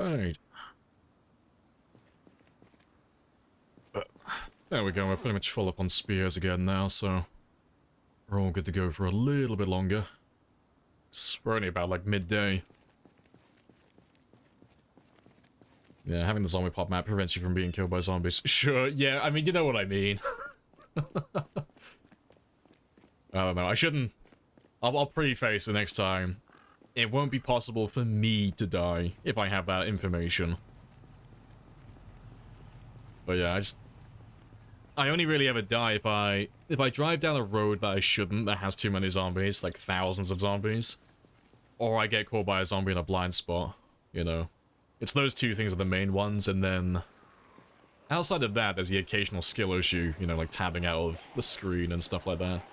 Alright. But there we go, we're pretty much full up on spears again now, so we're all good to go for a little bit longer. We're only about like midday. Yeah, having the zombie pop map prevents you from being killed by zombies. Sure, yeah, I mean, you know what I mean. I don't know, I shouldn't... I'll preface the next time. It won't be possible for me to die if I have that information. But yeah, I only really ever die if I drive down a road that I shouldn't, that has too many zombies, like thousands of zombies. Or I get caught by a zombie in a blind spot, you know. It's those two things are the main ones, and then... outside of that, there's the occasional skill issue, you know, like tabbing out of the screen and stuff like that.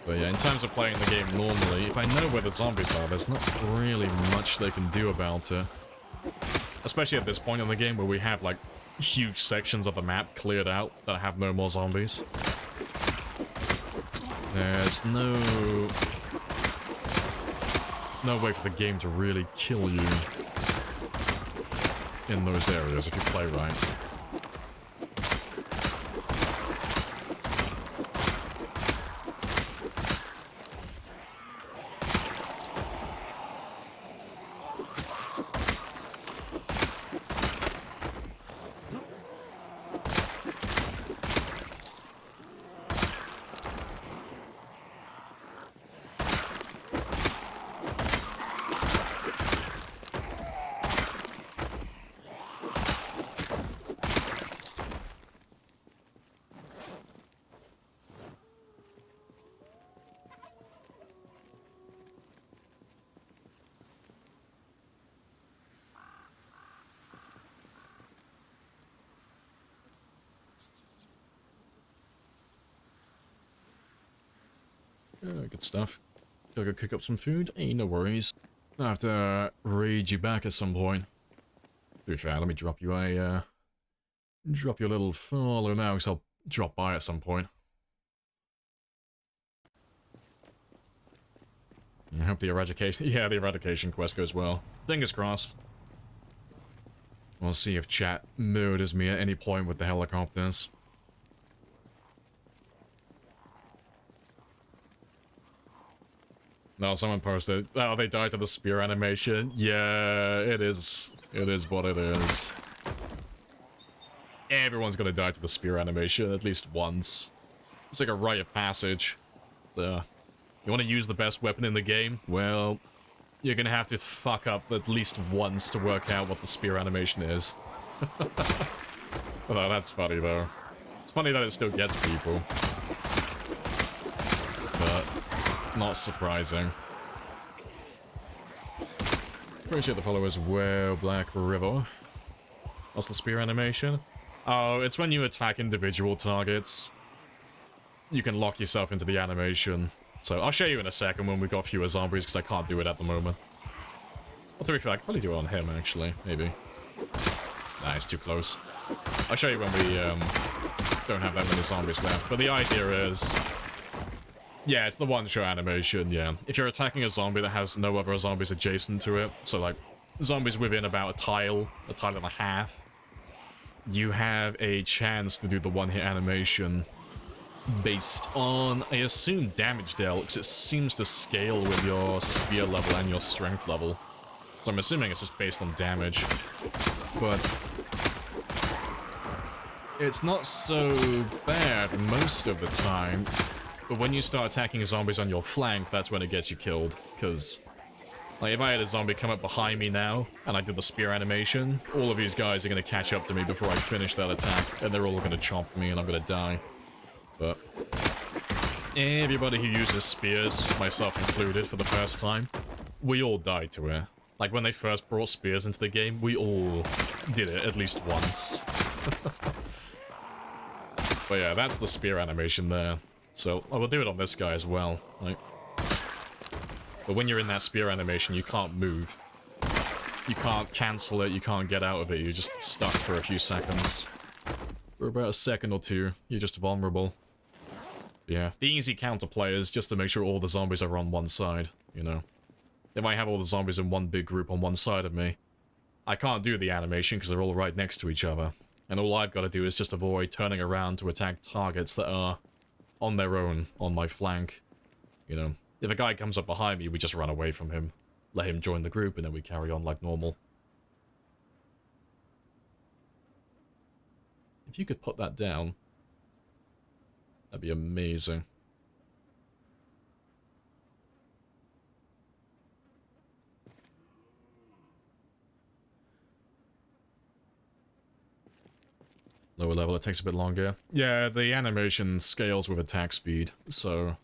But yeah, in terms of playing the game normally, if I know where the zombies are, there's not really much they can do about it. Especially at this point in the game where we have, like, huge sections of the map cleared out that have no more zombies. There's no way for the game to really kill you in those areas if you play right. Good stuff. Gotta go cook up some food. Hey, no worries. I'll have to raid you back at some point. To be fair, let me drop you a, little follow now, because I'll drop by at some point. I hope the eradication... yeah, the eradication quest goes well. Fingers crossed. We'll see if chat murders me at any point with the helicopters. No, someone posted, oh, they died to the spear animation. Yeah, it is. It is what it is. Everyone's gonna die to the spear animation at least once. It's like a rite of passage. You want to use the best weapon in the game? Well, you're gonna have to fuck up at least once to work out what the spear animation is. Oh, that's funny though. It's funny that it still gets people. But not surprising. Appreciate the follow as well, Black River. What's the spear animation? Oh, it's when you attack individual targets. You can lock yourself into the animation. So I'll show you in a second when we've got fewer zombies, because I can't do it at the moment. Well, to be fair, I can probably do it on him, actually. Maybe. Nah, it's too close. I'll show you when we don't have that many zombies left. But the idea is... yeah, it's the one-shot animation, yeah. If you're attacking a zombie that has no other zombies adjacent to it, so like, zombies within about a tile and a half, you have a chance to do the one-hit animation based on, I assume, damage dealt, because it seems to scale with your spear level and your strength level. So I'm assuming it's just based on damage. But it's not so bad most of the time. But when you start attacking zombies on your flank, that's when it gets you killed. Because, like, if I had a zombie come up behind me now, and I did the spear animation, all of these guys are going to catch up to me before I finish that attack, and they're all going to chomp me, and I'm going to die. But everybody who uses spears, myself included, for the first time, we all die to it. Like, when they first brought spears into the game, we all did it at least once. But yeah, that's the spear animation there. So, I will do it on this guy as well, right? But when you're in that spear animation, you can't move. You can't cancel it, you can't get out of it, you're just stuck for a few seconds. For about a second or two, you're just vulnerable. Yeah, the easy counterplay is just to make sure all the zombies are on one side, you know? if I have all the zombies in one big group on one side of me, I can't do the animation because they're all right next to each other. And all I've got to do is just avoid turning around to attack targets that are on their own on my flank. You know, if a guy comes up behind me, we just run away from him, let him join the group, and then we carry on like normal. If you could put that down, that'd be amazing. Lower level, it takes a bit longer. Yeah, the animation scales with attack speed, so...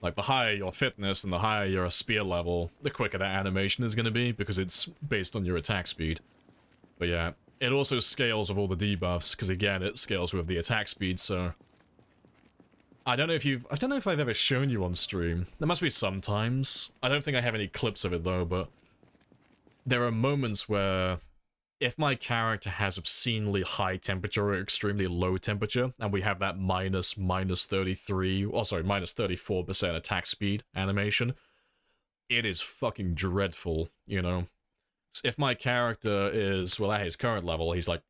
like, the higher your fitness and the higher your spear level, the quicker that animation is going to be, because it's based on your attack speed. But yeah, it also scales with all the debuffs, because again, it scales with the attack speed, so... I don't know if I've ever shown you on stream. There must be sometimes. I don't think I have any clips of it though, but... there are moments where... if my character has obscenely high temperature or extremely low temperature, and we have that minus 33, oh sorry, minus 34% attack speed animation, it is fucking dreadful, you know? If my character is, well, at his current level, he's like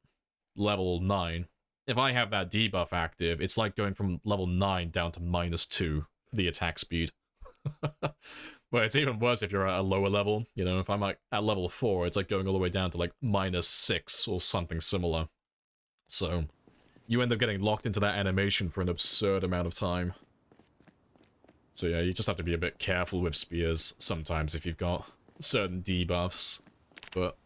level 9. If I have that debuff active, it's like going from level 9 down to -2 for the attack speed. But it's even worse if you're at a lower level, you know, if I'm like at level 4, it's like going all the way down to like -6 or something similar. So, you end up getting locked into that animation for an absurd amount of time. So yeah, you just have to be a bit careful with spears sometimes if you've got certain debuffs. But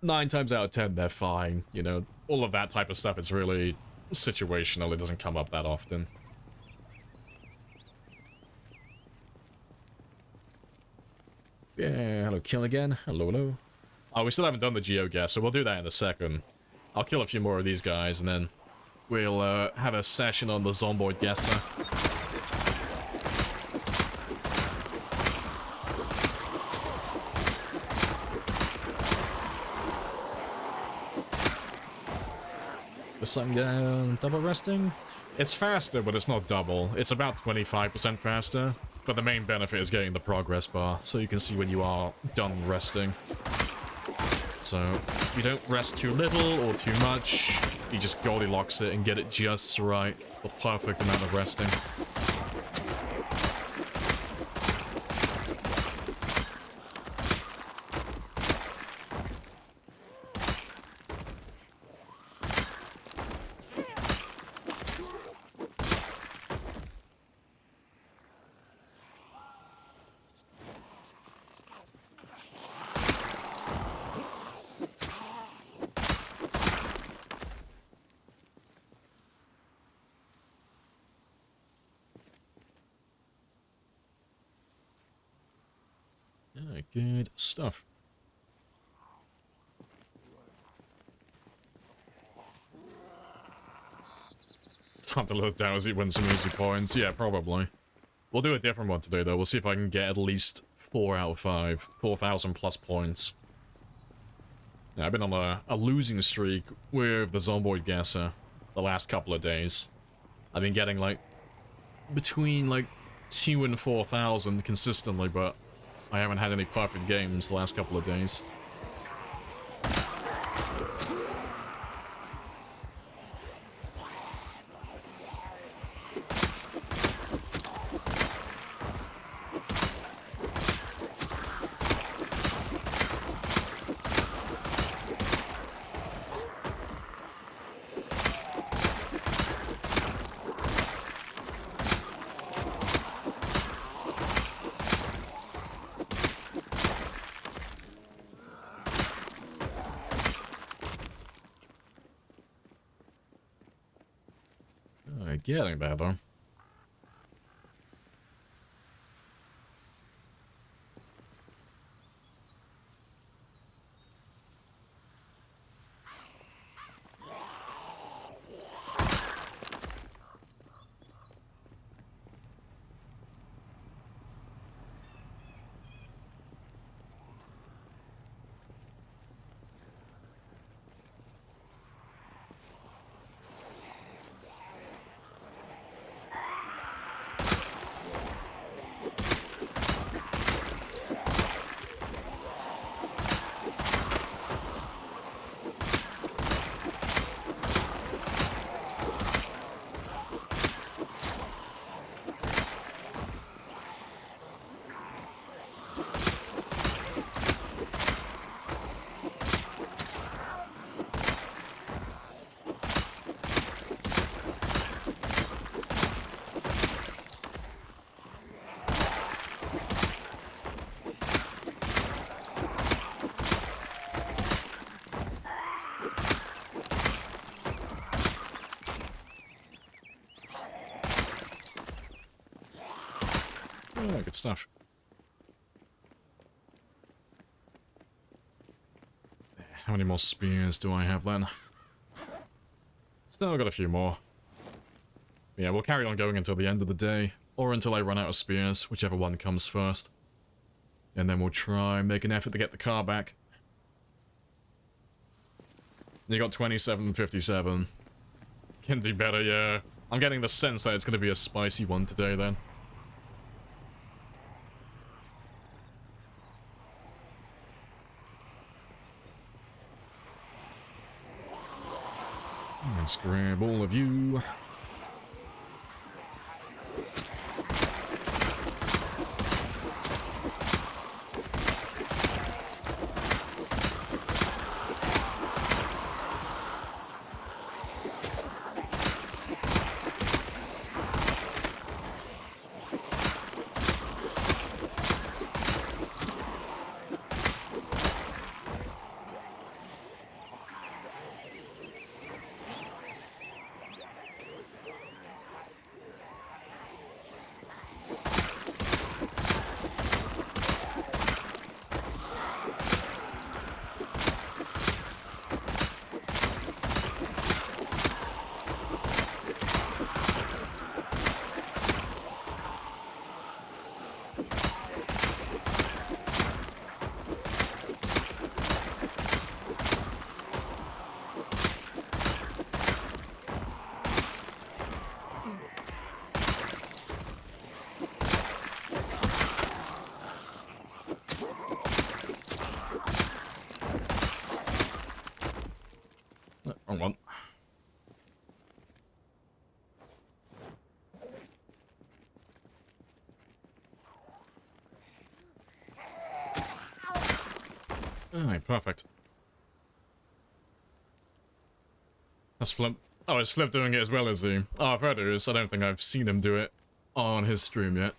9 times out of 10, they're fine, you know. All of that type of stuff is really situational, it doesn't come up that often. Yeah, hello, kill again. Hello, hello. Oh, we still haven't done the geoguess, so we'll do that in a second. I'll kill a few more of these guys, and then we'll have a session on the Zomboid Guesser. The sun double resting? It's faster, but it's not double. It's about 25% faster. But the main benefit is getting the progress bar, so you can see when you are done resting. So, you don't rest too little or too much, you just Goldilocks it and get it just right, the perfect amount of resting. Good stuff. Time to let down as he wins some easy points. Yeah, probably. We'll do a different one today, though. We'll see if I can get at least 4 out of 5. 4,000 plus points. Yeah, I've been on a losing streak with the Zomboid Guesser the last couple of days. I've been getting, like, between, like, 2 and 4,000 consistently, but I haven't had any perfect games the last couple of days. Getting there, though. Yeah, good stuff. How many more spears do I have then? Still got a few more. Yeah, we'll carry on going until the end of the day, or until I run out of spears, whichever one comes first. And then we'll try and make an effort to get the car back. You got 27.57. Can do better, yeah. I'm getting the sense that it's going to be a spicy one today, then. Let's grab all of you. Wrong one. Alright, perfect. That's Flip. Oh, is Flip doing it as well as he? Oh, I've heard it is. I don't think I've seen him do it on his stream yet.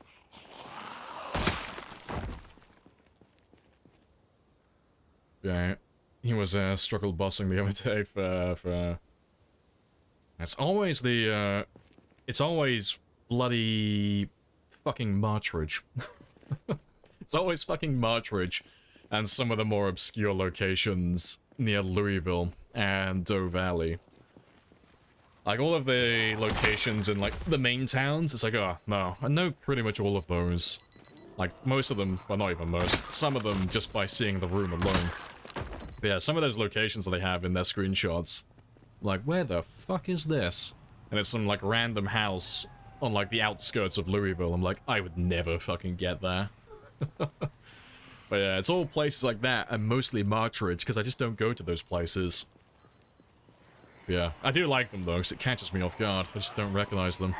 Yeah, he was struggle bossing the other day for... It's always the, it's always bloody fucking Martridge. It's always fucking Martridge and some of the more obscure locations near Louisville and Doe Valley. Like, all of the locations in, like, the main towns, it's like, oh, no, I know pretty much all of those. Like, most of them, well, not even most, some of them just by seeing the room alone. But yeah, some of those locations that they have in their screenshots, like, where the fuck is this? And it's some, like, random house on, like, the outskirts of Louisville. I'm like, I would never fucking get there. But yeah, it's all places like that, and mostly Martridge, because I just don't go to those places. Yeah, I do like them though, because it catches me off guard. I just don't recognize them.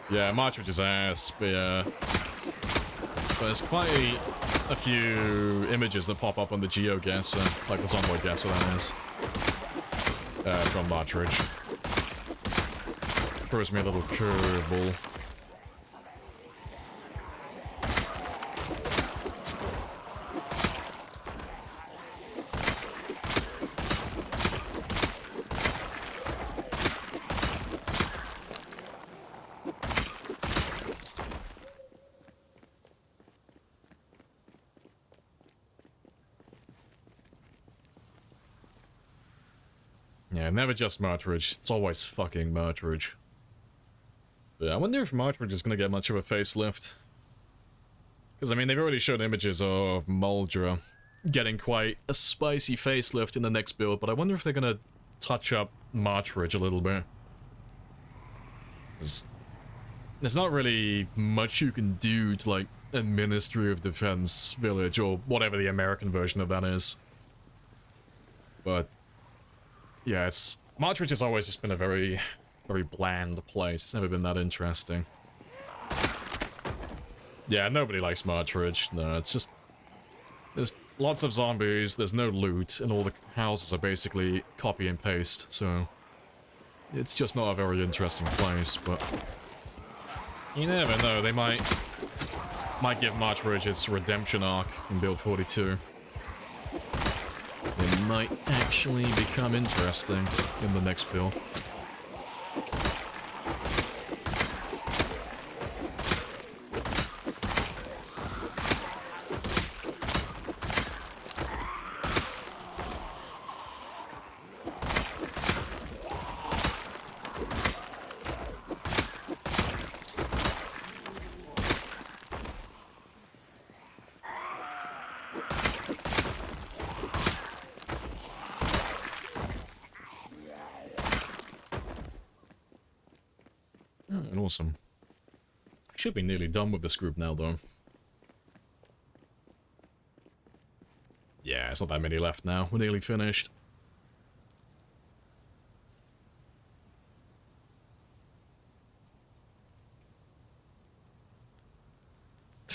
Yeah, Martridge is ass, but yeah. But there's quite a few images that pop up on the GeoGuessr, like the Zomboid Guesser that is, from Martridge. Throws me a little curveball. Yeah, never just Martridge. It's always fucking Martridge. But yeah, I wonder if Martridge is gonna get much of a facelift. Because, I mean, they've already shown images of Muldra getting quite a spicy facelift in the next build, but I wonder if they're gonna touch up Martridge a little bit. There's not really much you can do to, like, a Ministry of Defense village, or whatever the American version of that is. But yeah, Martridge has always just been a very, very bland place. It's never been that interesting. Yeah, nobody likes Martridge. No, it's just... There's lots of zombies, there's no loot, and all the houses are basically copy and paste, so... It's just not a very interesting place, but... You never know, they might give Martridge its redemption arc in Build 42. It might actually become interesting in the next build. Oh, awesome. Should be nearly done with this group now, though. Yeah, it's not that many left now. We're nearly finished.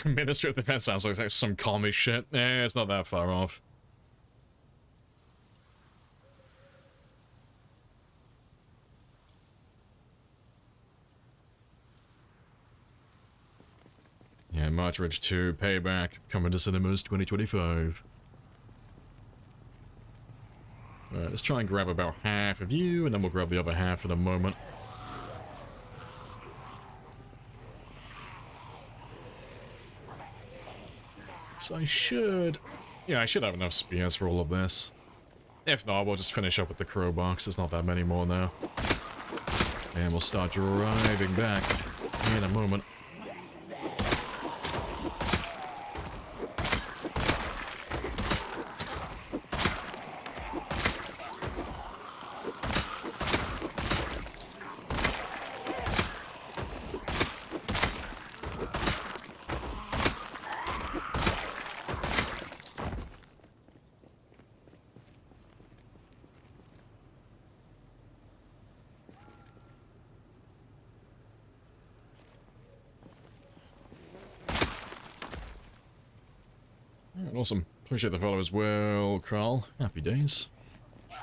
Ministry of Defense sounds like some commie shit. Eh, it's not that far off. Yeah, March Ridge 2, Payback, coming to cinemas 2025. Alright, let's try and grab about half of you, and then we'll grab the other half in a moment. So I should... Yeah, I should have enough spears for all of this. If not, we'll just finish up with the crowbox. There's not that many more now. And we'll start driving back in a moment. Awesome. Appreciate the follow as well, Carl. Happy days. Yeah,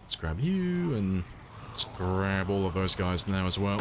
let's grab you, and let's grab all of those guys now as well.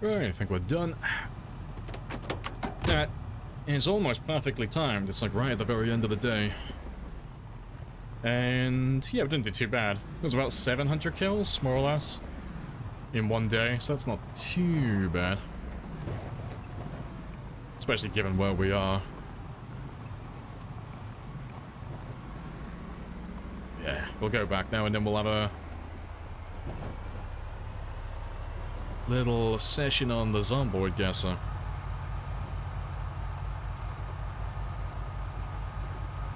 Right, I think we're done. That is almost perfectly timed. It's like right at the very end of the day. And yeah, we didn't do too bad. It was about 700 kills, more or less, in one day, so that's not too bad. Especially given where we are. Yeah, we'll go back now and then we'll have a little session on the Zomboid Guesser.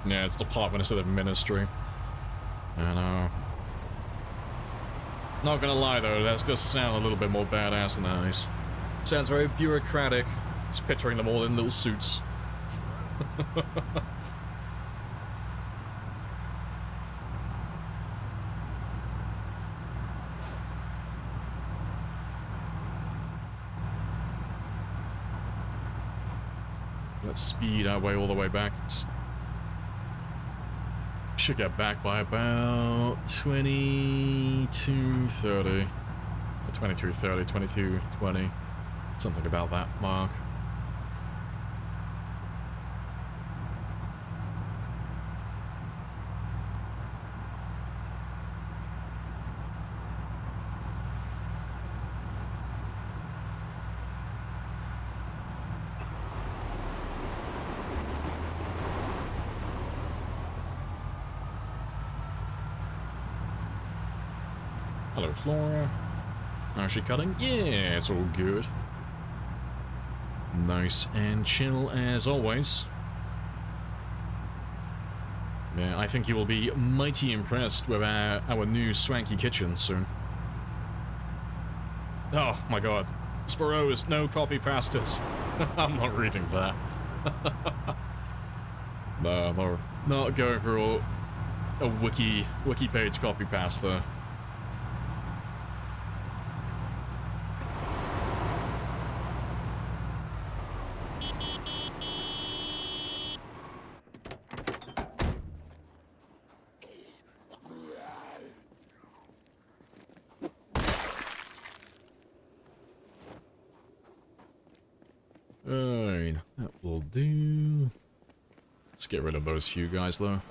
Yeah, it's department instead of ministry. I know. Not gonna lie though, that does sound a little bit more badass than nice. Sounds very bureaucratic. Just picturing them all in little suits. Let's speed our way all the way back. Should get back by about 22:30. 22:30, 22:20. Something about that mark. Hello, Flora. How's she cutting? Yeah, it's all good. Nice and chill as always. Yeah, I think you will be mighty impressed with our new swanky kitchen soon. Oh my god. Sparrows, no copy pastas. I'm not reading that. No, not going for a wiki page copy pasta. Alright, that will do. Let's get rid of those few guys, though.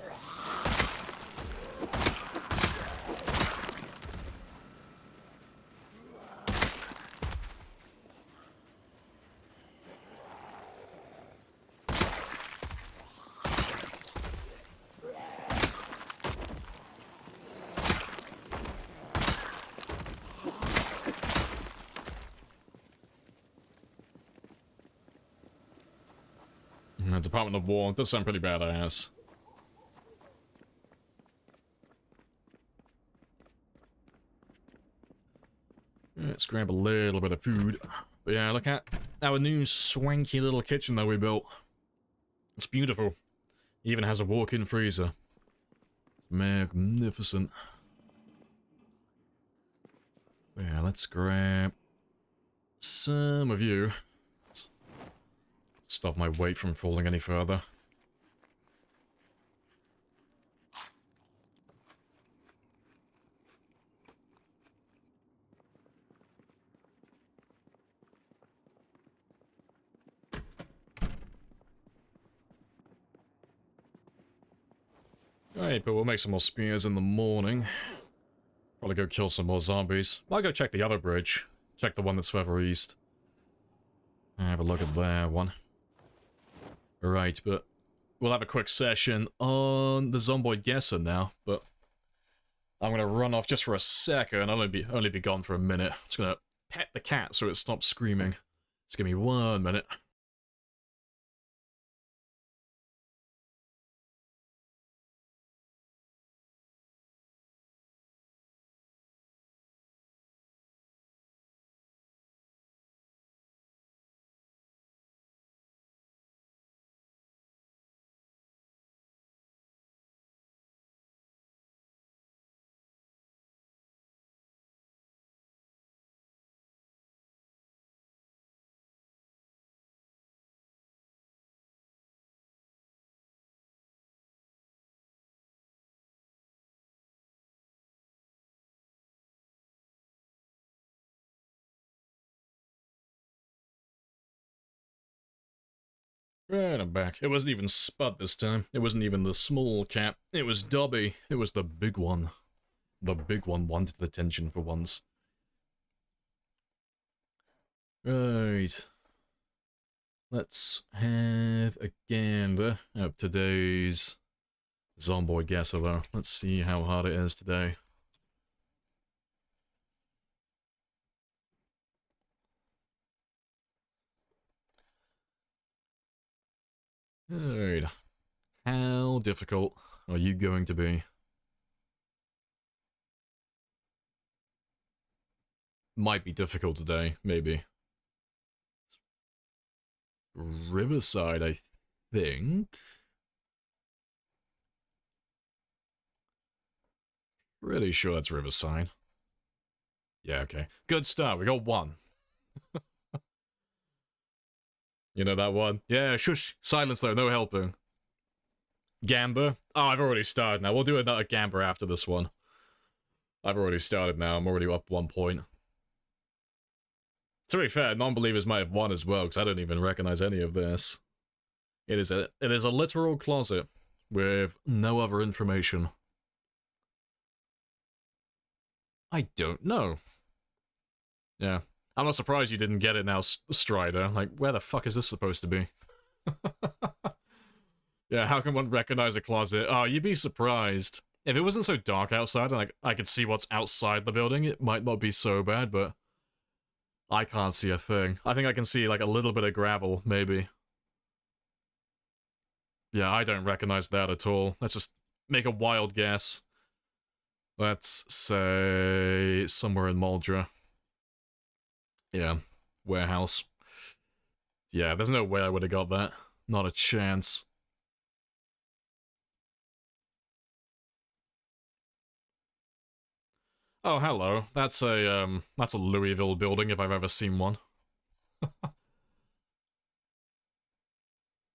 Department of War does sound pretty badass. Let's grab a little bit of food. But yeah, look at our new swanky little kitchen that we built. It's beautiful. It even has a walk-in freezer. Magnificent. Yeah, let's grab some of you. Stop my weight from falling any further. Alright, but we'll make some more spears in the morning. Probably go kill some more zombies. I'll go check the other bridge. Check the one that's further east. Have a look at that one. Right, but we'll have a quick session on the Zomboid Guesser now, but I'm gonna run off just for a second. I'll only be gone for a minute. Just gonna pet the cat so it stops screaming. Just give me 1 minute. Right, I'm back. It wasn't even Spud this time. It wasn't even the small cat. It was Dobby. It was the big one. The big one wanted attention for once. Right. Let's have a gander of today's Zomboid Guesser, though. Let's see how hard it is today. Alright. How difficult are you going to be? Might be difficult today, maybe. Riverside, I think. Pretty sure that's Riverside. Yeah, okay. Good start, we got 1. You know that one? Yeah, shush. Silence though, no helping. Gamba? Oh, I've already started now. We'll do another Gamba after this one. I've already started now. I'm already up 1 point. To be fair, non-believers might have won as well, because I don't even recognize any of this. It is a literal closet with no other information. I don't know. Yeah. I'm not surprised you didn't get it now, Strider. Like, where the fuck is this supposed to be? Yeah, how can one recognize a closet? Oh, you'd be surprised. If it wasn't so dark outside and like, I could see what's outside the building, it might not be so bad, but I can't see a thing. I think I can see like a little bit of gravel, maybe. Yeah, I don't recognize that at all. Let's just make a wild guess. Let's say somewhere in Muldra. Yeah, warehouse. Yeah, there's no way I would have got that. Not a chance. Oh, hello. That's a Louisville building if I've ever seen one.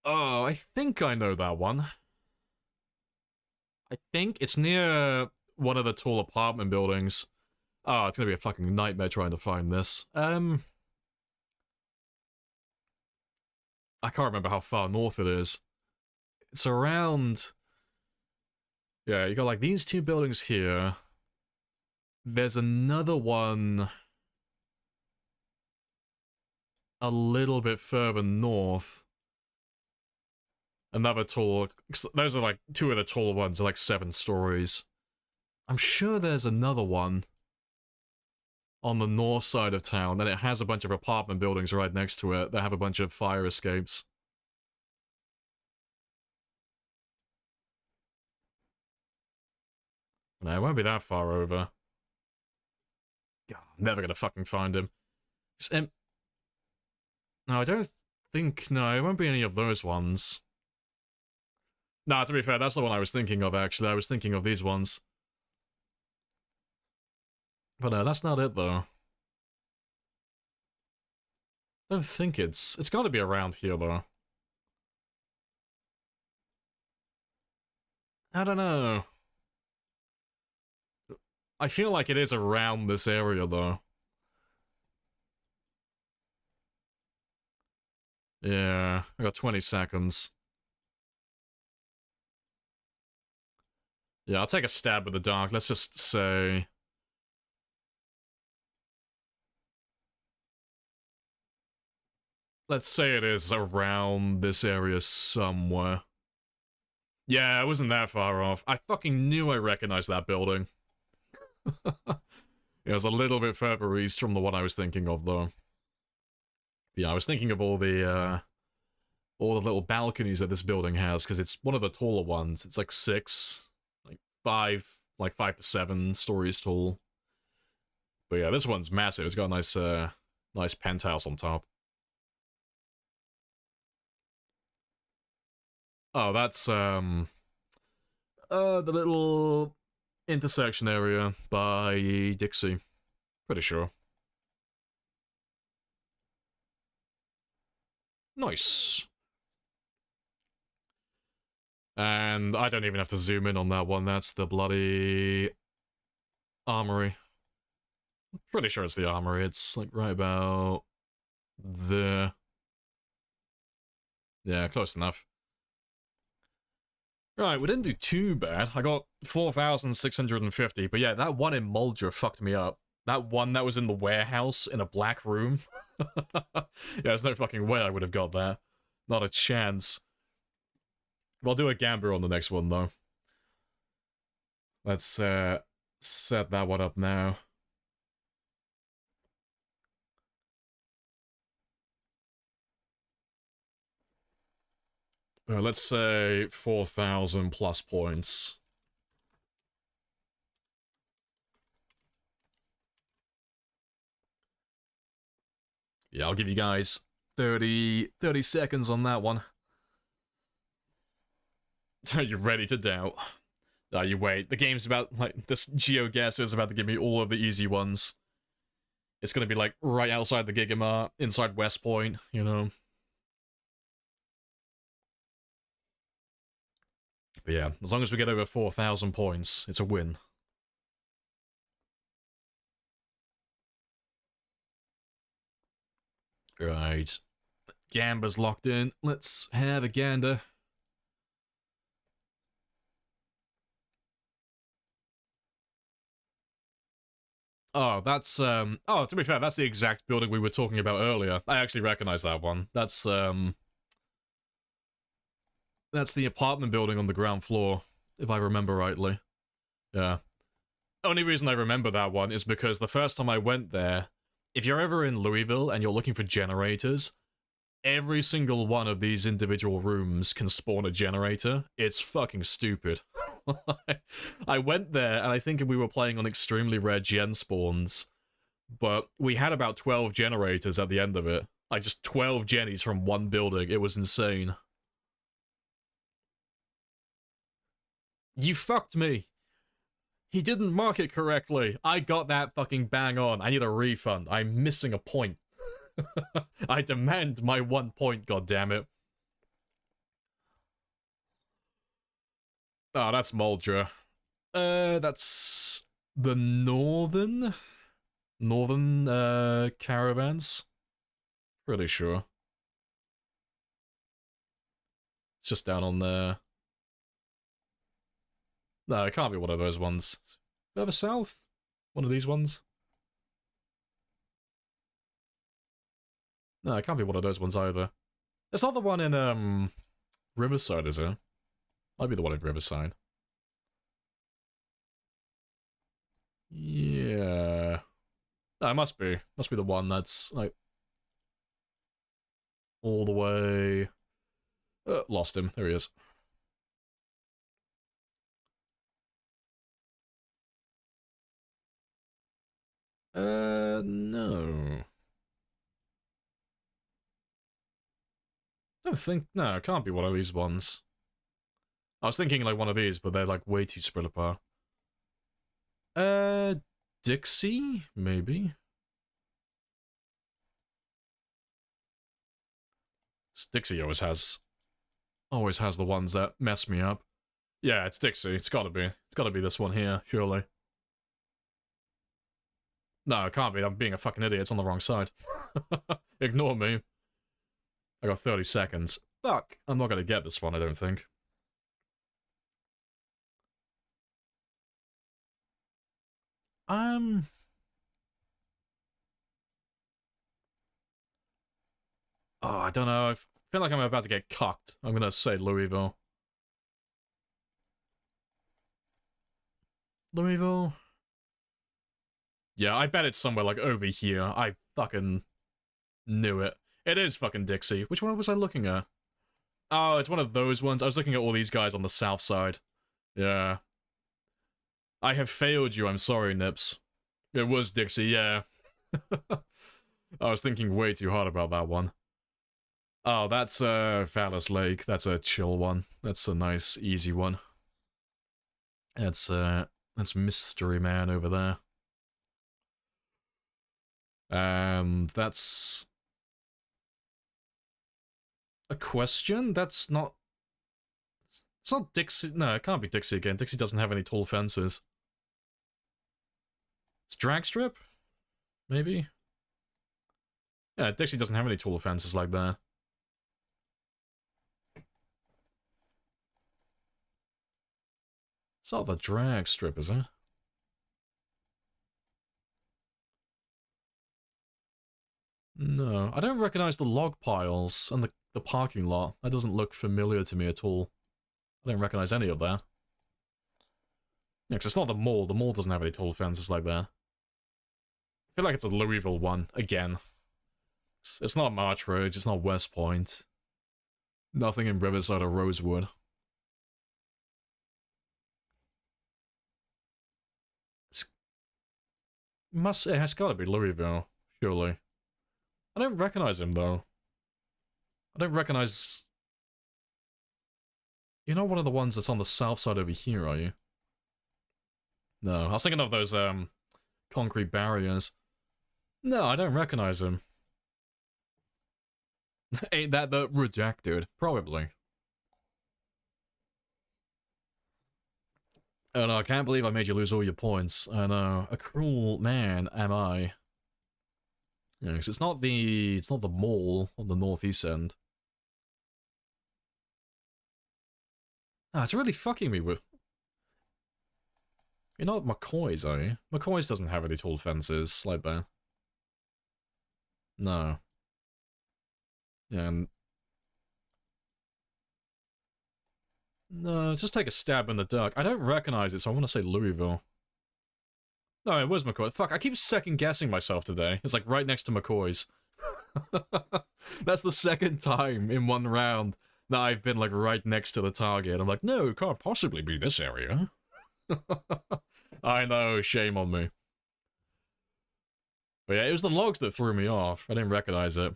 Oh, I think I know that one. I think it's near one of the tall apartment buildings. Oh, it's gonna be a fucking nightmare trying to find this. I can't remember how far north it is. It's around... Yeah, you got like these two buildings here. There's another one a little bit further north. Another tall... Those are like two of the taller ones, are like 7 stories. I'm sure there's another one on the north side of town, and it has a bunch of apartment buildings right next to it that have a bunch of fire escapes. No, it won't be that far over. God, I'm never gonna fucking find him. No, I don't think... No, it won't be any of those ones. Nah, to be fair, that's the one I was thinking of, actually. I was thinking of these ones. But no, that's not it, though. I don't think it's... It's gotta be around here, though. I don't know. I feel like it is around this area, though. Yeah, I got 20 seconds. Yeah, I'll take a stab with the dark. Let's just say... Let's say it is around this area somewhere. Yeah, it wasn't that far off. I fucking knew I recognized that building. It was a little bit further east from the one I was thinking of, though. Yeah, I was thinking of all the little balconies that this building has, because it's one of the taller ones. It's like 6, like 5 to 7 stories tall. But yeah, this one's massive. It's got a nice, nice penthouse on top. Oh, that's, the little intersection area by Dixie. Pretty sure. Nice. And I don't even have to zoom in on that one. That's the bloody armory. Pretty sure it's the armory. It's like right about there. Yeah, close enough. Right, we didn't do too bad. I got 4,650, but yeah, that one in Muldra fucked me up. That one that was in the warehouse in a black room. Yeah, there's no fucking way I would have got that. Not a chance. We'll do a Gamber on the next one, though. Let's, set that one up now. Let's say 4,000 plus points. Yeah, I'll give you guys 30 seconds on that one. Are you ready to doubt? No, you wait. The game's about, like, this GeoGuessr is about to give me all of the easy ones. It's gonna be, like, right outside the Gigamart, inside West Point, you know? But yeah, as long as we get over 4,000 points, it's a win. Right. Gamber's locked in. Let's have a gander. Oh, that's, oh, to be fair, that's the exact building we were talking about earlier. I actually recognize that one. That's the apartment building on the ground floor, if I remember rightly. Yeah. Only reason I remember that one is because the first time I went there, if you're ever in Louisville and you're looking for generators, every single one of these individual rooms can spawn a generator. It's fucking stupid. I went there, and I think we were playing on extremely rare gen spawns, but we had about 12 generators at the end of it. Like, just 12 jennies from one building. It was insane. You fucked me. He didn't mark it correctly. I got that fucking bang on. I need a refund. I'm missing a point. I demand my 1 point, goddammit. Oh, that's Muldra. That's the northern caravans. Pretty sure. just down on there. No, it can't be one of those ones. Further south? One of these ones? No, it can't be one of those ones either. It's not the one in, Riverside, is it? Might be the one in Riverside. Yeah. No, it must be. Must be the one that's, like, all the way... lost him. There he is. No. I don't think... No, it can't be one of these ones. I was thinking, like, one of these, but they're, like, way too spread apart. Dixie? Maybe? Dixie always has the ones that mess me up. Yeah, it's Dixie. It's gotta be. It's gotta be this one here, surely. No, it can't be. I'm being a fucking idiot. It's on the wrong side. Ignore me. I got 30 seconds. Fuck. I'm not gonna get this one, I don't think. Oh, I don't know. I feel like I'm about to get cocked. I'm gonna say Louisville. Louisville? Yeah, I bet it's somewhere like over here. I fucking knew it. It is fucking Dixie. Which one was I looking at? Oh, it's one of those ones. I was looking at all these guys on the south side. Yeah. I have failed you, I'm sorry, Nips. It was Dixie, yeah. I was thinking way too hard about that one. Oh, that's Phallus Lake. That's a chill one. That's a nice, easy one. That's Mystery Man over there. And that's a question? That's not... It's not Dixie... No, it can't be Dixie again. Dixie doesn't have any tall fences. It's Dragstrip? Maybe? Yeah, Dixie doesn't have any tall fences like that. It's not the drag strip, is it? No, I don't recognize the log piles and the parking lot. That doesn't look familiar to me at all. I don't recognize any of that. Yeah, 'cause it's not the mall. The mall doesn't have any tall fences like that. I feel like it's a Louisville one, again. It's not March Ridge, it's not West Point. Nothing in Riverside or Rosewood. It has gotta be Louisville, surely. I don't recognize him, though. I don't recognize... You're not one of the ones that's on the south side over here, are you? No, I was thinking of those, concrete barriers. No, I don't recognize him. Ain't that the Redacted? Probably. Oh no, I can't believe I made you lose all your points. I know. A cruel man am I. Yeah, because it's not the mall on the northeast end. Ah, it's really fucking me with... You're not McCoy's, are you? McCoy's doesn't have any tall fences like that. No. Yeah, and... No, just take a stab in the dark. I don't recognize it, so I want to say Louisville. No, it was McCoy. Fuck, I keep second-guessing myself today. It's like right next to McCoy's. That's the second time in one round that I've been like right next to the target. I'm like, no, it can't possibly be this area. I know, shame on me. But yeah, it was the logs that threw me off. I didn't recognize it.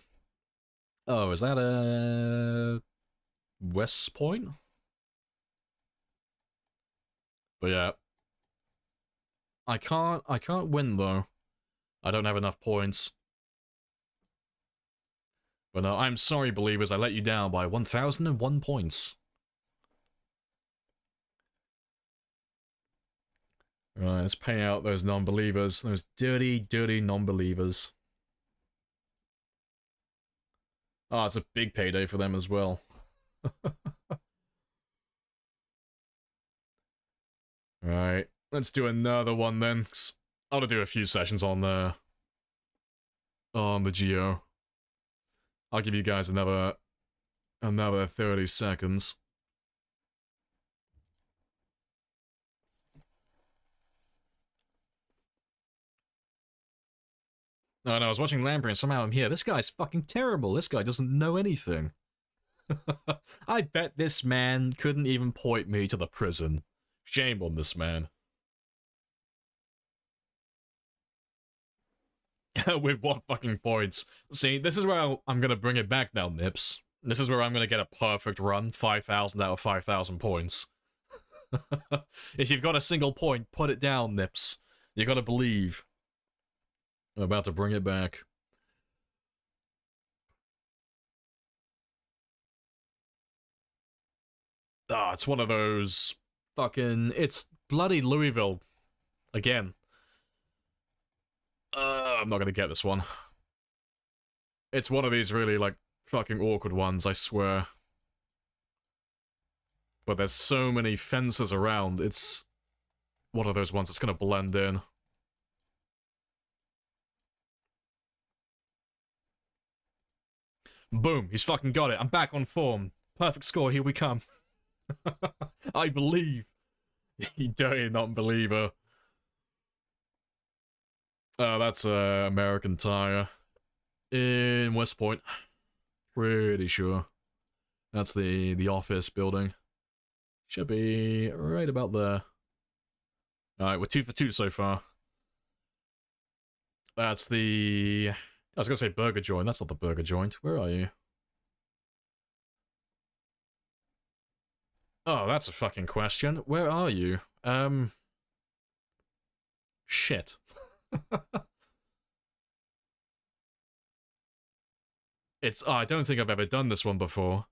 Oh, is that a... West Point? But yeah. I can't win though. I don't have enough points. But no, I'm sorry, believers, I let you down by 1,001 points. Right, let's pay out those non-believers. Those dirty, dirty non-believers. Oh, it's a big payday for them as well. Alright, let's do another one then. I want to do a few sessions on the Geo. I'll give you guys another 30 seconds. Oh no, I was watching Lamprey and somehow I'm here. This guy's fucking terrible. This guy doesn't know anything. I bet this man couldn't even point me to the prison. Shame on this man. With what fucking points? See, this is where I'm gonna bring it back now, Nips. This is where I'm gonna get a perfect run, 5,000 out of 5,000 points. If you've got a single point, put it down, Nips. You gotta believe. I'm about to bring it back. Ah, it's one of those fucking... It's bloody Louisville. Again. I'm not gonna get this one. It's one of these really, like, fucking awkward ones, I swear. But there's so many fences around, it's one of those ones that's gonna blend in. Boom, he's fucking got it. I'm back on form. Perfect score, here we come. I believe. You dirty non-believer. That's American Tire. In West Point. Pretty sure. That's the office building. Should be right about there. Alright, we're 2 for 2 so far. That's the... I was gonna say burger joint. That's not the burger joint. Where are you? Oh, that's a fucking question. Where are you? Shit. It's... Oh, I don't think I've ever done this one before.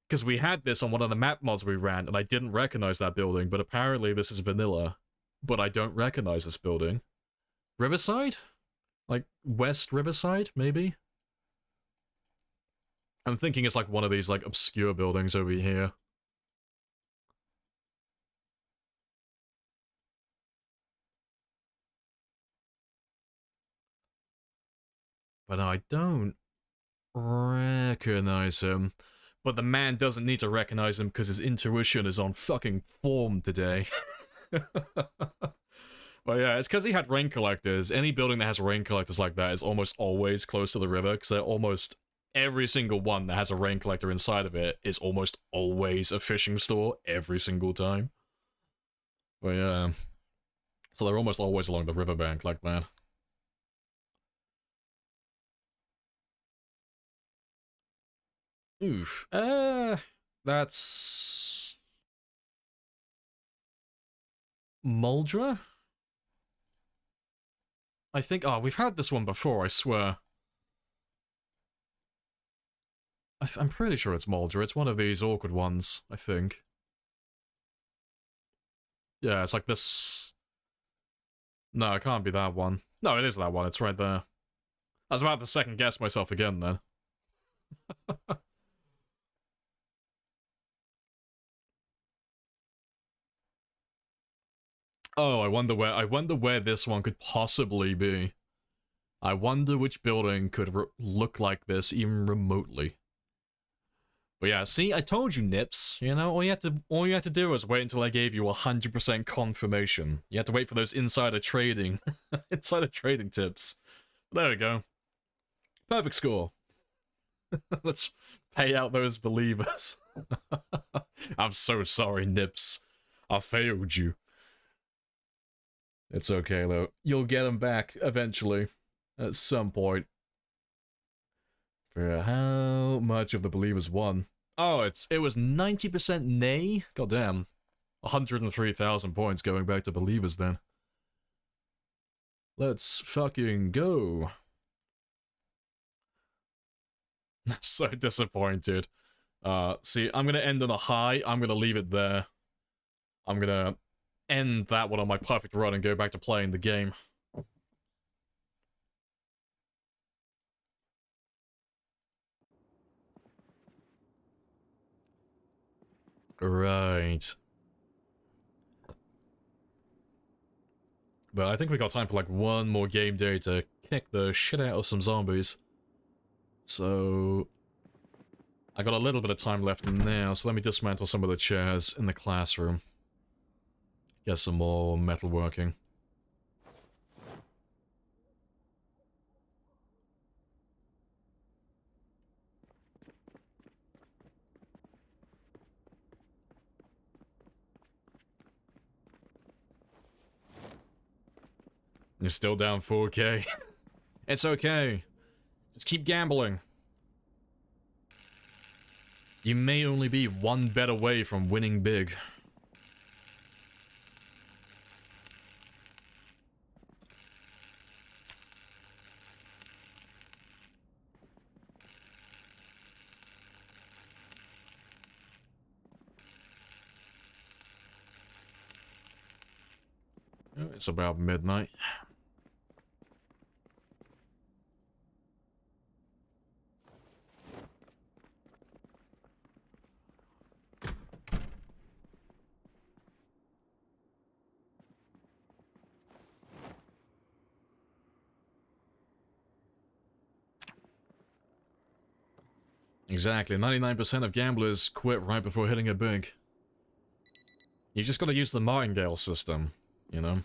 Because we had this on one of the map mods we ran, and I didn't recognize that building, but apparently this is vanilla. But I don't recognize this building. Riverside? Like, West Riverside, maybe? I'm thinking it's like one of these, like, obscure buildings over here. But I don't recognize him. But the man doesn't need to recognize him because his intuition is on fucking form today. Well, yeah, it's because he had rain collectors. Any building that has rain collectors like that is almost always close to the river, because they're almost... Every single one that has a rain collector inside of it is almost always a fishing store, every single time. But yeah... So they're almost always along the riverbank like that. Oof. That's... Muldra? I think... Oh, we've had this one before, I swear. I'm pretty sure it's Muldra. It's one of these awkward ones, I think. Yeah, it's like this... No, it can't be that one. No, it is that one. It's right there. I was about to second guess myself again, then. Oh, I wonder where this one could possibly be. I wonder which building could look like this even remotely. But yeah, see, I told you, Nips. You know, all you had to do was wait until I gave you 100% confirmation. You had to wait for those insider trading tips. There we go. Perfect score. Let's pay out those believers. I'm so sorry, Nips. I failed you. It's okay, though. You'll get them back eventually. At some point. For how much of the believers won? Oh, it was 90% nay? Goddamn. 103,000 points going back to believers then. Let's fucking go. So disappointed. See, I'm gonna end on a high. I'm gonna leave it there. I'm gonna end that one on my perfect run and go back to playing the game. Right. But I think we got time for like one more game day to kick the shit out of some zombies. So I got a little bit of time left now, so let me dismantle some of the chairs in the classroom. Get some more metalworking. You're still down 4K. It's okay. Just keep gambling. You may only be one bet away from winning big. Oh, it's about midnight. Exactly, 99% of gamblers quit right before hitting it big. You just gotta use the martingale system, you know?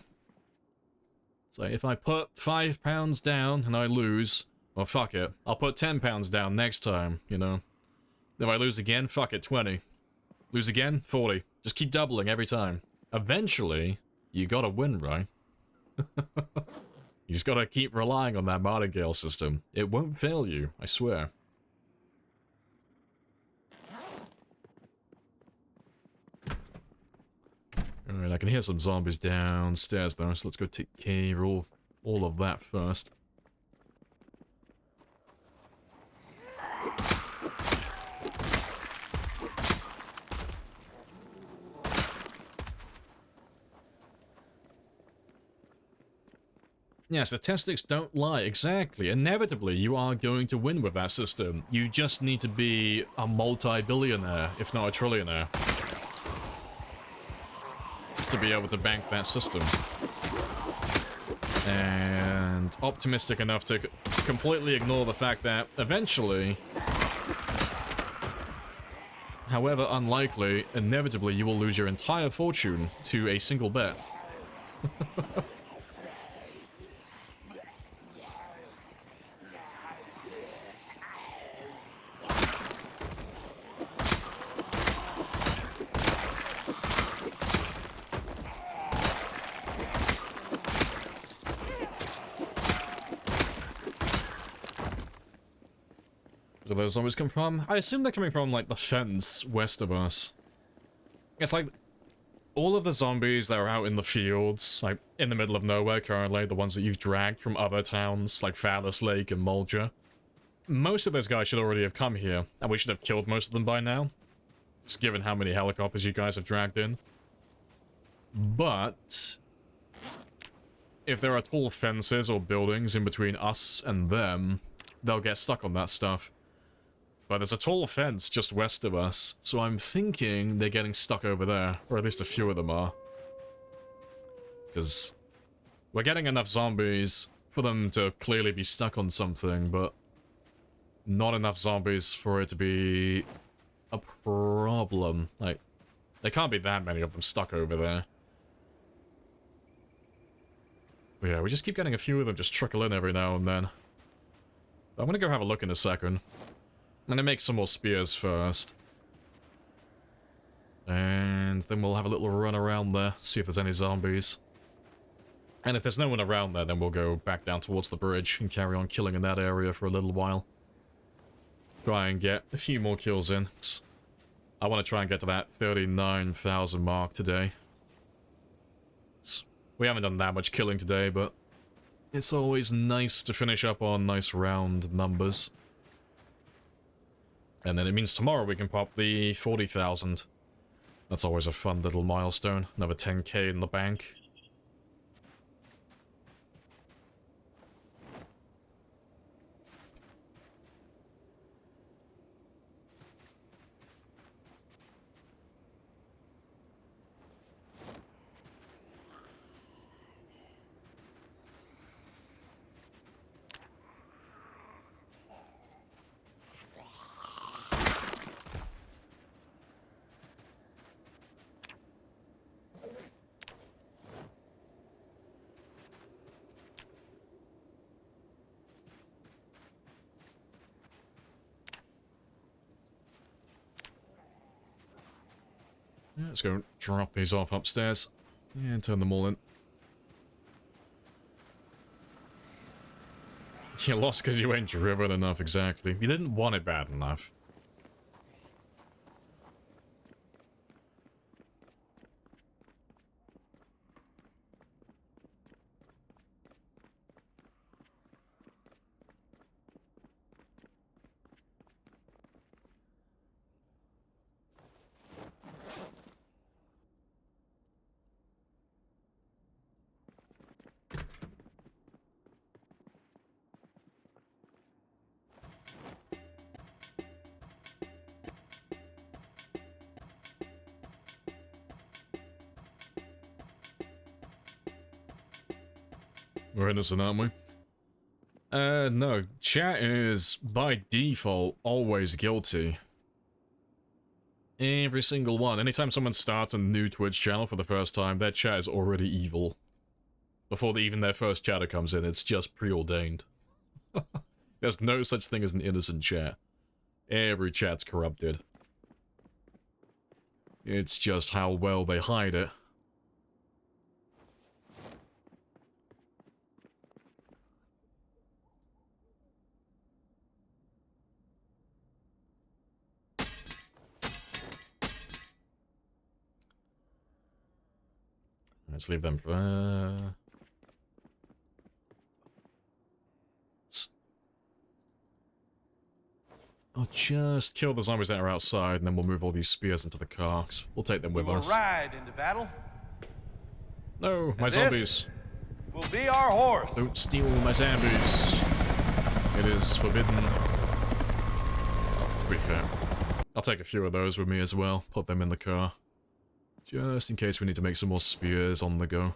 So if I put £5 down and I lose, well fuck it, I'll put £10 down next time, you know? If I lose again, fuck it, 20. Lose again, 40. Just keep doubling every time. Eventually, you gotta win, right? You just gotta keep relying on that martingale system. It won't fail you, I swear. Alright, I can hear some zombies downstairs though, so let's go take care of all of that first. Yeah, statistics don't lie, exactly. Inevitably, you are going to win with that system. You just need to be a multi-billionaire, if not a trillionaire, to be able to bank that system. And optimistic enough to completely ignore the fact that eventually, however unlikely, inevitably you will lose your entire fortune to a single bet. Where do those zombies come from? I assume they're coming from, like, the fence west of us. It's like, all of the zombies that are out in the fields, like, in the middle of nowhere currently, the ones that you've dragged from other towns, like Phallus Lake and Mulja, most of those guys should already have come here, and we should have killed most of them by now, just given how many helicopters you guys have dragged in. But if there are tall fences or buildings in between us and them, they'll get stuck on that stuff. But there's a tall fence just west of us, so I'm thinking they're getting stuck over there, or at least a few of them are. Because we're getting enough zombies for them to clearly be stuck on something, but not enough zombies for it to be a problem. Like, there can't be that many of them stuck over there. But yeah, we just keep getting a few of them just trickle in every now and then. I'm gonna go have a look in a second. I'm gonna make some more spears first. And then we'll have a little run around there, see if there's any zombies. And if there's no one around there, then we'll go back down towards the bridge and carry on killing in that area for a little while. Try and get a few more kills in. I want to try and get to that 39,000 mark today. We haven't done that much killing today, but it's always nice to finish up on nice round numbers. And then it means tomorrow we can pop the 40,000. That's always a fun little milestone. Another 10k in the bank. Yeah, let's go drop these off upstairs. Yeah, and turn them all in. You lost because you ain't driven enough, exactly. You didn't want it bad enough. We're innocent, aren't we? No. Chat is, by default, always guilty. Every single one. Anytime someone starts a new Twitch channel for the first time, their chat is already evil. Before even their first chatter comes in, it's just preordained. There's no such thing as an innocent chat. Every chat's corrupted. It's just how well they hide it. Let's leave them for... I'll just kill the zombies that are outside, and then we'll move all these spears into the car, 'cause we'll take them with We will us. ride into battle. No, my And zombies. Will be our horse. Don't steal my zombies. It is forbidden. To be fair. I'll take a few of those with me as well. Put them in the car. Just in case we need to make some more spears on the go.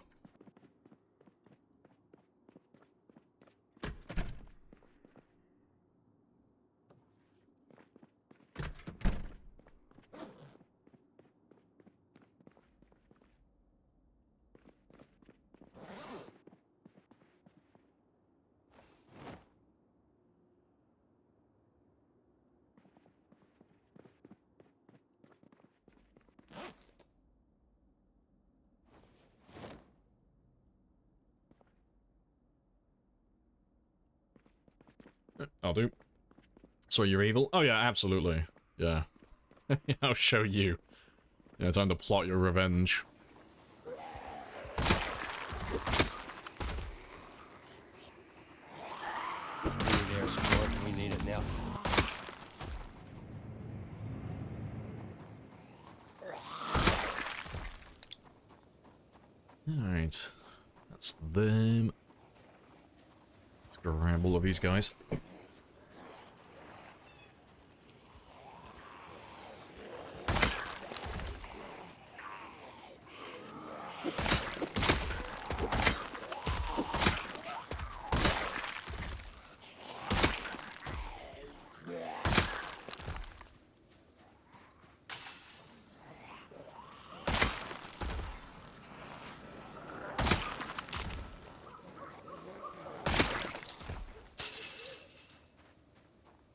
I'll do. So you're evil? Oh yeah, absolutely. Yeah. I'll show you. Yeah, time to plot your revenge. We need it now. Alright. That's them. Let's grab all of these guys.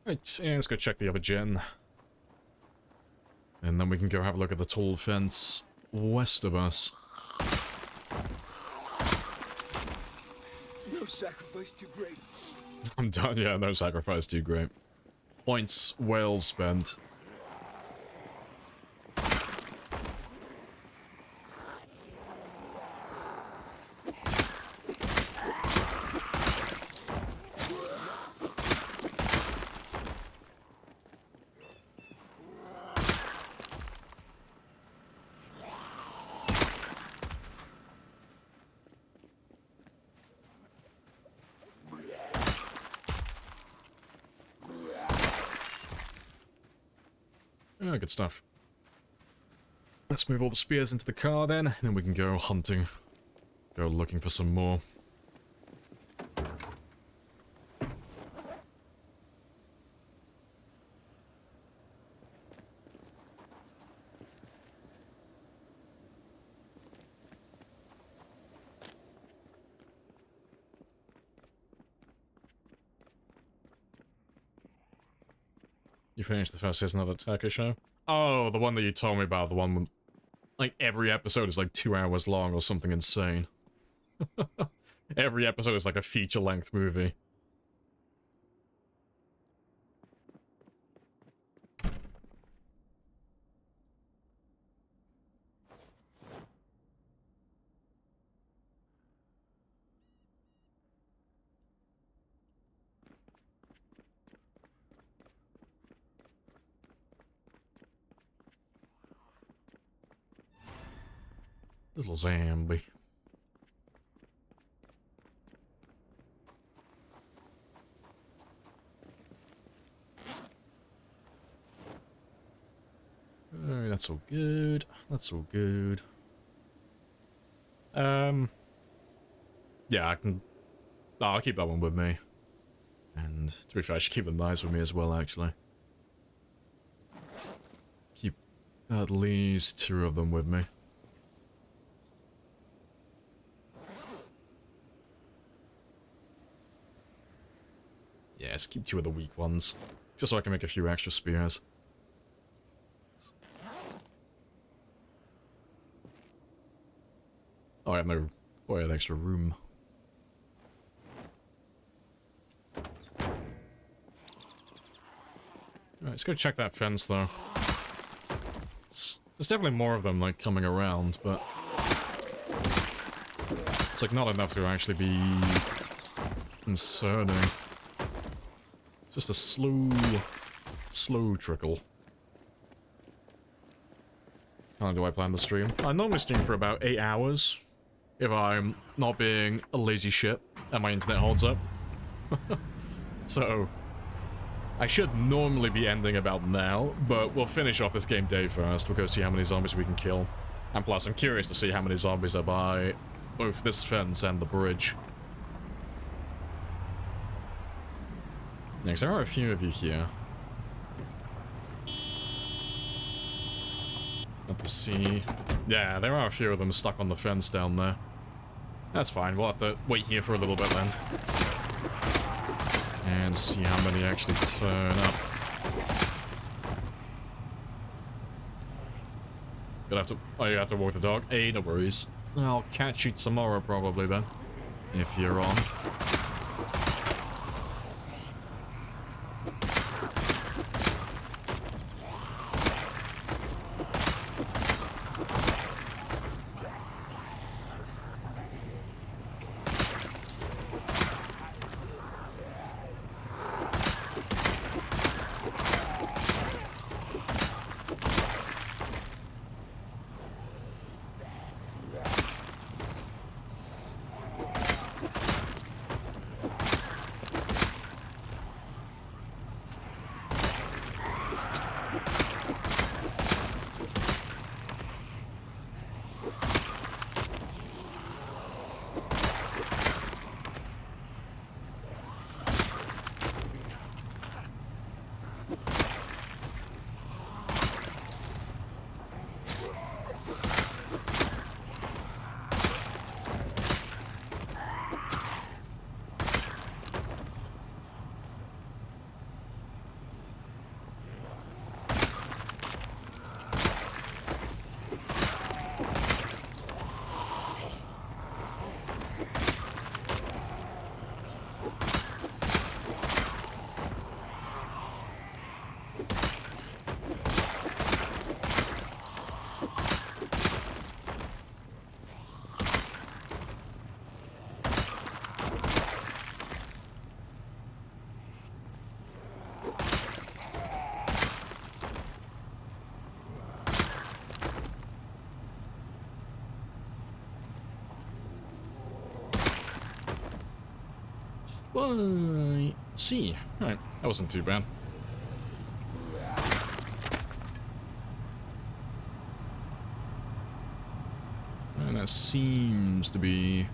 Right, yeah, let's go check the other gen. And then we can go have a look at the tall fence west of us. No sacrifice too great. I'm done, yeah, no sacrifice too great. Points well spent. Oh, good stuff. Let's move all the spears into the car then, and then we can go hunting. Go looking for some more. You finished the first season of the Turkish show? Oh, the one that you told me about, the one like every episode is like 2 hours long or something insane. Every episode is like a feature-length movie. Little zombie. Alright, that's all good. That's all good. Yeah, I can... Oh, I'll keep that one with me. And to be fair, I should keep the knives with me as well, actually. Keep at least 2 of them with me. Yeah, let's keep 2 of the weak ones. Just so I can make a few extra spears. Oh, I have no... Oh, I have extra room. Alright, let's go check that fence, though. There's definitely more of them, like, coming around, but... It's, like, not enough to actually be... concerning. Just a slow trickle. How long do I plan to stream? I normally stream for about 8 hours. If I'm not being a lazy shit and my internet holds up. So... I should normally be ending about now, but we'll finish off this game day first. We'll go see how many zombies we can kill. And plus, I'm curious to see how many zombies are by both this fence and the bridge. Next, there are a few of you here. At the sea. Yeah, there are a few of them stuck on the fence down there. That's fine, we'll have to wait here for a little bit then. And see how many actually turn up. Gonna have to... Oh, you have to walk the dog? Hey, no worries. I'll catch you tomorrow probably then. If you're on. I see. Alright, that wasn't too bad. And that seems to be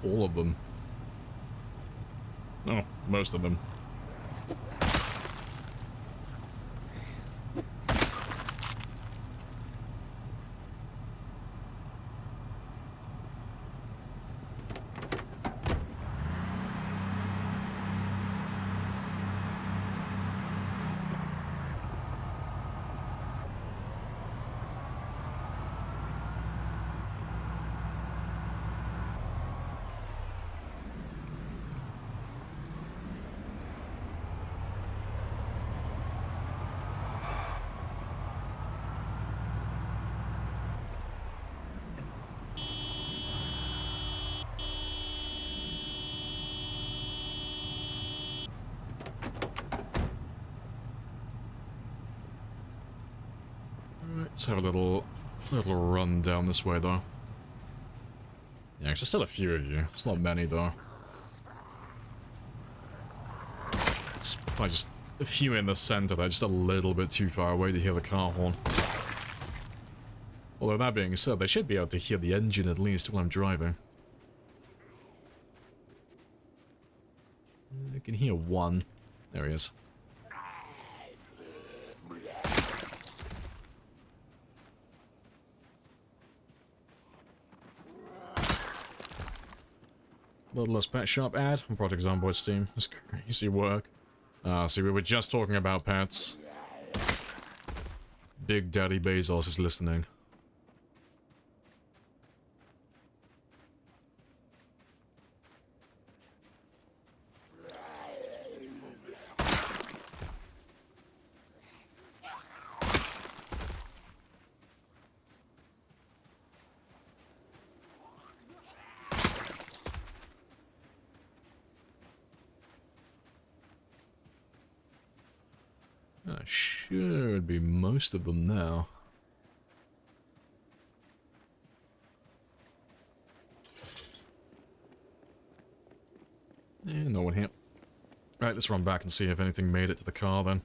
all of them. Oh, most of them. Let's have a little run down this way, though. Yeah, 'cause there's still a few of you. It's not many, though. It's probably just a few in the center. They're just a little bit too far away to hear the car horn. Although that being said, they should be able to hear the engine at least when I'm driving. I can hear one. There he is. Littlest Pet Shop ad on Project Zomboid's team. That's crazy work. See, we were just talking about pets. Big Daddy Bezos is listening. That should be most of them now. Yeah, no one here. Right, let's run back and see if anything made it to the car then.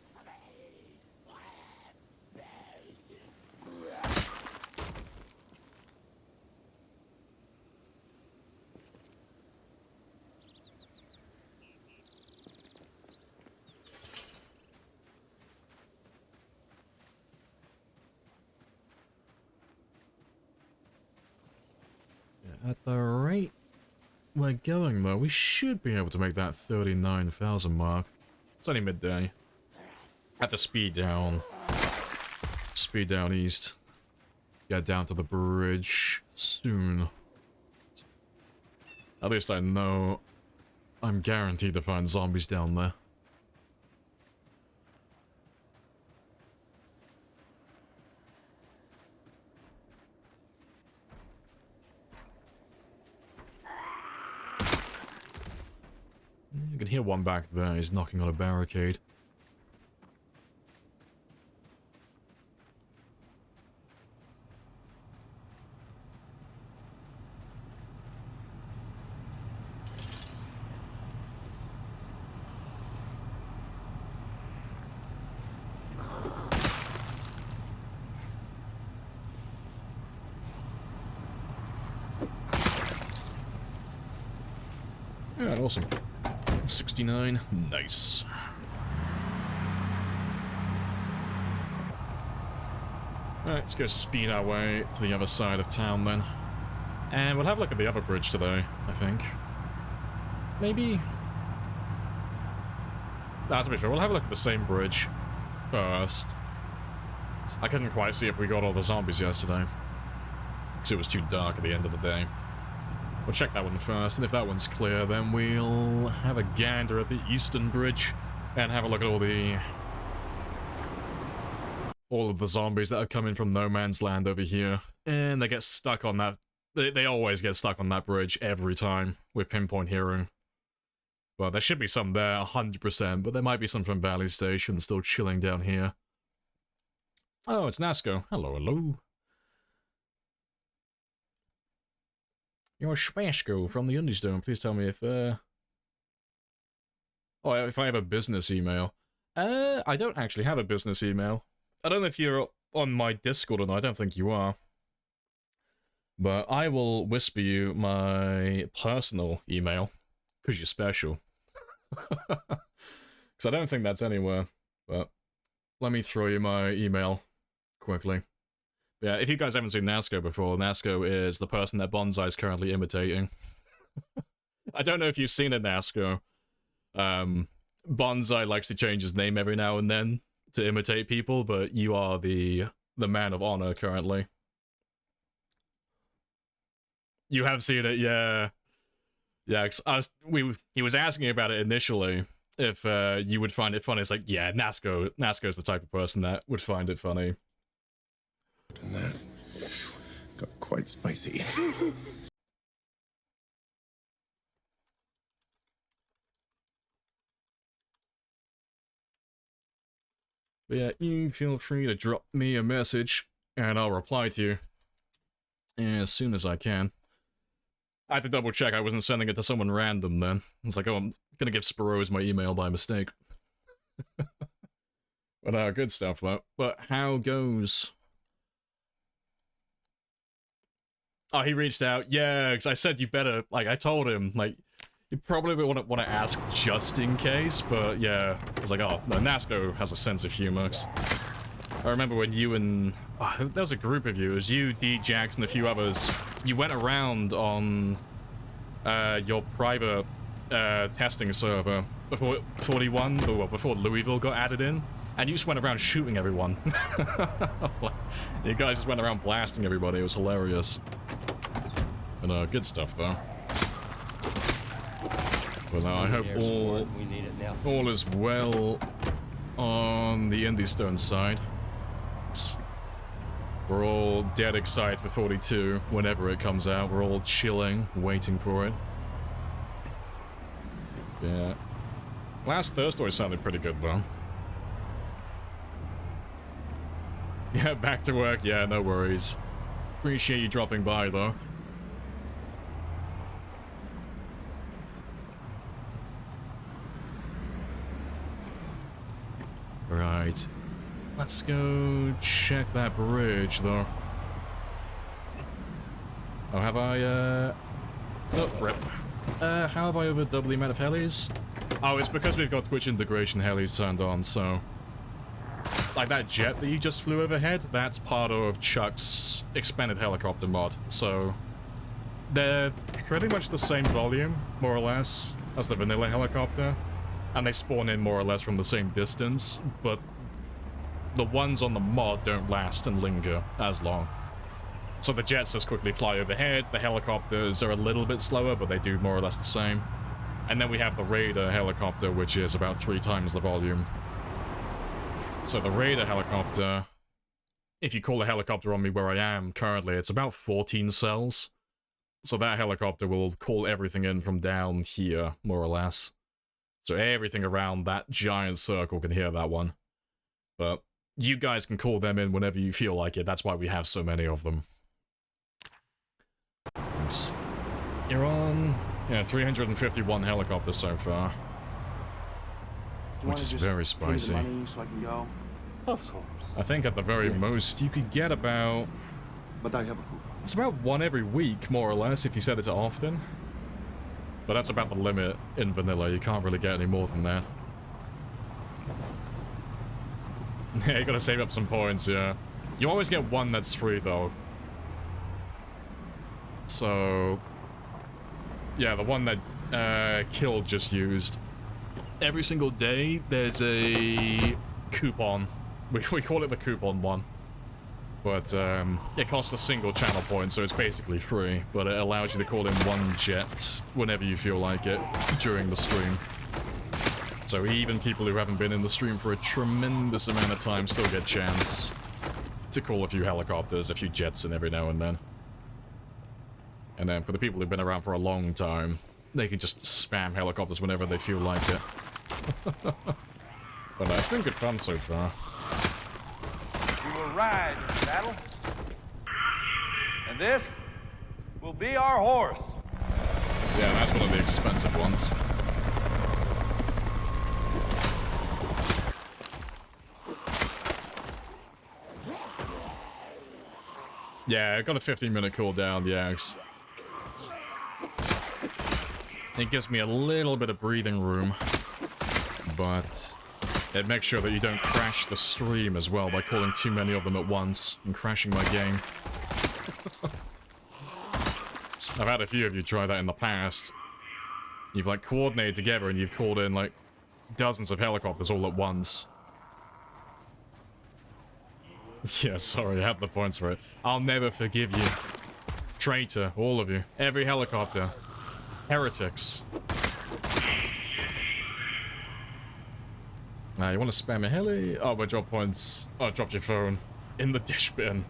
At the rate we're going, though, we should be able to make that 39,000 mark. It's only midday. Have to speed down east. Get down to the bridge soon. At least I know I'm guaranteed to find zombies down there. You can hear one back there. He's knocking on a barricade. Yeah, awesome. 69. Nice. Alright, let's go speed our way to the other side of town then. And we'll have a look at the other bridge today, I think. Maybe... Nah, to be fair, we'll have a look at the same bridge first. I couldn't quite see if we got all the zombies yesterday, because it was too dark at the end of the day. We'll check that one first, and if that one's clear, then we'll have a gander at the Eastern Bridge, and have a look at all of the zombies that are coming from No Man's Land over here. And they get stuck on that, they always get stuck on that bridge every time with pinpoint hearing. Well, there should be some there, 100%, but there might be some from Valley Station still chilling down here. Oh, it's Nasco. Hello, hello. You're Spashko from the Undistone. Please tell me if, Oh, if I have a business email. I don't actually have a business email. I don't know if you're on my Discord or not. I don't think you are. But I will whisper you my personal email, because you're special. Because I don't think that's anywhere. But let me throw you my email quickly. Yeah, if you guys haven't seen Nasco before, Nasco is the person that Bonsai is currently imitating. I don't know if you've seen it, Nasco. Bonsai likes to change his name every now and then to imitate people, but you are the man of honor currently. You have seen it, yeah. Yeah, cause he was asking about it initially, if you would find it funny. It's like, yeah, Nasco's the type of person that would find it funny. And that got quite spicy. But yeah, you feel free to drop me a message and I'll reply to you as soon as I can. I had to double check I wasn't sending it to someone random then. It's like, oh, I'm gonna give Spiro's my email by mistake. But good stuff though. But how goes? Oh, he reached out. Yeah, because I said you better, like, I told him, like, you probably want to ask just in case, but yeah. I was like, oh, no, Nasco has a sense of humor. I remember when you and... Oh, there was a group of you. It was you, D, Jax, and a few others. You went around on your private testing server before 41, or before Louisville got added in, and you just went around shooting everyone. You guys just went around blasting everybody. It was hilarious. And good stuff, though. Well, I hope all is well on the Indie Stone side. We're all dead excited for 42 whenever it comes out. We're all chilling, waiting for it. Yeah. Last Thursday sounded pretty good, though. Yeah, back to work. Yeah, no worries. Appreciate you dropping by, though. Right. Let's go check that bridge, though. Oh, have I, Oh, rip. How have I overdoubled the amount of helis? Oh, it's because we've got Twitch integration helis turned on, so... Like that jet that you just flew overhead, that's part of Chuck's expanded helicopter mod, so... They're pretty much the same volume, more or less, as the vanilla helicopter. And they spawn in more or less from the same distance, but the ones on the mod don't last and linger as long. So the jets just quickly fly overhead, the helicopters are a little bit slower, but they do more or less the same. And then we have the Raider helicopter, which is about 3 times the volume. So the Raider helicopter, if you call a helicopter on me where I am currently, it's about 14 cells. So that helicopter will call everything in from down here, more or less. So everything around that giant circle can hear that one. But you guys can call them in whenever you feel like it. That's why we have so many of them. Thanks. You're on... Yeah, 351 helicopters so far. Which is very spicy. Pay me the money so I can go? Of course. I think at the very most, you could get about... But I have a coupon. It's about 1 every week, more or less, if you set it often. But that's about the limit in vanilla. You can't really get any more than that. Yeah, you gotta save up some points, yeah. You always get 1 that's free, though. So... Yeah, the one that Kill just used. Every single day, there's a coupon. We call it the coupon one. But it costs a single channel point, so it's basically free. But it allows you to call in 1 jet whenever you feel like it during the stream. So even people who haven't been in the stream for a tremendous amount of time still get a chance to call a few helicopters, a few jets in every now and then. And then for the people who've been around for a long time, they can just spam helicopters whenever they feel like it. But it's been good fun so far. We will ride into battle, and this will be our horse. Yeah, that's one of the expensive ones. Yeah, I got a 15-minute cooldown, yeah. It gives me a little bit of breathing room, but it makes sure that you don't crash the stream as well by calling too many of them at once and crashing my game. I've had a few of you try that in the past. You've like coordinated together and you've called in like dozens of helicopters all at once. Yeah, sorry, I have the points for it. I'll never forgive you. Traitor, all of you. Every helicopter. Heretics. Now, you want to spam a heli? Oh, but drop points. Oh, dropped your phone. In the dish bin.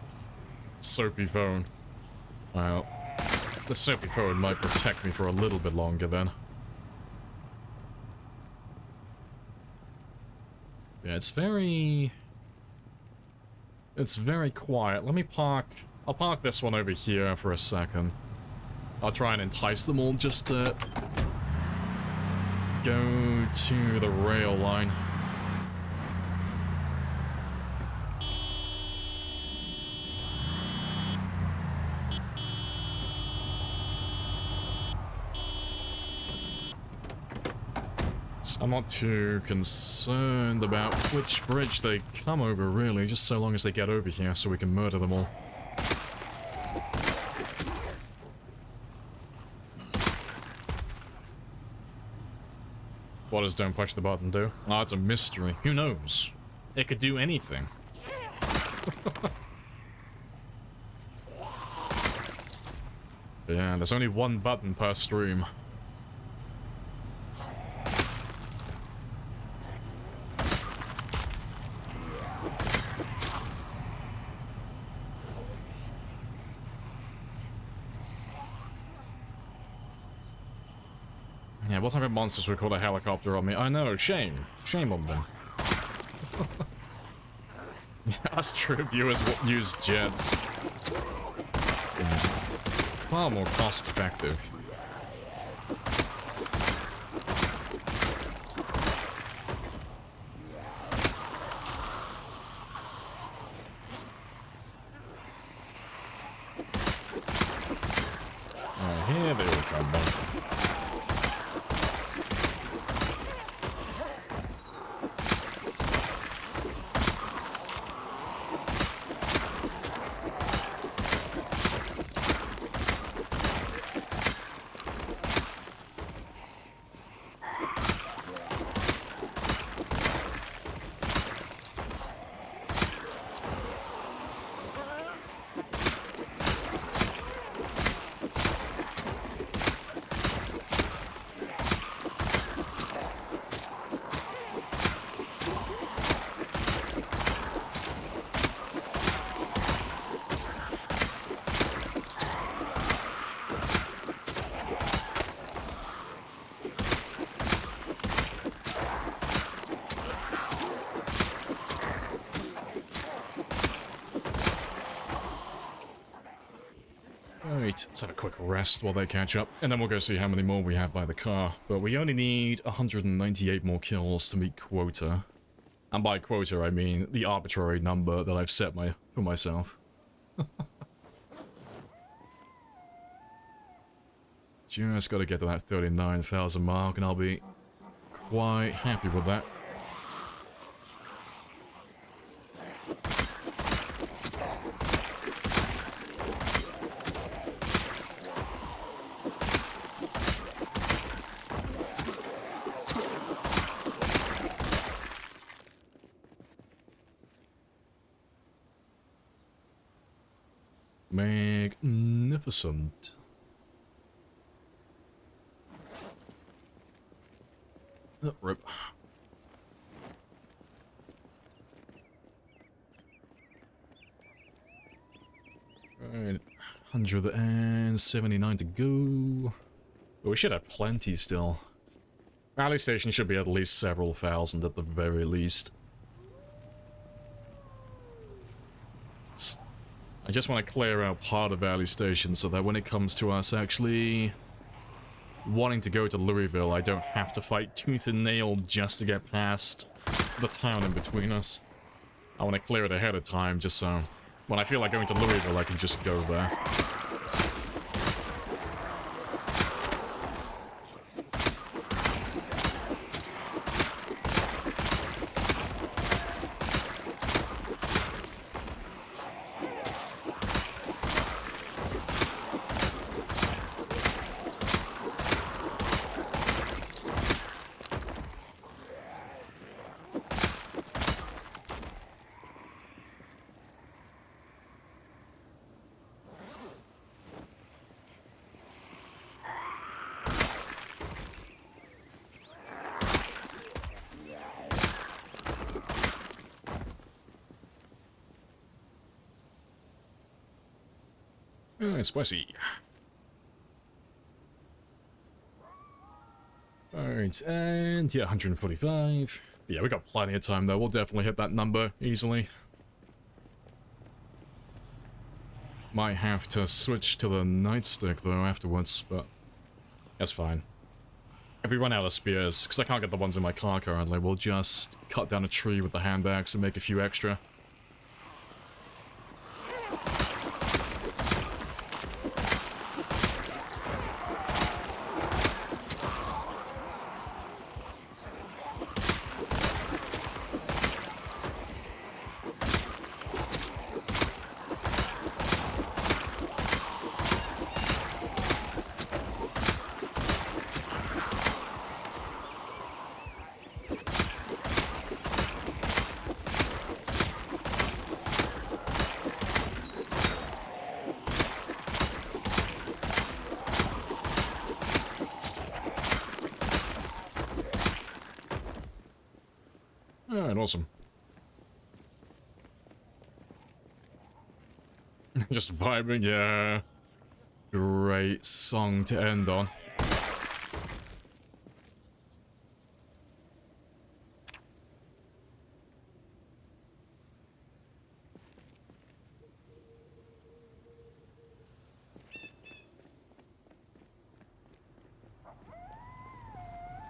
Soapy phone. Well, the soapy phone might protect me for a little bit longer then. Yeah, it's very It's very quiet. Let me park... I'll park this one over here for a second. I'll try and entice them all just to... go to the rail line. I'm not too concerned about which bridge they come over, really, just so long as they get over here so we can murder them all. What does don't push the button do? Oh, it's a mystery. Who knows? It could do anything. Yeah, there's only one button per stream. Yeah, what type of monsters would call a helicopter on me? I know, shame. Shame on them. Us true viewers use jets. Yeah. Far more cost effective. Here they will come back. Let's have a quick rest while they catch up, and then we'll go see how many more we have by the car. But we only need 198 more kills to meet quota. And by quota, I mean the arbitrary number that I've set for myself. Just gotta get to that 39,000 mark, and I'll be quite happy with that. Magnificent. Oh, rip. Right, 179 to go. But we should have plenty still. Rally station should be at least several thousand at the very least. I just want to clear out part of Valley Station so that when it comes to us actually wanting to go to Louisville, I don't have to fight tooth and nail just to get past the town in between us. I want to clear it ahead of time just so when I feel like going to Louisville, I can just go there. It's spicy. Alright, and yeah, 145. Yeah, we got plenty of time though. We'll definitely hit that number easily. Might have to switch to the nightstick though afterwards, but that's fine. If we run out of spears, because I can't get the ones in my car currently, we'll just cut down a tree with the hand axe and make a few extra. Alright, awesome. Just vibing, yeah. Great song to end on.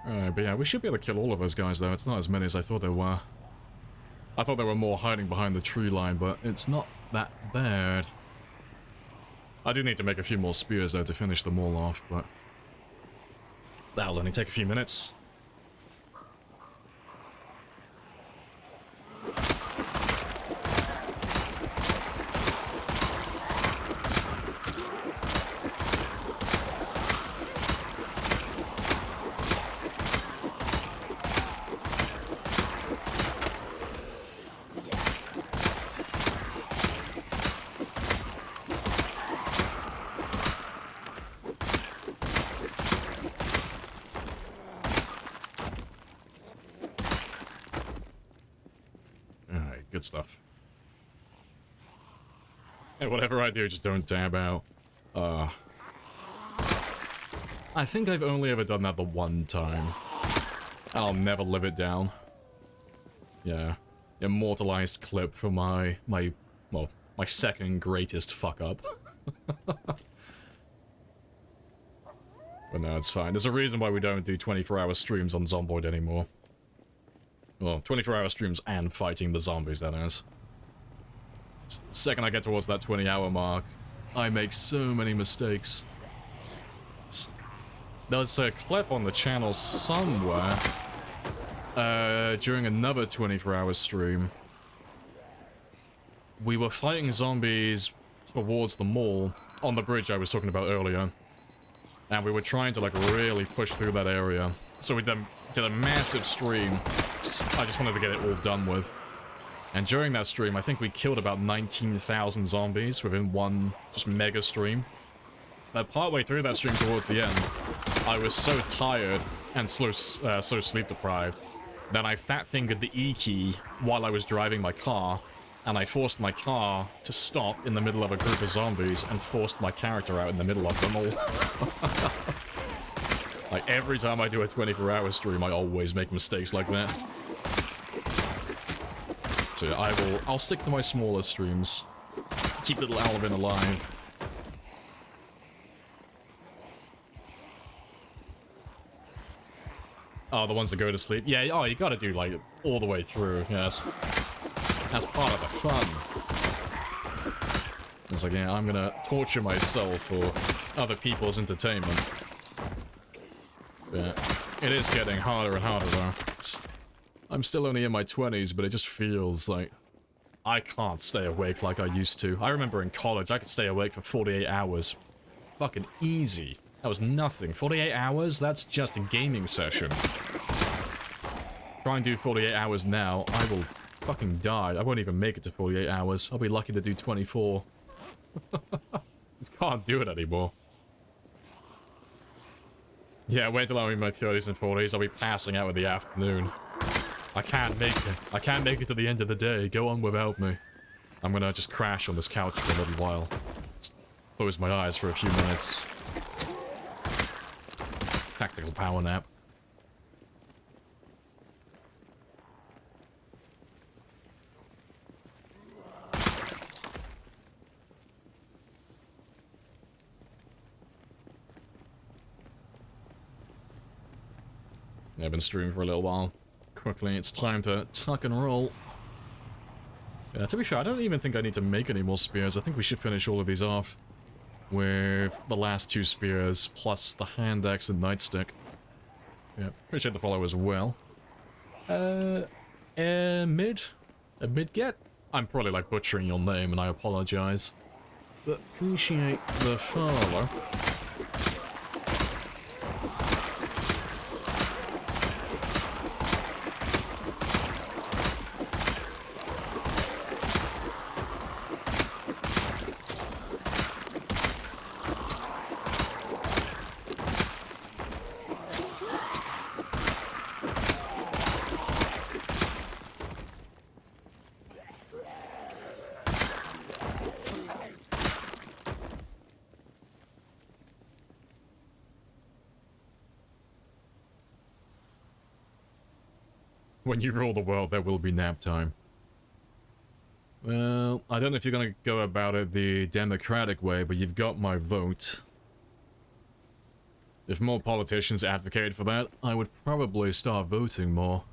Alright, but yeah, we should be able to kill all of those guys though. It's not as many as I thought there were. I thought there were more hiding behind the tree line, but it's not that bad. I do need to make a few more spears though to finish them all off, but that'll only take a few minutes. Good stuff. And whatever I do, just don't dab out. I think I've only ever done that the one time. And I'll never live it down. Yeah. Immortalized clip for my second greatest fuck up. But no, it's fine. There's a reason why we don't do 24-hour streams on Zomboid anymore. Well, 24-hour streams and fighting the zombies, that is. The second I get towards that 20-hour mark, I make so many mistakes. There's a clip on the channel somewhere during another 24-hour stream. We were fighting zombies towards the mall on the bridge I was talking about earlier. And we were trying to, like, really push through that area. So we did a massive stream. I just wanted to get it all done with. And during that stream, I think we killed about 19,000 zombies within one just mega stream. But partway through that stream towards the end, I was so tired and so sleep deprived that I fat-fingered the E key while I was driving my car, and I forced my car to stop in the middle of a group of zombies and forced my character out in the middle of them all. Like, every time I do a 24-hour stream, I always make mistakes like that. So yeah, I'll stick to my smaller streams. Keep little Alvin alive. Oh, the ones that go to sleep? Yeah, oh, you gotta do, like, all the way through, yes. That's part of the fun. It's like, yeah, I'm gonna torture myself for other people's entertainment. Yeah, it is getting harder and harder, though. I'm still only in my 20s, but it just feels like I can't stay awake like I used to. I remember in college, I could stay awake for 48 hours. Fucking easy. That was nothing. 48 hours? That's just a gaming session. Try and do 48 hours now, I will fucking die. I won't even make it to 48 hours. I'll be lucky to do 24. Just can't do it anymore. Yeah, wait till I'm in my 30s and 40s. I'll be passing out in the afternoon. I can't make it. I can't make it to the end of the day. Go on without me. I'm gonna just crash on this couch for a little while. Just close my eyes for a few minutes. Tactical power nap. I've been streaming for a little while. Quickly, it's time to tuck and roll. Yeah, to be fair, I don't even think I need to make any more spears. I think we should finish all of these off with the last 2 spears, plus the hand axe and nightstick. Yeah, appreciate the follow as well. Mid? A mid get? I'm probably like butchering your name and I apologize. But appreciate the follow. When you rule the world, there will be nap time. Well, I don't know if you're gonna go about it the democratic way, but you've got my vote. If more politicians advocated for that, I would probably start voting more.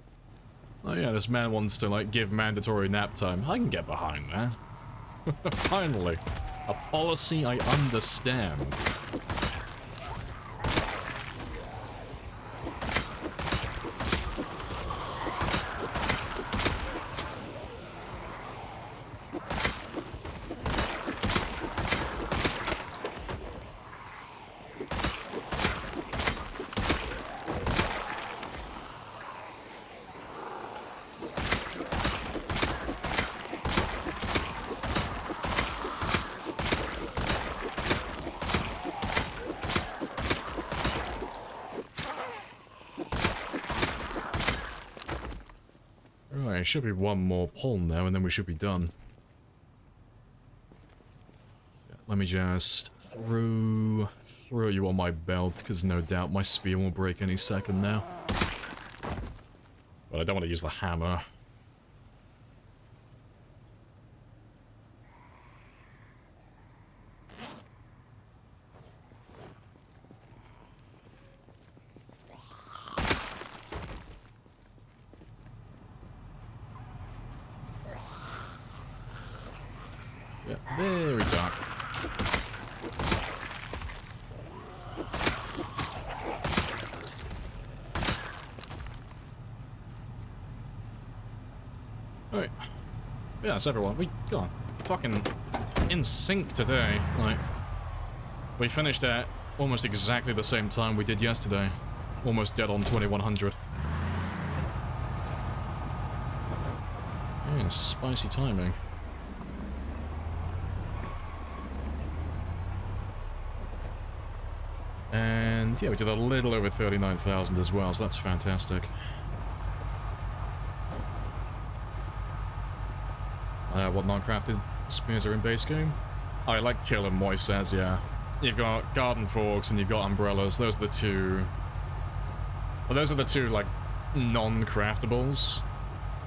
Oh yeah, this man wants to, like, give mandatory nap time. I can get behind that. Finally, a policy I understand. Should be one more pull now, and then we should be done. Let me just throw you on my belt, because no doubt my spear will break any second now. But I don't want to use the hammer. Very dark. Alright. Yes, everyone. We got fucking in sync today. Like, we finished at almost exactly the same time we did yesterday. Almost dead on 2100. Yeah, spicy timing. And yeah, we did a little over 39,000 as well, so that's fantastic. What non-crafted spears are in base game? I like Kill and Moist says, yeah. You've got garden forks and you've got umbrellas. Those are the two... Well, those are the two, like, non-craftables.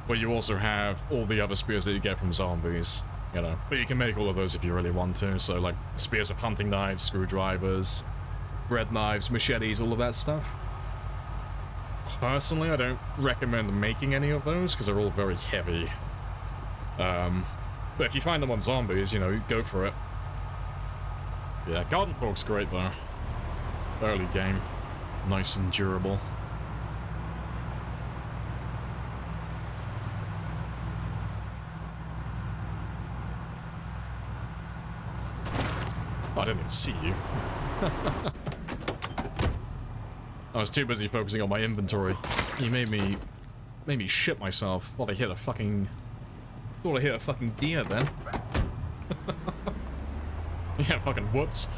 But you also have all the other spears that you get from zombies, you know. But you can make all of those if you really want to, so, like, spears with hunting knives, screwdrivers... bread knives, machetes, all of that stuff. Personally, I don't recommend making any of those, because they're all very heavy. But if you find them on zombies, you know, go for it. Yeah, garden fork's great, though. Early game. Nice and durable. Oh, I didn't even see you. I was too busy focusing on my inventory. You made me shit myself. Thought I hit a fucking deer then. Yeah, fucking whoops.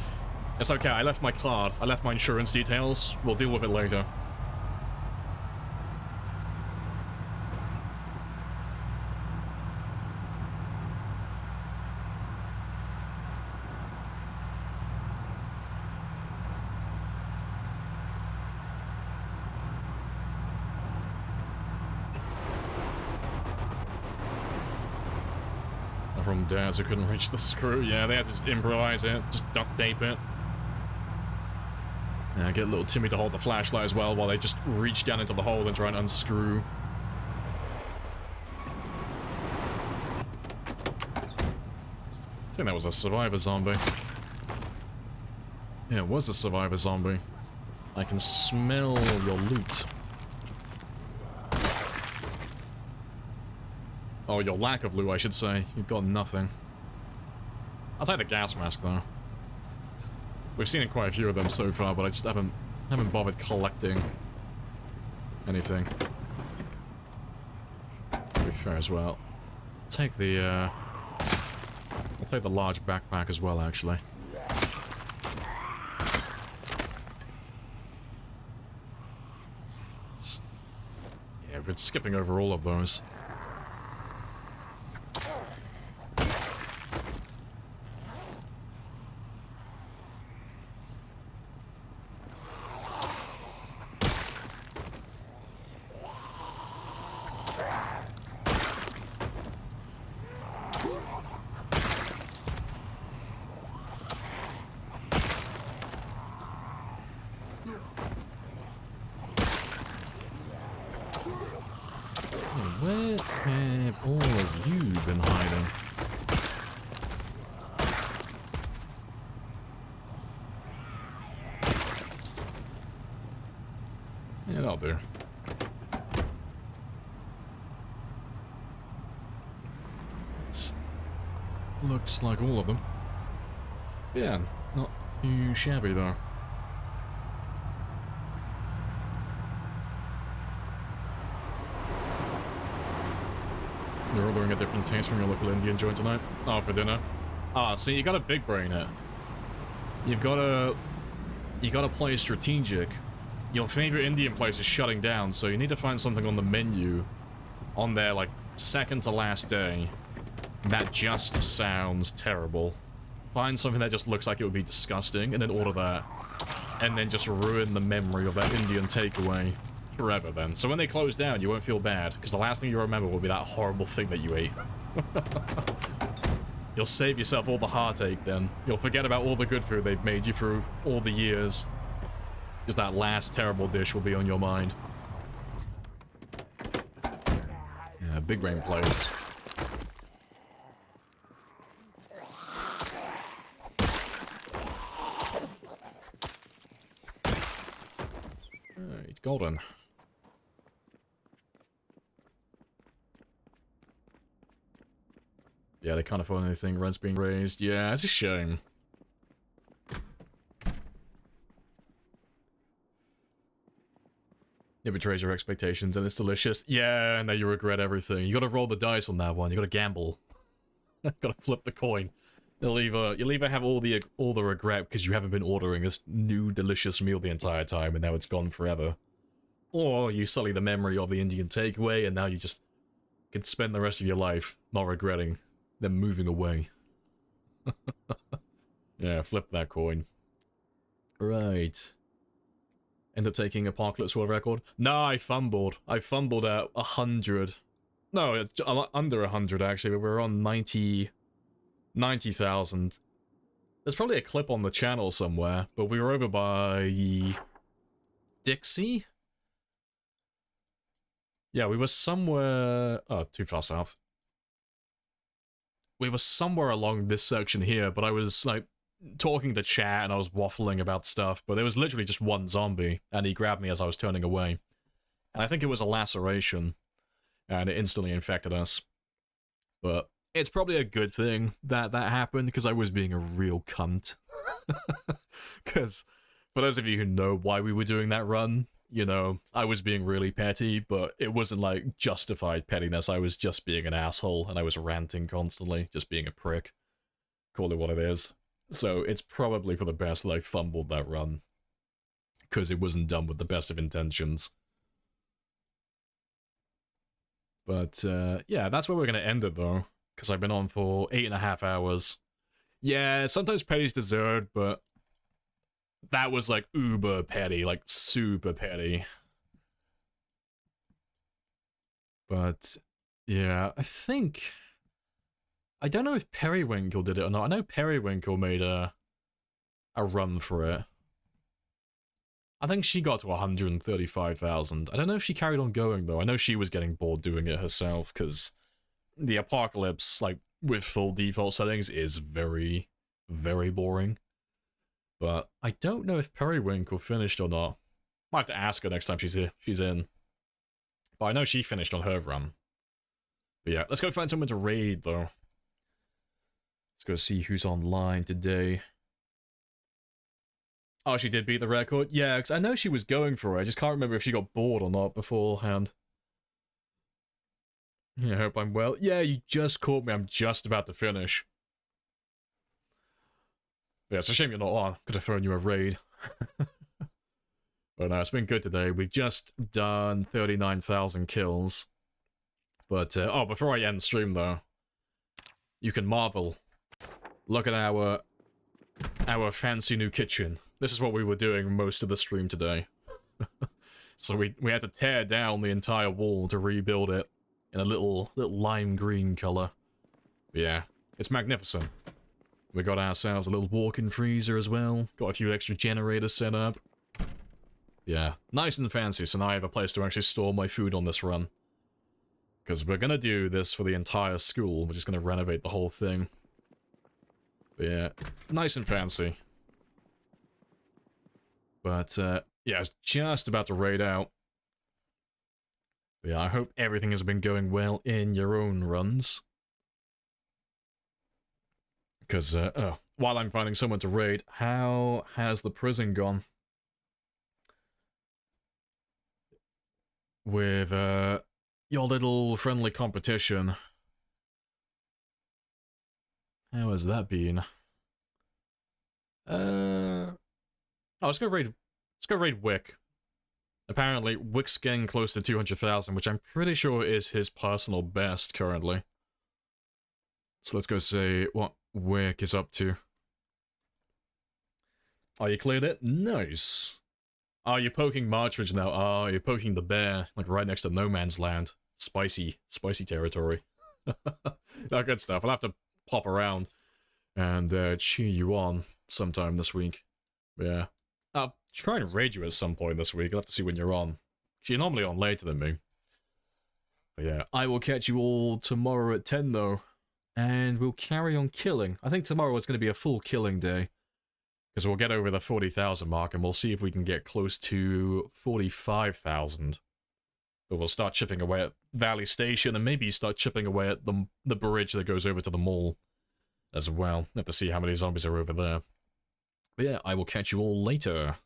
It's okay, I left my card. I left my insurance details. We'll deal with it later. From dads who couldn't reach the screw. Yeah, they had to just improvise it, just duct tape it. Get little Timmy to hold the flashlight as well while they just reach down into the hole and try and unscrew. I think that was a survivor zombie. Yeah, it was a survivor zombie. I can smell your loot. Oh, your lack of loot, I should say. You've got nothing. I'll take the gas mask, though. We've seen quite a few of them so far, but I just haven't bothered collecting anything. To be fair as well. I'll take the large backpack as well, actually. Yeah, we've been skipping over all of those. Where have all of you been hiding? Yeah, that'll do. Looks like all of them. Yeah, not too shabby though. You're ordering a different taste from your local Indian joint tonight? Oh, for dinner? Ah, see, you gotta big brain it. You've gotta play strategic. Your favorite Indian place is shutting down, so you need to find something on the menu on their, like, second to last day that just sounds terrible. Find something that just looks like it would be disgusting, and then order that. And then just ruin the memory of that Indian takeaway forever then. So when they close down, you won't feel bad, because the last thing you remember will be that horrible thing that you ate. You'll save yourself all the heartache then. You'll forget about all the good food they've made you through all the years. Just that last terrible dish will be on your mind. Yeah, big brain place. It's golden. Yeah, they can't afford anything. Rent's being raised. Yeah, it's a shame. It betrays your expectations and it's delicious. Yeah, and now you regret everything. You gotta roll the dice on that one. You gotta gamble. Gotta flip the coin. You'll either have all the regret because you haven't been ordering this new delicious meal the entire time and now it's gone forever. Or you sully the memory of the Indian takeaway and now you just can spend the rest of your life not regretting them moving away. Yeah, flip that coin. Right. End up taking Apocalypse World Record? No, I fumbled. I fumbled at 100. No, under 100 actually, but we're on 90,000. There's probably a clip on the channel somewhere, but we were over by Dixie? Yeah, we were somewhere... Oh, too far south. We were somewhere along this section here, but I was, like, talking to chat and I was waffling about stuff, but there was literally just one zombie, and he grabbed me as I was turning away. And I think it was a laceration, and it instantly infected us. But it's probably a good thing that that happened, because I was being a real cunt. Because, for those of you who know why we were doing that run, you know, I was being really petty, but it wasn't, like, justified pettiness. I was just being an asshole, and I was ranting constantly, just being a prick. Call it what it is. So it's probably for the best that I fumbled that run, because it wasn't done with the best of intentions. But, yeah, that's where we're going to end it, though, because I've been on for 8.5 hours. Yeah, sometimes petty's deserved, but that was, like, uber petty, like, super petty. But, yeah, I think... I don't know if Periwinkle did it or not. I know Periwinkle made a run for it. I think she got to 135,000. I don't know if she carried on going, though. I know she was getting bored doing it herself, because the Apocalypse, like, with full default settings is very, very boring. But I don't know if Periwinkle finished or not. Might have to ask her next time she's here. She's in. But I know she finished on her run. But yeah, let's go find someone to raid, though. Let's go see who's online today. Oh, she did beat the record? Yeah, because I know she was going for it. I just can't remember if she got bored or not beforehand. Yeah, I hope I'm well. Yeah, you just caught me. I'm just about to finish. Yeah, it's a shame you're not on. Could have thrown you a raid. But no, it's been good today. We've just done 39,000 kills. But, oh, before I end the stream, though, you can marvel. Look at our fancy new kitchen. This is what we were doing most of the stream today. So we had to tear down the entire wall to rebuild it in a little lime green color. But yeah, it's magnificent. We got ourselves a little walk-in freezer as well. Got a few extra generators set up. Yeah, nice and fancy, so now I have a place to actually store my food on this run. Because we're gonna do this for the entire school. We're just gonna renovate the whole thing. But yeah, nice and fancy. But, yeah, I was just about to raid out. But yeah, I hope everything has been going well in your own runs. Because, while I'm finding someone to raid, how has the prison gone? With, your little friendly competition. How has that been? Oh, let's go raid Wick. Apparently, Wick's getting close to 200,000, which I'm pretty sure is his personal best currently. So let's go see what Wick is up to. Oh, you cleared it? Nice. Oh, you're poking Martridge now. Oh, you're poking the bear, like right next to No Man's Land. Spicy territory. No, good stuff. I'll have to pop around and cheer you on sometime this week. Yeah. I'll try and raid you at some point this week. I'll have to see when you're on. You're normally on later than me. But yeah, I will catch you all tomorrow at 10 though. And we'll carry on killing. I think tomorrow is going to be a full killing day. Because we'll get over the 40,000 mark and we'll see if we can get close to 45,000. But we'll start chipping away at Valley Station and maybe start chipping away at the bridge that goes over to the mall as well. Have to see how many zombies are over there. But yeah, I will catch you all later.